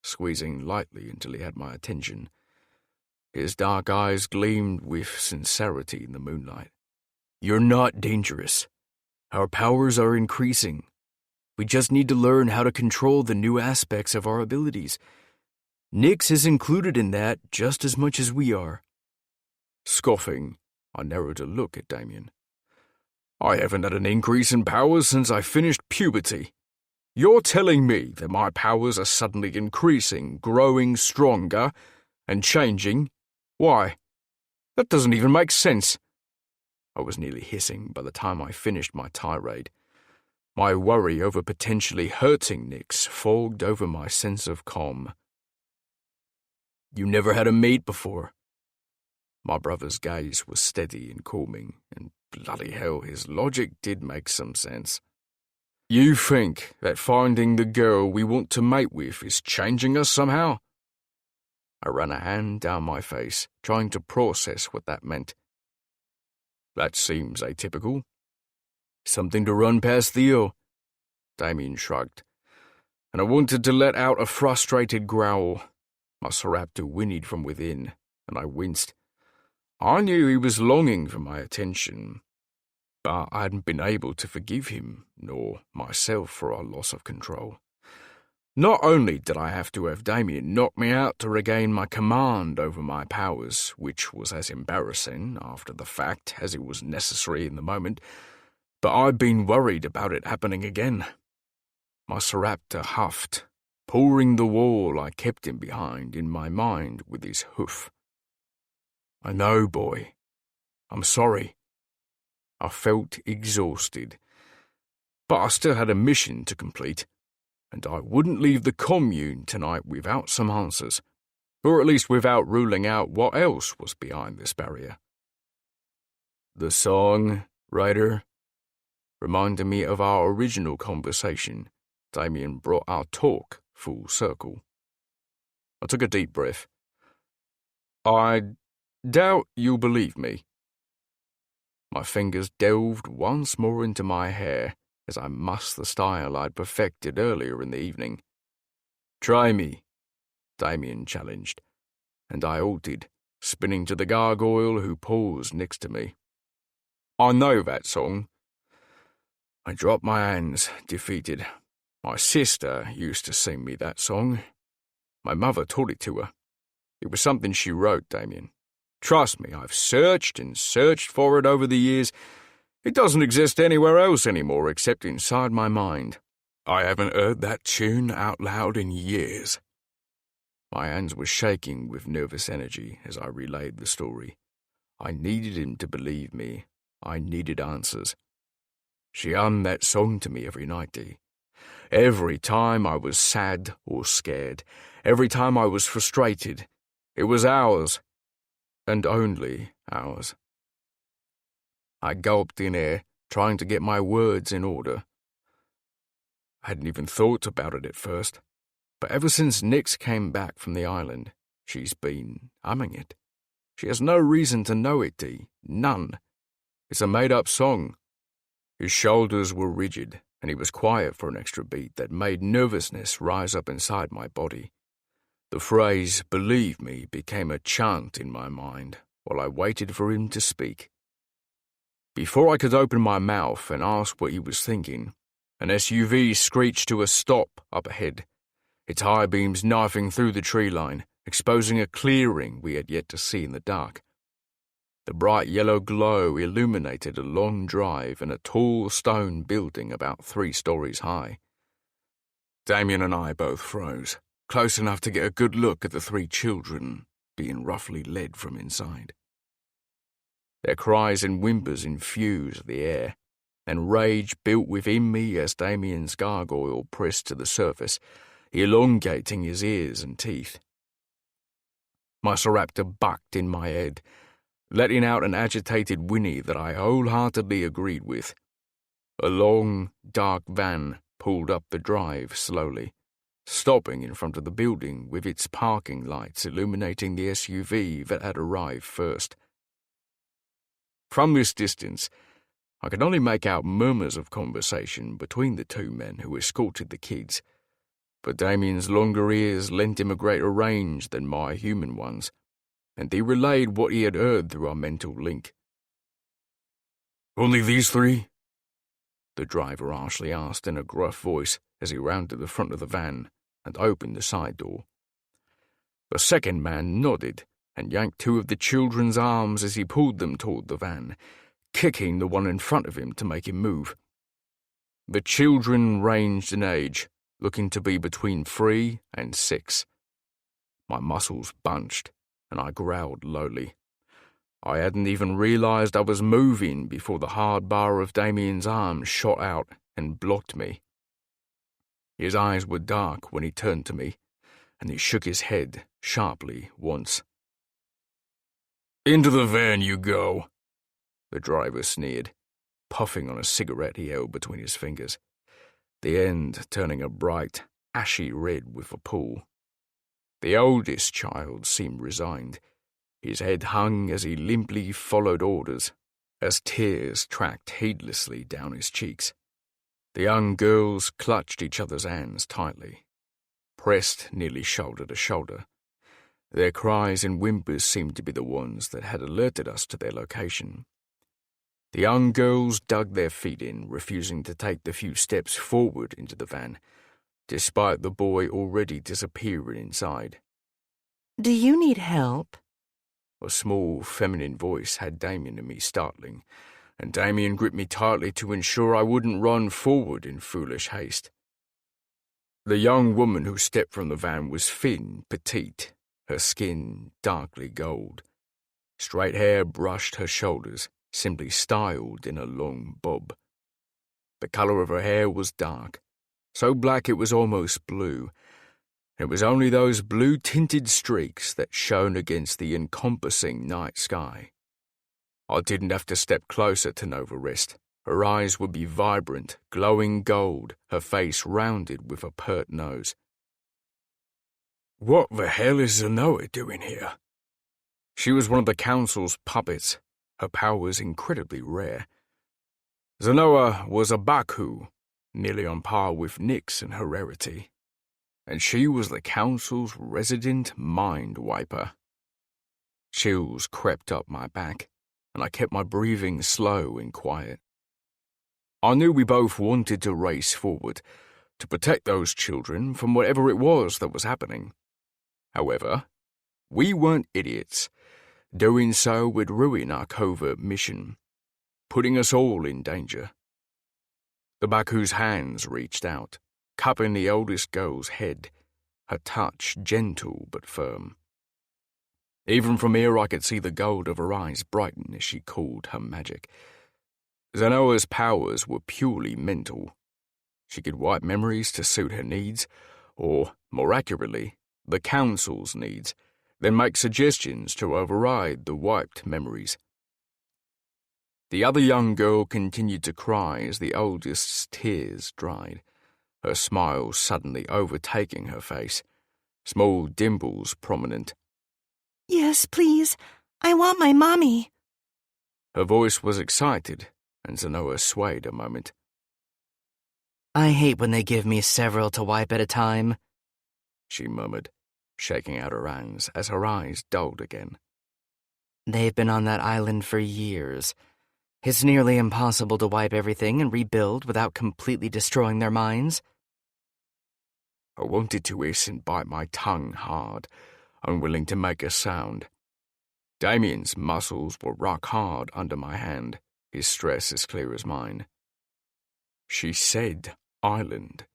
squeezing lightly until he had my attention. His dark eyes gleamed with sincerity in the moonlight. You're not dangerous. Our powers are increasing. We just need to learn how to control the new aspects of our abilities. Nyx is included in that just as much as we are. Scoffing, I narrowed a look at Damien. I haven't had an increase in powers since I finished puberty. You're telling me that my powers are suddenly increasing, growing stronger, and changing? Why? That doesn't even make sense. I was nearly hissing by the time I finished my tirade. My worry over potentially hurting Nyx fogged over my sense of calm. You never had a mate before. My brother's gaze was steady and calming, and bloody hell, his logic did make some sense. You think that finding the girl we want to mate with is changing us somehow? I ran a hand down my face, trying to process what that meant. That seems atypical. Something to run past Theo. Damien shrugged, and I wanted to let out a frustrated growl. My Saraptor whinnied from within, and I winced. I knew he was longing for my attention, but I hadn't been able to forgive him, nor myself, for our loss of control. Not only did I have to have Damien knock me out to regain my command over my powers, which was as embarrassing after the fact as it was necessary in the moment, but I'd been worried about it happening again. My Saraptor huffed, pouring the wall I kept him behind in my mind with his hoof. I know, boy. I'm sorry. I felt exhausted, but I still had a mission to complete, and I wouldn't leave the commune tonight without some answers, or at least without ruling out what else was behind this barrier. The song, Ryder, reminded me of our original conversation. Damien brought our talk full circle. I took a deep breath. I doubt you'll believe me. My fingers delved once more into my hair as I mussed the style I'd perfected earlier in the evening. Try me, Damien challenged, and I halted, spinning to the gargoyle who paused next to me. I know that song. I dropped my hands, defeated. My sister used to sing me that song. My mother taught it to her. It was something she wrote, Damien. Trust me, I've searched and searched for it over the years. It doesn't exist anywhere else anymore except inside my mind. I haven't heard that tune out loud in years. My hands were shaking with nervous energy as I relayed the story. I needed him to believe me. I needed answers. She hummed that song to me every night, Dee. Every time I was sad or scared, every time I was frustrated, it was ours, and only ours. I gulped in air, trying to get my words in order. I hadn't even thought about it at first, but ever since Nyx came back from the island, she's been humming it. She has no reason to know it, Dee. None. It's a made-up song. His shoulders were rigid, and he was quiet for an extra beat that made nervousness rise up inside my body. The phrase, "believe me," became a chant in my mind while I waited for him to speak. Before I could open my mouth and ask what he was thinking, an SUV screeched to a stop up ahead, its high beams knifing through the tree line, exposing a clearing we had yet to see in the dark. The bright yellow glow illuminated a long drive and a tall stone building about 3 stories high. Damien and I both froze, close enough to get a good look at the 3 children being roughly led from inside. Their cries and whimpers infused the air, and rage built within me as Damien's gargoyle pressed to the surface, elongating his ears and teeth. My Saraptor bucked in my head, letting out an agitated whinny that I wholeheartedly agreed with. A long, dark van pulled up the drive slowly, stopping in front of the building with its parking lights illuminating the SUV that had arrived first. From this distance, I could only make out murmurs of conversation between the 2 men who escorted the kids, but Damien's longer ears lent him a greater range than my human ones, and he relayed what he had heard through our mental link. Only these 3? the driver harshly asked in a gruff voice as he rounded the front of the van and opened the side door. The second man nodded and yanked two of the children's arms as he pulled them toward the van, kicking the one in front of him to make him move. The children ranged in age, looking to be between 3 and 6. My muscles bunched, and I growled lowly. I hadn't even realized I was moving before the hard bar of Damien's arm shot out and blocked me. His eyes were dark when he turned to me, and he shook his head sharply once. "Into the van you go," the driver sneered, puffing on a cigarette he held between his fingers, the end turning a bright, ashy red with a pull. The oldest child seemed resigned. His head hung as he limply followed orders, as tears tracked heedlessly down his cheeks. The young girls clutched each other's hands tightly, pressed nearly shoulder to shoulder. Their cries and whimpers seemed to be the ones that had alerted us to their location. The young girls dug their feet in, refusing to take the few steps forward into the van, despite the boy already disappearing inside. Do you need help? A small, feminine voice had Damien and me startling, and Damien gripped me tightly to ensure I wouldn't run forward in foolish haste. The young woman who stepped from the van was thin, petite, her skin darkly gold. Straight hair brushed her shoulders, simply styled in a long bob. The colour of her hair was dark, so black it was almost blue. It was only those blue-tinted streaks that shone against the encompassing night sky. I didn't have to step closer to know the rest. Her eyes would be vibrant, glowing gold, her face rounded with a pert nose. "What the hell is Zenoa doing here?" She was one of the council's puppets, her powers incredibly rare. Zenoa was a Baku, nearly on par with Nyx in her rarity, and she was the council's resident mind wiper. Chills crept up my back, and I kept my breathing slow and quiet. I knew we both wanted to race forward, to protect those children from whatever it was that was happening. However, we weren't idiots. Doing so would ruin our covert mission, putting us all in danger. The Baku's hands reached out, cupping the oldest girl's head, her touch gentle but firm. Even from here I could see the gold of her eyes brighten as she called her magic. Zenoa's powers were purely mental. She could wipe memories to suit her needs, or, more accurately, the Council's needs, then make suggestions to override the wiped memories. The other young girl continued to cry as the oldest's tears dried, her smile suddenly overtaking her face, small dimples prominent. "Yes, please. I want my mommy." Her voice was excited, and Zenoa swayed a moment. I hate when they give me several to wipe at a time, she murmured, shaking out her hands as her eyes dulled again. They've been on that island for years. It's nearly impossible to wipe everything and rebuild without completely destroying their minds. I wanted to hiss and bite my tongue hard, unwilling to make a sound. Damien's muscles were rock hard under my hand, his stress as clear as mine. She said island.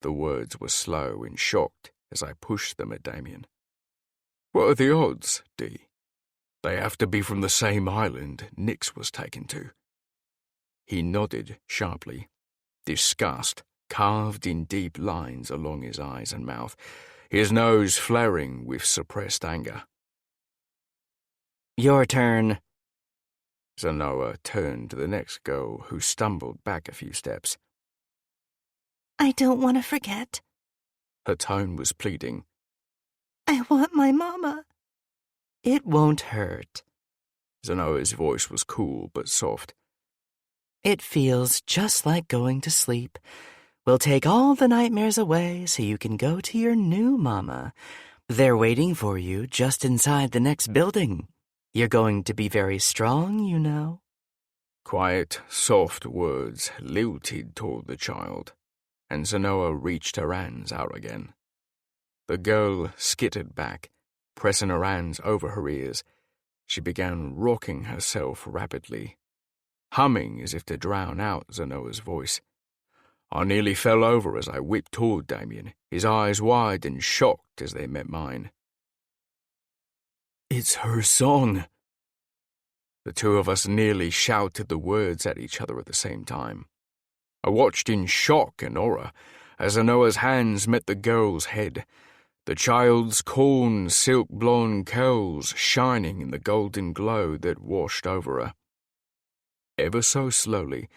The words were slow and shocked as I pushed them at Damien. What are the odds, D? They have to be from the same island Nyx was taken to. He nodded sharply, disgust carved in deep lines along his eyes and mouth, his nose flaring with suppressed anger. Your turn. Zenoa turned to the next girl, who stumbled back a few steps. "I don't want to forget." Her tone was pleading. "I want my mama." It won't hurt. Zenoa's voice was cool but soft. It feels just like going to sleep. We'll take all the nightmares away so you can go to your new mama. They're waiting for you just inside the next building. You're going to be very strong, you know. Quiet, soft words lilted toward the child, and Zenoa reached her hands out again. The girl skittered back, pressing her hands over her ears. She began rocking herself rapidly, humming as if to drown out Zenoa's voice. I nearly fell over as I whipped toward Damien, his eyes wide and shocked as they met mine. "It's her song!" The two of us nearly shouted the words at each other at the same time. I watched in shock and horror as Zenoa's hands met the girl's head, the child's corn silk blonde curls shining in the golden glow that washed over her. Ever so slowly,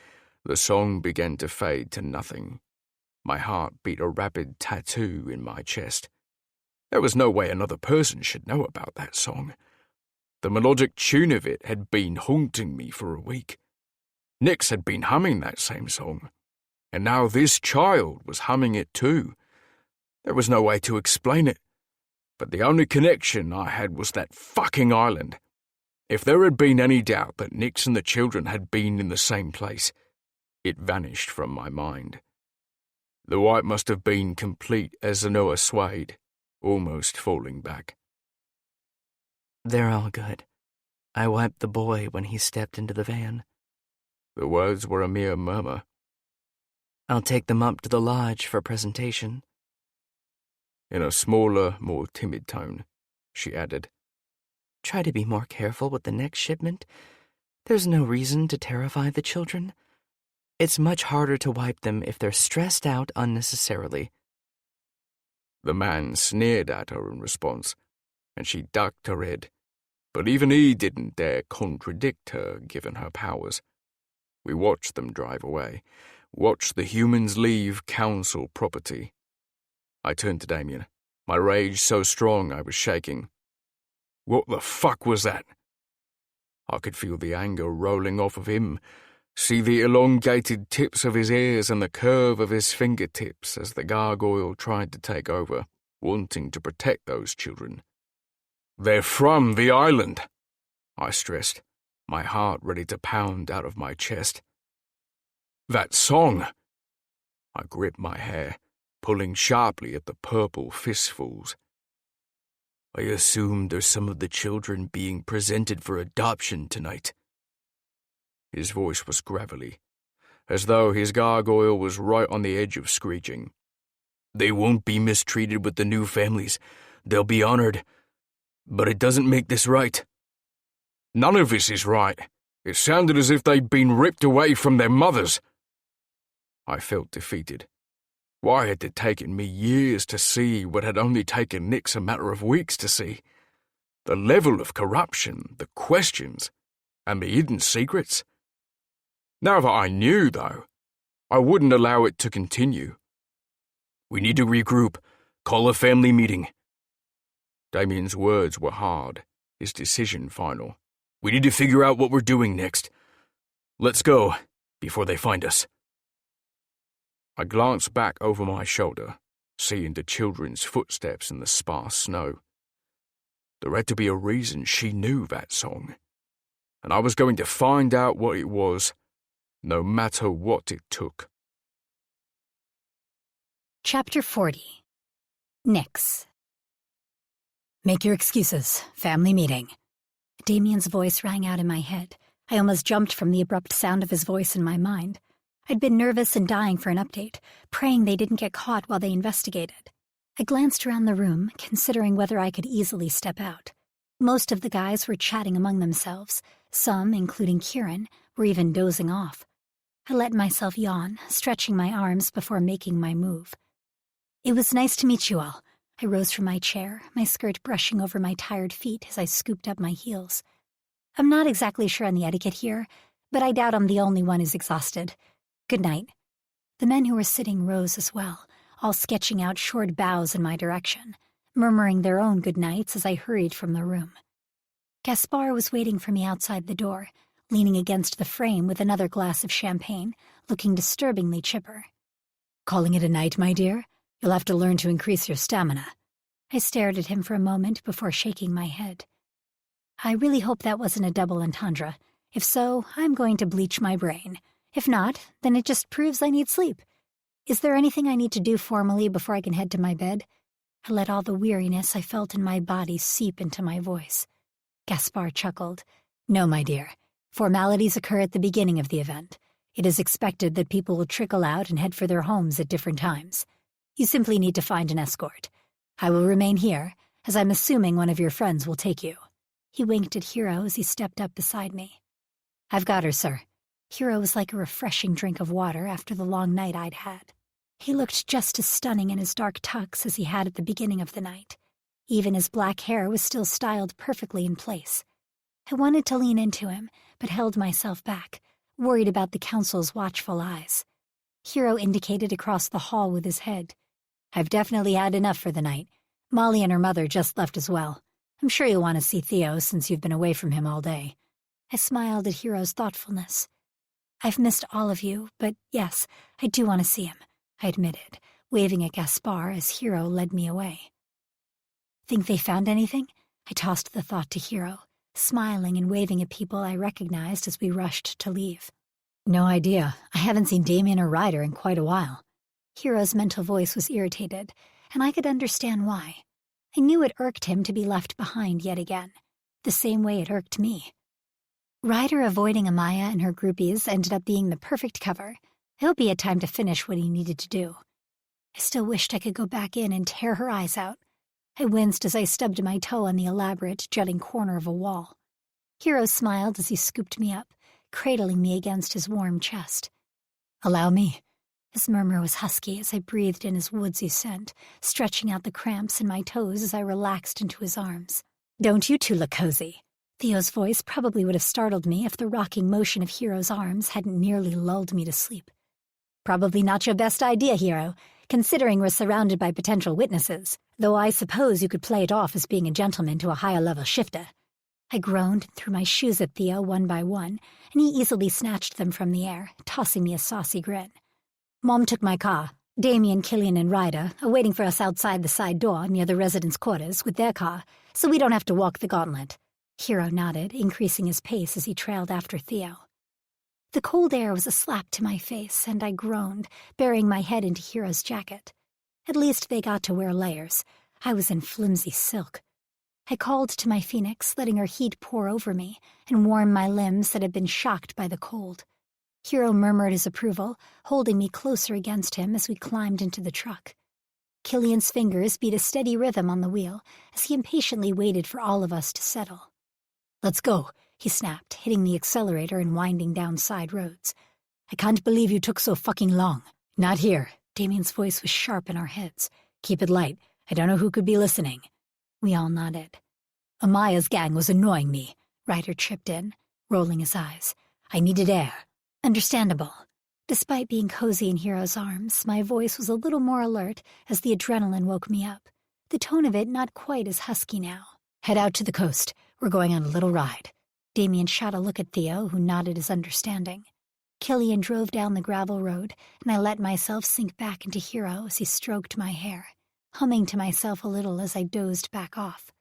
the song began to fade to nothing. My heart beat a rapid tattoo in my chest. There was no way another person should know about that song. The melodic tune of it had been haunting me for a week. Nix had been humming that same song, and now this child was humming it too. There was no way to explain it, but the only connection I had was that fucking island. If there had been any doubt that Nix and the children had been in the same place, it vanished from my mind. The wipe must have been complete as Zenoa swayed, almost falling back. "They're all good. I wiped the boy when he stepped into the van." The words were a mere murmur. "I'll take them up to the lodge for presentation." In a smaller, more timid tone, she added, "Try to be more careful with the next shipment. There's no reason to terrify the children. It's much harder to wipe them if they're stressed out unnecessarily." The man sneered at her in response, and she ducked her head, but even he didn't dare contradict her given her powers. We watched them drive away, watched the humans leave council property. I turned to Damien, my rage so strong I was shaking. What the fuck was that? I could feel the anger rolling off of him, see the elongated tips of his ears and the curve of his fingertips as the gargoyle tried to take over, wanting to protect those children. "They're from the island," I stressed, my heart ready to pound out of my chest. "That song!" I gripped my hair, pulling sharply at the purple fistfuls. "I assume there's some of the children being presented for adoption tonight." His voice was gravelly, as though his gargoyle was right on the edge of screeching. "They won't be mistreated with the new families. They'll be honored. But it doesn't make this right." "None of this is right. It sounded as if they'd been ripped away from their mothers." I felt defeated. Why had it taken me years to see what had only taken Nix a matter of weeks to see? The level of corruption, the questions, and the hidden secrets. Now that I knew, though, I wouldn't allow it to continue. "We need to regroup, call a family meeting." Damien's words were hard, his decision final. "We need to figure out what we're doing next. Let's go, before they find us." I glanced back over my shoulder, seeing the children's footsteps in the sparse snow. There had to be a reason she knew that song, and I was going to find out what it was, no matter what it took. Chapter 40. Nix. Make your excuses. Family meeting. Damien's voice rang out in my head. I almost jumped from the abrupt sound of his voice in my mind. I'd been nervous and dying for an update, praying they didn't get caught while they investigated. I glanced around the room, considering whether I could easily step out. Most of the guys were chatting among themselves. Some, including Kieran, were even dozing off. I let myself yawn, stretching my arms before making my move. "It was nice to meet you all." I rose from my chair, my skirt brushing over my tired feet as I scooped up my heels. I'm not exactly sure on the etiquette here, but I doubt I'm the only one who's exhausted. Good night. The men who were sitting rose as well, all sketching out short bows in my direction, murmuring their own good nights as I hurried from the room. Gaspar was waiting for me outside the door, leaning against the frame with another glass of champagne, looking disturbingly chipper. Calling it a night, my dear? You'll have to learn to increase your stamina. I stared at him for a moment before shaking my head. I really hope that wasn't a double entendre. If so, I'm going to bleach my brain. If not, then it just proves I need sleep. Is there anything I need to do formally before I can head to my bed? I let all the weariness I felt in my body seep into my voice. Gaspar chuckled. No, my dear. Formalities occur at the beginning of the event. It is expected that people will trickle out and head for their homes at different times. You simply need to find an escort. I will remain here, as I'm assuming one of your friends will take you. He winked at Hiro as he stepped up beside me. I've got her, sir. Hiro was like a refreshing drink of water after the long night I'd had. He looked just as stunning in his dark tux as he had at the beginning of the night. Even his black hair was still styled perfectly in place. I wanted to lean into him, but held myself back, worried about the council's watchful eyes. Hiro indicated across the hall with his head. I've definitely had enough for the night. Molly and her mother just left as well. I'm sure you'll want to see Theo since you've been away from him all day. I smiled at Hiro's thoughtfulness. I've missed all of you, but yes, I do want to see him, I admitted, waving at Gaspar as Hiro led me away. Think they found anything? I tossed the thought to Hiro, smiling and waving at people I recognized as we rushed to leave. No idea. I haven't seen Damien or Ryder in quite a while. Hiro's mental voice was irritated, and I could understand why. I knew it irked him to be left behind yet again, the same way it irked me. Ryder avoiding Amaya and her groupies ended up being the perfect cover. I hope he had time to finish what he needed to do. I still wished I could go back in and tear her eyes out. I winced as I stubbed my toe on the elaborate, jutting corner of a wall. Hiro smiled as he scooped me up, cradling me against his warm chest. Allow me. His murmur was husky as I breathed in his woodsy scent, stretching out the cramps in my toes as I relaxed into his arms. Don't you two look cozy? Theo's voice probably would have startled me if the rocking motion of Hiro's arms hadn't nearly lulled me to sleep. Probably not your best idea, Hiro, considering we're surrounded by potential witnesses, though I suppose you could play it off as being a gentleman to a higher-level shifter. I groaned and threw my shoes at Theo one by one, and he easily snatched them from the air, tossing me a saucy grin. Mom took my car. Damien, Killian, and Ryder are waiting for us outside the side door near the residence quarters with their car, so we don't have to walk the gauntlet. Hiro nodded, increasing his pace as he trailed after Theo. The cold air was a slap to my face, and I groaned, burying my head into Hiro's jacket. At least they got to wear layers. I was in flimsy silk. I called to my phoenix, letting her heat pour over me and warm my limbs that had been shocked by the cold. Hiro murmured his approval, holding me closer against him as we climbed into the truck. Killian's fingers beat a steady rhythm on the wheel as he impatiently waited for all of us to settle. Let's go, he snapped, hitting the accelerator and winding down side roads. I can't believe you took so fucking long. Not here. Damien's voice was sharp in our heads. Keep it light. I don't know who could be listening. We all nodded. Amaya's gang was annoying me, Ryder chipped in, rolling his eyes. I needed air. Understandable. Despite being cozy in Hiro's arms, my voice was a little more alert as the adrenaline woke me up, the tone of it not quite as husky now. Head out to the coast. We're going on a little ride. Damien shot a look at Theo, who nodded his understanding. Killian drove down the gravel road, and I let myself sink back into Hiro as he stroked my hair, humming to myself a little as I dozed back off.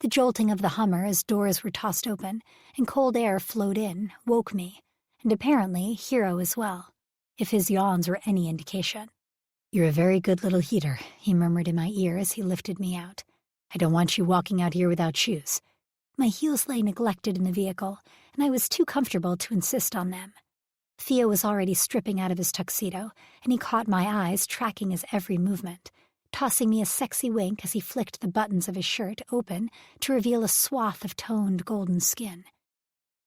The jolting of the Hummer as doors were tossed open and cold air flowed in woke me, and apparently Hiro as well, if his yawns were any indication. You're a very good little heater, he murmured in my ear as he lifted me out. I don't want you walking out here without shoes. My heels lay neglected in the vehicle, and I was too comfortable to insist on them. Theo was already stripping out of his tuxedo, and he caught my eyes tracking his every movement, tossing me a sexy wink as he flicked the buttons of his shirt open to reveal a swath of toned golden skin.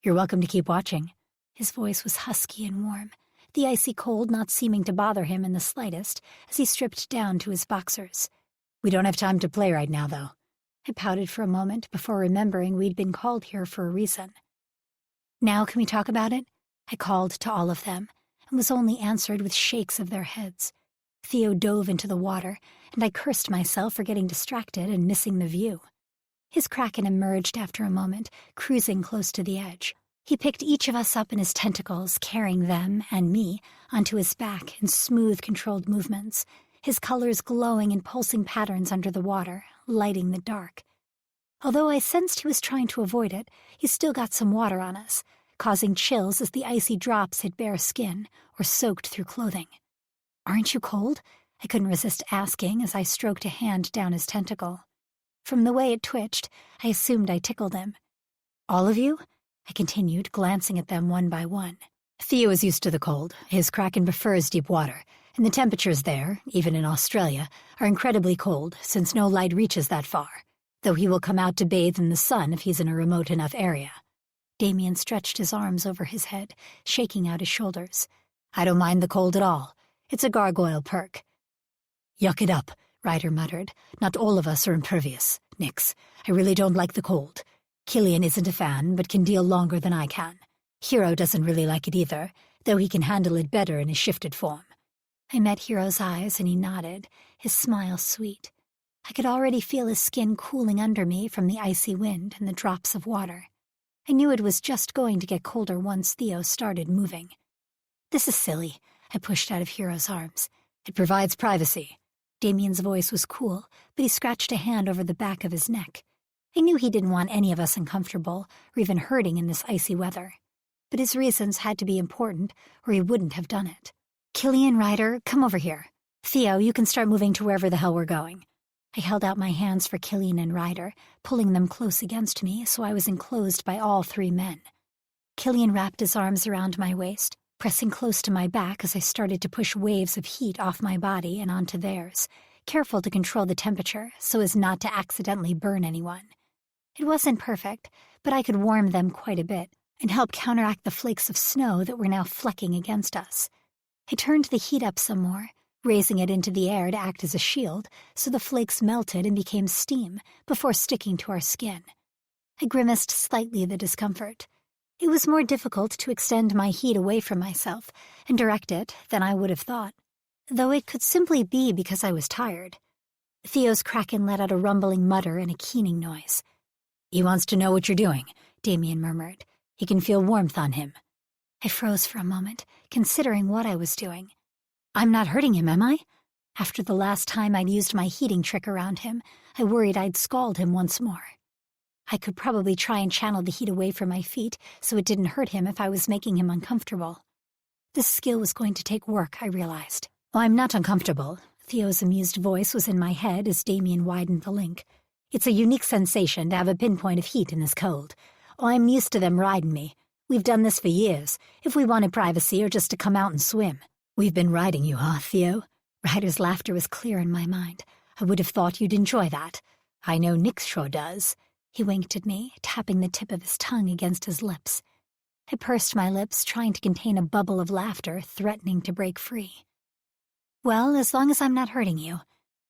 You're welcome to keep watching. His voice was husky and warm, the icy cold not seeming to bother him in the slightest as he stripped down to his boxers. We don't have time to play right now, though. I pouted for a moment before remembering we'd been called here for a reason. Now can we talk about it? I called to all of them, and was only answered with shakes of their heads. Theo dove into the water, and I cursed myself for getting distracted and missing the view. His kraken emerged after a moment, cruising close to the edge. He picked each of us up in his tentacles, carrying them, and me, onto his back in smooth, controlled movements, his colors glowing in pulsing patterns under the water, lighting the dark. Although I sensed he was trying to avoid it, he still got some water on us, causing chills as the icy drops hit bare skin or soaked through clothing. "Aren't you cold?" I couldn't resist asking as I stroked a hand down his tentacle. From the way it twitched, I assumed I tickled him. "All of you?" I continued, glancing at them one by one. "Theo is used to the cold. His kraken prefers deep water, and the temperatures there, even in Australia, are incredibly cold since no light reaches that far, though he will come out to bathe in the sun if he's in a remote enough area." Damien stretched his arms over his head, shaking out his shoulders. "I don't mind the cold at all. It's a gargoyle perk." "Yuck it up," Ryder muttered. "Not all of us are impervious, Nix. I really don't like the cold. Killian isn't a fan, but can deal longer than I can. Hero doesn't really like it either, though he can handle it better in his shifted form." I met Hero's eyes and he nodded, his smile sweet. I could already feel his skin cooling under me from the icy wind and the drops of water. I knew it was just going to get colder once Theo started moving. "This is silly," I pushed out of Hero's arms. "It provides privacy." Damien's voice was cool, but he scratched a hand over the back of his neck. I knew he didn't want any of us uncomfortable or even hurting in this icy weather. But his reasons had to be important, or he wouldn't have done it. "Killian, Ryder, come over here. Theo, you can start moving to wherever the hell we're going." I held out my hands for Killian and Ryder, pulling them close against me so I was enclosed by all three men. Killian wrapped his arms around my waist, pressing close to my back as I started to push waves of heat off my body and onto theirs, careful to control the temperature so as not to accidentally burn anyone. It wasn't perfect, but I could warm them quite a bit and help counteract the flakes of snow that were now flecking against us. I turned the heat up some more, raising it into the air to act as a shield so the flakes melted and became steam before sticking to our skin. I grimaced slightly at the discomfort. It was more difficult to extend my heat away from myself and direct it than I would have thought, though it could simply be because I was tired. Theo's kraken let out a rumbling mutter and a keening noise. "He wants to know what you're doing," Damien murmured. "He can feel warmth on him." I froze for a moment, considering what I was doing. "I'm not hurting him, am I?" After the last time I'd used my heating trick around him, I worried I'd scald him once more. I could probably try and channel the heat away from my feet so it didn't hurt him if I was making him uncomfortable. This skill was going to take work, I realized. "Oh, I'm not uncomfortable." Theo's amused voice was in my head as Damien widened the link. "It's a unique sensation to have a pinpoint of heat in this cold. Oh, I'm used to them riding me. We've done this for years, if we wanted privacy or just to come out and swim." "We've been riding you, huh, Theo?" Ryder's laughter was clear in my mind. "I would have thought you'd enjoy that. I know Nix sure does." He winked at me, tapping the tip of his tongue against his lips. I pursed my lips, trying to contain a bubble of laughter threatening to break free. "Well, as long as I'm not hurting you."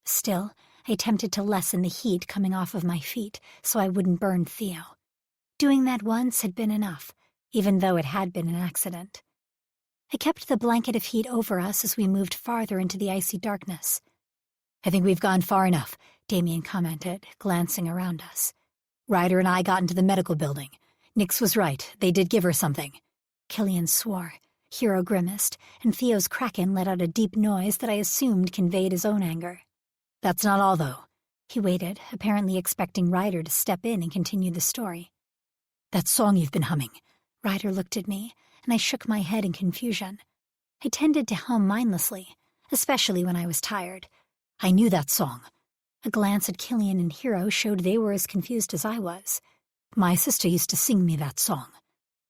Still, I attempted to lessen the heat coming off of my feet so I wouldn't burn Theo. Doing that once had been enough, even though it had been an accident. I kept the blanket of heat over us as we moved farther into the icy darkness. "I think we've gone far enough," Damien commented, glancing around us. "Ryder and I got into the medical building. Nix was right, they did give her something." Killian swore. Hero grimaced, and Theo's kraken let out a deep noise that I assumed conveyed his own anger. "That's not all, though." He waited, apparently expecting Ryder to step in and continue the story. "That song you've been humming." Ryder looked at me, and I shook my head in confusion. I tended to hum mindlessly, especially when I was tired. "I knew that song." A glance at Killian and Hero showed they were as confused as I was. "My sister used to sing me that song."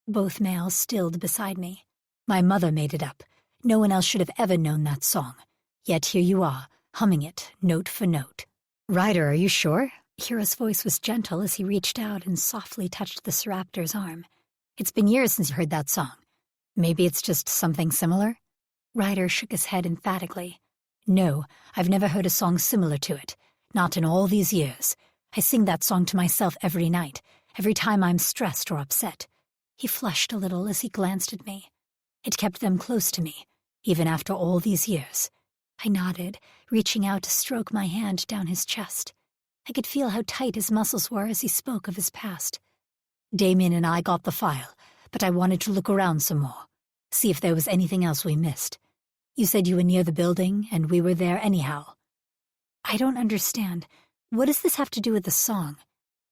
Both males stilled beside me. "My mother made it up. No one else should have ever known that song. Yet here you are, humming it, note for note." "Ryder, are you sure?" Hero's voice was gentle as he reached out and softly touched the Seraptor's arm. "It's been years since you heard that song. Maybe it's just something similar?" Ryder shook his head emphatically. "No, I've never heard a song similar to it. Not in all these years. I sing that song to myself every night, every time I'm stressed or upset." He flushed a little as he glanced at me. It kept them close to me, even after all these years. I nodded, reaching out to stroke my hand down his chest. I could feel how tight his muscles were as he spoke of his past. "Damien and I got the file, but I wanted to look around some more, see if there was anything else we missed. You said you were near the building, and we were there anyhow." "I don't understand. What does this have to do with the song?"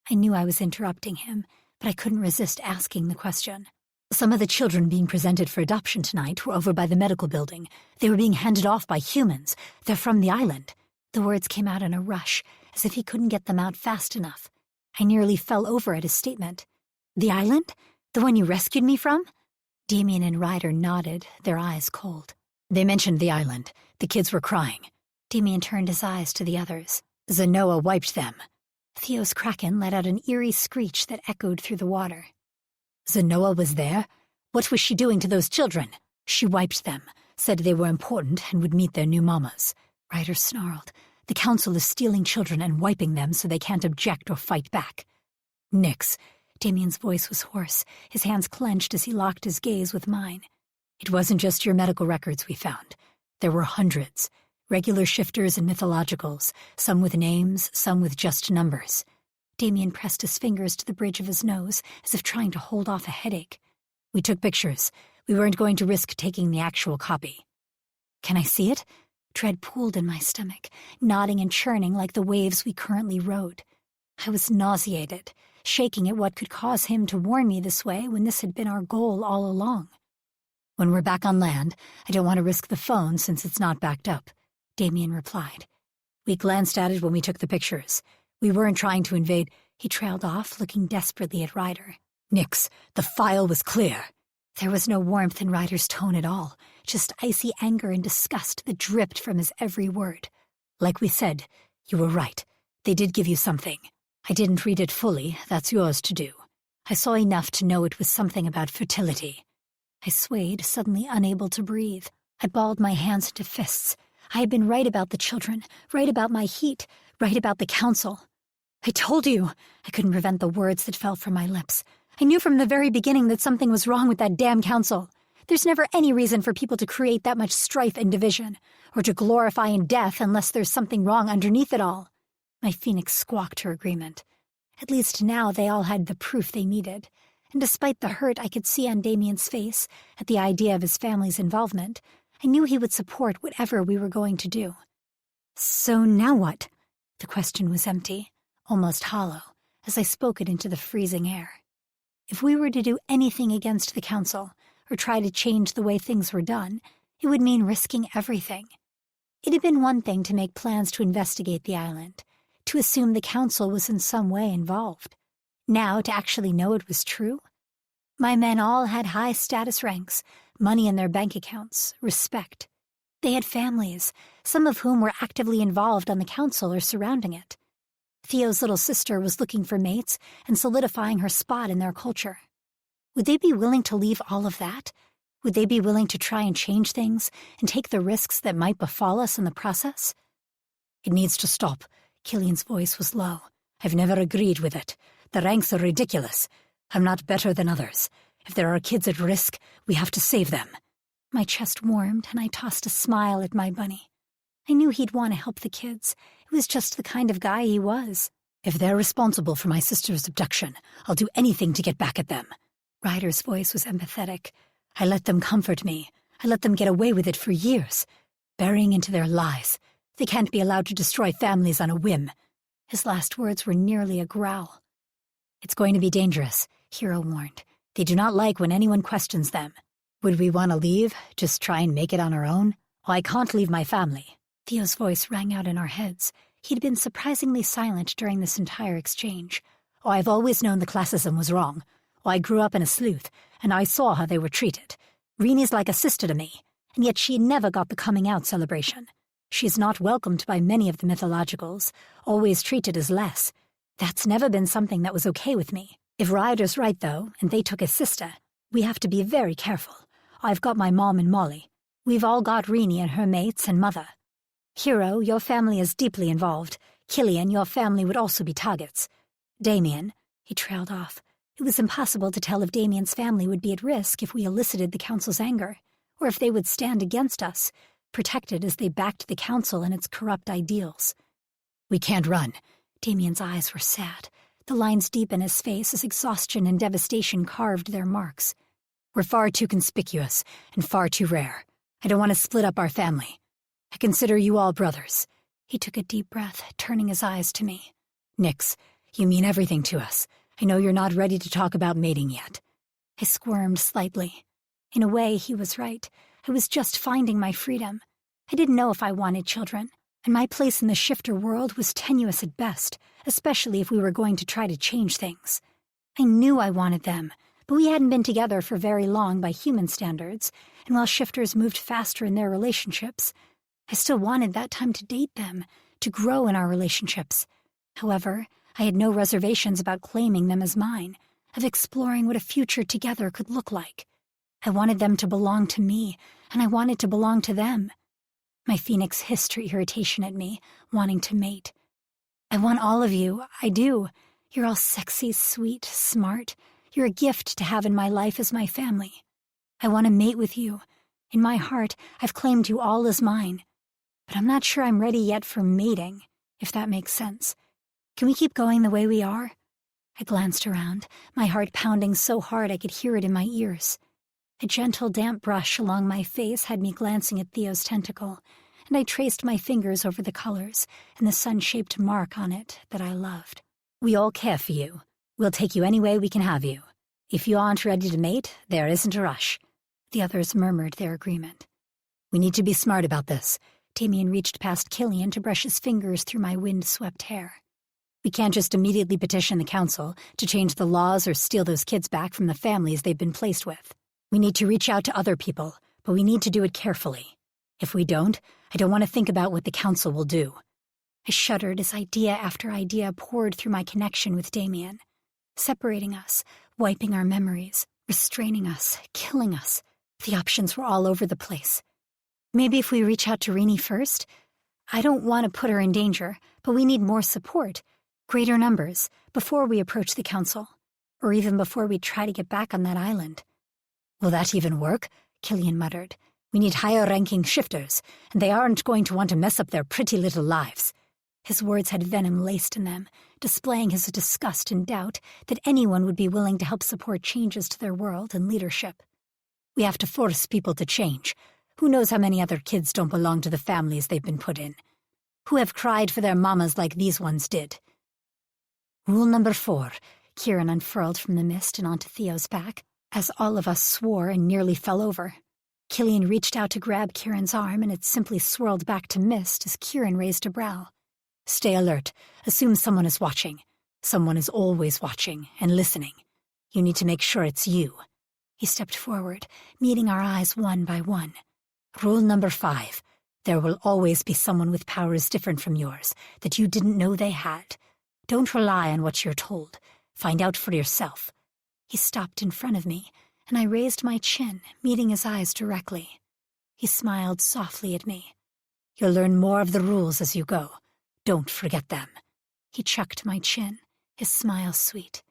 I knew I was interrupting him, but I couldn't resist asking the question. Some of the children being presented for adoption tonight were over by the medical building. They were being handed off by humans. They're from the island. The words came out in a rush, as if he couldn't get them out fast enough. I nearly fell over at his statement. The island? The one you rescued me from? Damien and Ryder nodded, their eyes cold. They mentioned the island. The kids were crying. Damien turned his eyes to the others. Zenoa wiped them. Theo's kraken let out an eerie screech that echoed through the water. Zenoa was there? What was she doing to those children? She wiped them, said they were important and would meet their new mamas. Ryder snarled. The council is stealing children and wiping them so they can't object or fight back. Nix. Damien's voice was hoarse, his hands clenched as he locked his gaze with mine. It wasn't just your medical records we found. There were hundreds. Regular shifters and mythologicals, some with names, some with just numbers. Damien pressed his fingers to the bridge of his nose, as if trying to hold off a headache. We took pictures. We weren't going to risk taking the actual copy. Can I see it? Dread pooled in my stomach, nodding and churning like the waves we currently rode. I was nauseated, shaking at what could cause him to warn me this way when this had been our goal all along. When we're back on land, I don't want to risk the phone since it's not backed up, Damien replied. We glanced at it when we took the pictures. We weren't trying to invade. He trailed off, looking desperately at Ryder. Nix, the file was clear. There was no warmth in Ryder's tone at all, just icy anger and disgust that dripped from his every word. Like we said, you were right. They did give you something. I didn't read it fully, that's yours to do. I saw enough to know it was something about fertility. I swayed, suddenly unable to breathe. I balled my hands into fists. I had been right about the children, right about my heat, right about the council. I told you. I couldn't prevent the words that fell from my lips. I knew from the very beginning that something was wrong with that damn council. There's never any reason for people to create that much strife and division, or to glorify in death unless there's something wrong underneath it all. My phoenix squawked her agreement. At least now they all had the proof they needed, and despite the hurt I could see on Damien's face at the idea of his family's involvement, I knew he would support whatever we were going to do. So now what? The question was empty, almost hollow, as I spoke it into the freezing air. If we were to do anything against the council, or try to change the way things were done, it would mean risking everything. It had been one thing to make plans to investigate the island, to assume the council was in some way involved. Now to actually know it was true? My men all had high status ranks, money in their bank accounts, respect. They had families, some of whom were actively involved on the council or surrounding it. Theo's little sister was looking for mates and solidifying her spot in their culture. Would they be willing to leave all of that? Would they be willing to try and change things and take the risks that might befall us in the process? It needs to stop. Killian's voice was low. I've never agreed with it. The ranks are ridiculous. I'm not better than others. If there are kids at risk, we have to save them. My chest warmed, and I tossed a smile at my bunny. I knew he'd want to help the kids. It was just the kind of guy he was. If they're responsible for my sister's abduction, I'll do anything to get back at them. Ryder's voice was empathetic. I let them comfort me. I let them get away with it for years, burying into their lies. They can't be allowed to destroy families on a whim. His last words were nearly a growl. It's going to be dangerous, Hero warned. They do not like when anyone questions them. Would we want to leave? Just try and make it on our own? Oh, I can't leave my family. Theo's voice rang out in our heads. He'd been surprisingly silent during this entire exchange. Oh, I've always known the classism was wrong. Oh, I grew up in a sleuth, and I saw how they were treated. Reenie's like a sister to me, and yet she never got the coming-out celebration. She's not welcomed by many of the mythologicals, always treated as less. That's never been something that was okay with me. If Ryder's right, though, and they took his sister, we have to be very careful. I've got my mom and Molly. We've all got Reenie and her mates and mother. Hero, your family is deeply involved. Killian, your family would also be targets. Damien, he trailed off. It was impossible to tell if Damien's family would be at risk if we elicited the council's anger, or if they would stand against us, protected as they backed the council and its corrupt ideals. We can't run. Damien's eyes were sad. The lines deep in his face as exhaustion and devastation carved their marks. We're far too conspicuous and far too rare. I don't want to split up our family. I consider you all brothers. He took a deep breath, turning his eyes to me. Nix, you mean everything to us. I know you're not ready to talk about mating yet. I squirmed slightly. In a way, he was right. I was just finding my freedom. I didn't know if I wanted children, and my place in the shifter world was tenuous at best, especially if we were going to try to change things. I knew I wanted them, but we hadn't been together for very long by human standards, and while shifters moved faster in their relationships, I still wanted that time to date them, to grow in our relationships. However, I had no reservations about claiming them as mine, of exploring what a future together could look like. I wanted them to belong to me, and I wanted to belong to them. My phoenix hissed her irritation at me, wanting to mate. I want all of you, I do. You're all sexy, sweet, smart. You're a gift to have in my life as my family. I want to mate with you. In my heart, I've claimed you all as mine. But I'm not sure I'm ready yet for mating, if that makes sense. Can we keep going the way we are? I glanced around, my heart pounding so hard I could hear it in my ears. A gentle, damp brush along my face had me glancing at Theo's tentacle, and I traced my fingers over the colors and the sun-shaped mark on it that I loved. We all care for you. We'll take you any way we can have you. If you aren't ready to mate, there isn't a rush. The others murmured their agreement. We need to be smart about this. Damien reached past Killian to brush his fingers through my wind-swept hair. We can't just immediately petition the council to change the laws or steal those kids back from the families they've been placed with. We need to reach out to other people, but we need to do it carefully. If we don't, I don't want to think about what the council will do. I shuddered as idea after idea poured through my connection with Damien, separating us, wiping our memories, restraining us, killing us. The options were all over the place. Maybe if we reach out to Rini first? I don't want to put her in danger, but we need more support, greater numbers, before we approach the council, or even before we try to get back on that island. Will that even work? Killian muttered. We need higher-ranking shifters, and they aren't going to want to mess up their pretty little lives. His words had venom laced in them, displaying his disgust and doubt that anyone would be willing to help support changes to their world and leadership. We have to force people to change. Who knows how many other kids don't belong to the families they've been put in? Who have cried for their mamas like these ones did? Rule number 4, Kieran unfurled from the mist and onto Theo's back, as all of us swore and nearly fell over. Killian reached out to grab Kieran's arm, and it simply swirled back to mist as Kieran raised a brow. Stay alert. Assume someone is watching. Someone is always watching and listening. You need to make sure it's you. He stepped forward, meeting our eyes one by one. Rule number 5. There will always be someone with powers different from yours that you didn't know they had. Don't rely on what you're told. Find out for yourself. He stopped in front of me, and I raised my chin, meeting his eyes directly. He smiled softly at me. You'll learn more of the rules as you go. Don't forget them. He chucked my chin, his smile sweet.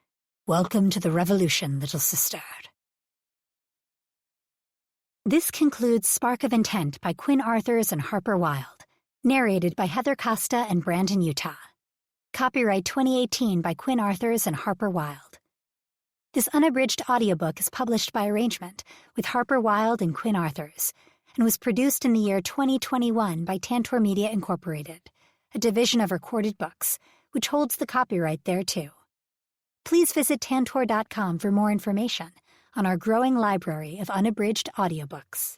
Welcome to the revolution, little sister. This concludes Spark of Intent by Quinn Arthurs and Harper Wilde, narrated by Heather Costa and Brandon Utah. Copyright 2018 by Quinn Arthurs and Harper Wilde. This unabridged audiobook is published by arrangement with Harper Wilde and Quinn Arthurs, and was produced in the year 2021 by Tantor Media Incorporated, a division of Recorded Books, which holds the copyright thereto. Please visit tantor.com for more information on our growing library of unabridged audiobooks.